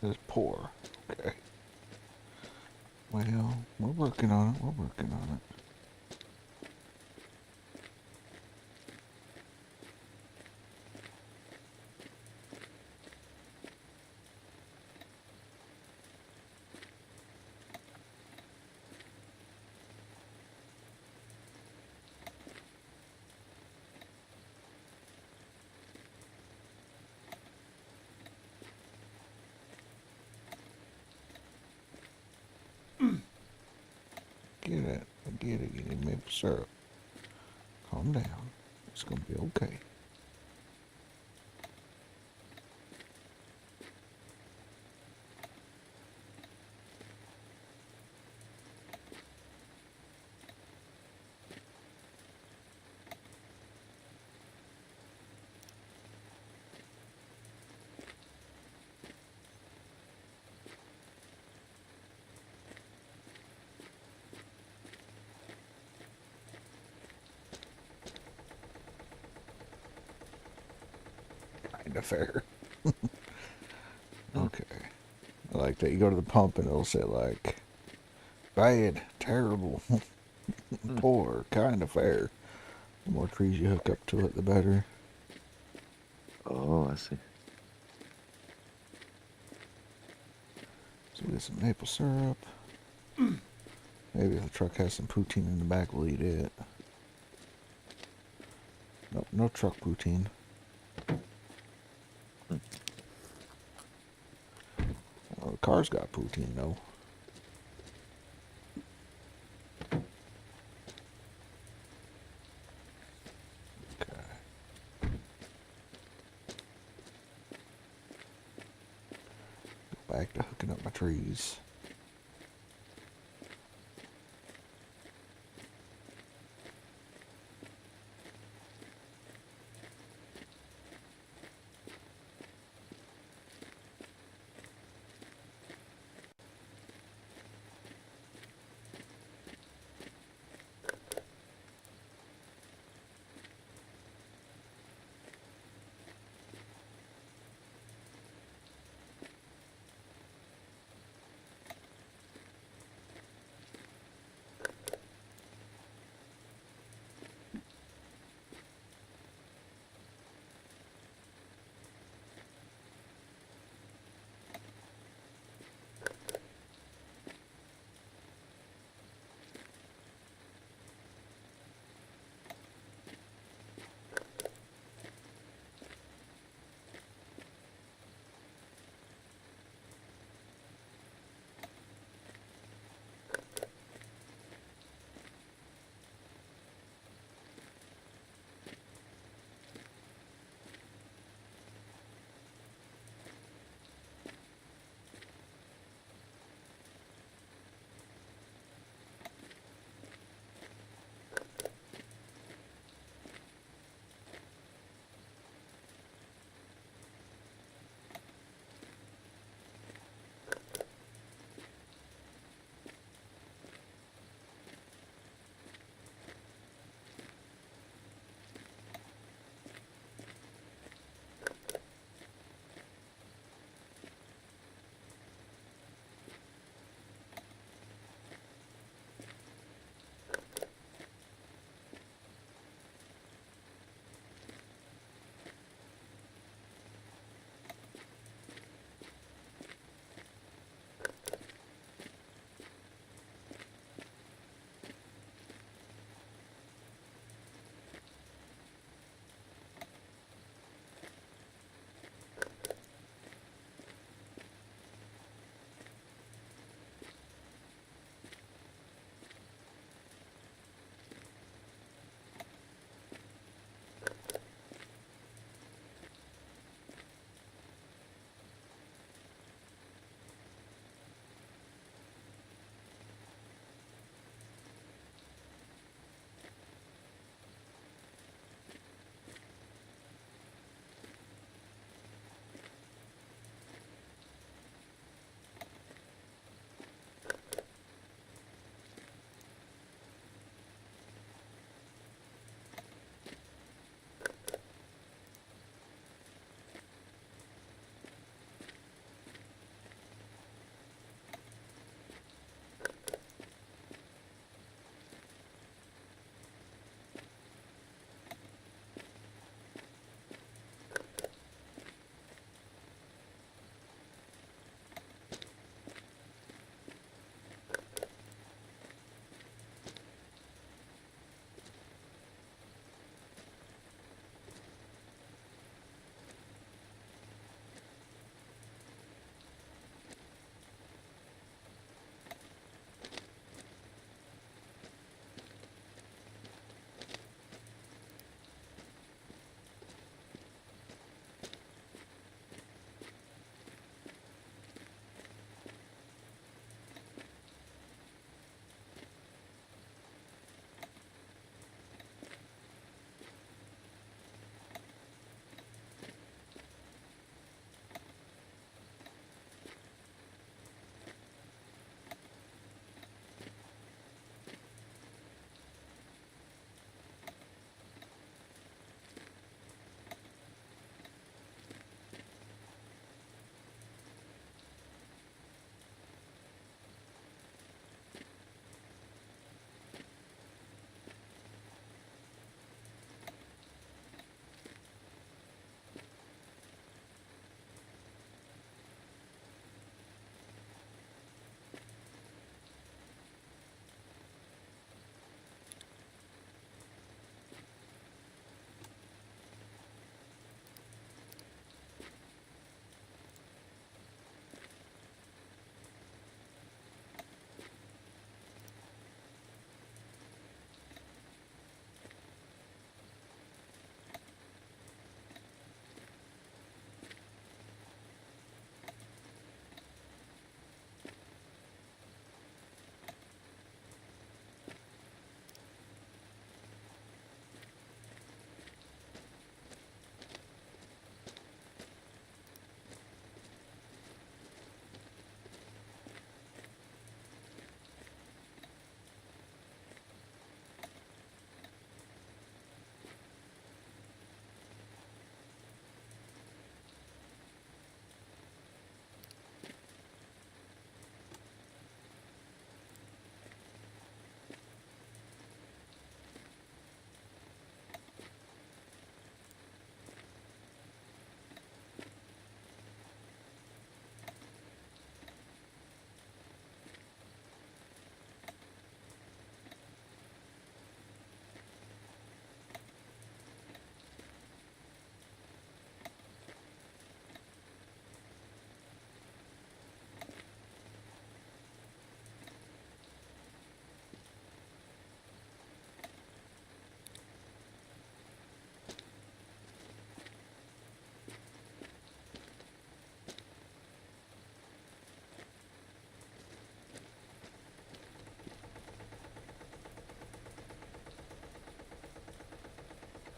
It's poor. Okay. Well, we're working on it. We're working on it. Get it. I get it. You need maple syrup. Calm down. It's gonna be okay. kind of fair. Okay. I like that. You go to the pump and it'll say like, bad, terrible, poor, kind of fair. The more trees you hook up to it, the better. Oh, I see. So we get some maple syrup. Maybe if the truck has some poutine in the back, we'll eat it. Nope, no truck poutine. Oh, the car's got poutine, though. Back to hooking up my trees.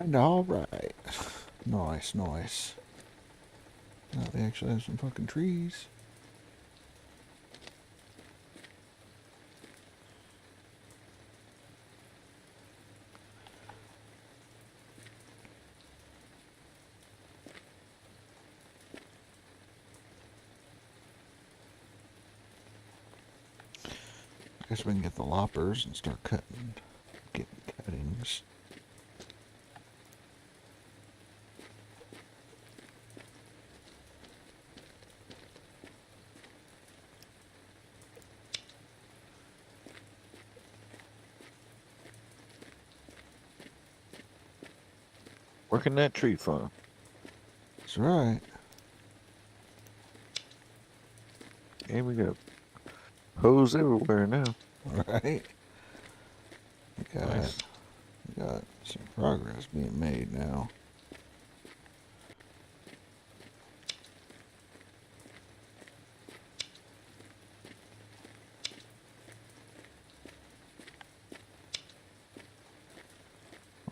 And all right. Nice, nice. Now they actually have some fucking trees. Guess we can get the loppers and start getting cuttings. Working that tree farm. That's right. And we got hoes everywhere now. Right. Nice. We got some progress being made now.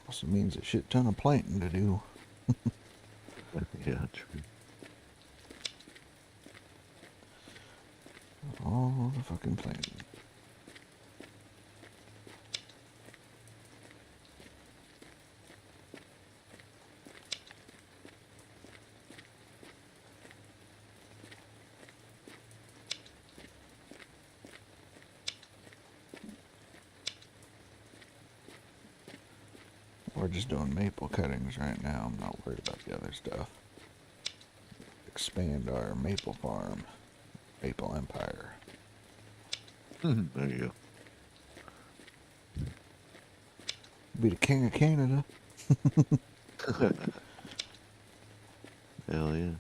Also means a shit ton of planting to do. Yeah, true. All the fucking planting. We're just doing maple cuttings right now. I'm not worried about the other stuff. Expand our maple farm. Maple empire. There you Be the king of Canada. go. Hell yeah.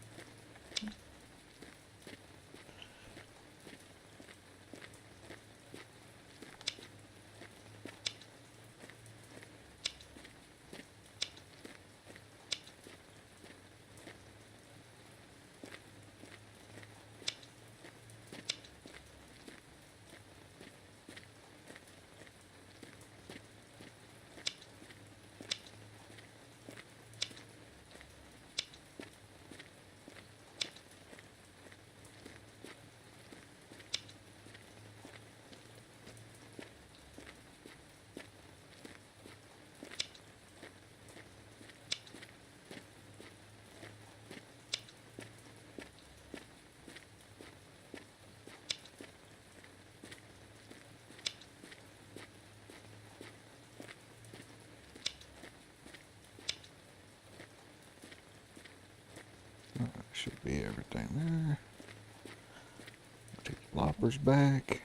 Should be everything there. Take the loppers back.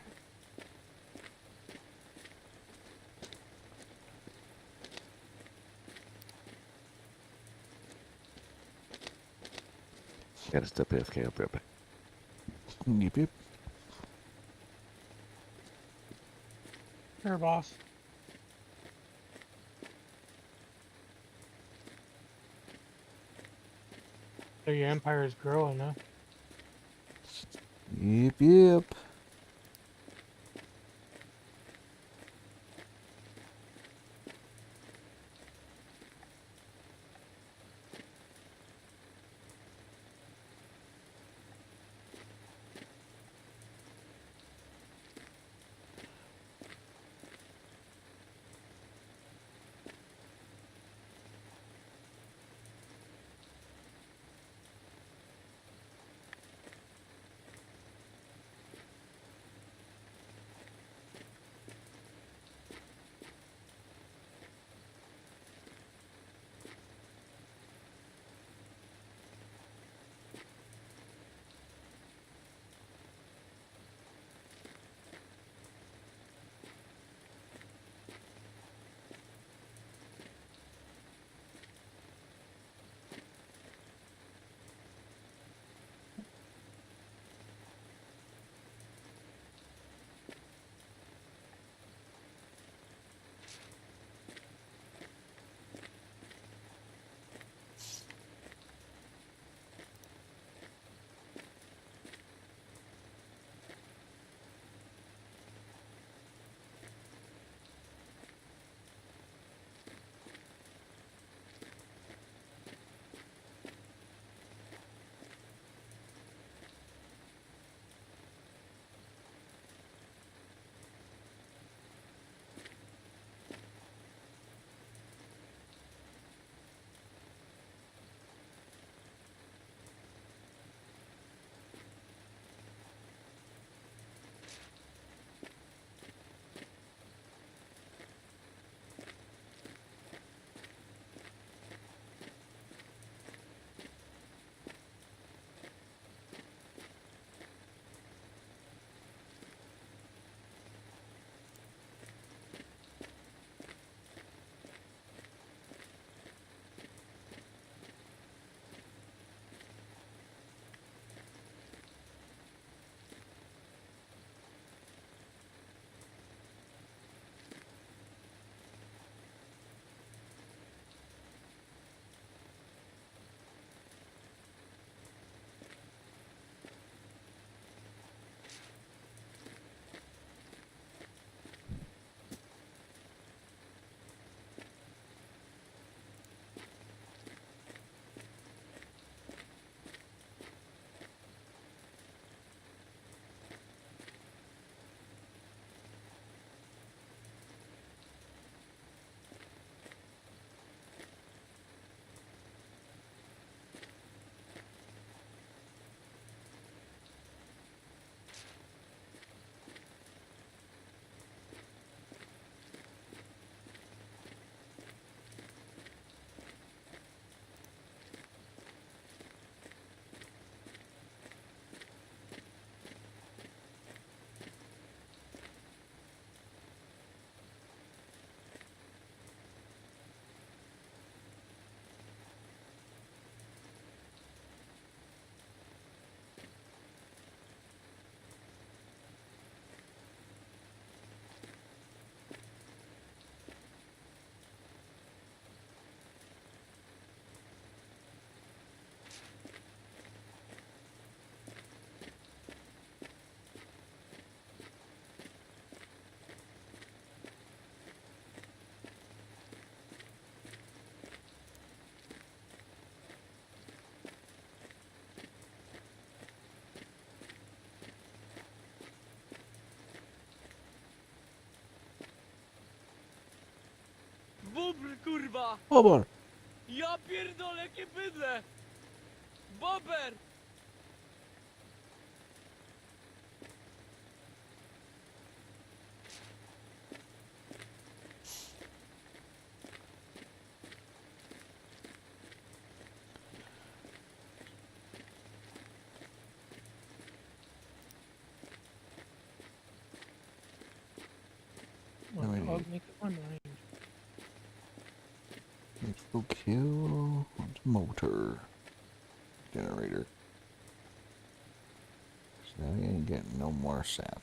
Gotta step AFK up, Pepe. Yep, yep. Sure, boss. So your empire is growing, huh? Yep, yep. bubr, kurwa! Bobber. Ja pierdolę, jakie bydle! Bober! Well, Alrighty. I'll make it one line. Let's go kill motor generator. So now he ain't getting no more sap.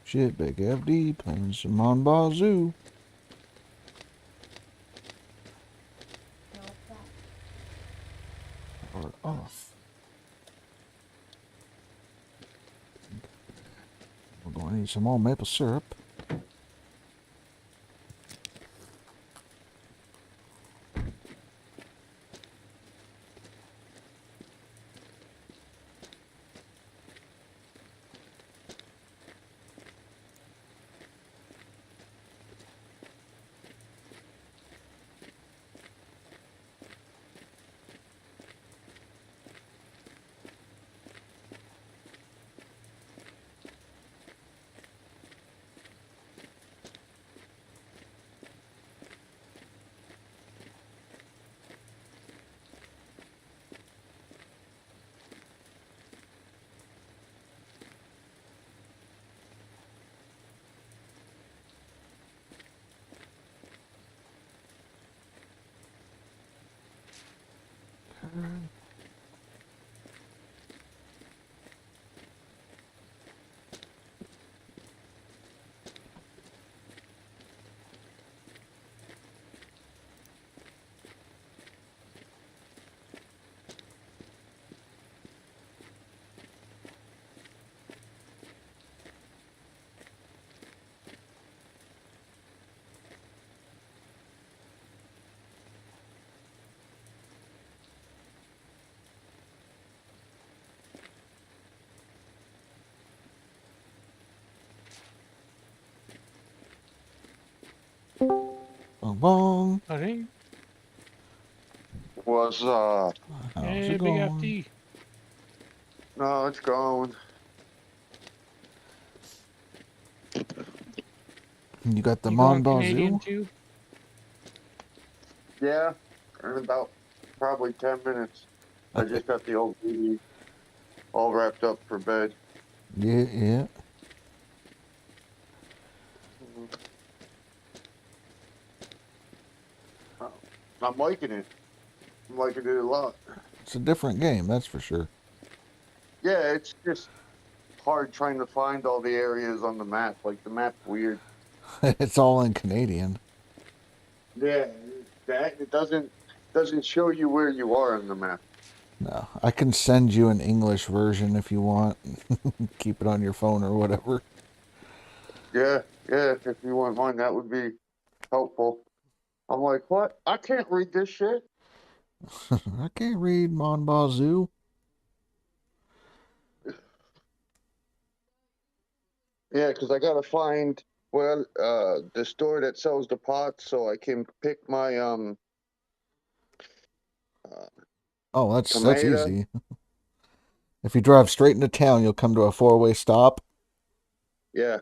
Shit, Big FD playing some Mon Bazou. Or off. We're going to need some more maple syrup. Bong bong. Howdy. What's up? How's Hey, it Big going? FD. No, it's going. You got the You Mon going Canadian Bazou? too? Yeah, in about probably 10 minutes. I just got the old TV all wrapped up for bed. Yeah, yeah. I'm liking it. I'm liking it a lot. It's a different game, that's for sure. Yeah, it's just hard trying to find all the areas on the map. Like, the map's weird. It's all in Canadian. Yeah, that it doesn't show you where you are on the map. No, I can send you an English version if you want. Keep it on your phone or whatever. Yeah, if you wouldn't mind, that would be helpful. I'm like, what? I can't read this shit. I can't read Mon Bazou. Yeah, because I gotta find the store that sells the pots so I can pick my Oh, that's tomato. easy. If you drive straight into town, you'll come to a four-way stop. Yeah.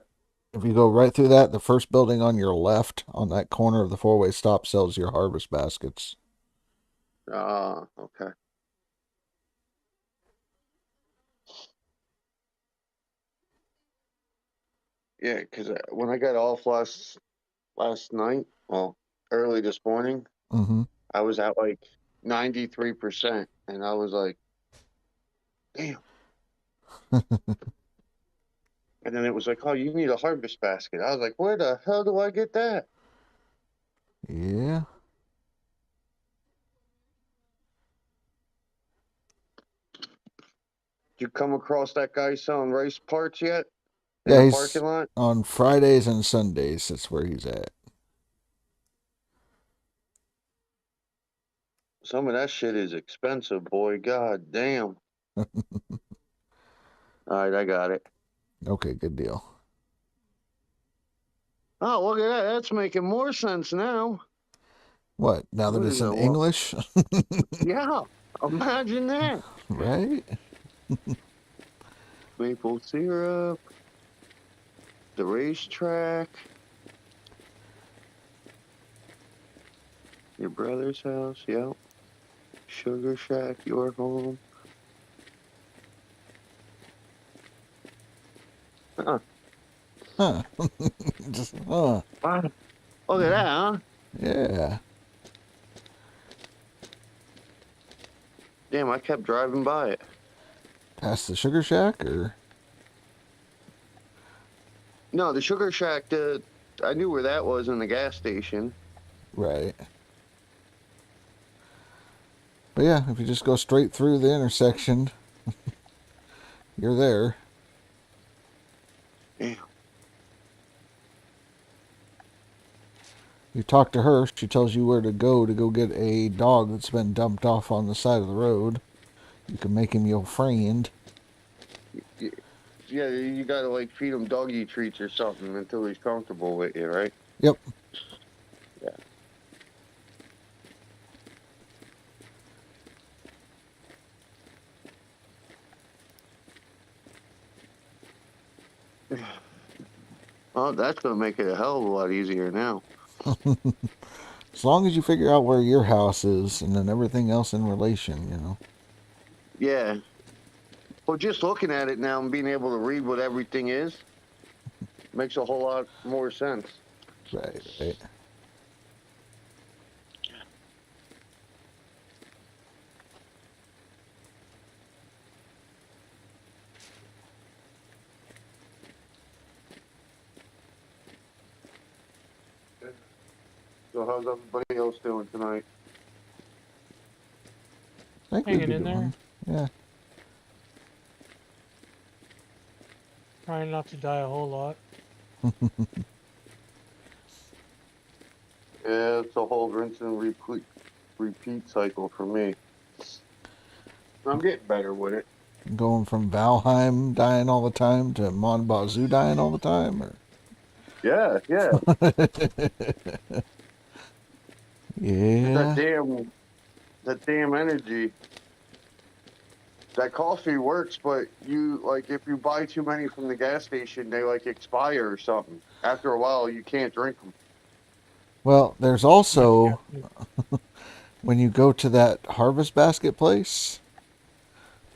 If you go right through that, the first building on your left, on that corner of the four-way stop, sells your harvest baskets. Okay. Yeah, because when I got off last night, well, early this morning, I was at like 93%, and I was like, damn. And then it was like, oh, you need a harvest basket. I was like, where the hell do I get that? Yeah. Did you come across that guy selling rice parts yet? In Yeah, the he's parking lot? on Fridays and Sundays. That's where he's at. Some of that shit is expensive, boy. God damn. All right, I got it. Okay, good deal. Oh, look at that. That's making more sense now. What? Now that What it's is it? in English? Yeah, imagine that. Right? Maple syrup, the racetrack, your brother's house, yep. Sugar Shack, your home. Huh. Huh. Just, huh. Wow. Look at that, huh? Yeah. Damn, I kept driving by it. Past the Sugar Shack, or? No, the Sugar Shack, I knew where that was in the gas station. Right. But yeah, if you just go straight through the intersection, you're there. Damn. You talk to her, she tells you where to go get a dog that's been dumped off on the side of the road. You can make him your friend. Yeah, you gotta like feed him doggy treats or something until he's comfortable with you, right? Yep. Yeah. Oh, that's gonna make it a hell of a lot easier now. As long as you figure out where your house is and then everything else in relation, you know. Yeah. Well, just looking at it now and being able to read what everything is makes a whole lot more sense. Right. So how's everybody else doing tonight? I think Hanging in there. Yeah. Trying not to die a whole lot. Yeah, it's a whole rinse and repeat cycle for me. I'm getting better with it. Going from Valheim dying all the time to Mon Bazou dying all the time, or? Yeah. Yeah. That damn energy. That coffee works, but if you buy too many from the gas station, they expire or something. After a while, you can't drink them. Well, there's also, when you go to that Harvest Basket place,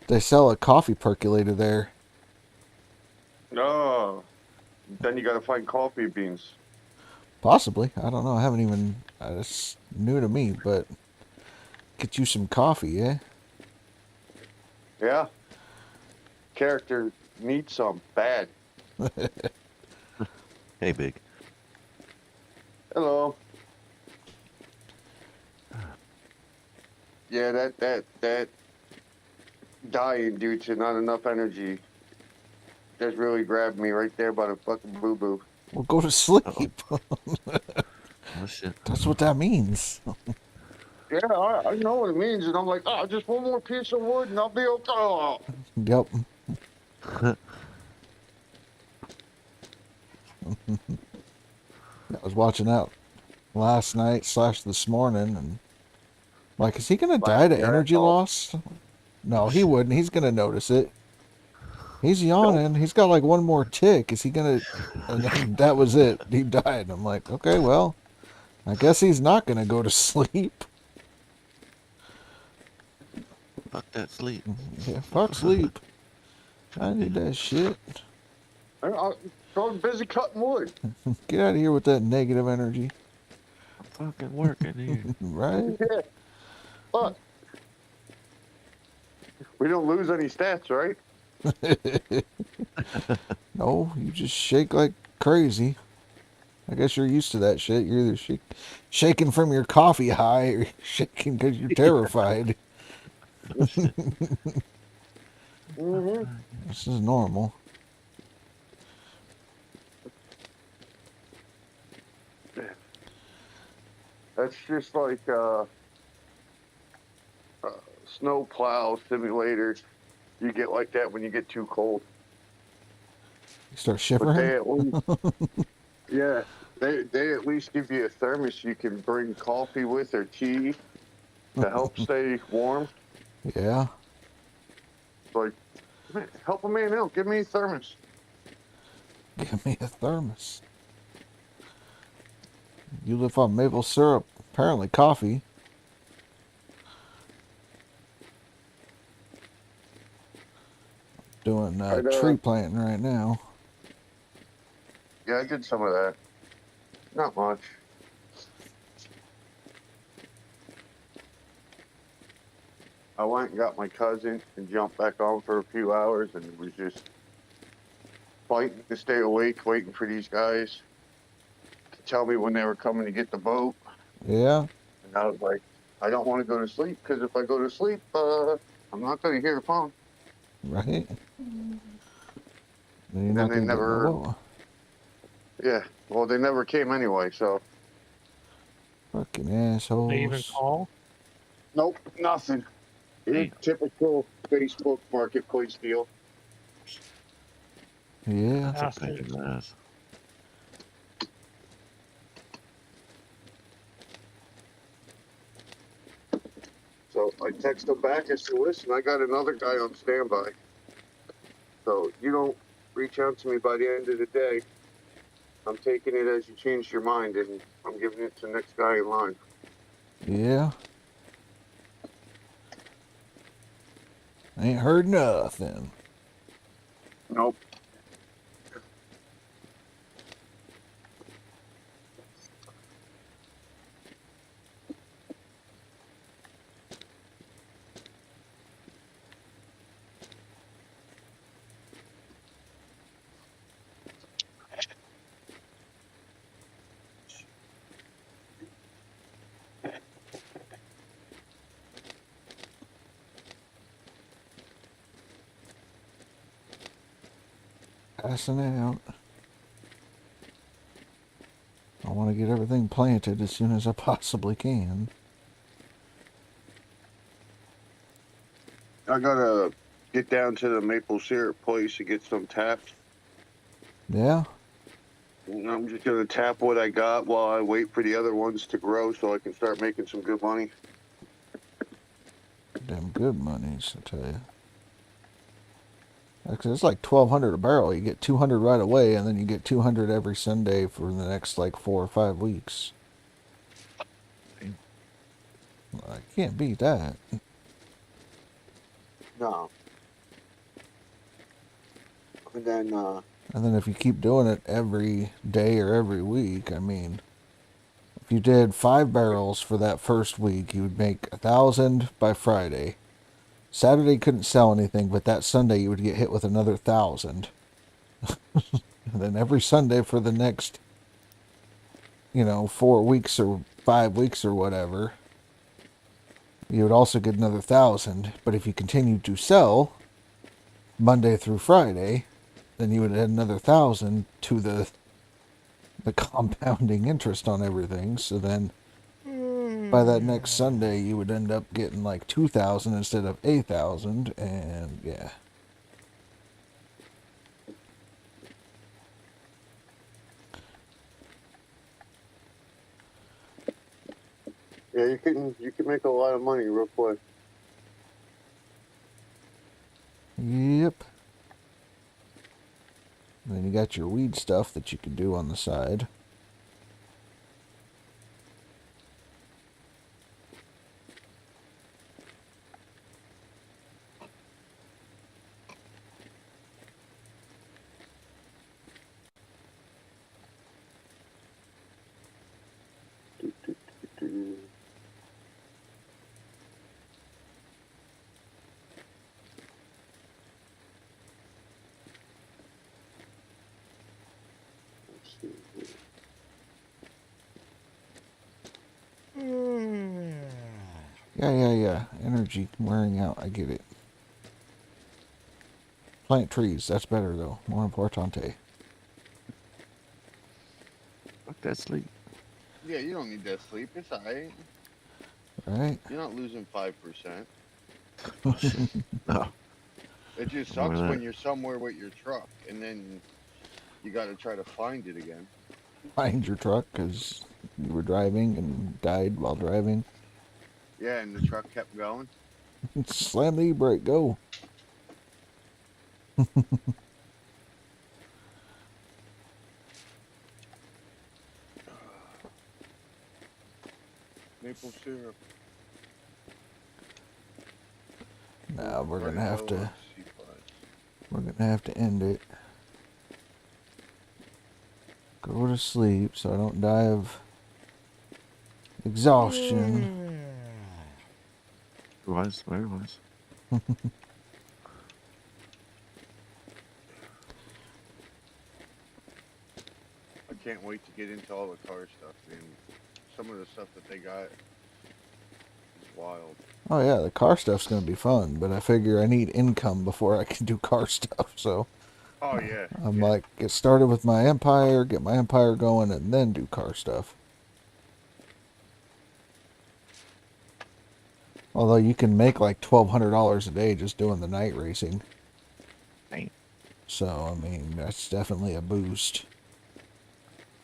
they sell a coffee percolator there. No. Then you gotta find coffee beans. Possibly. I don't know. I haven't even, it's new to me, but get you some coffee, eh? Yeah. Character needs some bad. Hey, Big. Hello. Yeah, that dying due to not enough energy just really grabbed me right there by the fucking boo-boo. Well, go to sleep. Oh, shit. That's what that means. Yeah, I know what it means, and I'm like, just one more piece of wood and I'll be okay. Oh. Yep. I was watching that last night / this morning, and is he gonna die to energy loss? No, he wouldn't. He's gonna notice it. He's yawning. He's got one more tick. Is he gonna? And then that was it. He died. I'm like, okay, well, I guess he's not gonna go to sleep. Fuck that sleep. Yeah, fuck sleep. I need that shit. I'm busy cutting wood. Get out of here with that negative energy. I'm fucking working here. Right? Yeah. Look. We don't lose any stats, right? No, you just shake like crazy. I guess you're used to that shit. You're either shaking from your coffee high or shaking because you're terrified. Mm-hmm. This is normal. That's just like snow plow simulator. You get like that when you get too cold. You start But shivering? they at least, yeah, they at least give you a thermos you can bring coffee with or tea to help stay warm. Yeah. Like, man, help a man out. Give me a thermos. Give me a thermos. You live on maple syrup, apparently coffee. Doing tree planting right now. Yeah, I did some of that. Not much. I went and got my cousin and jumped back on for a few hours and was just fighting to stay awake, waiting for these guys to tell me when they were coming to get the boat. Yeah. And I was like, I don't want to go to sleep because if I go to sleep, I'm not going to hear the phone. Right. Then you're And not then they gonna get never. no. Yeah. Well, they never came anyway, so. Fucking assholes. They even call? Nope, nothing. Typical Facebook marketplace deal. Yeah. That's a pain in the ass. So I text them back and said, listen, I got another guy on standby. So you don't reach out to me by the end of the day. I'm taking it as you changed your mind and I'm giving it to the next guy in line. Yeah. Ain't heard nothing. Nope. Passing out. I want to get everything planted as soon as I possibly can. I gotta get down to the maple syrup place to get some taps. Yeah. And I'm just gonna tap what I got while I wait for the other ones to grow so I can start making some good money. Damn good monies, I tell you. Actually, it's like $1,200 a barrel. You get 200 right away, and then you get 200 every Sunday for the next like 4 or 5 weeks. I can't beat that. No. And then if you keep doing it every day or every week, I mean, if you did 5 barrels for that first week, you would make 1,000 by Friday. Saturday couldn't sell anything, but that Sunday you would get hit with another 1,000. And then every Sunday for the next, 4 weeks or 5 weeks or whatever, you would also get another 1,000. But if you continued to sell Monday through Friday, then you would add another 1,000 to the compounding interest on everything. So then by that next Sunday, you would end up getting like 2,000 instead of 8,000, and yeah. yeah, you can make a lot of money real quick. Yep. And then you got your weed stuff that you can do on the side. Yeah. Energy wearing out. I get it. Plant trees. That's better, though. More importante. Fuck that sleep. Yeah, you don't need that sleep. It's alright. Right? You're not losing 5%. No. It just More sucks than when that. you're somewhere with your truck and then you got to try to find it again. Find your truck because you were driving and died while driving. Yeah, and the truck kept going. Slam the e-brake. Go. Maple syrup. Now we're Right, gonna have oh, to. let's see, We're gonna have to end it. Go to sleep so I don't die of exhaustion. Was, where was? I can't wait to get into all the car stuff, man. Some of the stuff that they got is wild. Oh yeah, the car stuff's gonna be fun, but I figure I need income before I can do car stuff, so Oh, yeah. I'm like, get started with my empire, get my empire going, and then do car stuff. Although you can make like $1,200 a day just doing the night racing. Dang. So, I mean, that's definitely a boost.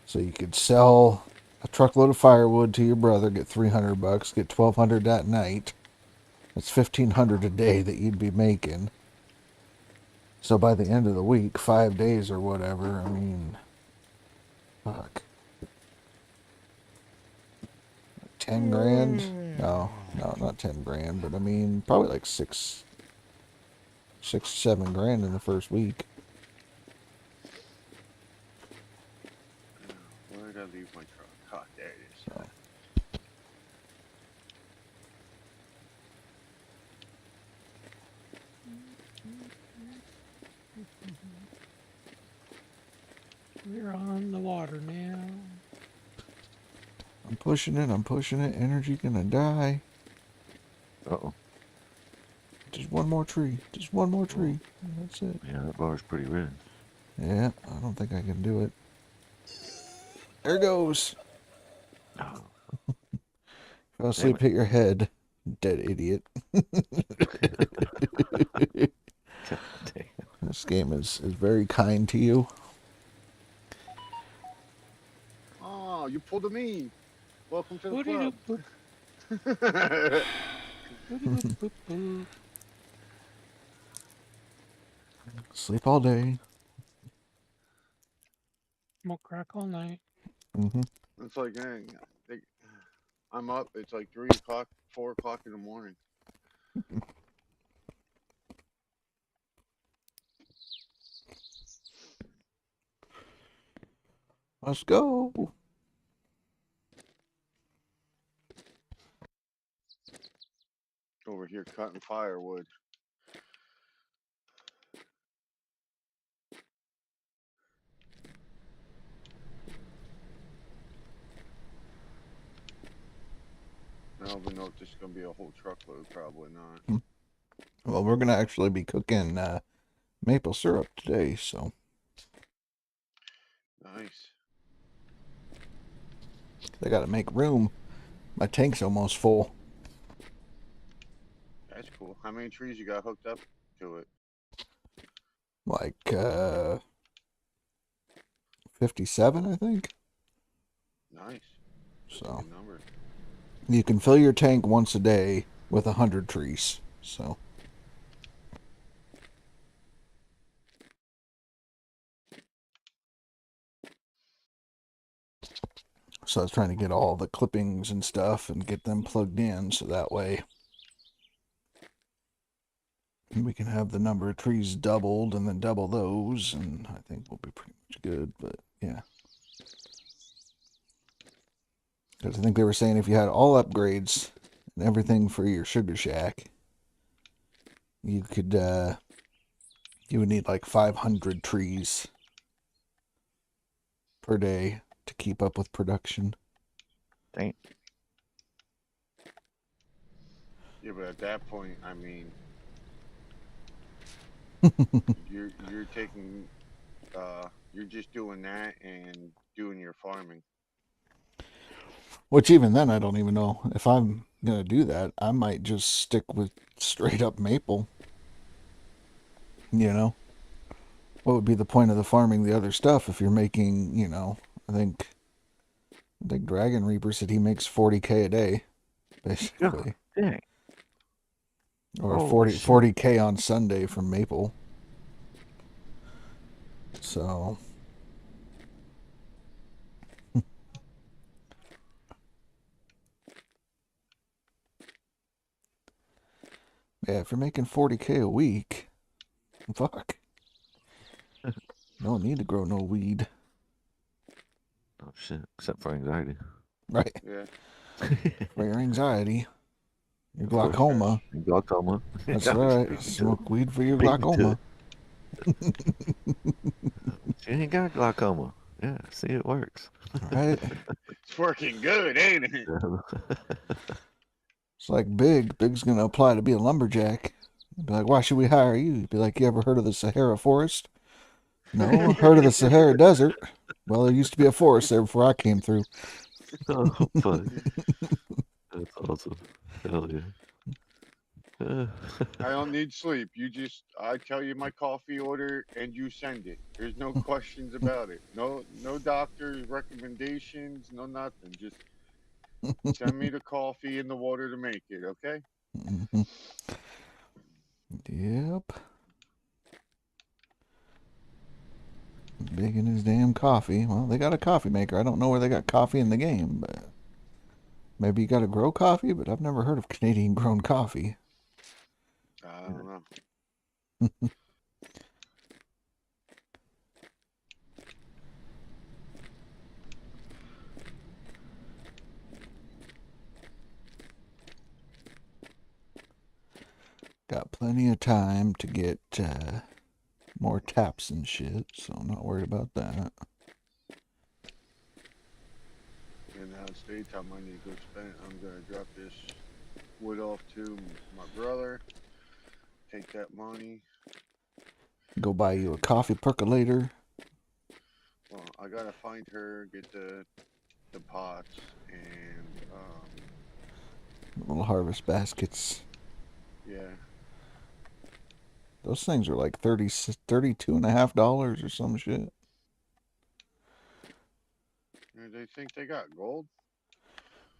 So you could sell a truckload of firewood to your brother, get $300, get $1,200 that night. That's $1,500 a day that you'd be making. So by the end of the week, 5 days or whatever, I mean, fuck. 10 grand? No, not 10 grand, but I mean, probably like 6, 7 grand in the first week. Where did I leave my truck? Oh, there it is. So. We're on the water now. I'm pushing it. Energy gonna die. Uh-oh. Just one more tree. That's it. Yeah, that bar's pretty red. Yeah, I don't think I can do it. There goes. Oh. Fell asleep, hit your head. Dead idiot. This game is very kind to you. Oh, you pulled a me. Welcome to the club. Sleep all day. Smoke crack all night. It's like, man, I'm up. It's like 3 o'clock, 4 o'clock in the morning. Let's go. Over here cutting firewood. I don't even know if this is going to be a whole truckload. Probably not. Well, we're gonna actually be cooking maple syrup today, so. Nice. I gotta make room. My tank's almost full. That's cool. How many trees you got hooked up to it? Like 57, I think. Nice. So Good number. you can fill your tank once a day with 100 trees. So. So I was trying to get all the clippings and stuff and get them plugged in so that way we can have the number of trees doubled and then double those, and I think we'll be pretty much good, but yeah. Because I think they were saying if you had all upgrades and everything for your sugar shack, you could, you would need like 500 trees. per day to keep up with production. Dang. Yeah, but at that point, I mean, you're taking, you're just doing that and doing your farming. Which even then, I don't even know if I'm gonna do that. I might just stick with straight up maple. You know, what would be the point of the farming the other stuff if you're making, you know? I think Dragon Reaper said he makes 40K a day, basically. Oh, dang. Or Oh, 40K on Sunday from maple. So. Yeah, if you're making 40K a week, fuck. No need to grow no weed. Oh shit! Except for anxiety. Right. Yeah. For your anxiety, your glaucoma. Glaucoma. That's right. Smoke weed for your glaucoma. She ain't got glaucoma. Yeah, see, it works. Right. It's working good, ain't it? It's like Big's gonna apply to be a lumberjack. He'd be like, why should we hire you? He'd be like, you ever heard of the Sahara Forest? No, heard of the Sahara Desert. Well, there used to be a forest there before I came through. Oh, fuck. That's awesome. Hell yeah. I don't need sleep. I tell you my coffee order and you send it. There's no questions about it. No doctor's recommendations, no nothing. Just send me the coffee and the water to make it, okay? Mm-hmm. Yep. Big in his damn coffee. Well, they got a coffee maker. I don't know where they got coffee in the game, but maybe you got to grow coffee, but I've never heard of Canadian grown coffee. I don't know. Got plenty of time to get more taps and shit, so I'm not worried about that. And now it's daytime. I need to go spend. I'm gonna drop this wood off to my brother. Take that money. Go buy you a coffee percolator. Well, I gotta find her, get the pots and Little harvest baskets. yeah. Those things are like $32.50 or some shit. They think they got gold.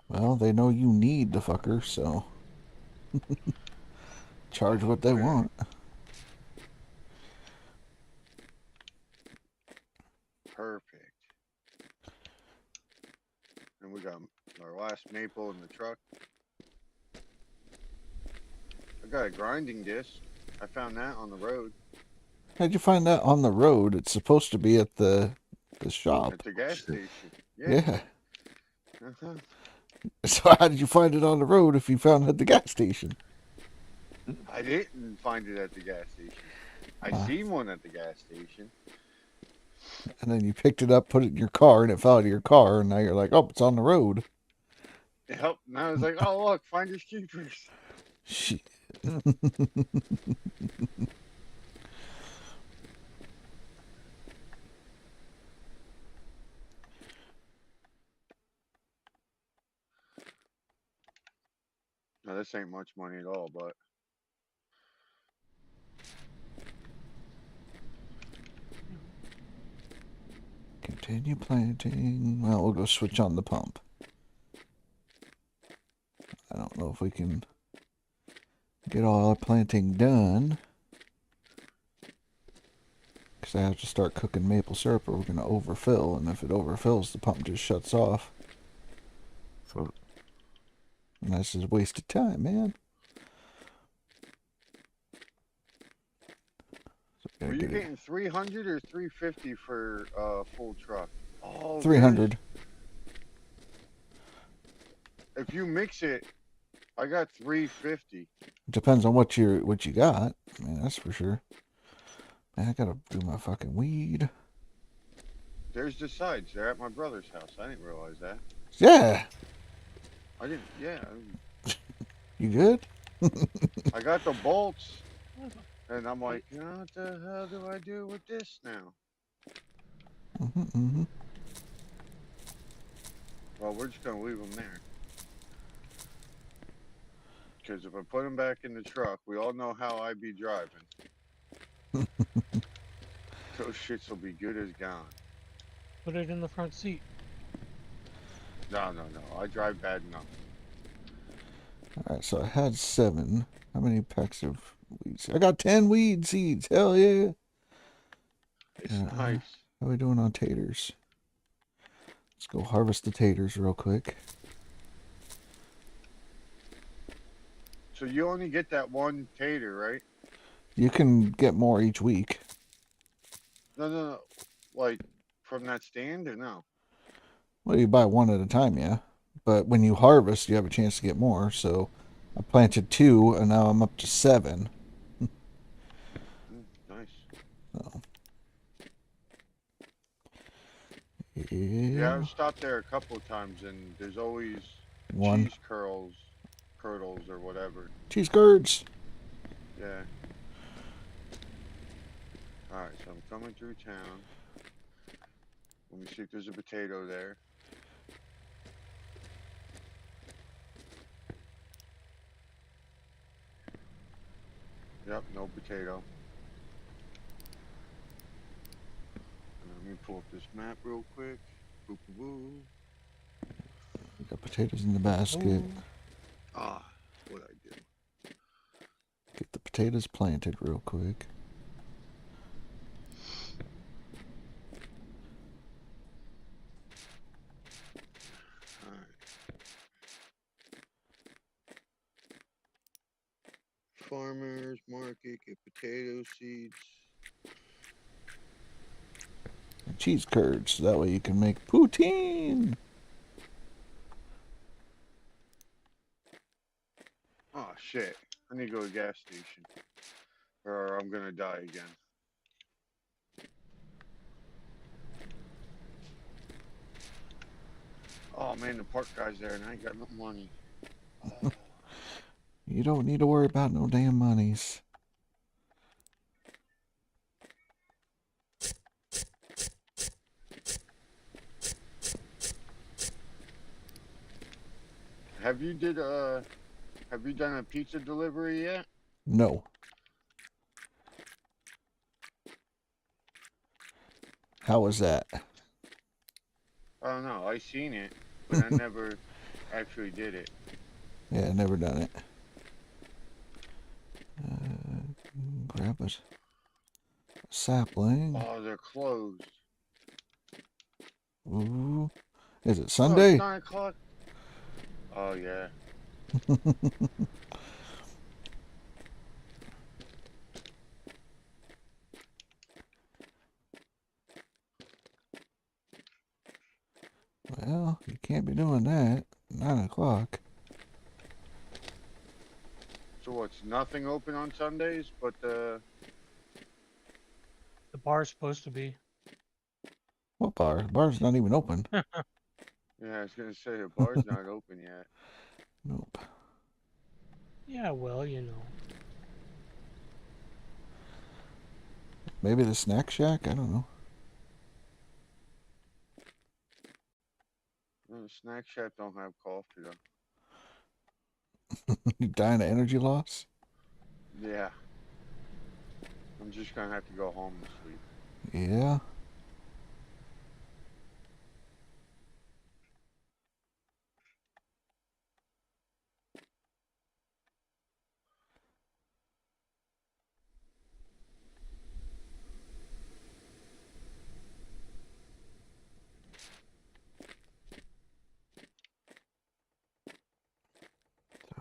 Well, they know you need the fucker, so charge what they want. Perfect. And we got our last maple in the truck. I got a grinding disc. I found that on the road. How'd you find that on the road? It's supposed to be at the shop. At the gas station. Yeah. Uh-huh. So how did you find it on the road if you found it at the gas station? I didn't find it at the gas station. I seen one at the gas station. And then you picked it up, put it in your car, and it fell out of your car, and now you're like, oh, it's on the road. Yep. And I was like, oh, look, finders keepers. Shit. Now, this ain't much money at all, but Continue planting. Well, we'll go switch on the pump. I don't know if we can get all our planting done, because I have to start cooking maple syrup or we're going to overfill, and if it overfills, the pump just shuts off. And that's just wasted time, man. So were you getting 300 or 350 for a full truck? Oh, 300. If you mix it, I got 350. Depends on what you got. I mean, that's for sure. Man, I gotta do my fucking weed. There's the sides. They're at my brother's house. I didn't realize that. Yeah. I didn't. Yeah. You good? I got the bolts, and I'm like, what the hell do I do with this now? Mm-hmm. Well, we're just gonna leave them there. Because if I put them back in the truck, we all know how I be driving. Those shits will be good as gone. Put it in the front seat. No. I drive bad enough. Alright, so I had 7. How many packs of weeds? I got 10 weed seeds. Hell yeah. It's nice. How are we doing on taters? Let's go harvest the taters real quick. So you only get that one tater, right? You can get more each week. No. Like, from that stand or no? Well, you buy one at a time, yeah. But when you harvest, you have a chance to get more. So I planted 2, and now I'm up to 7. Nice. So. Yeah, I've stopped there a couple of times, and there's always One. cheese curdles or whatever. Cheese curds. Yeah. Alright, so I'm coming through town. Let me see if there's a potato there. Yep, no potato. Let me pull up this map real quick. Boo boo boo. Got potatoes in the basket. Ah, what I do. Get the potatoes planted real quick. Farmers market, get potato seeds. And cheese curds, so that way you can make poutine. Oh shit. I need to go to the gas station. Or I'm gonna die again. Oh man, the park guy's there and I ain't got no money. You don't need to worry about no damn monies. Have you done a pizza delivery yet? No. How was that? I don't know. I seen it, but I never actually did it. Yeah, never done it. Grab a sapling. Oh, they're closed. Ooh. Is it Oh, Sunday? it's 9 o'clock. Oh, yeah. Well, you can't be doing that. 9 o'clock. So what's nothing open on Sundays, but The bar's supposed to be. What bar? The bar's not even open. yeah, I was gonna say the bar's not open yet. Nope. Yeah, well, you know. Maybe the snack shack? I don't know. The snack shack don't have coffee though. You dying of energy loss? Yeah. I'm just gonna have to go home and sleep. Yeah.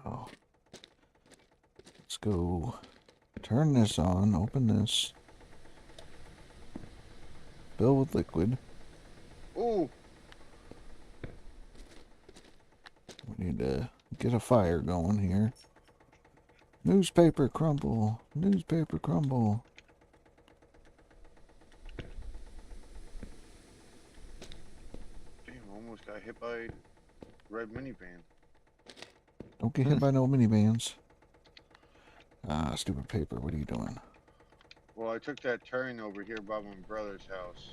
So, let's go turn this on, open this. Fill with liquid. Ooh. We need to get a fire going here. Newspaper crumble. Newspaper crumble. almost got hit by red minivan. Don't get hit by no minivans. Ah, stupid paper. What are you doing? Well, I took that turn over here by my brother's house.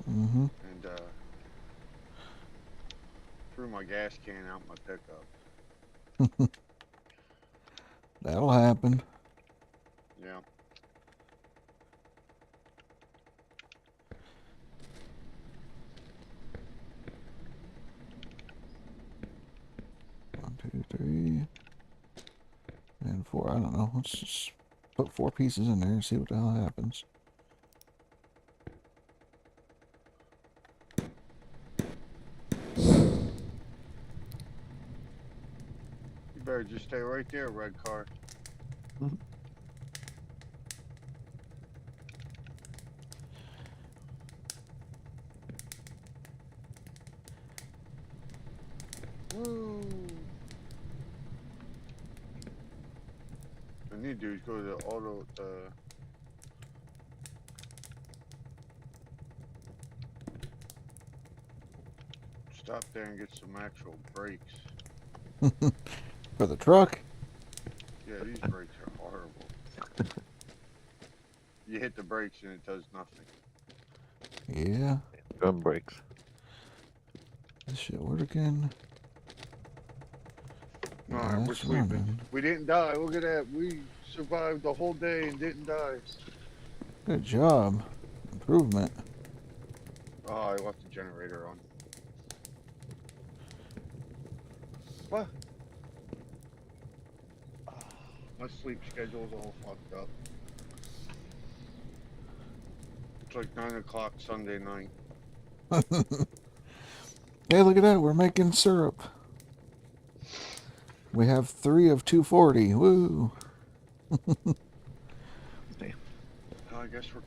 Mm-hmm. And threw my gas can out my pickup. That'll happen. Yeah. One, 2, 3, and 4. I don't know. Let's just put 4 pieces in there and see what the hell happens. You better just stay right there, red car. Woo! What I need to do is go to the auto. Stop there and get some actual brakes. For the truck? Yeah, these brakes are horrible. You hit the brakes and it does nothing. Yeah. Drum brakes. This shit working. Alright, we're That's sleeping. running. We didn't die. Look at that. We survived the whole day and didn't die. Good job. Improvement. Oh, I left the generator on. What? My sleep schedule's all fucked up. It's like 9 o'clock Sunday night. Hey, look at that. We're making syrup. We have 3 of 240. Woo. I guess we're...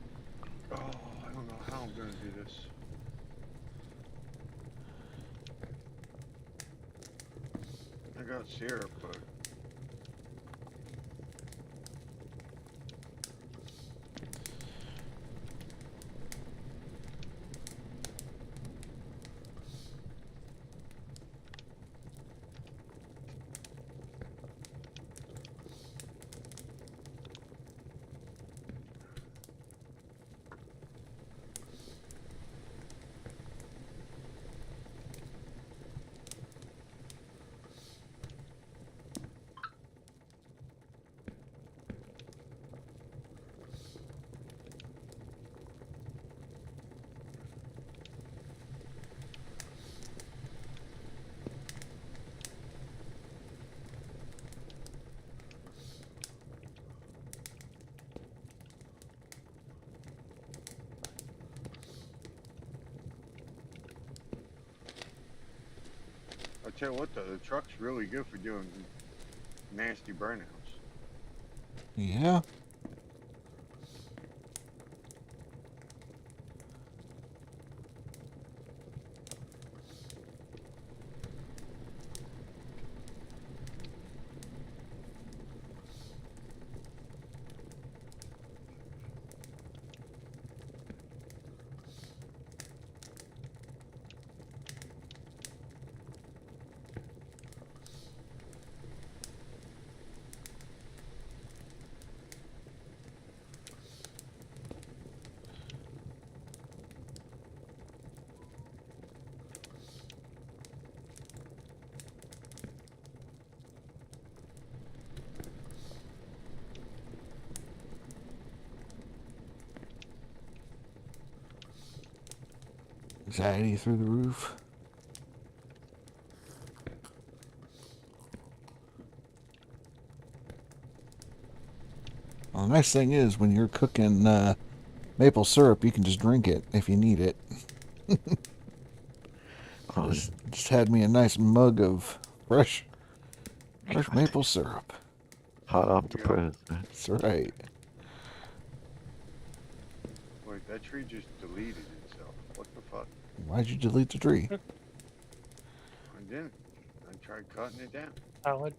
Oh, I don't know how I'm gonna do this. I got syrup, but... I tell you what though, the truck's really good for doing nasty burnouts. Yeah. Anxiety through the roof. Well, the nice thing is when you're cooking maple syrup, you can just drink it if you need it. Just had me a nice mug of fresh maple syrup. Hot off the press. That's right. Wait, that tree just deleted itself. What the fuck? Why'd you delete the tree? I didn't. I tried cutting it down. Salad.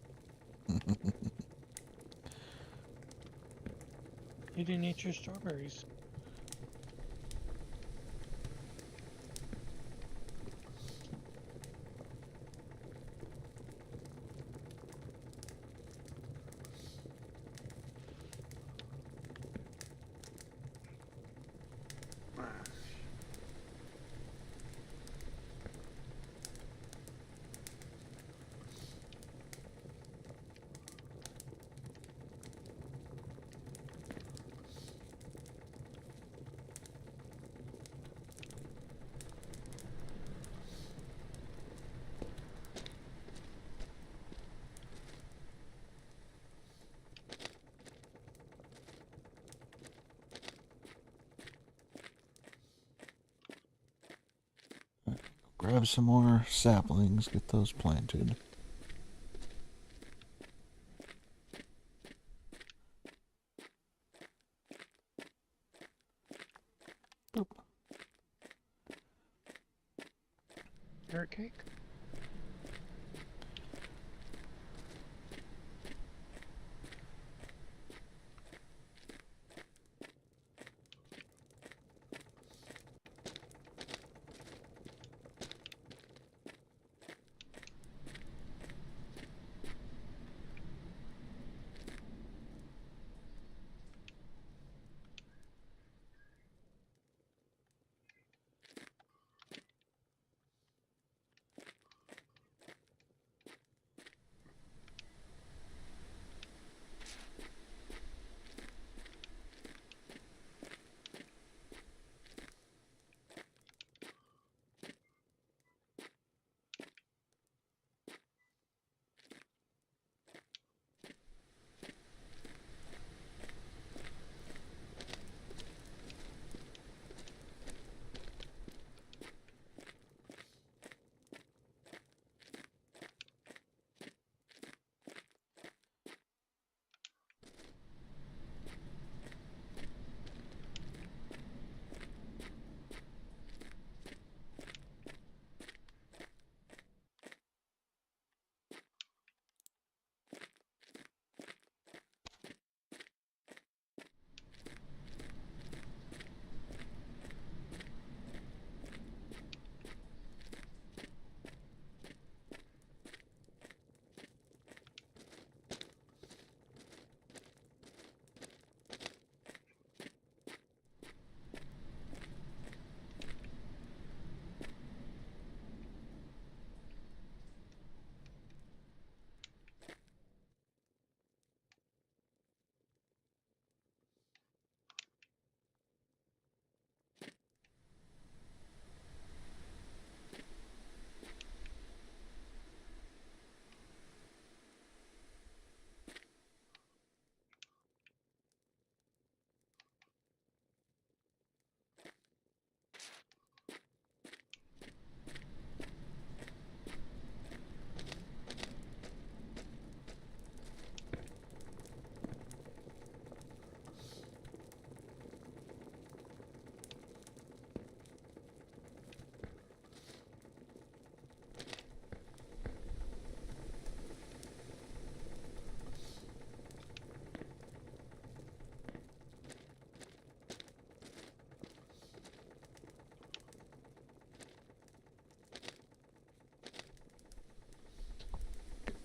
You didn't eat your strawberries. grab some more saplings, get those planted. Boop. Carrot cake?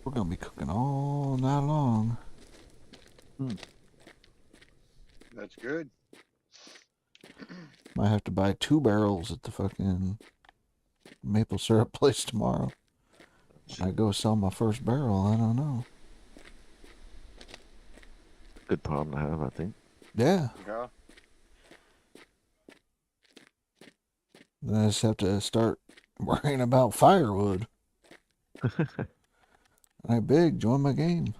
We're gonna be cooking all night long. That's good. Might have to buy 2 barrels at the fucking maple syrup place tomorrow. I go sell my first barrel, I don't know. Good problem to have, I think. Yeah. Yeah. Then I just have to start worrying about firewood. Hey, Big, join my game.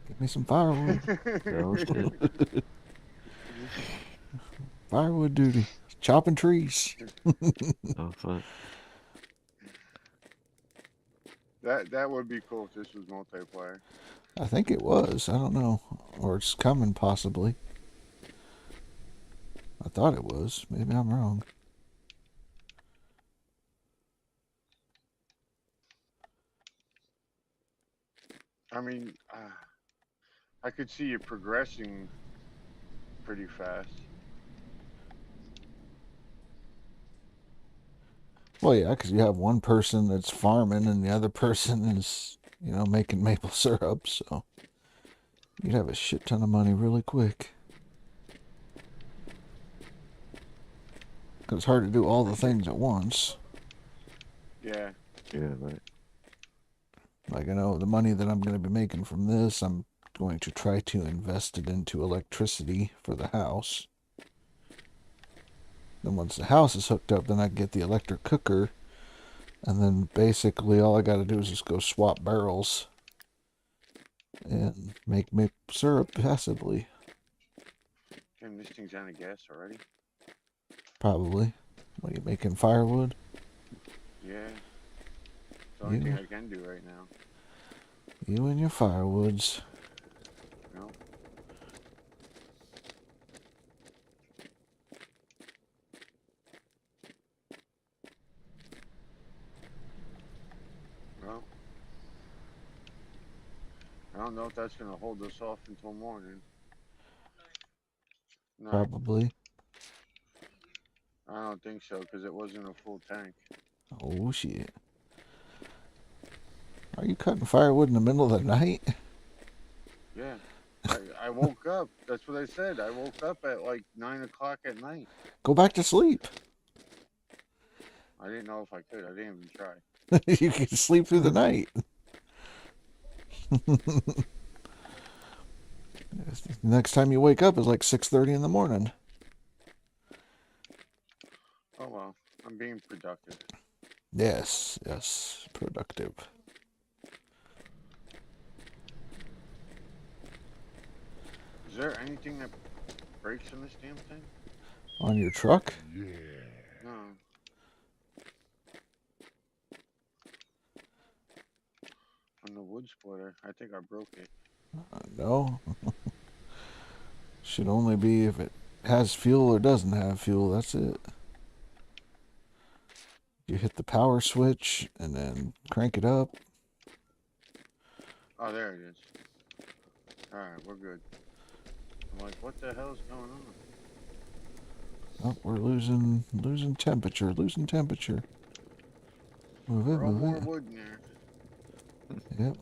Get me some firewood. Oh, shit. Firewood duty. Chopping trees. Oh, fuck. That would be cool if this was multiplayer. I think it was. I don't know. Or it's coming, possibly. I thought it was. Maybe I'm wrong. I mean, I could see it progressing pretty fast. Well, yeah, because you have one person that's farming and the other person is, you know, making maple syrup. So you'd have a shit ton of money really quick. Because it's hard to do all the things at once. Yeah. Yeah, right. Like, I know the money that I'm going to be making from this, I'm going to try to invest it into electricity for the house. Then once the house is hooked up, then I get the electric cooker. And then basically all I got to do is just go swap barrels and make maple syrup passively. Damn, this thing's out of gas already. Probably. What are you making, firewood? Yeah. the only thing I can do right now. You and your firewoods. No. Well, I don't know if that's going to hold us off until morning. No, Probably. I don't think so, because it wasn't a full tank. Oh, shit. Are you cutting firewood in the middle of the night? Yeah. I woke up. That's what I said. I woke up at like 9 o'clock at night. Go back to sleep. I didn't know if I could. I didn't even try. You can sleep through the night. Next time you wake up is like 6:30 in the morning. Oh, well. I'm being productive. Yes, yes, productive. Is there anything that breaks in this damn thing? On your truck? No. On the wood splitter. I think I broke it. No. Should only be if it has fuel or doesn't have fuel. That's it. You hit the power switch and then crank it up. Oh, there it is. Alright, we're good. I'm like, what the hell's going on? Oh, we're losing temperature. Losing temperature. Move it, Throw more move it. wood in there. Yep.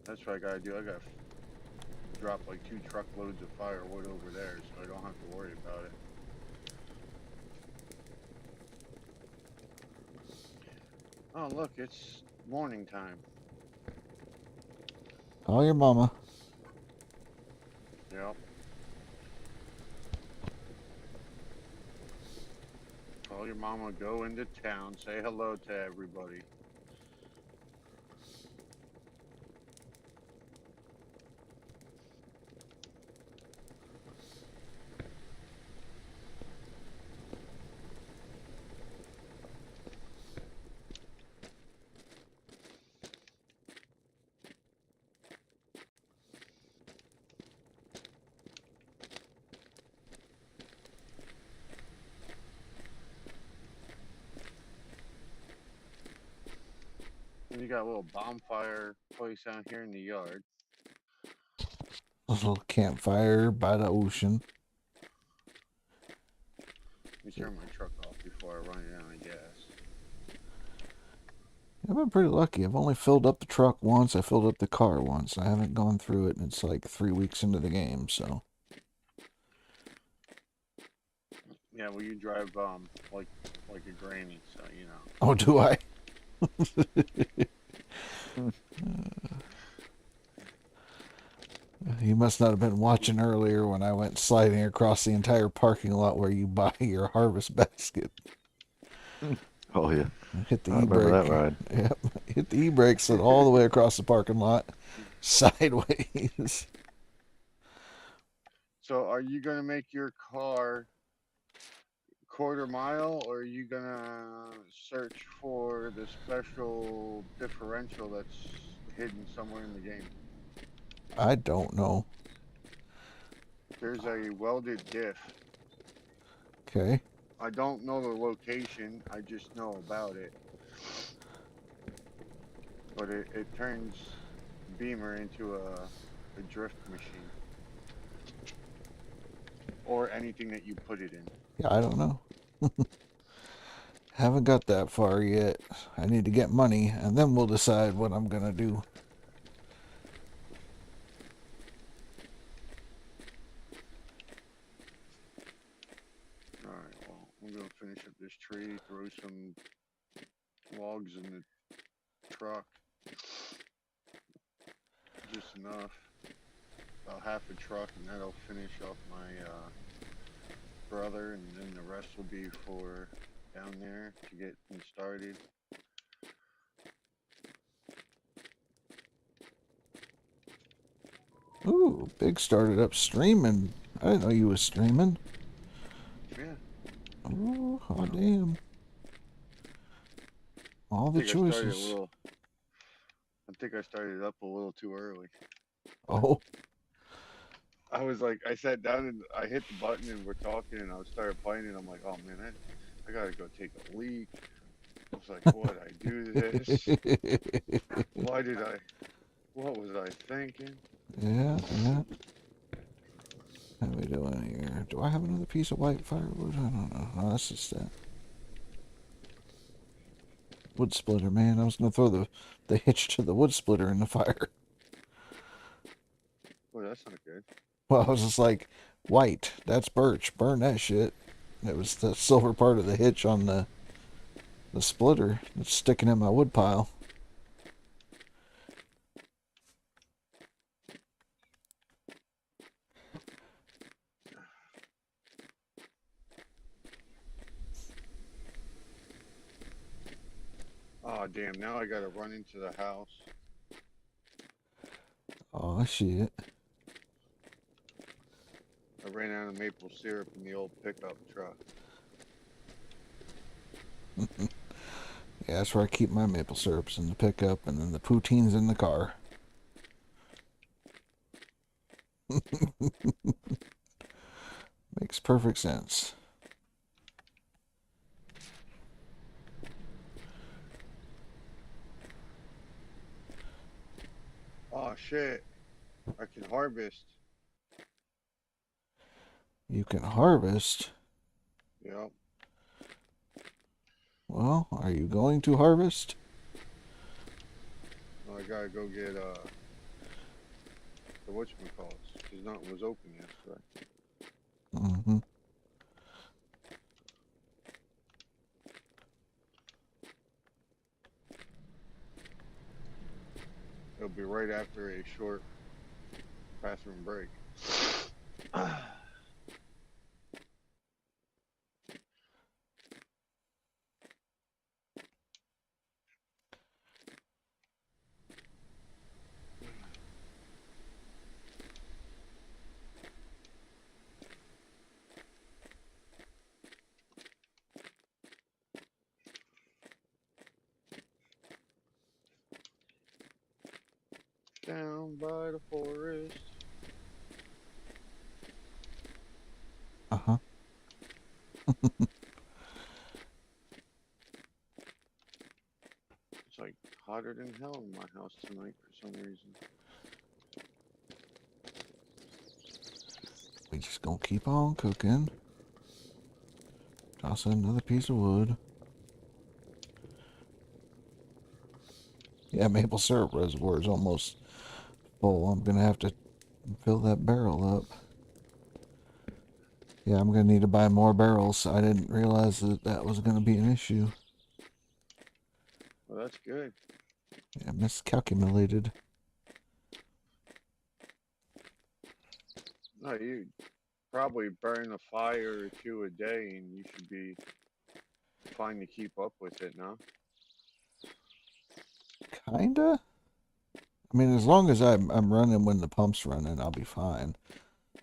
That's what I gotta do. I gotta drop like 2 truckloads of firewood over there so I don't have to worry about it. Oh, look, it's morning time. Call your mama. Yep. Call your mama, go into town, say hello to everybody. And you got a little bonfire place out here in the yard. A little campfire by the ocean. Let me turn my truck off before I run it out of gas. I've been pretty lucky. I've only filled up the truck once. I filled up the car once. I haven't gone through it, and it's like 3 weeks into the game, so. Yeah, well, you drive like a granny, so you know. Oh, do I? You must not have been watching earlier when I went sliding across the entire parking lot where you buy your harvest basket. Oh, yeah. Hit the I remember e-brake. that ride. Yep. Hit the e-brake, slid all the way across the parking lot, sideways. So are you going to make your car quarter mile, or are you going to search for the special differential that's hidden somewhere in the game? I don't know. There's a welded diff. Okay. I don't know the location, I just know about it. But it turns Beamer into a drift machine. Or anything that you put it in. Yeah, I don't know. Haven't got that far yet. I need to get money, and then we'll decide what I'm gonna do. Alright, well, I'm gonna finish up this tree, throw some logs in the truck. Just enough. About half a truck, and that'll finish off my brother, and then the rest will be for down there to get them started. Ooh, Big started up streaming. I didn't know you was streaming. Yeah. Ooh, hot damn. All the choices. I think I started up a little too early. Oh. I was like, I sat down and I hit the button and we're talking and I started playing and I'm like, oh man, I gotta go take a leak. I was like, why did I do this? What was I thinking? Yeah. How we doing here? Do I have another piece of white firewood? I don't know. No, that's just that. Wood splitter, man. I was gonna throw the hitch to the wood splitter in the fire. Well, that's not good. Well, I was just like, white. That's birch. Burn that shit. It was the silver part of the hitch on the splitter that's sticking in my wood pile. Oh damn! Now I gotta run into the house. Oh shit. I ran out of maple syrup in the old pickup truck. Yeah, that's where I keep my maple syrups, in the pickup, and then the poutines in the car. Makes perfect sense. Oh shit! I can harvest. You can harvest? Yep. Well, are you going to harvest? I gotta go get the whatchamacallit, because nothing was open yesterday. Mm-hmm. It'll be right after a short bathroom break. Down by the forest. Uh-huh. It's like hotter than hell in my house tonight for some reason. We just gonna keep on cooking. Toss in another piece of wood. Yeah, maple syrup reservoir is almost full. I'm gonna have to fill that barrel up. Yeah, I'm gonna need to buy more barrels. I didn't realize that was gonna be an issue. Well, that's good. Yeah, miscalculated. No, you probably burn a fire or two a day and you should be fine to keep up with it, no? Kinda. I mean, as long as I'm running when the pump's running, I'll be fine.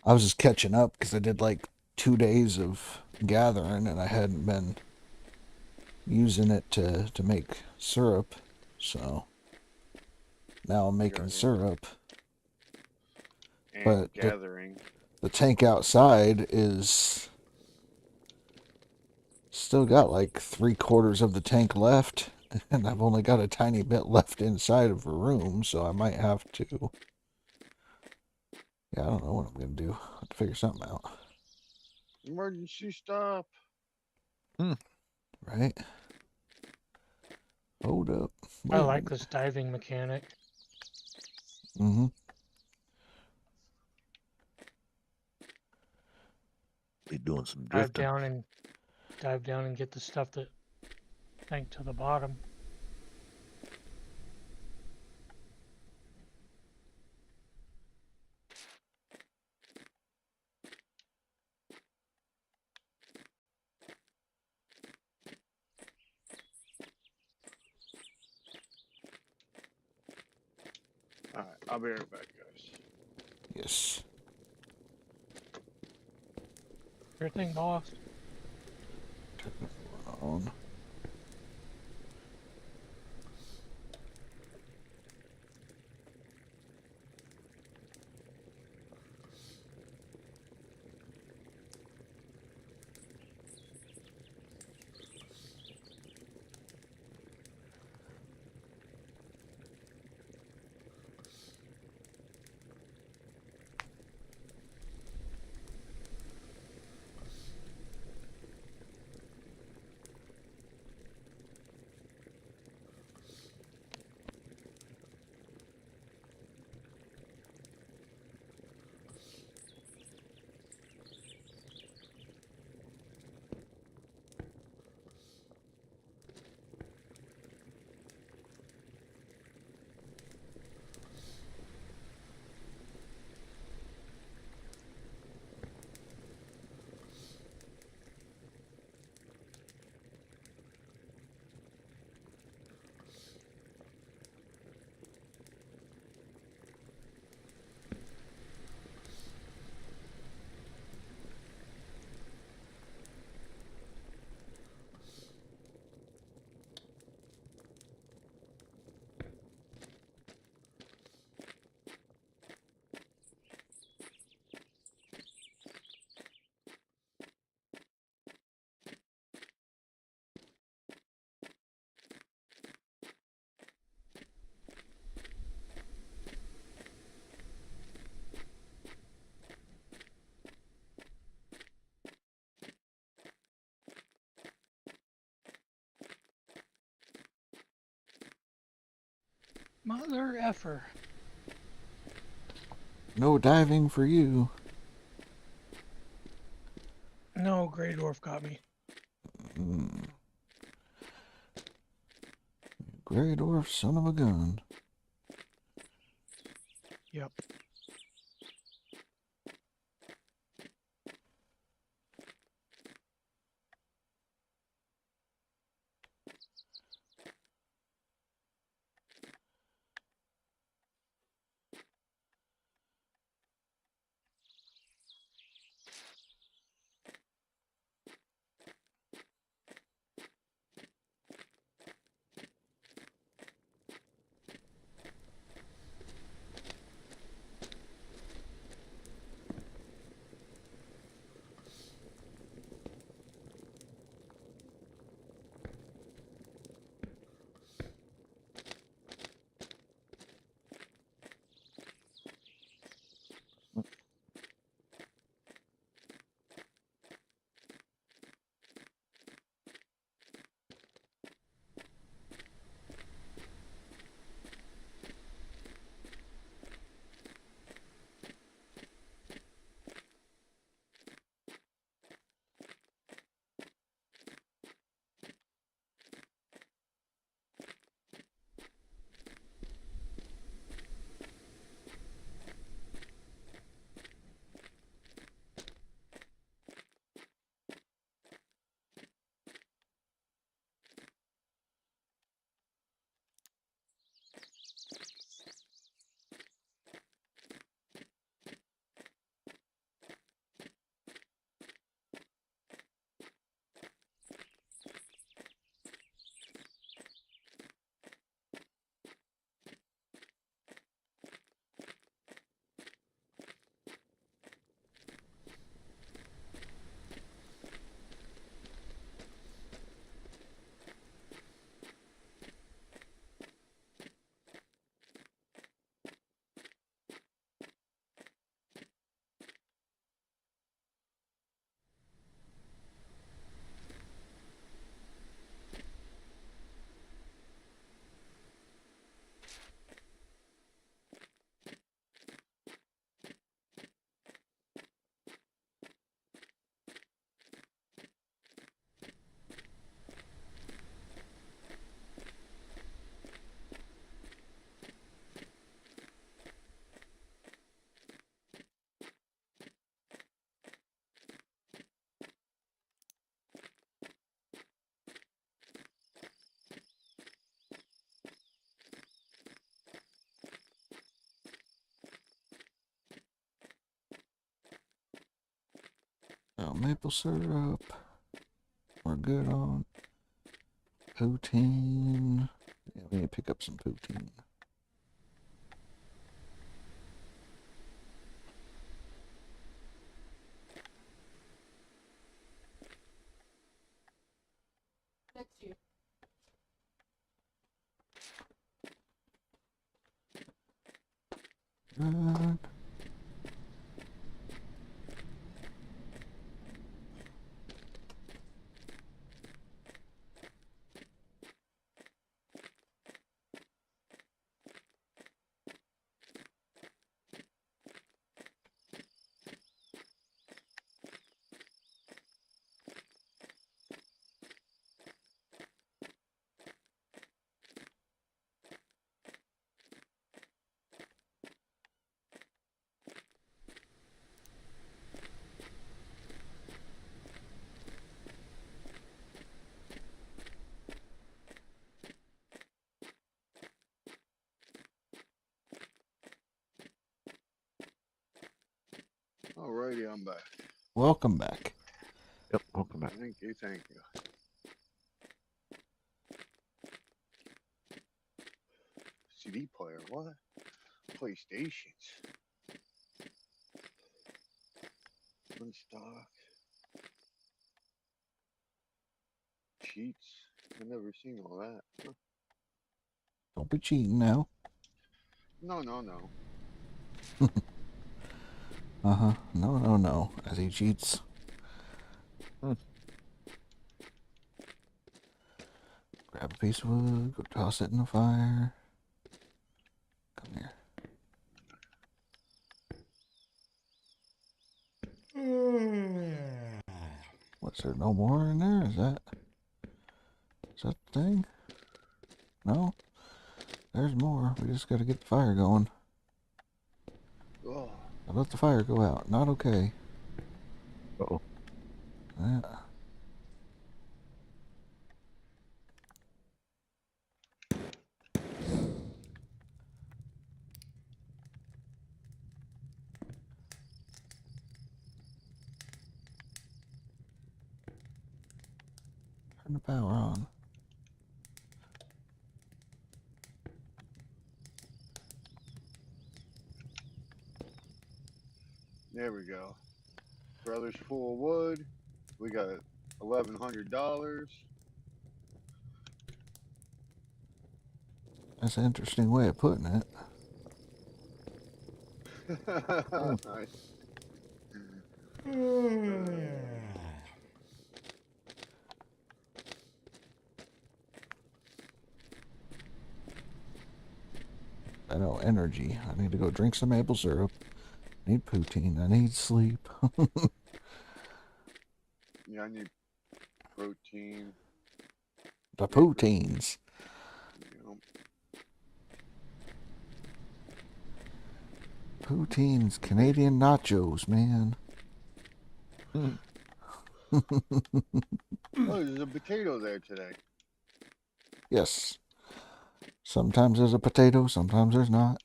I was just catching up because I did like 2 days of gathering and I hadn't been using it to make syrup. So now I'm making syrup. And but gathering. The tank outside is still got like 3/4 of the tank left, and I've only got a tiny bit left inside of a room, so I might have to. Yeah, I don't know what I'm gonna do. I have to figure something out. Emergency stop. Right? Hold up. I like this diving mechanic. Mm-hmm. Be doing some Dive drifting. down and get the stuff that sank to the bottom. Alright, I'll be right back, guys. Yes. Sure thing, boss. On. Mother effer. No diving for you. No, Grey Dwarf got me. Grey Dwarf, son of a gun. Yep. Oh, maple syrup. We're good on poutine. Yeah, we need to pick up some poutine. That's you. Right. Alrighty, I'm back. Welcome back. Yep, welcome back. Thank you, thank you. CD player, what? PlayStations. Unstock. Cheats. I've never seen all that. Huh. Don't be cheating now. No, no, no. Uh-huh. No, no, no. As he cheats. Grab a piece of wood, go toss it in the fire. What's there? No more in there? Is that the thing? No? There's more. We just got to get the fire going. Oh. I let the fire go out. Not okay. Uh-oh. Yeah. Turn the power on. There we go. Brother's full of wood. We got $1,100. That's an interesting way of putting it. Nice. I know, energy. I need to go drink some maple syrup. I need poutine. I need sleep. Yeah, I need protein. The poutines. Yep. Poutines, Canadian nachos, man. Oh, there's a potato there today. Yes. Sometimes there's a potato, sometimes there's not.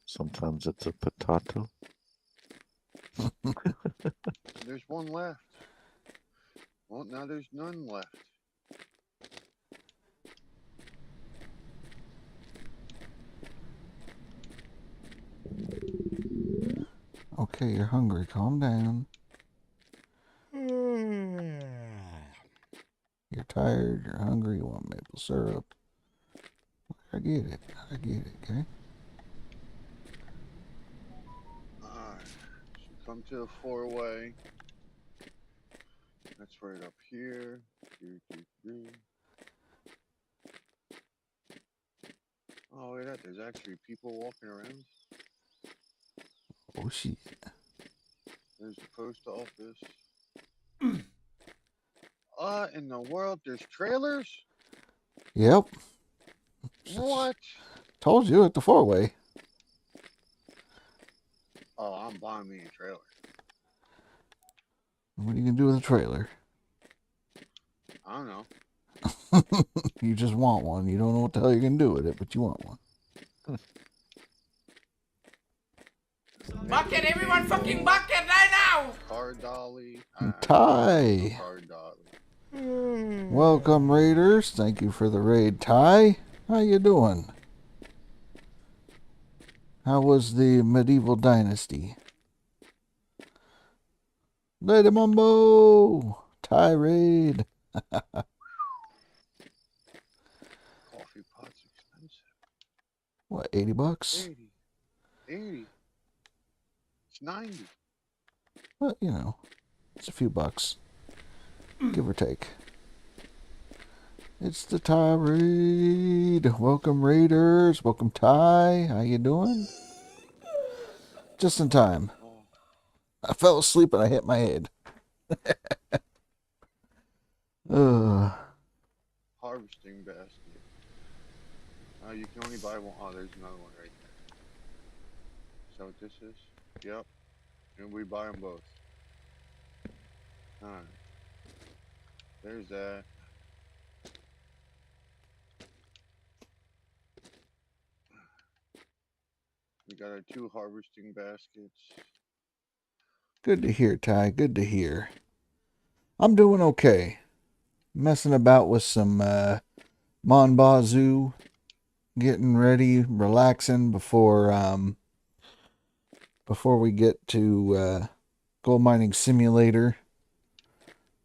Sometimes it's a potato. There's one left. Well, now there's none left. Okay, you're hungry. Calm down. You're tired, you're hungry, you want maple syrup. I get it. I get it, okay? Alright. So come to the 4-way. That's right up here. 2, 2, 3. Oh, wait, there's actually people walking around. Oh, shit. There's the post office. In the world, there's trailers? Yep. What? Told you at the 4-way. Oh, I'm buying me a trailer. What are you going to do with a trailer? I don't know. You just want one. You don't know what the hell you're going to do with it, but you want one. Bucket, everyone fucking bucket right now! Car dolly. Ty. Car dolly. Welcome, Raiders. Thank you for the raid, Ty. How you doing? How was the medieval dynasty? Lady Mumbo. Ty raid. Coffee pot's expensive. What, 80 bucks? 80. It's 90. Well, you know, it's a few bucks. Give or take. It's the Ty raid. Welcome, Raiders. Welcome, Ty. How you doing? Just in time. I fell asleep and I hit my head. Harvesting basket. You can only buy one. Oh, there's another one right there. Is that what this is? Yep. And we buy them both. Alright. There's that. We got our 2 harvesting baskets. Good to hear, Ty. Good to hear. I'm doing okay. Messing about with some Mon Bazou. Getting ready, relaxing before we get to Gold Mining Simulator.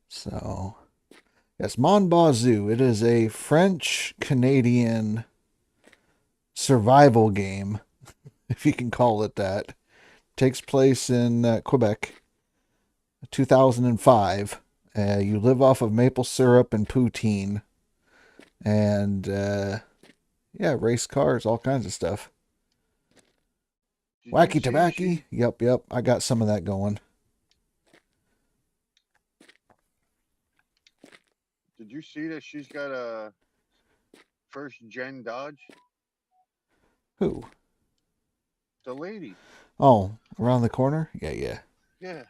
So, yes, Mon Bazou. It is a French-Canadian survival game, if you can call it that. Takes place in Quebec, 2005. You live off of maple syrup and poutine. And, yeah, race cars, all kinds of stuff. Wacky tobacco. Yep. I got some of that going. Did you see that she's got a first gen Dodge? Who? The lady. Oh, around the corner? Yeah. Yeah.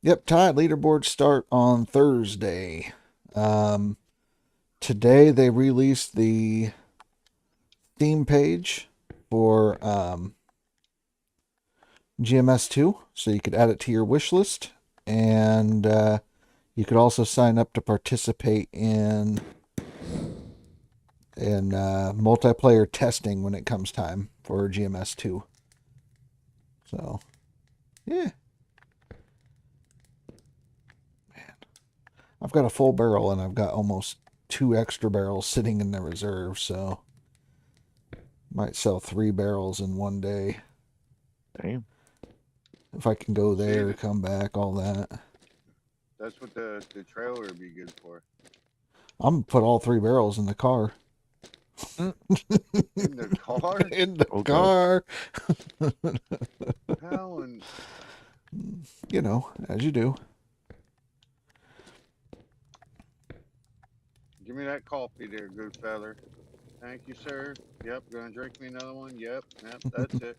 Yep, Tide leaderboards start on Thursday. Today they released the Steam page for GMS2, so you could add it to your wish list, and you could also sign up to participate in multiplayer testing when it comes time for GMS2. So, yeah. Man, I've got a full barrel and I've got almost 2 extra barrels sitting in the reserve, so might sell 3 barrels in one day. Damn. If I can go there, come back, all that. That's what the trailer would be good for. I'm gonna put all 3 barrels in the car. In the car? In the car. How and You know, as you do. give me that coffee there, good feller. Thank you, sir. Yep, gonna drink me another one. Yep, that's it.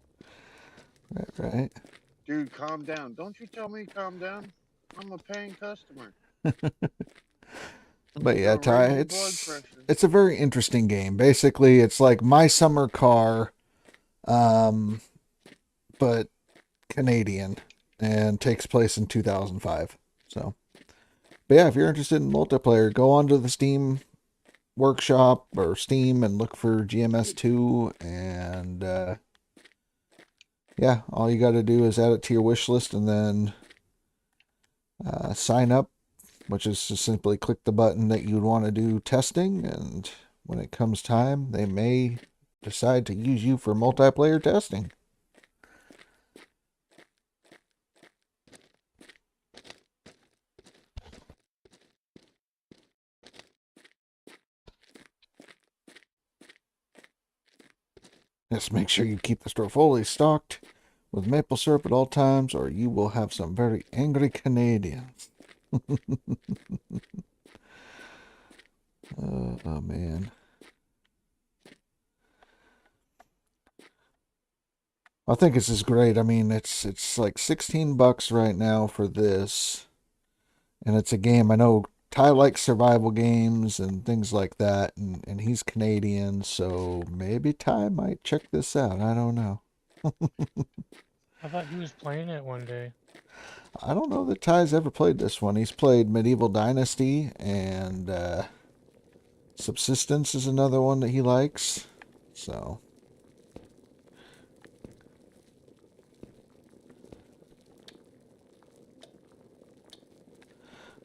Right. Dude, calm down. Don't you tell me calm down. I'm a paying customer. But yeah, Don't Ty, raise your blood pressure. it's a very interesting game. Basically, it's like My Summer Car, but Canadian, and takes place in 2005. So, but yeah, if you're interested in multiplayer, go onto the Steam workshop or Steam and look for GMS2, and yeah, all you got to do is add it to your wish list and then sign up, which is to simply click the button that you'd want to do testing, and when it comes time, they may decide to use you for multiplayer testing. Just make sure you keep the store fully stocked with maple syrup at all times, or you will have some very angry Canadians. Oh man. I think this is great. I mean, it's like $16 right now for this, and it's a game. I know Ty likes survival games and things like that, and he's Canadian, so maybe Ty might check this out. I don't know. I thought he was playing it one day. I don't know that Ty's ever played this one. He's played Medieval Dynasty, and Subsistence is another one that he likes. So,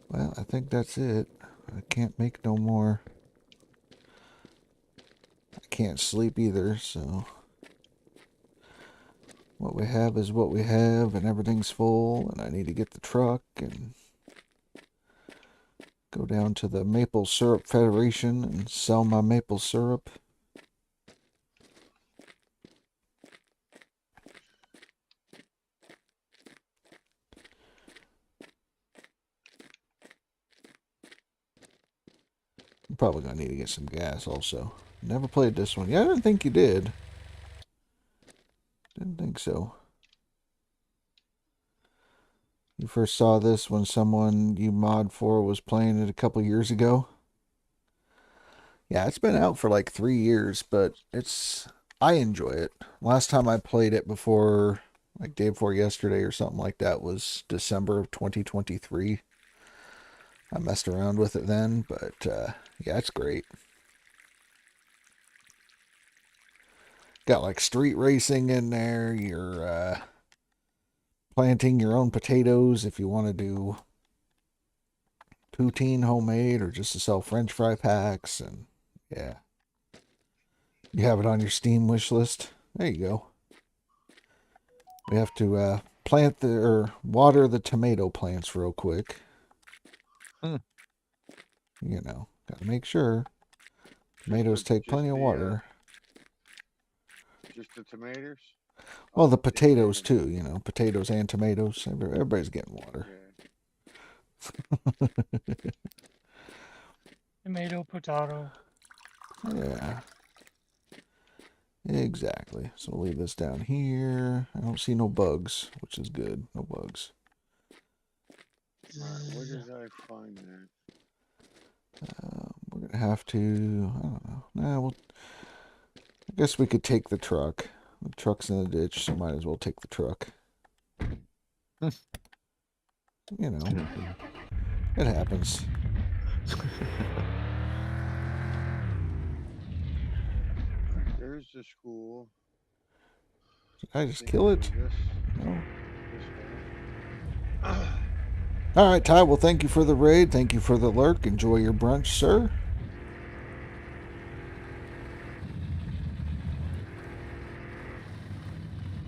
well, I think that's it. I can't make no more. I can't sleep either, so what we have is what we have, and everything's full, and I need to get the truck and go down to the Maple Syrup Federation and sell my maple syrup. I'm probably going to need to get some gas also. Never played this one. Yeah, I didn't think you did. Didn't think so. You first saw this when someone you mod for was playing it a couple years ago? Yeah, it's been out for like 3 years, but I enjoy it. Last time I played it before, like day before yesterday or something like that, was December of 2023. I messed around with it then, but yeah, it's great. Got like street racing in there. You're planting your own potatoes if you want to do poutine homemade or just to sell French fry packs, and yeah. You have it on your Steam wish list. There you go. We have to water the tomato plants real quick. You know, gotta make sure. Tomatoes take plenty of water. Just the tomatoes? Well, the potatoes too, you know, potatoes and tomatoes. Everybody's getting water. Tomato, potato. Yeah. Exactly. So we'll leave this down here. I don't see no bugs, which is good. No bugs. Where did I find that? We're gonna have to. I don't know. Nah, I guess we could take the truck. The truck's in the ditch, so might as well take the truck. You know, it happens. There's the school. Did I just kill it? This No. way. All right, Ty. Well, thank you for the raid. Thank you for the lurk. Enjoy your brunch, sir.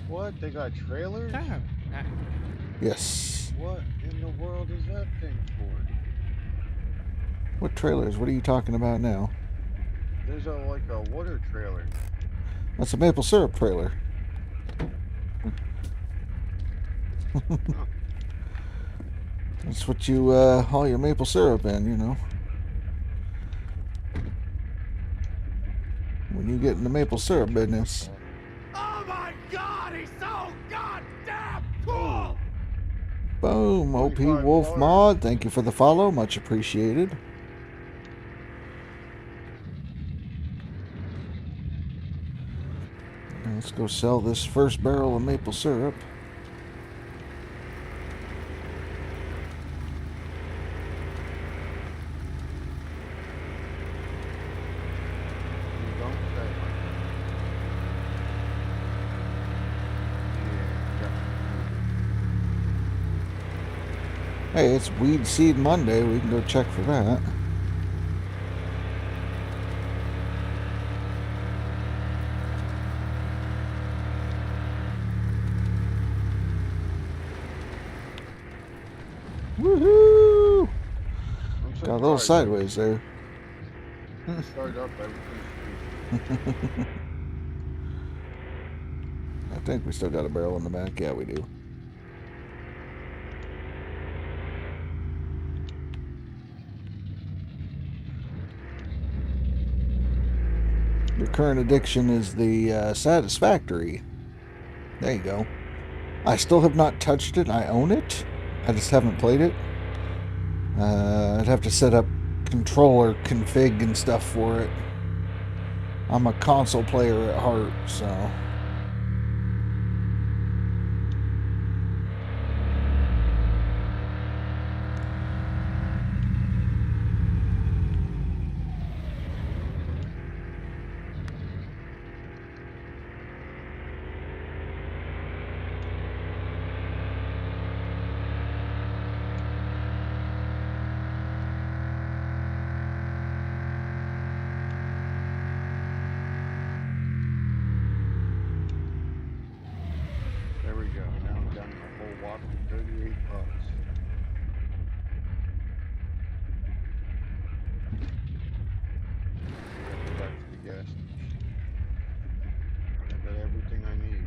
What? They got trailers? Yes. What in the world is that thing for? What trailers? What are you talking about now? There's like a water trailer. That's a maple syrup trailer. That's what you haul your maple syrup in, you know. When you get in the maple syrup business. Oh my god, he's so goddamn cool! Boom, OP Wolf Mod. Thank you for the follow. Much appreciated. Let's go sell this first barrel of maple syrup. Hey, it's Weed Seed Monday. We can go check for that. Woohoo! Got a little sideways there. Start up everything. I think we still got a barrel in the back. Yeah, we do. Your current addiction is the Satisfactory. There you go. I still have not touched it. I own it. I just haven't played it. I'd have to set up controller config and stuff for it. I'm a console player at heart, so... There we go. Now I'm down to a whole whopping $38. Go back to the gas station. I got everything I need.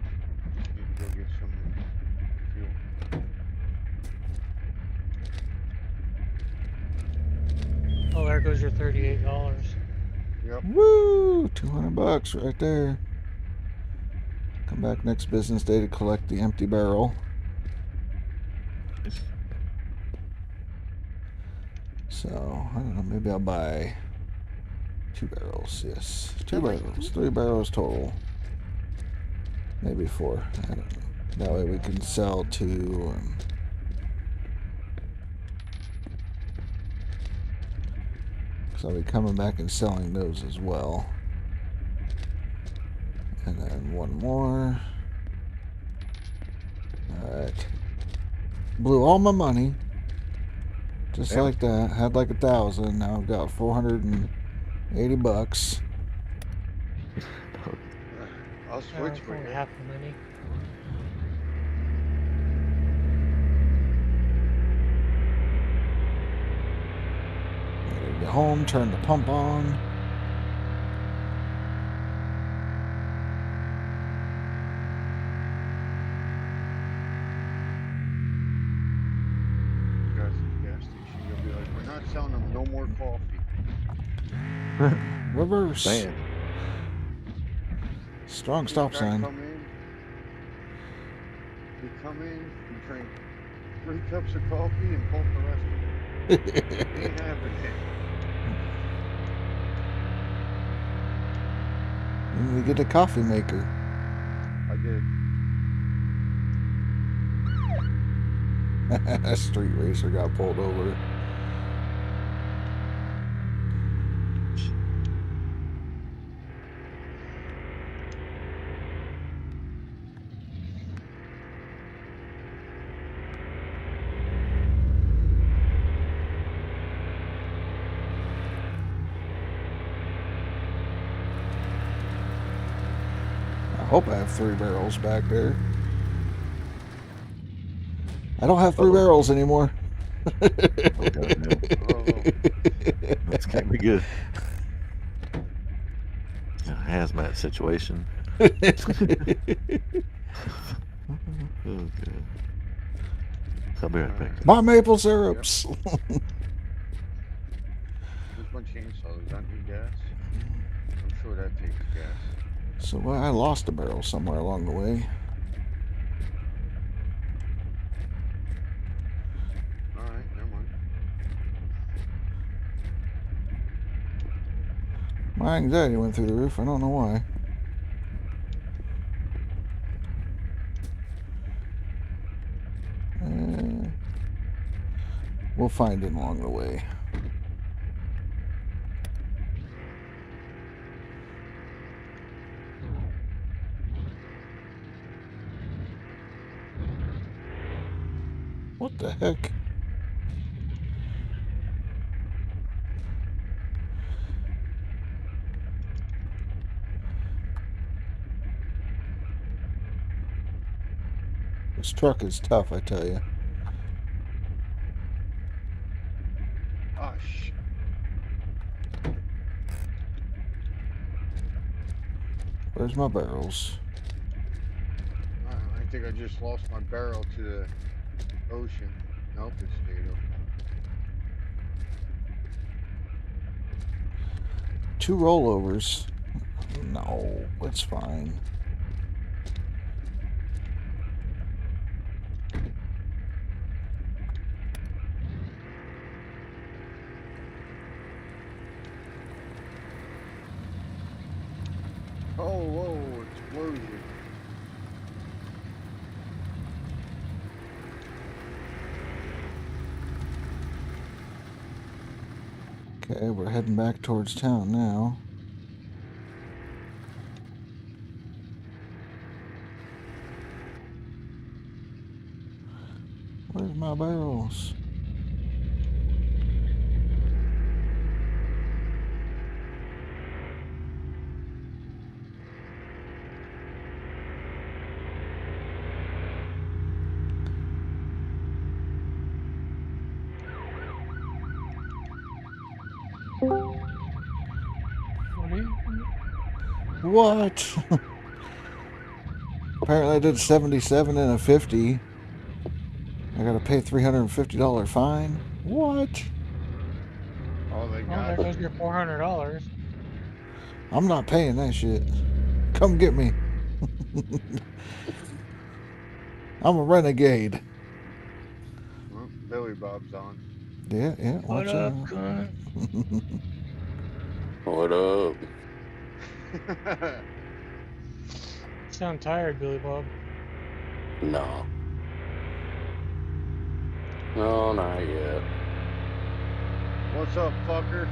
Need to go get some fuel. Oh, there goes your $38. Yep. Woo! $200 right there. Come back next business day to collect the empty barrel. So, I don't know, maybe I'll buy 2 barrels, yes. 2 barrels, 3 barrels total. Maybe 4, I don't know. That way we can sell 2. So I'll be coming back and selling those as well. And then 1 more. Alright. Blew all my money. Just like that. Had like 1,000. Now I've got $480. I'll switch for you. Half the money. Gotta get home, turn the pump on. telling them no more coffee. Reverse. Man. Strong stop sign. You come in, you drink 3 cups of coffee and pump the rest of it. Ain't having it. You need to get a coffee maker. I did. A street racer got pulled over. I hope I have 3 barrels back there. I don't have 3 barrels anymore. This can't be good. A hazmat situation. Okay. I'll be right back. My maple syrups. Where's my chainsaw? Does that need gas? I'm sure that takes gas. So well, I lost a barrel somewhere along the way. Alright, never mind. My anxiety went through the roof. I don't know why. We'll find it along the way. What the heck? This truck is tough, I tell you. Oh, shit. Where's my barrels? I think I just lost my barrel to the ocean. Nope, it stayed okay. 2 rollovers. No, it's fine. Oh, whoa, explosion. Okay, we're heading back towards town now. Where's my barrels? What? Apparently I did 77 and a 50. I gotta pay $350 fine. What? Oh, they Well, got there goes your $400. I'm not paying that shit. Come get me. I'm a renegade. Well, Billy Bob's on. Yeah, What watch up, out. cunt? What up? Sound tired, Billy Bob. No. No, not yet. What's up, fucker?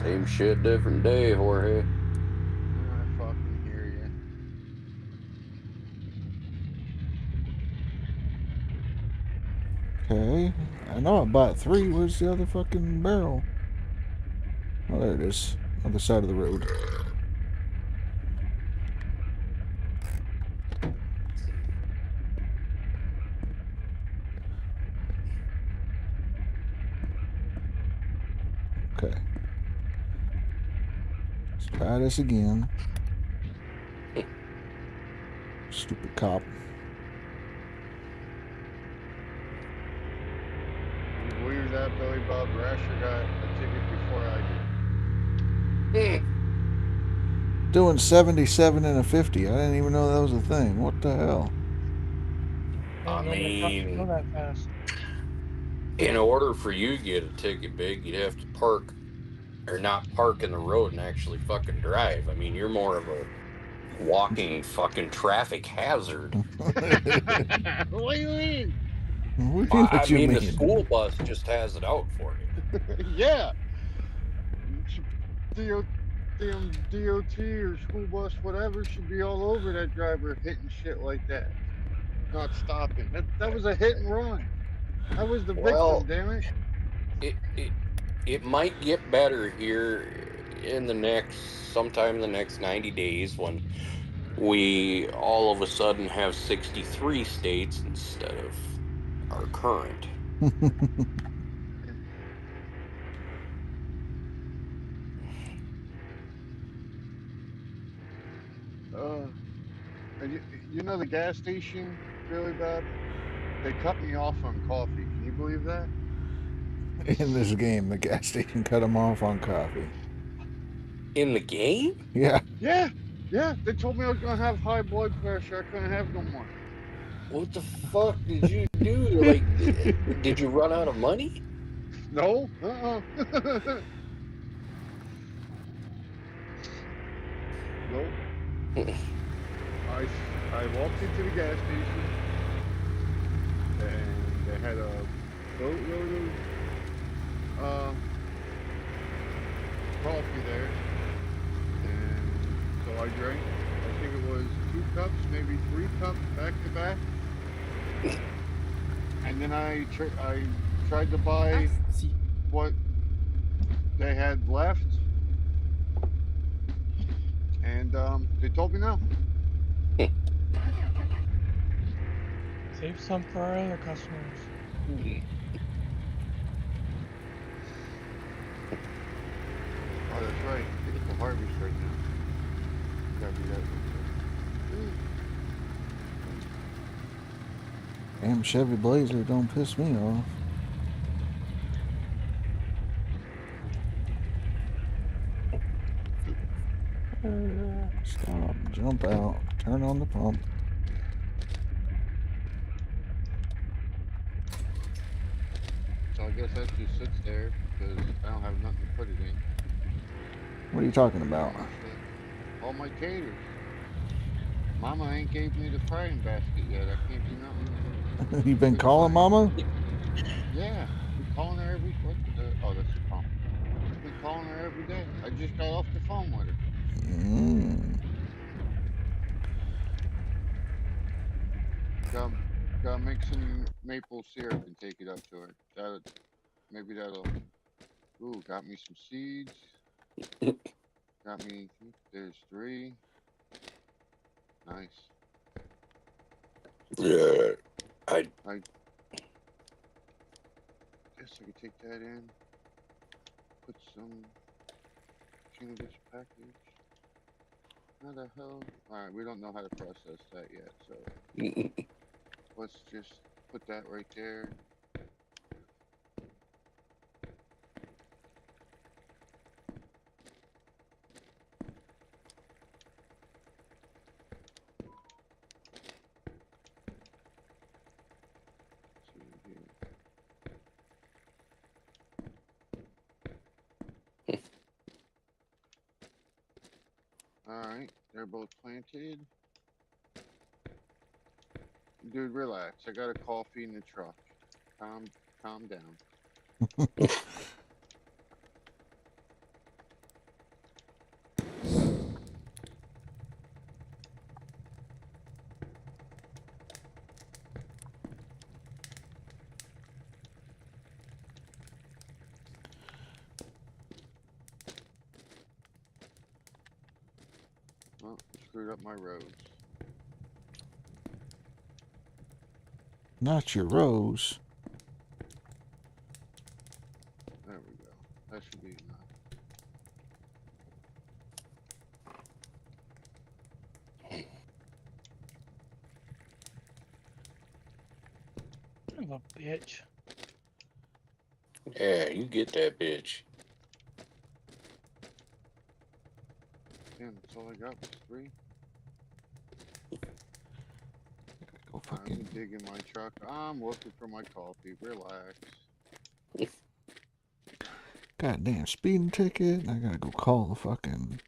Same shit, different day, Jorge. I fucking hear you. Okay. I know I bought 3. Where's the other fucking barrel? Oh, there it is. Other side of the road. Okay. Let's try this again. Stupid cop. You believe that that, Billy Bob. Rasher got a ticket before I did. Doing 77 and a 50. I didn't even know that was a thing. What the hell? I mean, Go that fast. in order for you to get a ticket big, you'd have to park or not park in the road and actually fucking drive. I mean, you're more of a walking fucking traffic hazard. What do you mean? What do you, I what you mean, the mean? school bus just has it out for you. Yeah. DOT or school bus, whatever, should be all over that driver hitting shit like that. Not stopping. That was a hit and run. I was the Well, victim, damn it. It might get better here in sometime in the next 90 days when we all of a sudden have 63 states instead of our current. And you know the gas station, Billy Bob? They cut me off on coffee. Can you believe that? In this game, the gas station cut him off on coffee. In the game? Yeah. Yeah. They told me I was gonna have high blood pressure. I couldn't have no more. What the fuck did you do? Like, did you run out of money? No. Nope. I walked into the gas station and they had a boatload of coffee there, and so I drank. I think it was 2 cups, maybe 3 cups back to back, and then I tried to buy what they had left, and they told me no. Save some for our other customers. Oh, that's right. It's the harvest right now. Gotta do that. Damn Chevy Blazer don't piss me off. Stop, jump out, turn on the pump. So I guess that just sits there because I don't have nothing to put it in. What are you talking about? All my taters. Mama ain't gave me the frying basket yet. I can't do nothing. You been calling Mama? Yeah, been calling her every. Oh, that's the pump. Been calling her every day. I just got off the phone with her. Gotta make some maple syrup and take it up to her. That'll. Ooh, got me some seeds. Got me. There's 3. Nice. Yeah. I guess I could take that in. Put some cannabis package. How the hell? Alright, we don't know how to process that yet, so let's just put that right there. Alright, they're both planted. Dude, relax. I got a coffee in the truck. Calm down. Well, screwed up my roads. Not your rose. There we go. That should be enough. Son of a bitch. Yeah, you get that bitch. Damn, that's all I got was 3. Go fucking. I'm digging my truck. I'm looking for my coffee. Relax. Goddamn speeding ticket. I gotta go call the fucking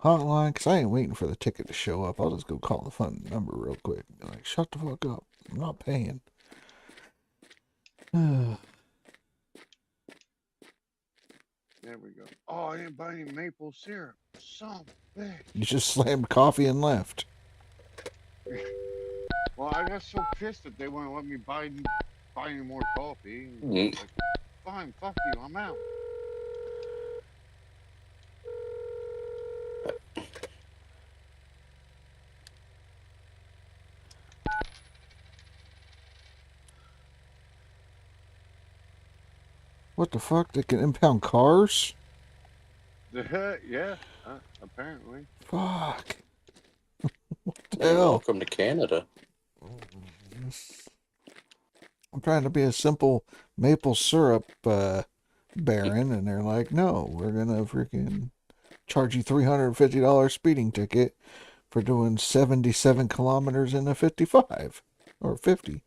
hotline because I ain't waiting for the ticket to show up. I'll just go call the phone number real quick. Be like, shut the fuck up. I'm not paying. There we go. Oh, I didn't buy any maple syrup. Son of a bitch. You just slammed coffee and left. Well, I got so pissed that they wouldn't let me buy any more coffee. Mm. Like, fine, fuck you, I'm out. What the fuck? They can impound cars? Yeah, apparently. Fuck. What the Hey, hell? welcome to Canada. I'm trying to be a simple maple syrup baron, and they're like, no, we're gonna freaking charge you $350 speeding ticket for doing 77 kilometers in a 55 or 50.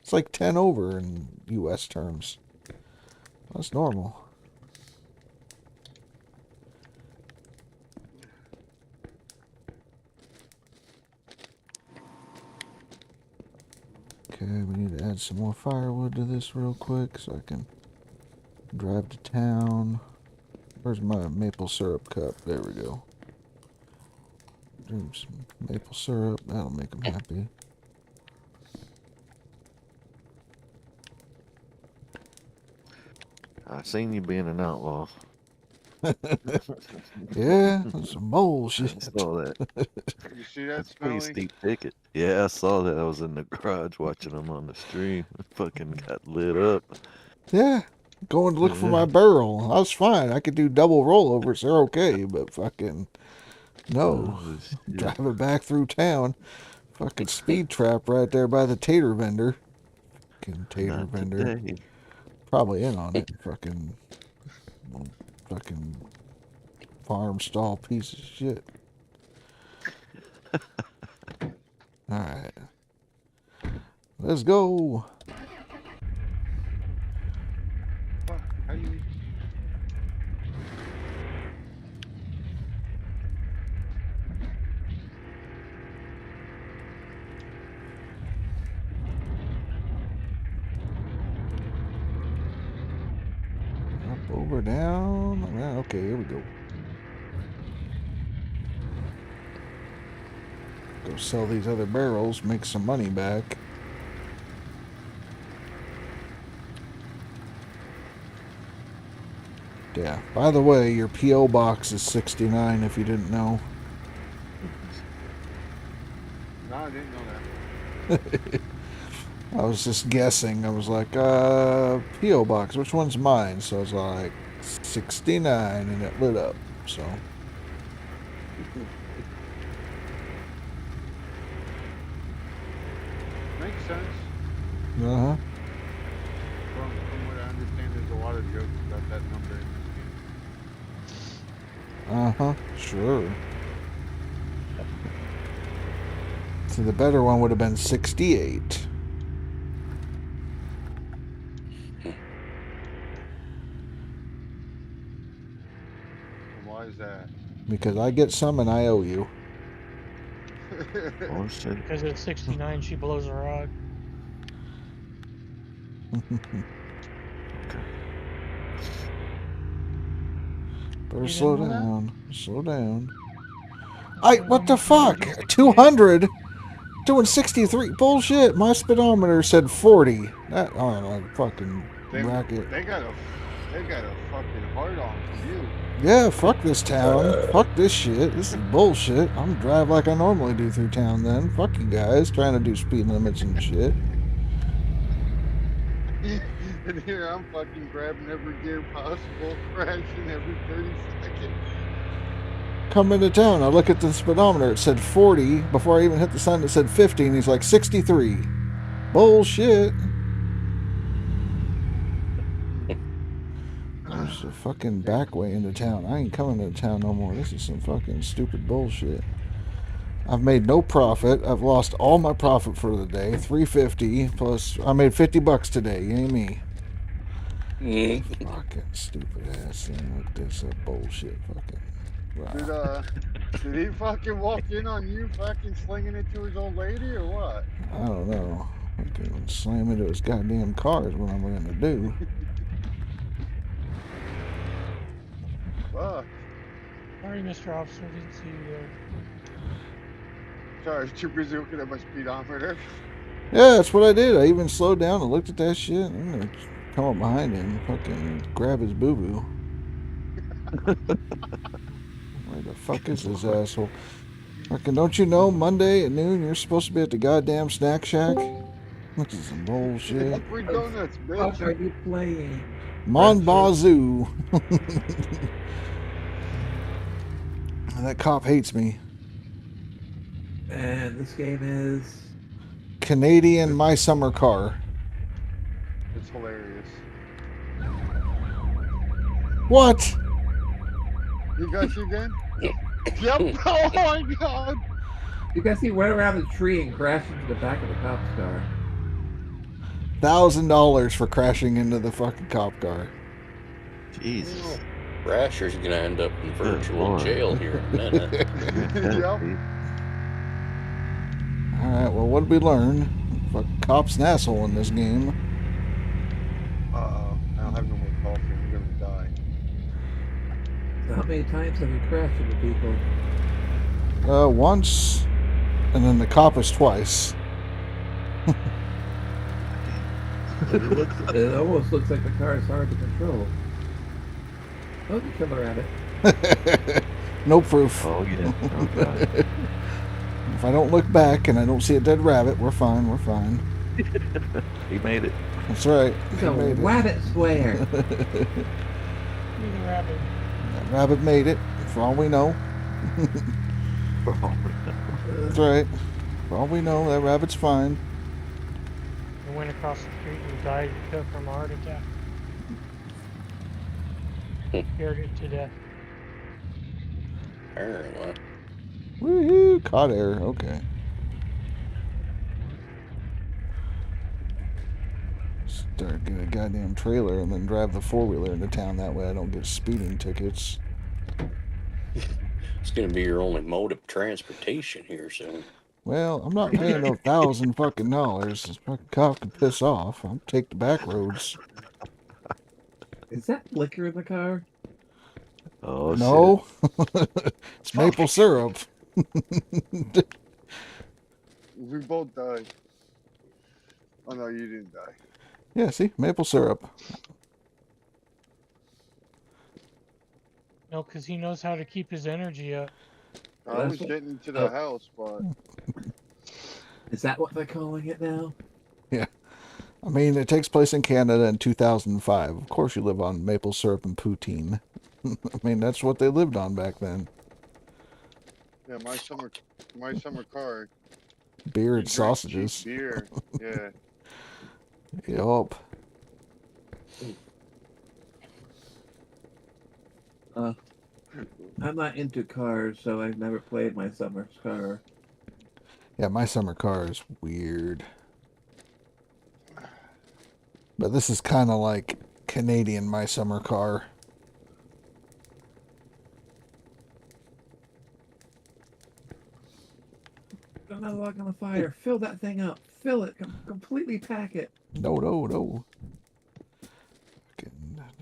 It's like 10 over in U.S. terms. That's normal. Okay, we need to add some more firewood to this real quick so I can drive to town. Where's my maple syrup cup? There we go. Drink some maple syrup. That'll make them happy. I seen you being an outlaw. Yeah, that's some bullshit. I saw that. You see that, That's pretty Smelly? steep ticket. Yeah, I saw that. I was in the garage watching them on the stream. Fucking got lit up. Yeah, going to look for my barrel. I was fine. I could do double rollovers. They're okay, but fucking no. Oh, shit. Driving back through town. Fucking speed trap right there by the tater vendor. Fucking tater Not vendor. today. Probably in on it. Fucking farm stall piece of shit. Alright. Let's go. How do you... Up, over, down. Around. Okay, here we go. Go sell these other barrels, make some money back. Yeah. By the way, your P.O. box is 69 if you didn't know. No, I didn't know that. I was just guessing. I was like, P.O. box, which one's mine? So I was like, 69, and it lit up. So. Makes sense. Uh-huh. From what I understand, there's a lot of jokes about that number in this game. Uh-huh. Sure. So the better one would have been 68. And why is that? Because I get some and I owe you. Oh, shit. Because at 69, she blows a rod. Better slow down. Slow down. What the fuck? 200? Doing 63. Bullshit. My speedometer said 40. That, oh, like fucking racket. They got a fucking hard on for you. Yeah, fuck this town. Fuck this shit. This is bullshit. I'm gonna drive like I normally do through town then. Fuck you guys trying to do speed limits and shit. And here I'm fucking grabbing every gear possible, crashing every 30 seconds. coming to town. I look at the speedometer. It said 40. Before I even hit the sign, it said 50. And he's like, 63. Bullshit. There's a fucking back way into town. I ain't coming to town no more. This is some fucking stupid bullshit. I've made no profit. I've lost all my profit for the day. $3.50 plus I made $50 today. You ain't me. Fucking stupid ass thing like this. Bullshit. Fucking. Wow. Did he fucking walk in on you fucking slinging it to his old lady or what? I don't know. Fucking slam into his goddamn car is what I'm gonna do. Fuck. Sorry, Mr. Officer, didn't see you there. Sorry, too busy looking at my speedometer. Yeah, that's what I did. I even slowed down and looked at that shit. I'm gonna come up behind him and fucking grab his boo-boo. Where the fuck is this asshole? Fucking, don't you know Monday at noon you're supposed to be at the goddamn snack shack? This is some bullshit. Free donuts, bitch. What are you playing? Mon Bazou. That cop hates me. And this game is Canadian My Summer Car. It's hilarious. What? You guys see again? Yep. Oh my god. You guys he went around the tree and crashed into the back of the cop's car. $1,000 for crashing into the fucking cop car. Jesus. Rasher's gonna end up in virtual jail here in a minute. Yep. Alright, well, what did we learn? Fuck, cop's an asshole in this game. Uh-oh. I don't have no more coffee. I'm gonna die. So how many times have you crashed into people? Once, and then the cop is twice. It almost looks like the car is hard to control. Oh, you kill a rabbit. No proof. Oh, yeah. Oh, God. If I don't look back and I don't see a dead rabbit, we're fine. We're fine. He made it. That's right. It's a rabbit square. The rabbit. That rabbit made it, for all we know. That's right. For all we know, that rabbit's fine. He went across the street and died from a heart attack. Scared it to death. Apparently. Woohoo! Caught air. Okay. Start get a goddamn trailer and then drive the four-wheeler into town. That way I don't get speeding tickets. It's gonna be your only mode of transportation here soon. Well, I'm not paying no $1,000 fucking dollars. This fucking cop can piss off. I'll take the back roads. Is that liquor in the car? Oh, no. It's maple syrup. We both died. Oh no, you didn't die. Yeah, see? Maple syrup. No, because he knows how to keep his energy up. I was getting to the house, but... Is that what they're calling it now? Yeah. I mean, it takes place in Canada in 2005. Of course you live on maple syrup and poutine. I mean, that's what they lived on back then. Yeah, my summer car. Beer and sausages. Beer, yeah. Yup. I'm not into cars, so I've never played my summer car. Yeah, my summer car is weird. But this is kind of like Canadian my summer car. Another log on the fire. Fill that thing up. Fill it. Completely pack it. No.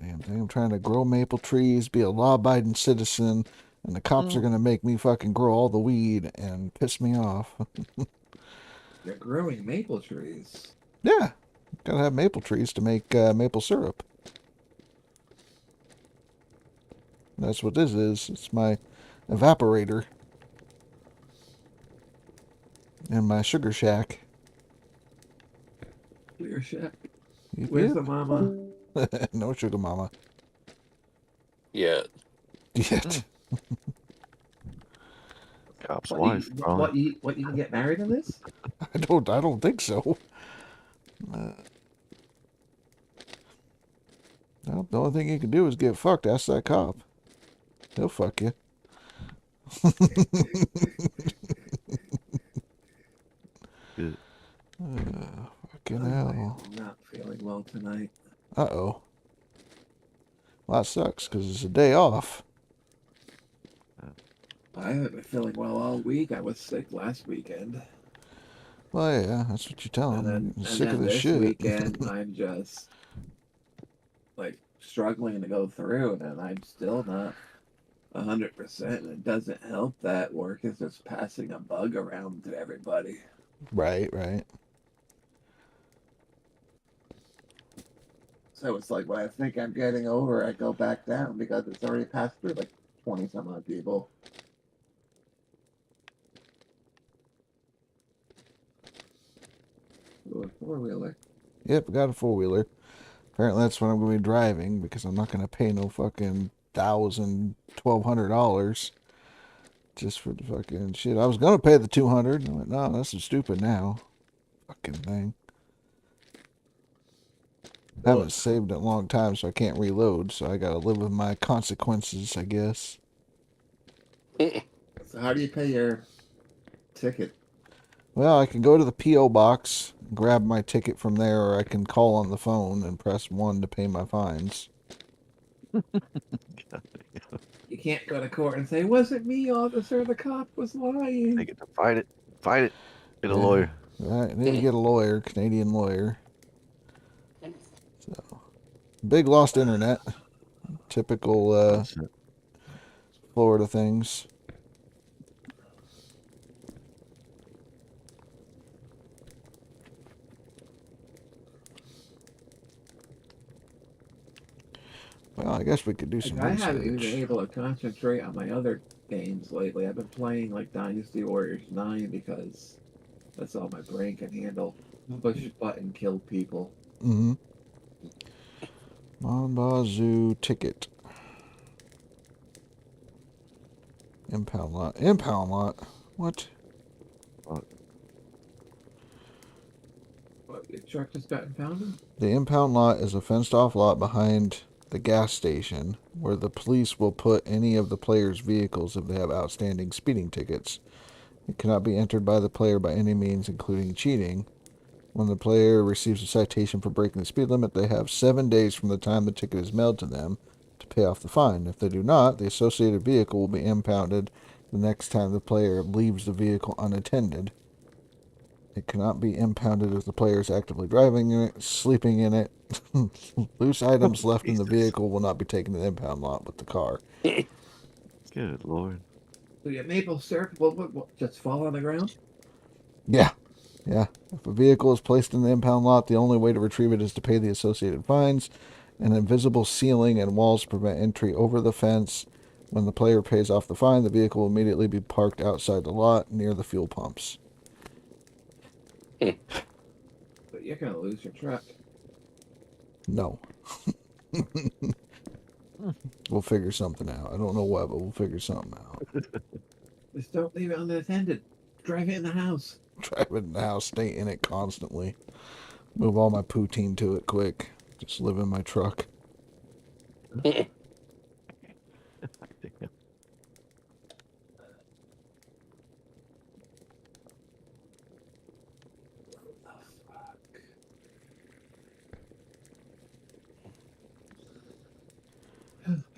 Damn thing. I'm trying to grow maple trees, be a law-abiding citizen, and the cops are going to make me fucking grow all the weed and piss me off. You're growing maple trees. Yeah. Gotta have maple trees to make maple syrup. That's what this is. It's my evaporator. And my sugar shack. Your shack. Yep. Where's the mama? No sugar mama. Yeah. Yet. Cop's What, wife, probably. what you can get married in this? I don't think so. Well, the only thing you can do is get fucked. Ask that cop. He'll fuck you. Good. Fucking hell. I'm not feeling well tonight. Uh-oh. Well, that sucks, because it's a day off. I haven't been feeling well all week. I was sick last weekend. Well, yeah, that's what you tell him. I'm sick of this this shit. weekend, I'm just like struggling to go through, and I'm still not 100%. And it doesn't help that work is just passing a bug around to everybody. Right. So it's like when I think I'm getting over, I go back down because it's already passed through like 20 some odd people. Ooh, a four-wheeler. Yep, I got a four-wheeler. Apparently that's what I'm going to be driving, because I'm not going to pay no fucking $1,000, $1,200 just for the fucking shit. I was going to pay the $200. I went, no, that's stupid now. Fucking thing. I haven't saved in a long time, so I can't reload, so I got to live with my consequences, I guess. So how do you pay your ticket? Well, I can go to the P.O. box, grab my ticket from there, or I can call on the phone and press 1 to pay my fines. You can't go to court and say, "It wasn't me, officer. The cop was lying." They get to fight it. Fight it. Get a lawyer. Right, I need to get a lawyer, Canadian lawyer. So, big lost internet. Typical Florida things. Well, I guess we could do some I haven't even research. been able to concentrate on my other games lately. I've been playing like Dynasty Warriors 9 because that's all my brain can handle. Push button, kill people. Mm-hmm. Mon Bazou ticket. Impound lot. Impound lot? What? What, your truck just got impounded? The impound lot is a fenced-off lot behind the gas station where the police will put any of the player's vehicles if they have outstanding speeding tickets. It cannot be entered by the player by any means, including cheating. When the player receives a citation for breaking the speed limit, they have 7 days from the time the ticket is mailed to them to pay off the fine. If they do not, the associated vehicle will be impounded the next time the player leaves the vehicle unattended. It cannot be impounded if the player is actively driving in it, sleeping in it. Loose items left in the vehicle will not be taken to the impound lot with the car. Good Lord. So your maple syrup will just fall on the ground? Yeah. If a vehicle is placed in the impound lot, the only way to retrieve it is to pay the associated fines. An invisible ceiling and walls prevent entry over the fence. When the player pays off the fine, the vehicle will immediately be parked outside the lot near the fuel pumps. But you're going to lose your truck. No. We'll figure something out. I don't know what, but we'll figure something out. Just don't leave it unattended. Drive it in the house. Drive it in the house, stay in it constantly. Move all my poutine to it quick. Just live in my truck.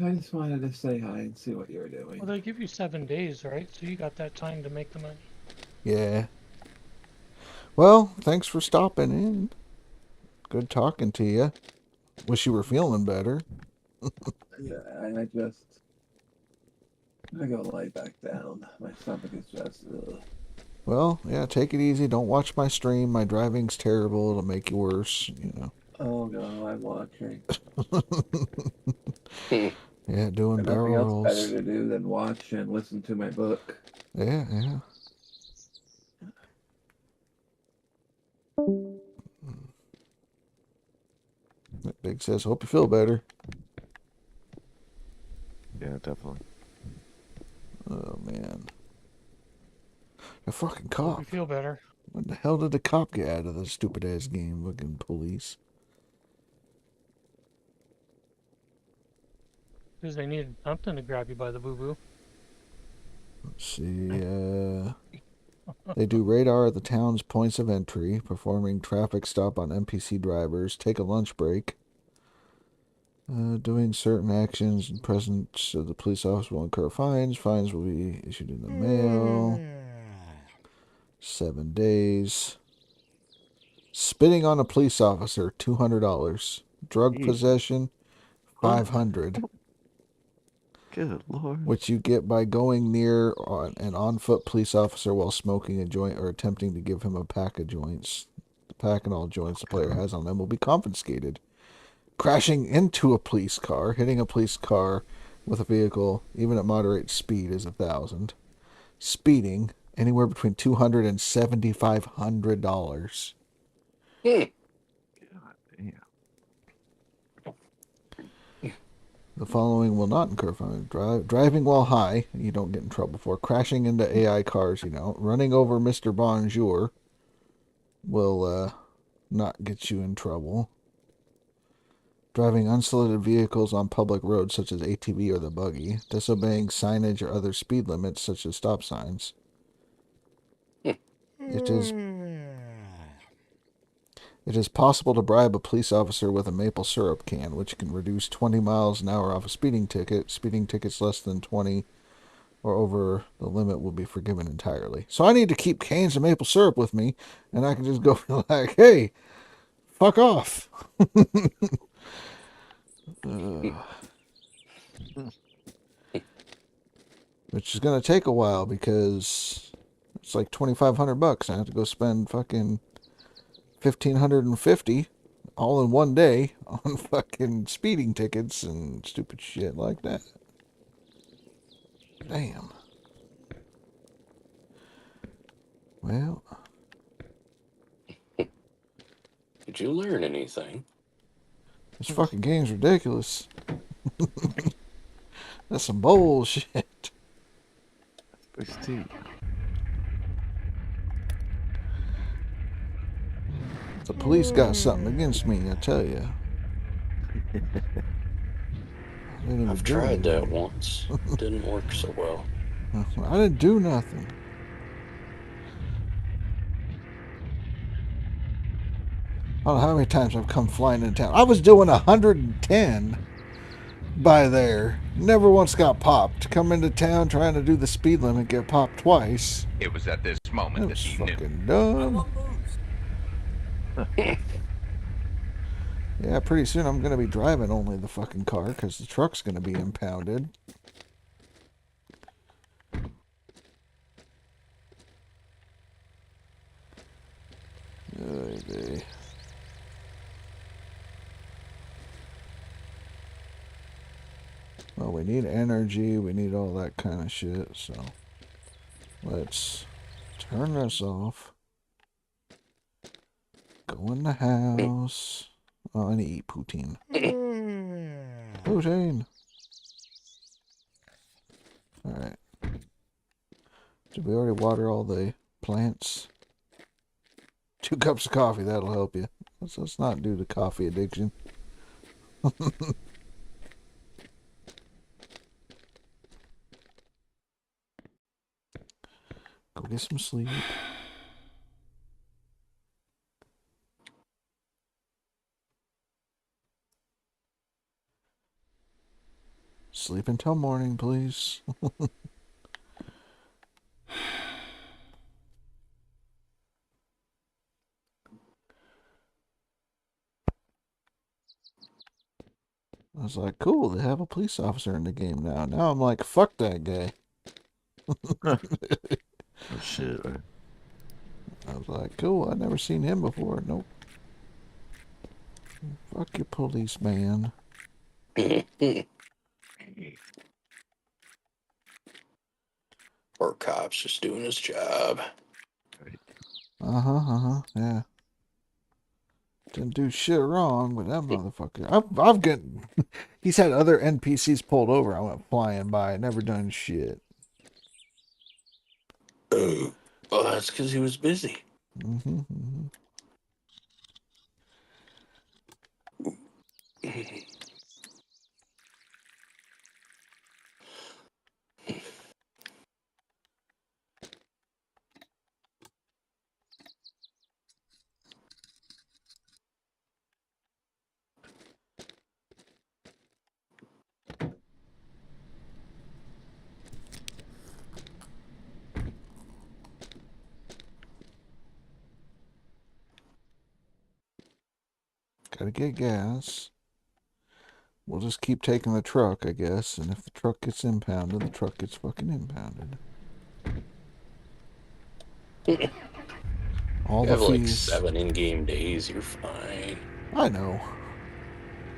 I just wanted to say hi and see what you were doing. Well, they give you 7 days, right? So you got that time to make the money. Yeah. Well, thanks for stopping in. Good talking to you. Wish you were feeling better. Yeah, I go lie back down. My stomach is just. Ugh. Well, yeah, take it easy. Don't watch my stream. My driving's terrible. It'll make you worse, you know. Oh no, I'm watching. Yeah, doing Nothing barrel else rolls. better to do than watch and listen to my book. Yeah. That Big says, hope you feel better. Yeah, definitely. Oh, man. fucking Hope cop. you feel better. When the hell did the cop get out of this stupid ass game? Fucking police. Because they needed something to grab you by the boo-boo. Let's see. They do radar at the town's points of entry, performing traffic stop on NPC drivers, take a lunch break, doing certain actions in presence of the police officer will incur fines. Fines will be issued in the mail. 7 days. Spitting on a police officer, $200. Drug possession, $500. Good Lord. Which you get by going near an on-foot police officer while smoking a joint or attempting to give him a pack of joints. The pack and all joints the player has on them will be confiscated. Crashing into a police car, hitting a police car with a vehicle, even at moderate speed, is $1,000. Speeding, anywhere between $200 and $7,500. God damn. The following will not incur fines. Driving while high, you don't get in trouble for. Crashing into AI cars, Running over Mr. Bonjour will not get you in trouble. Driving unsolicited vehicles on public roads such as ATV or the buggy. Disobeying signage or other speed limits such as stop signs. It is possible to bribe a police officer with a maple syrup can, which can reduce 20 miles an hour off a speeding ticket. Speeding tickets less than 20 or over the limit will be forgiven entirely. So I need to keep cans of maple syrup with me, and I can just go like, hey, fuck off. Which is going to take a while because it's like $2,500. I have to go spend fucking $1,550 all in one day on fucking speeding tickets and stupid shit like that. Damn. Well. Did you learn anything? This fucking game's ridiculous. That's some bullshit. Big T. The police got something against me, I tell you. I've tried that once. Didn't work so well. I didn't do nothing. I don't know how many times I've come flying into town. I was doing 110 by there. Never once got popped. Come into town trying to do the speed limit, get popped twice. It was at this moment that he knew. Fucking dumb. Yeah, pretty soon I'm going to be driving only the fucking car because the truck's going to be impounded. Well, we need energy, we need all that kind of shit, so let's turn this off. Go in the house. Oh, I need to eat poutine. Poutine! Alright. Did we already water all the plants? 2 cups of coffee, that'll help you. Let's not do the coffee addiction. Go get some sleep. Sleep until morning, please. I was like, cool, they have a police officer in the game now. Now I'm like, fuck that guy. Oh, shit, right? I was like, cool, I've never seen him before. Nope. Fuck your policeman. Poor cop's just doing his job. Yeah. Didn't do shit wrong, but that motherfucker. I've gotten. He's had other NPCs pulled over. I went flying by, never done shit. Well, that's because he was busy. Mm-hmm, mm-hmm. Gotta get gas. We'll just keep taking the truck, I guess. And if the truck gets impounded, the truck gets fucking impounded. All You the have like fees. 7 in-game days. You're fine. I know.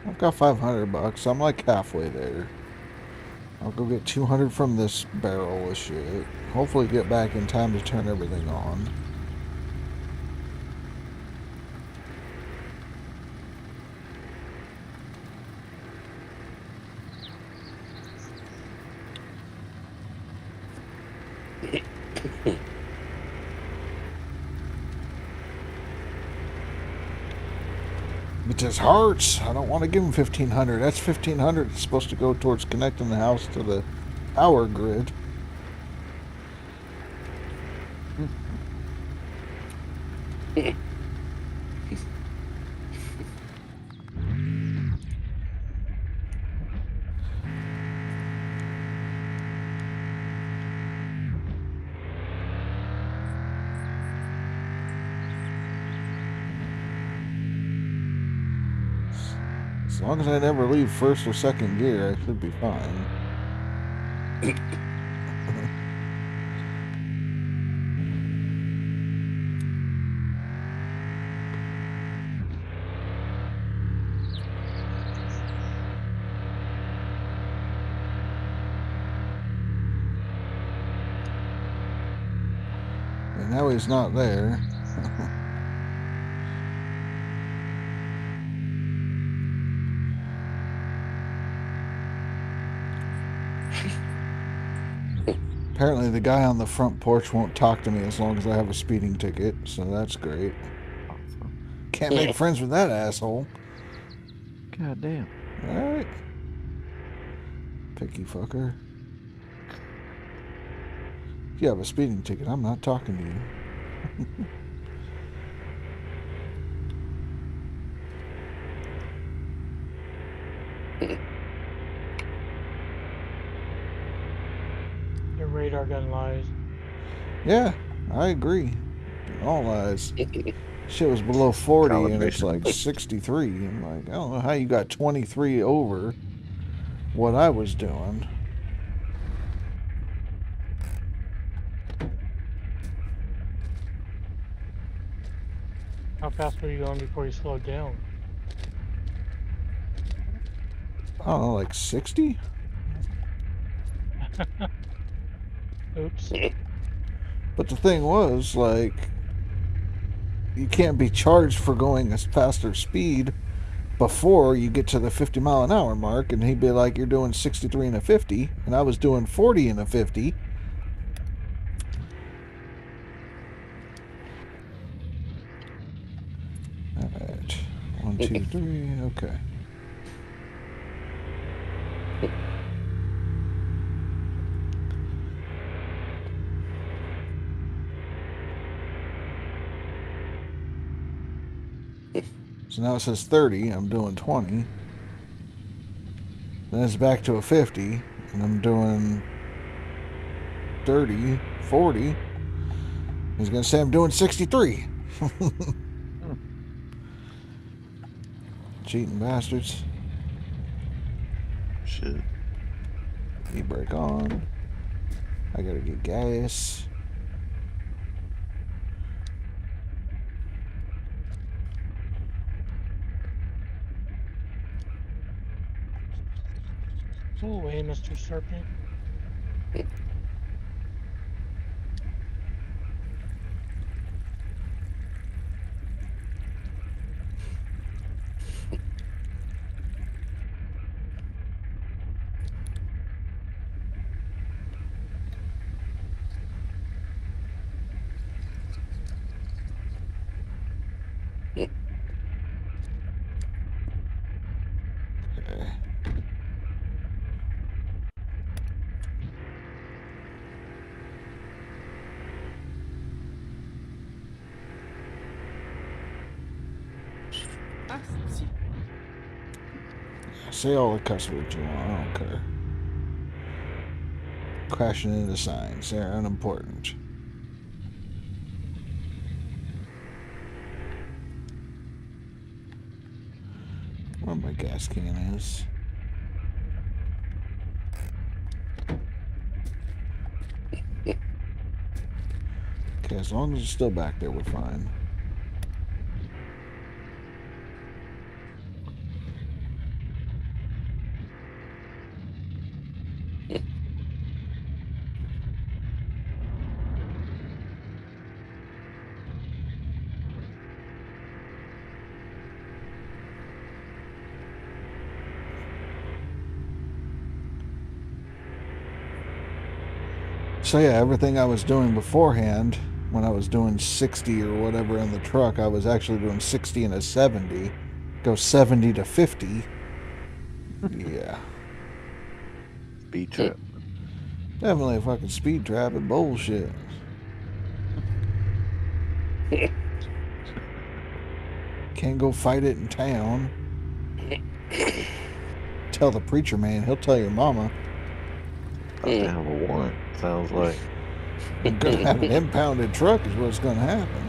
I've got $500. I'm like halfway there. I'll go get 200 from this barrel of shit. Hopefully get back in time to turn everything on. It just hurts. I don't want to give him $1,500. That's $1,500. It's supposed to go towards connecting the house to the power grid. As long as I never leave first or second gear, I should be fine. And now he's not there. Apparently the guy on the front porch won't talk to me as long as I have a speeding ticket, so that's great. Can't make friends with that asshole. God damn. Alright. Picky fucker. If you have a speeding ticket, I'm not talking to you. Your radar gun lies. Yeah, I agree. All lies. Shit was below 40 and it's like 63. I'm like, I don't know how you got 23 over what I was doing. How fast were you going before you slowed down? I don't know, like 60? Oops. But the thing was, like, you can't be charged for going a faster speed before you get to the 50-mile-an-hour mark, and he'd be like, you're doing 63 and a 50, and I was doing 40 and a 50. Alright. 1, 2, 3, okay. So now it says 30, I'm doing 20. Then it's back to a 50, and I'm doing 30, 40. He's going to say I'm doing 63. Cheating bastards. Shit. E-brake on. I got to get gas. Go away, Mr. Serpent. Okay. Ah, si. Say all the cuss words you want. I don't care. Crashing into signs. They're unimportant. Where my gas can is. Okay, as long as it's still back there, we're fine. So yeah, everything I was doing beforehand, when I was doing 60 or whatever in the truck, I was actually doing 60 and a 70. Go 70 to 50. Yeah. Speed trap. Definitely a fucking speed trap and bullshit. Can't go fight it in town. Tell the preacher man, he'll tell your mama. About to have a warrant, sounds like. You're gonna have an impounded truck is what's gonna happen.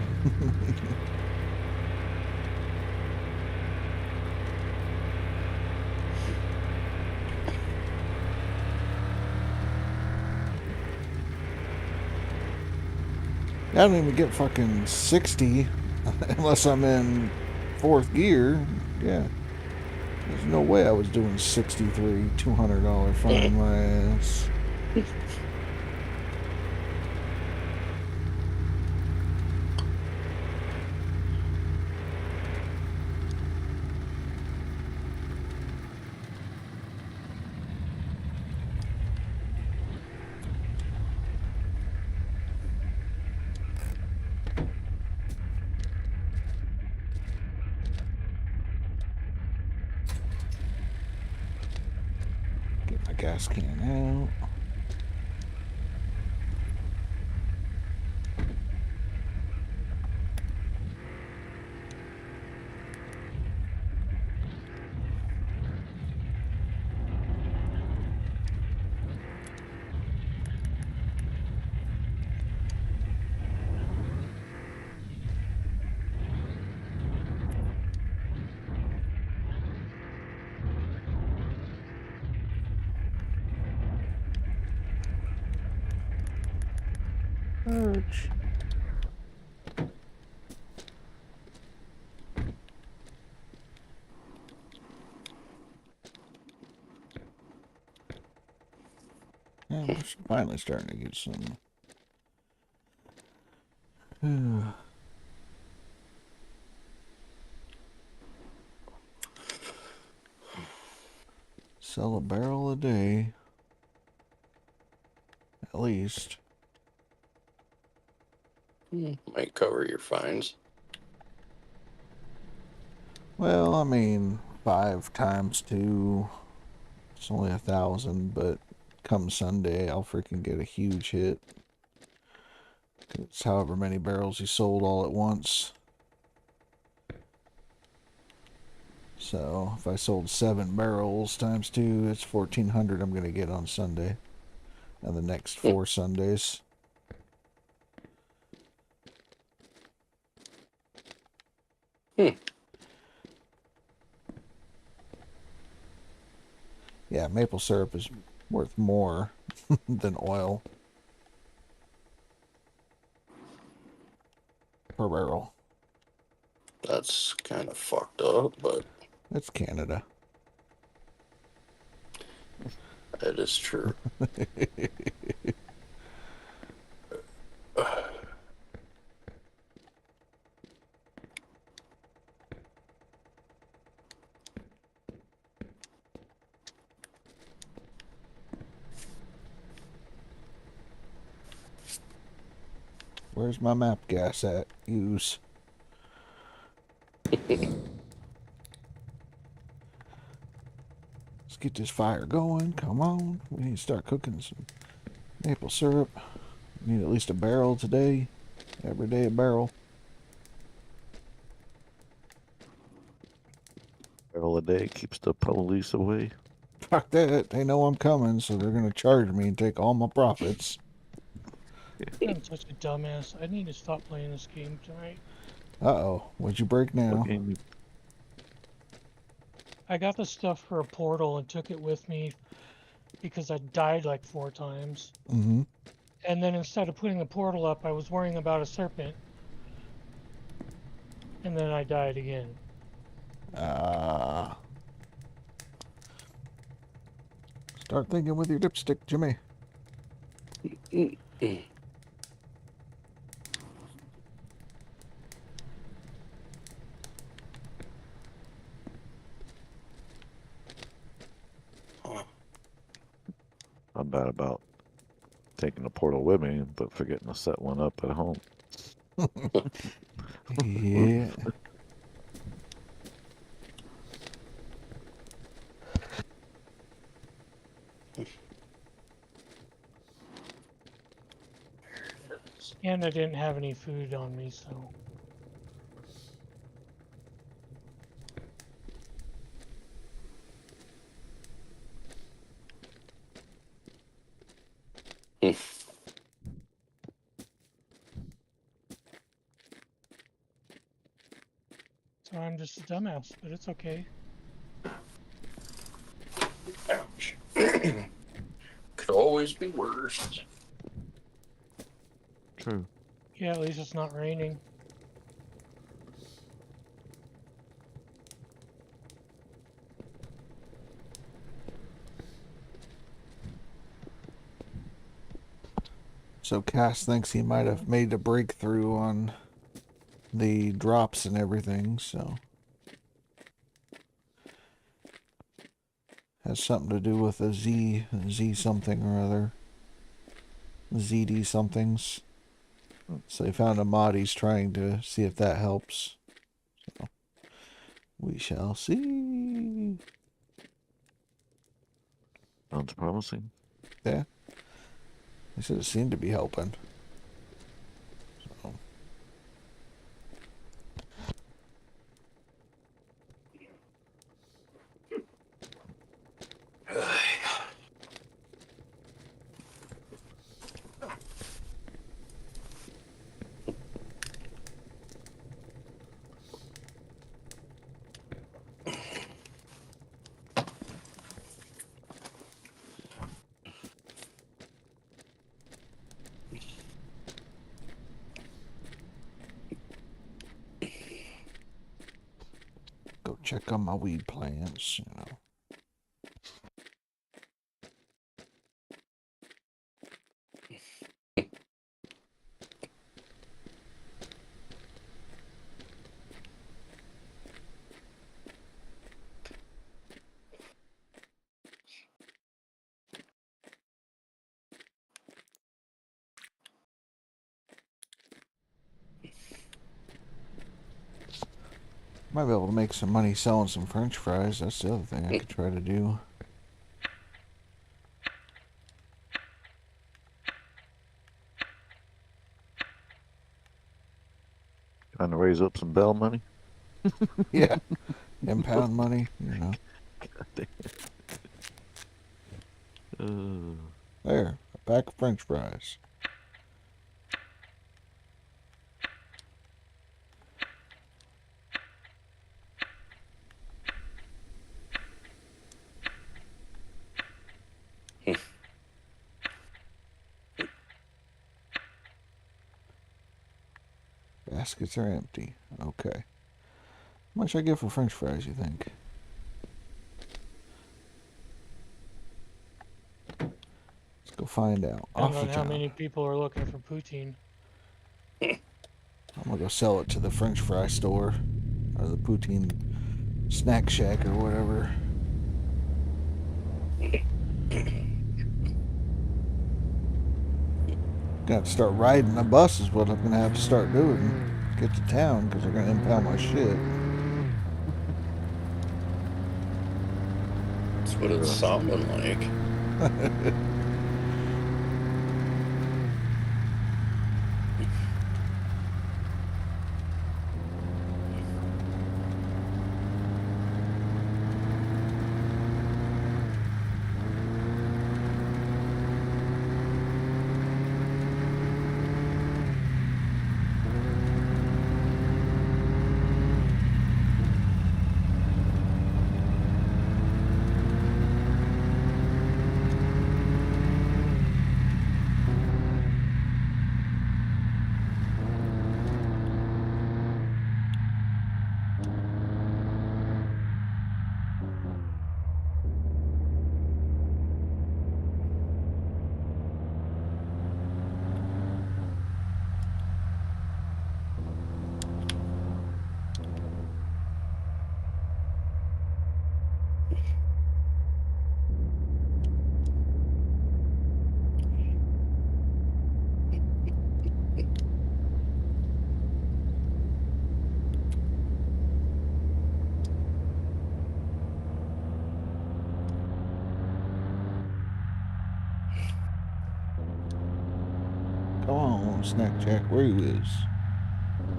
I don't even get fucking 60 unless I'm in 4th gear. Yeah. There's no way I was doing 63, $200 fine my ass. Get my gas can out. Ouch. Yeah, we're finally starting to get some. Sell a barrel a day. At least. Might cover your fines. Well, I mean, 5 times 2. It's only 1,000, but come Sunday, I'll freaking get a huge hit. It's however many barrels he sold all at once. So if I sold 7 barrels times 2, it's 1,400 I'm gonna get on Sunday, and the next 4 Sundays. Yeah, maple syrup is worth more than oil per barrel. That's kind of fucked up, but That's Canada. that is true. Where's my map gas at? Use. Let's get this fire going. Come on. We need to start cooking some maple syrup. We need at least a barrel today. Every day a barrel. Barrel a day keeps the police away. Fuck that. They know I'm coming, so they're going to charge me and take all my profits. I'm such a dumbass. I need to stop playing this game tonight. Uh-oh. What'd you break now? I got the stuff for a portal and took it with me because I died like 4 times. Mm-hmm. And then instead of putting the portal up, I was worrying about a serpent. And then I died again. Start thinking with your dipstick, Jimmy. I'm bad about taking the portal with me, but forgetting to set one up at home. Yeah. And I didn't have any food on me, so... So I'm just a dumbass, but it's okay. Ouch. Could always be worse. True. Yeah, at least it's not raining. So Cass thinks he might have made a breakthrough on the drops and everything, so has something to do with a Z something or other. ZD somethings. So they found a mod. He's trying to see if that helps. So we shall see. Sounds promising. Yeah. They said it seemed to be helping. So. Go check on my weed plants, you know. Might be able to make some money selling some French fries. That's the other thing I could try to do. Trying to raise up some bell money? Yeah. Impound money, you know. There, a pack of French fries. Baskets are empty. Okay. How much I get for French fries, you think? Let's go find out. I Off don't the know how top. many people are looking for poutine. I'm gonna go sell it to the French fry store. Or the poutine snack shack or whatever. Gonna have to start riding the bus is what I'm gonna have to start doing. Get to town because they're gonna impound my shit. Tu what it's sounding like. Come on, Snack Jack, where you is?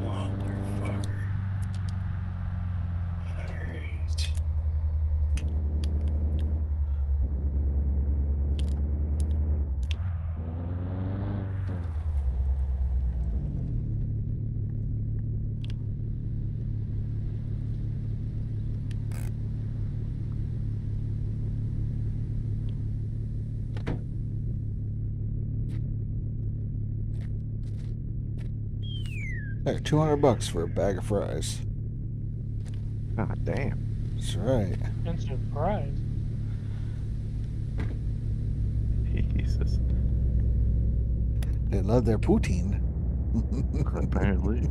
Motherfucker. Alright. Hey, $200 for a bag of fries. God damn. That's right. Expensive price. Jesus. They love their poutine. Apparently.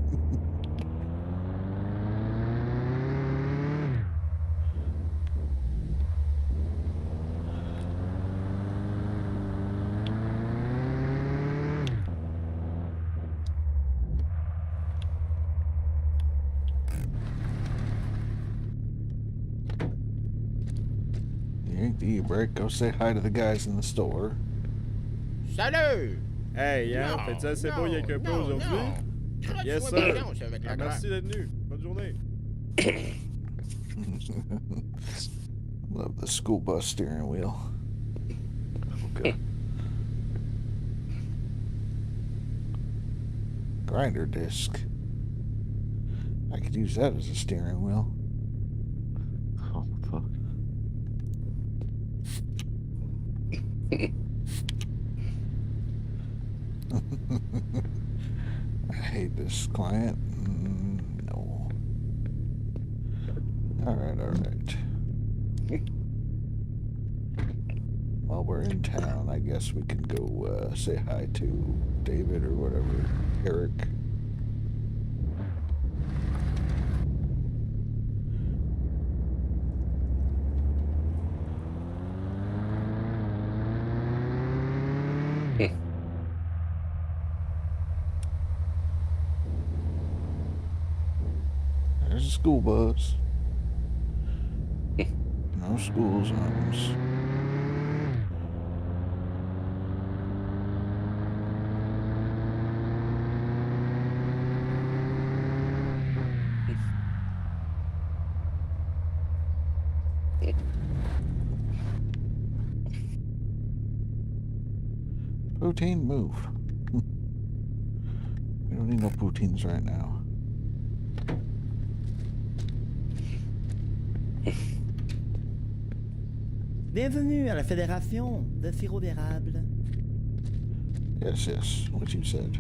You ain't the break. Go say hi to the guys in the store. Salut! Hey, hein, faites ça, c'est beau, il y a qu'un peu aujourd'hui? Yes, sir. Ah, merci d'être venu. Bonne journée. Love the school bus steering wheel. Okay. Grinder disc. I could use that as a steering wheel. Oh, fuck. I hate this client. No. Alright. While we're in town, I guess we can go say hi to David or whatever. Eric. There's a school bus. No school zones. Poutine, move. We don't need no poutines right now. Bienvenue à la Fédération de sirop d'érable. Yes, what you said.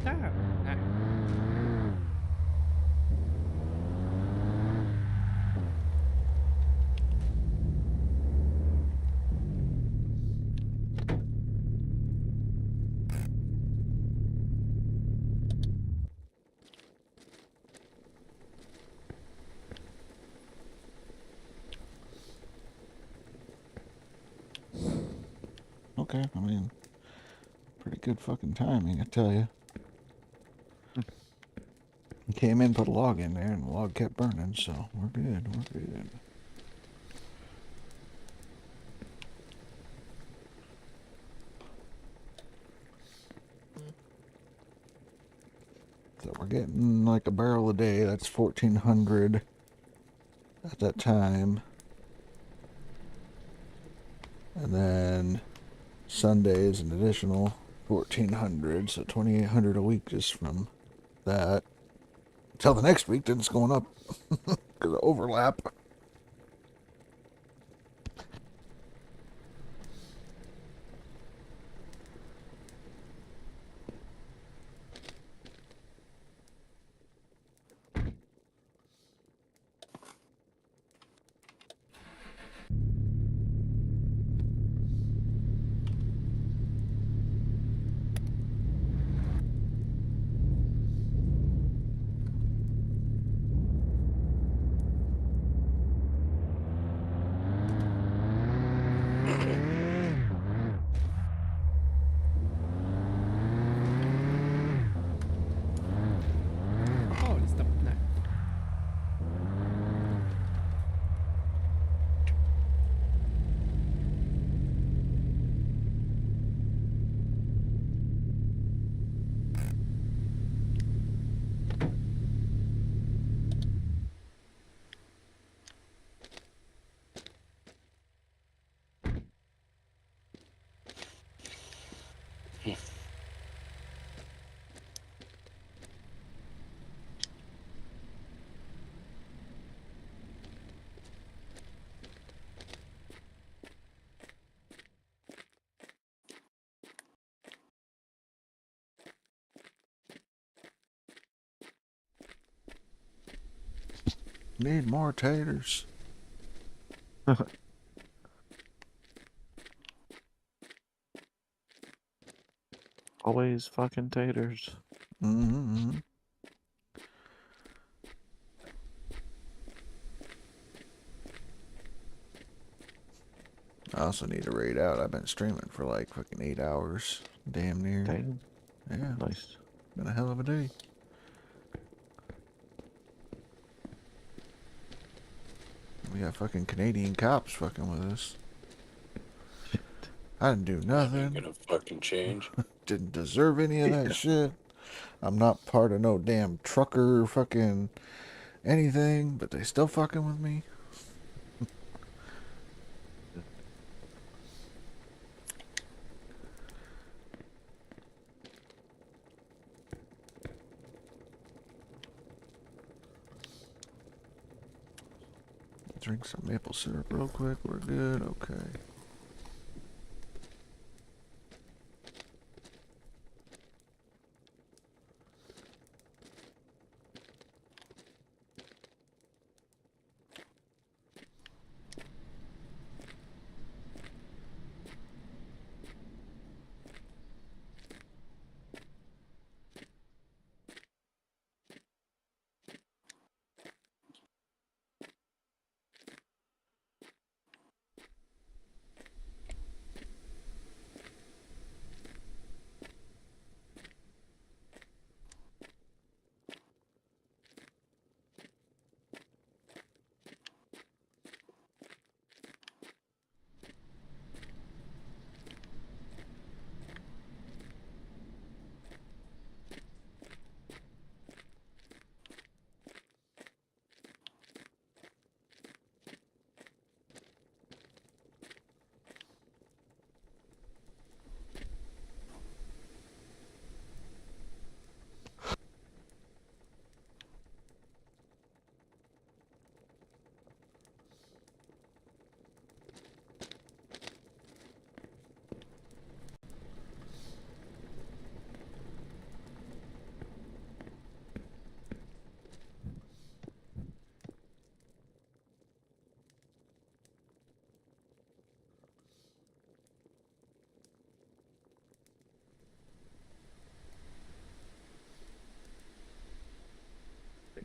Tabarnak. Okay, I mean, pretty good fucking timing, I tell you. He came in, put a log in there, and the log kept burning, so we're good, we're good. So we're getting like a barrel a day. That's 1,400 at that time. And then Sundays an additional 1,400, so 2,800 a week just from that. Until the next week, then it's going up because of overlap. Oh, les tabarnak. Need more taters. Always fucking taters. Mm-hmm. I also need to raid out. I've been streaming for like fucking 8 hours. Damn near. Damn. Yeah. Nice. Been a hell of a day. We got fucking Canadian cops fucking with us. I didn't do nothing. Ain't gonna fucking change. Didn't deserve any of that shit. I'm not part of no damn trucker fucking anything, but they still fucking with me. Drink some maple syrup real quick. We're good. Okay.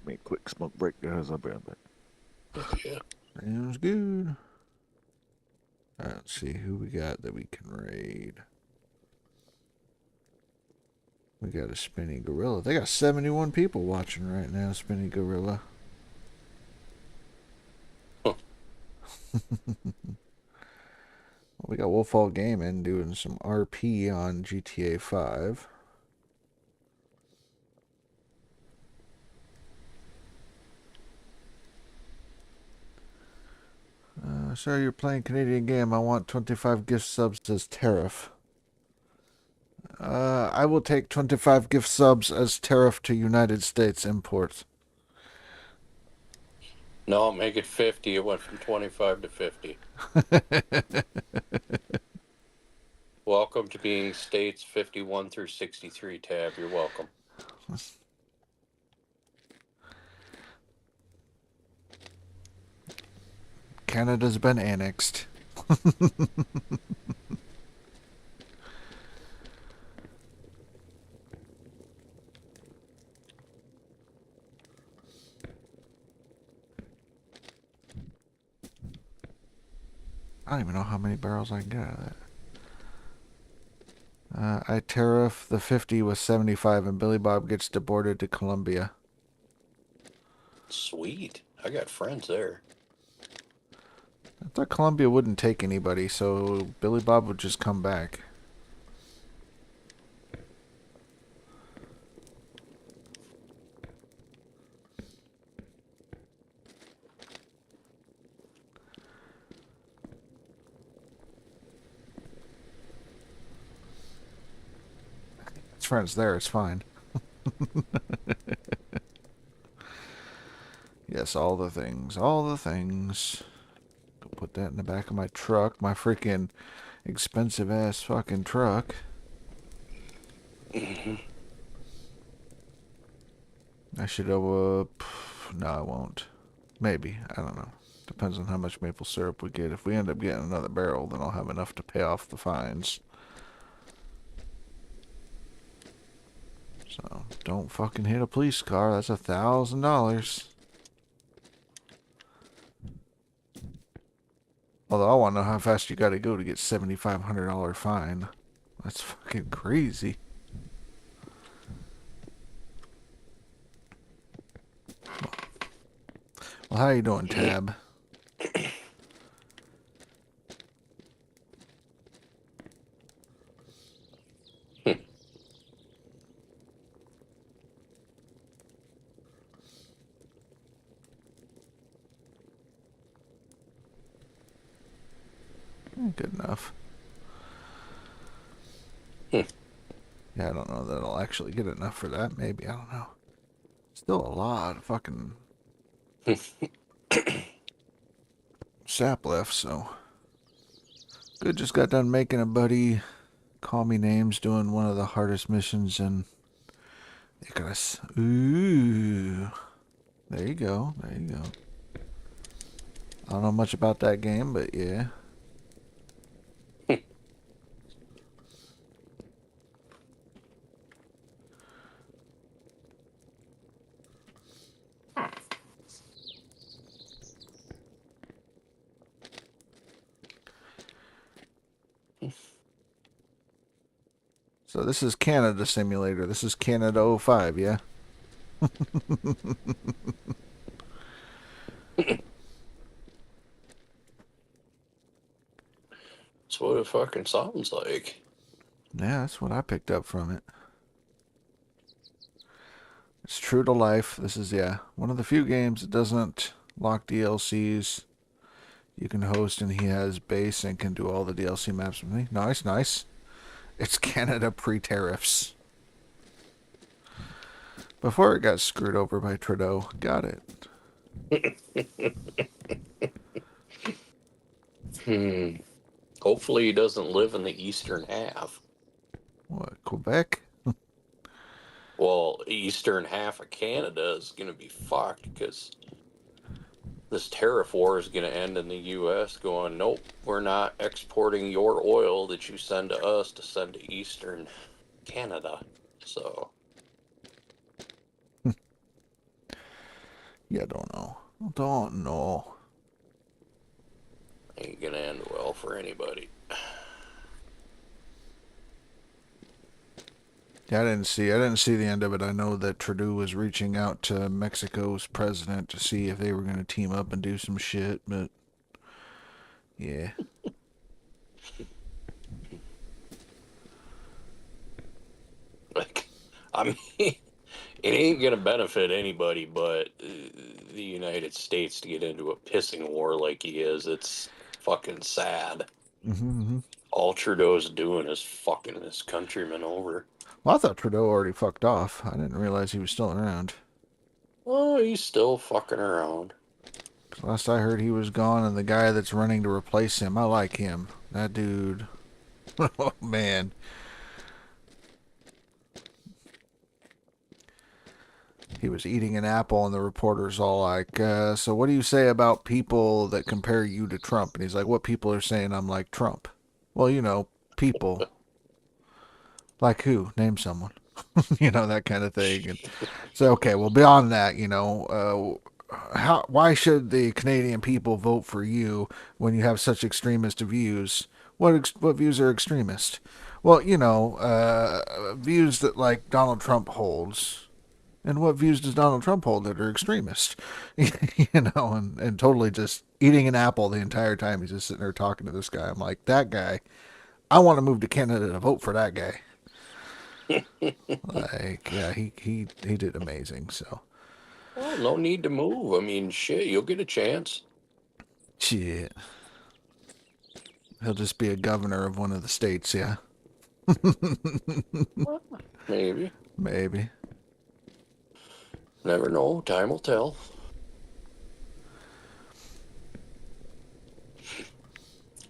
Take me a quick smoke break, guys. I'll be right back. Yeah. Sounds good. All right, let's see who we got that we can raid. We got a Spinny Gorilla. They got 71 people watching right now, Spinny Gorilla. Huh. We got Wolfall Gaming doing some RP on GTA 5. Sir, you're playing Canadian game. I want 25 gift subs as tariff. I will take 25 gift subs as tariff to United States imports. No, make it 50. It went from 25 to 50. Welcome to being states 51 through 63, Tab. You're welcome. Canada's been annexed. I don't even know how many barrels I can get out of that. I tariff the 50 with 75 and Billy Bob gets deported to Colombia. Sweet. I got friends there. I thought Colombia wouldn't take anybody, so Billy Bob would just come back. His friend's there, it's fine. Yes, all the things, all the things. Go put that in the back of my truck, my freaking expensive ass fucking truck. Mm-hmm. I should no, I won't. Maybe, I don't know. Depends on how much maple syrup we get. If we end up getting another barrel, then I'll have enough to pay off the fines. So, don't fucking hit a police car. That's $1,000. Although I want to know how fast you got to go to get $7,500 fine. That's fucking crazy. Well, how you doing, Tab? Good enough. Yeah, I don't know that I'll actually get enough for that. Maybe, I don't know. Still a lot of fucking sap left, so. Good, just got done making a buddy call me names doing one of the hardest missions in Icarus. Ooh. There you go, there you go. I don't know much about that game, but yeah. So this is Canada Simulator. This is Canada 05, yeah? That's what it fucking sounds like. Yeah, that's what I picked up from it. It's true to life. This is, yeah, one of the few games that doesn't lock DLCs. You can host, and he has base and can do all the DLC maps with me. Nice, nice. It's Canada pre-tariffs. Before it got screwed over by Trudeau. Got it. Hopefully he doesn't live in the eastern half. What, Quebec? Well, eastern half of Canada is going to be fucked because this tariff war is going to end in the U.S. going, nope, we're not exporting your oil that you send to us to send to eastern Canada. So. Yeah, don't know. Don't know. Ain't gonna end well for anybody. Yeah, I didn't see the end of it. I know that Trudeau was reaching out to Mexico's president to see if they were going to team up and do some shit, but yeah. Like, I mean, it ain't gonna benefit anybody but the United States to get into a pissing war like he is. It's fucking sad. Mm-hmm. All Trudeau's doing is fucking his countrymen over. Well, I thought Trudeau already fucked off. I didn't realize he was still around. Oh, he's still fucking around. Last I heard, he was gone, and the guy that's running to replace him, I like him. That dude. Oh, man. He was eating an apple, and the reporter's all like, so what do you say about people that compare you to Trump? And he's like, what people are saying I'm like Trump? Well, you know, people. Like who? Name someone. You know, that kind of thing. And so, okay, well, beyond that, you know, why should the Canadian people vote for you when you have such extremist views? What views are extremist? Well, you know, views that like Donald Trump holds. And what views does Donald Trump hold that are extremist? You know, and totally just eating an apple the entire time. He's just sitting there talking to this guy. I'm like, that guy, I want to move to Canada to vote for that guy. Like, yeah, he did amazing, so. Well, no need to move. I mean, shit, you'll get a chance. Shit. He'll just be a governor of one of the states, yeah. Maybe. Maybe. Never know. Time will tell.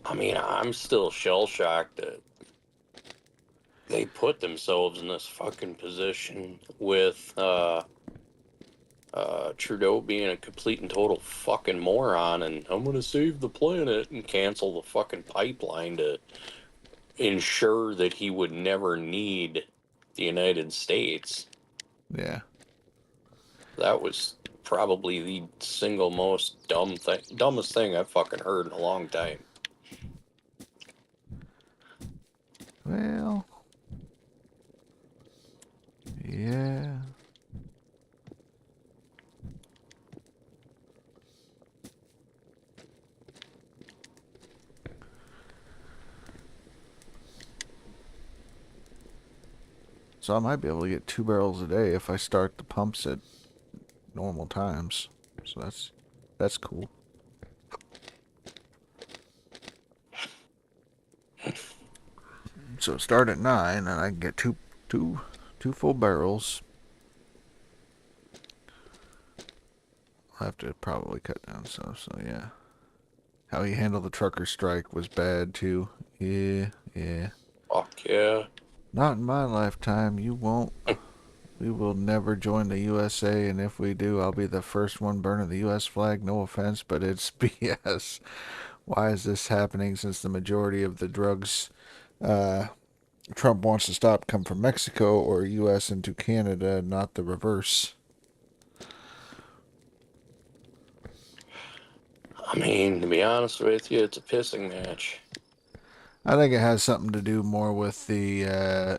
I mean, I'm still shell-shocked that they put themselves in this fucking position with Trudeau being a complete and total fucking moron, and I'm gonna save the planet and cancel the fucking pipeline to ensure that he would never need the United States. Yeah. That was probably the single most dumbest thing I've fucking heard in a long time. Well, yeah. So I might be able to get 2 barrels a day if I start the pumps at normal times. So that's cool. So start at 9 and I can get two full barrels. I'll have to probably cut down stuff, so yeah. How he handled the trucker strike was bad too. Yeah. Fuck yeah. Not in my lifetime, you won't. We will never join the USA, and if we do, I'll be the first one burning the US flag. No offense, but it's BS. Why is this happening since the majority of the drugs Trump wants to stop come from Mexico or US into Canada, not the reverse? I mean, to be honest with you, it's a pissing match. I think it has something to do more with the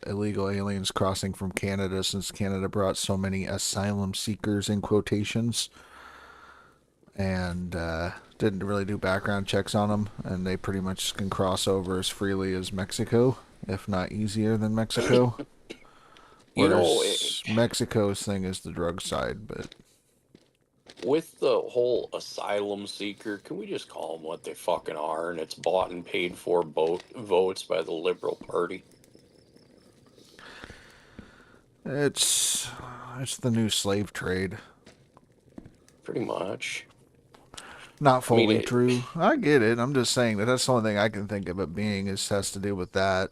illegal aliens crossing from Canada, since Canada brought so many asylum seekers in quotations and didn't really do background checks on them, and they pretty much can cross over as freely as Mexico, if not easier than Mexico. You know, Whereas Mexico's thing is the drug side, but with the whole asylum seeker, can we just call them what they fucking are? And it's bought and paid for votes by the Liberal Party. it's the new slave trade. Pretty much. Not fully true. I get it. I'm just saying that's the only thing I can think of it being has to do with that.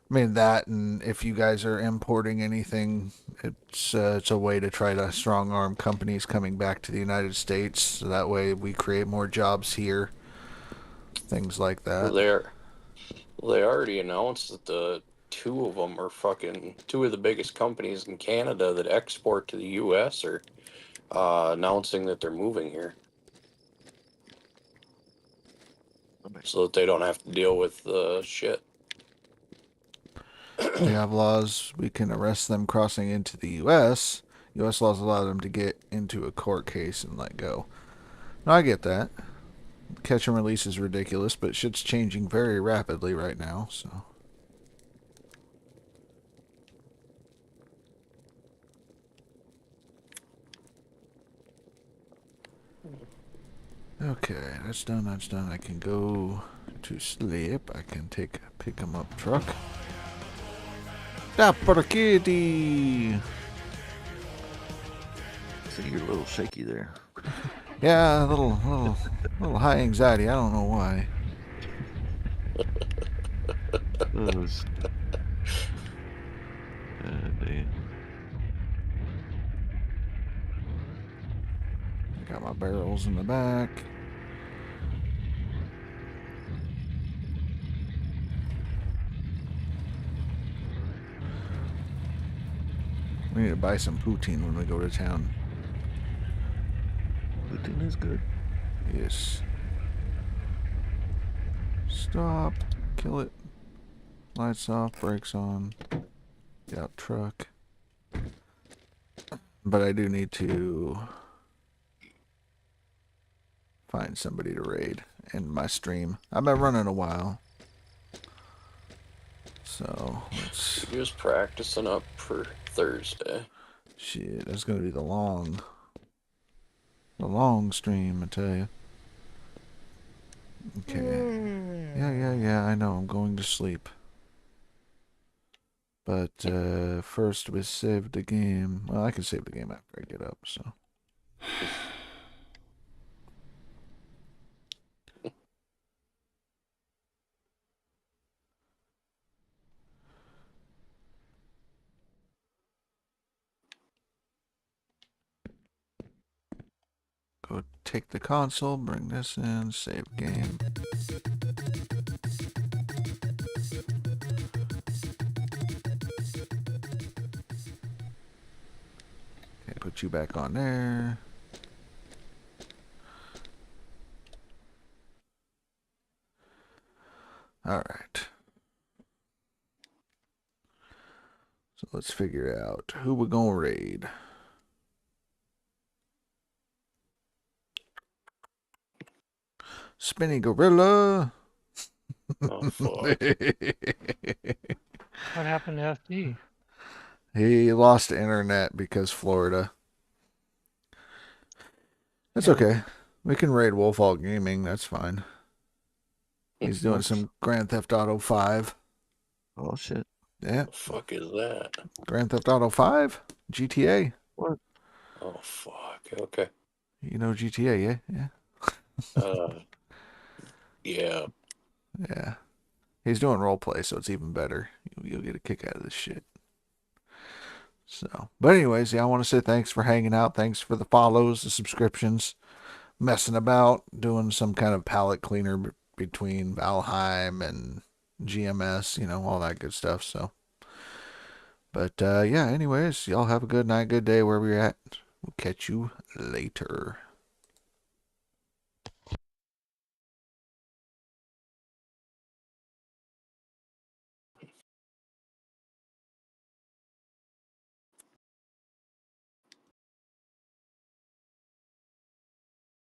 I mean, that, and if you guys are importing anything, it's a way to try to strong-arm companies coming back to the United States, so that way we create more jobs here. Things like that. They already announced that the two of them are fucking two of the biggest companies in Canada that export to the U.S. are announcing that they're moving here, so that they don't have to deal with shit. We have laws. We can arrest them crossing into the U.S. U.S. laws allow them to get into a court case and let go. No, I get that. Catch and release is ridiculous, but shit's changing very rapidly right now, so. Okay, that's done, that's done. I can go to sleep. I can pick 'em up truck. Dapper kitty! See, you're a little shaky there. Yeah, a little high anxiety. I don't know why. I got my barrels in the back. We need to buy some poutine when we go to town. Poutine is good. Yes. Stop. Kill it. Lights off. Brakes on. Get out truck. But I do need to find somebody to raid in my stream. I've been running a while. So, let's... Just practicing up for Thursday. Shit, that's gonna be the long stream, I tell you. Okay. Yeah, I know, I'm going to sleep. But, first we saved the game. Well, I can save the game after I get up, so. Go take the console, bring this in, save game. Okay, put you back on there. All right. So let's figure out who we're gonna raid. Spinny Gorilla. Oh, fuck. What happened to FD? He lost internet because Florida. That's okay. We can raid Wolfhall Gaming. That's fine. He's doing some Grand Theft Auto 5. Oh, shit. Yeah. The fuck is that? Grand Theft Auto 5? GTA. What? Oh, fuck. Okay. You know GTA, yeah? Yeah. Yeah. He's doing roleplay, so it's even better. You'll get a kick out of this shit. So, but anyways, yeah, I want to say thanks for hanging out. Thanks for the follows, the subscriptions, messing about, doing some kind of palette cleaner between Valheim and GMS, you know, all that good stuff. So, but yeah, anyways, y'all have a good night, good day wherever you're at. We'll catch you later.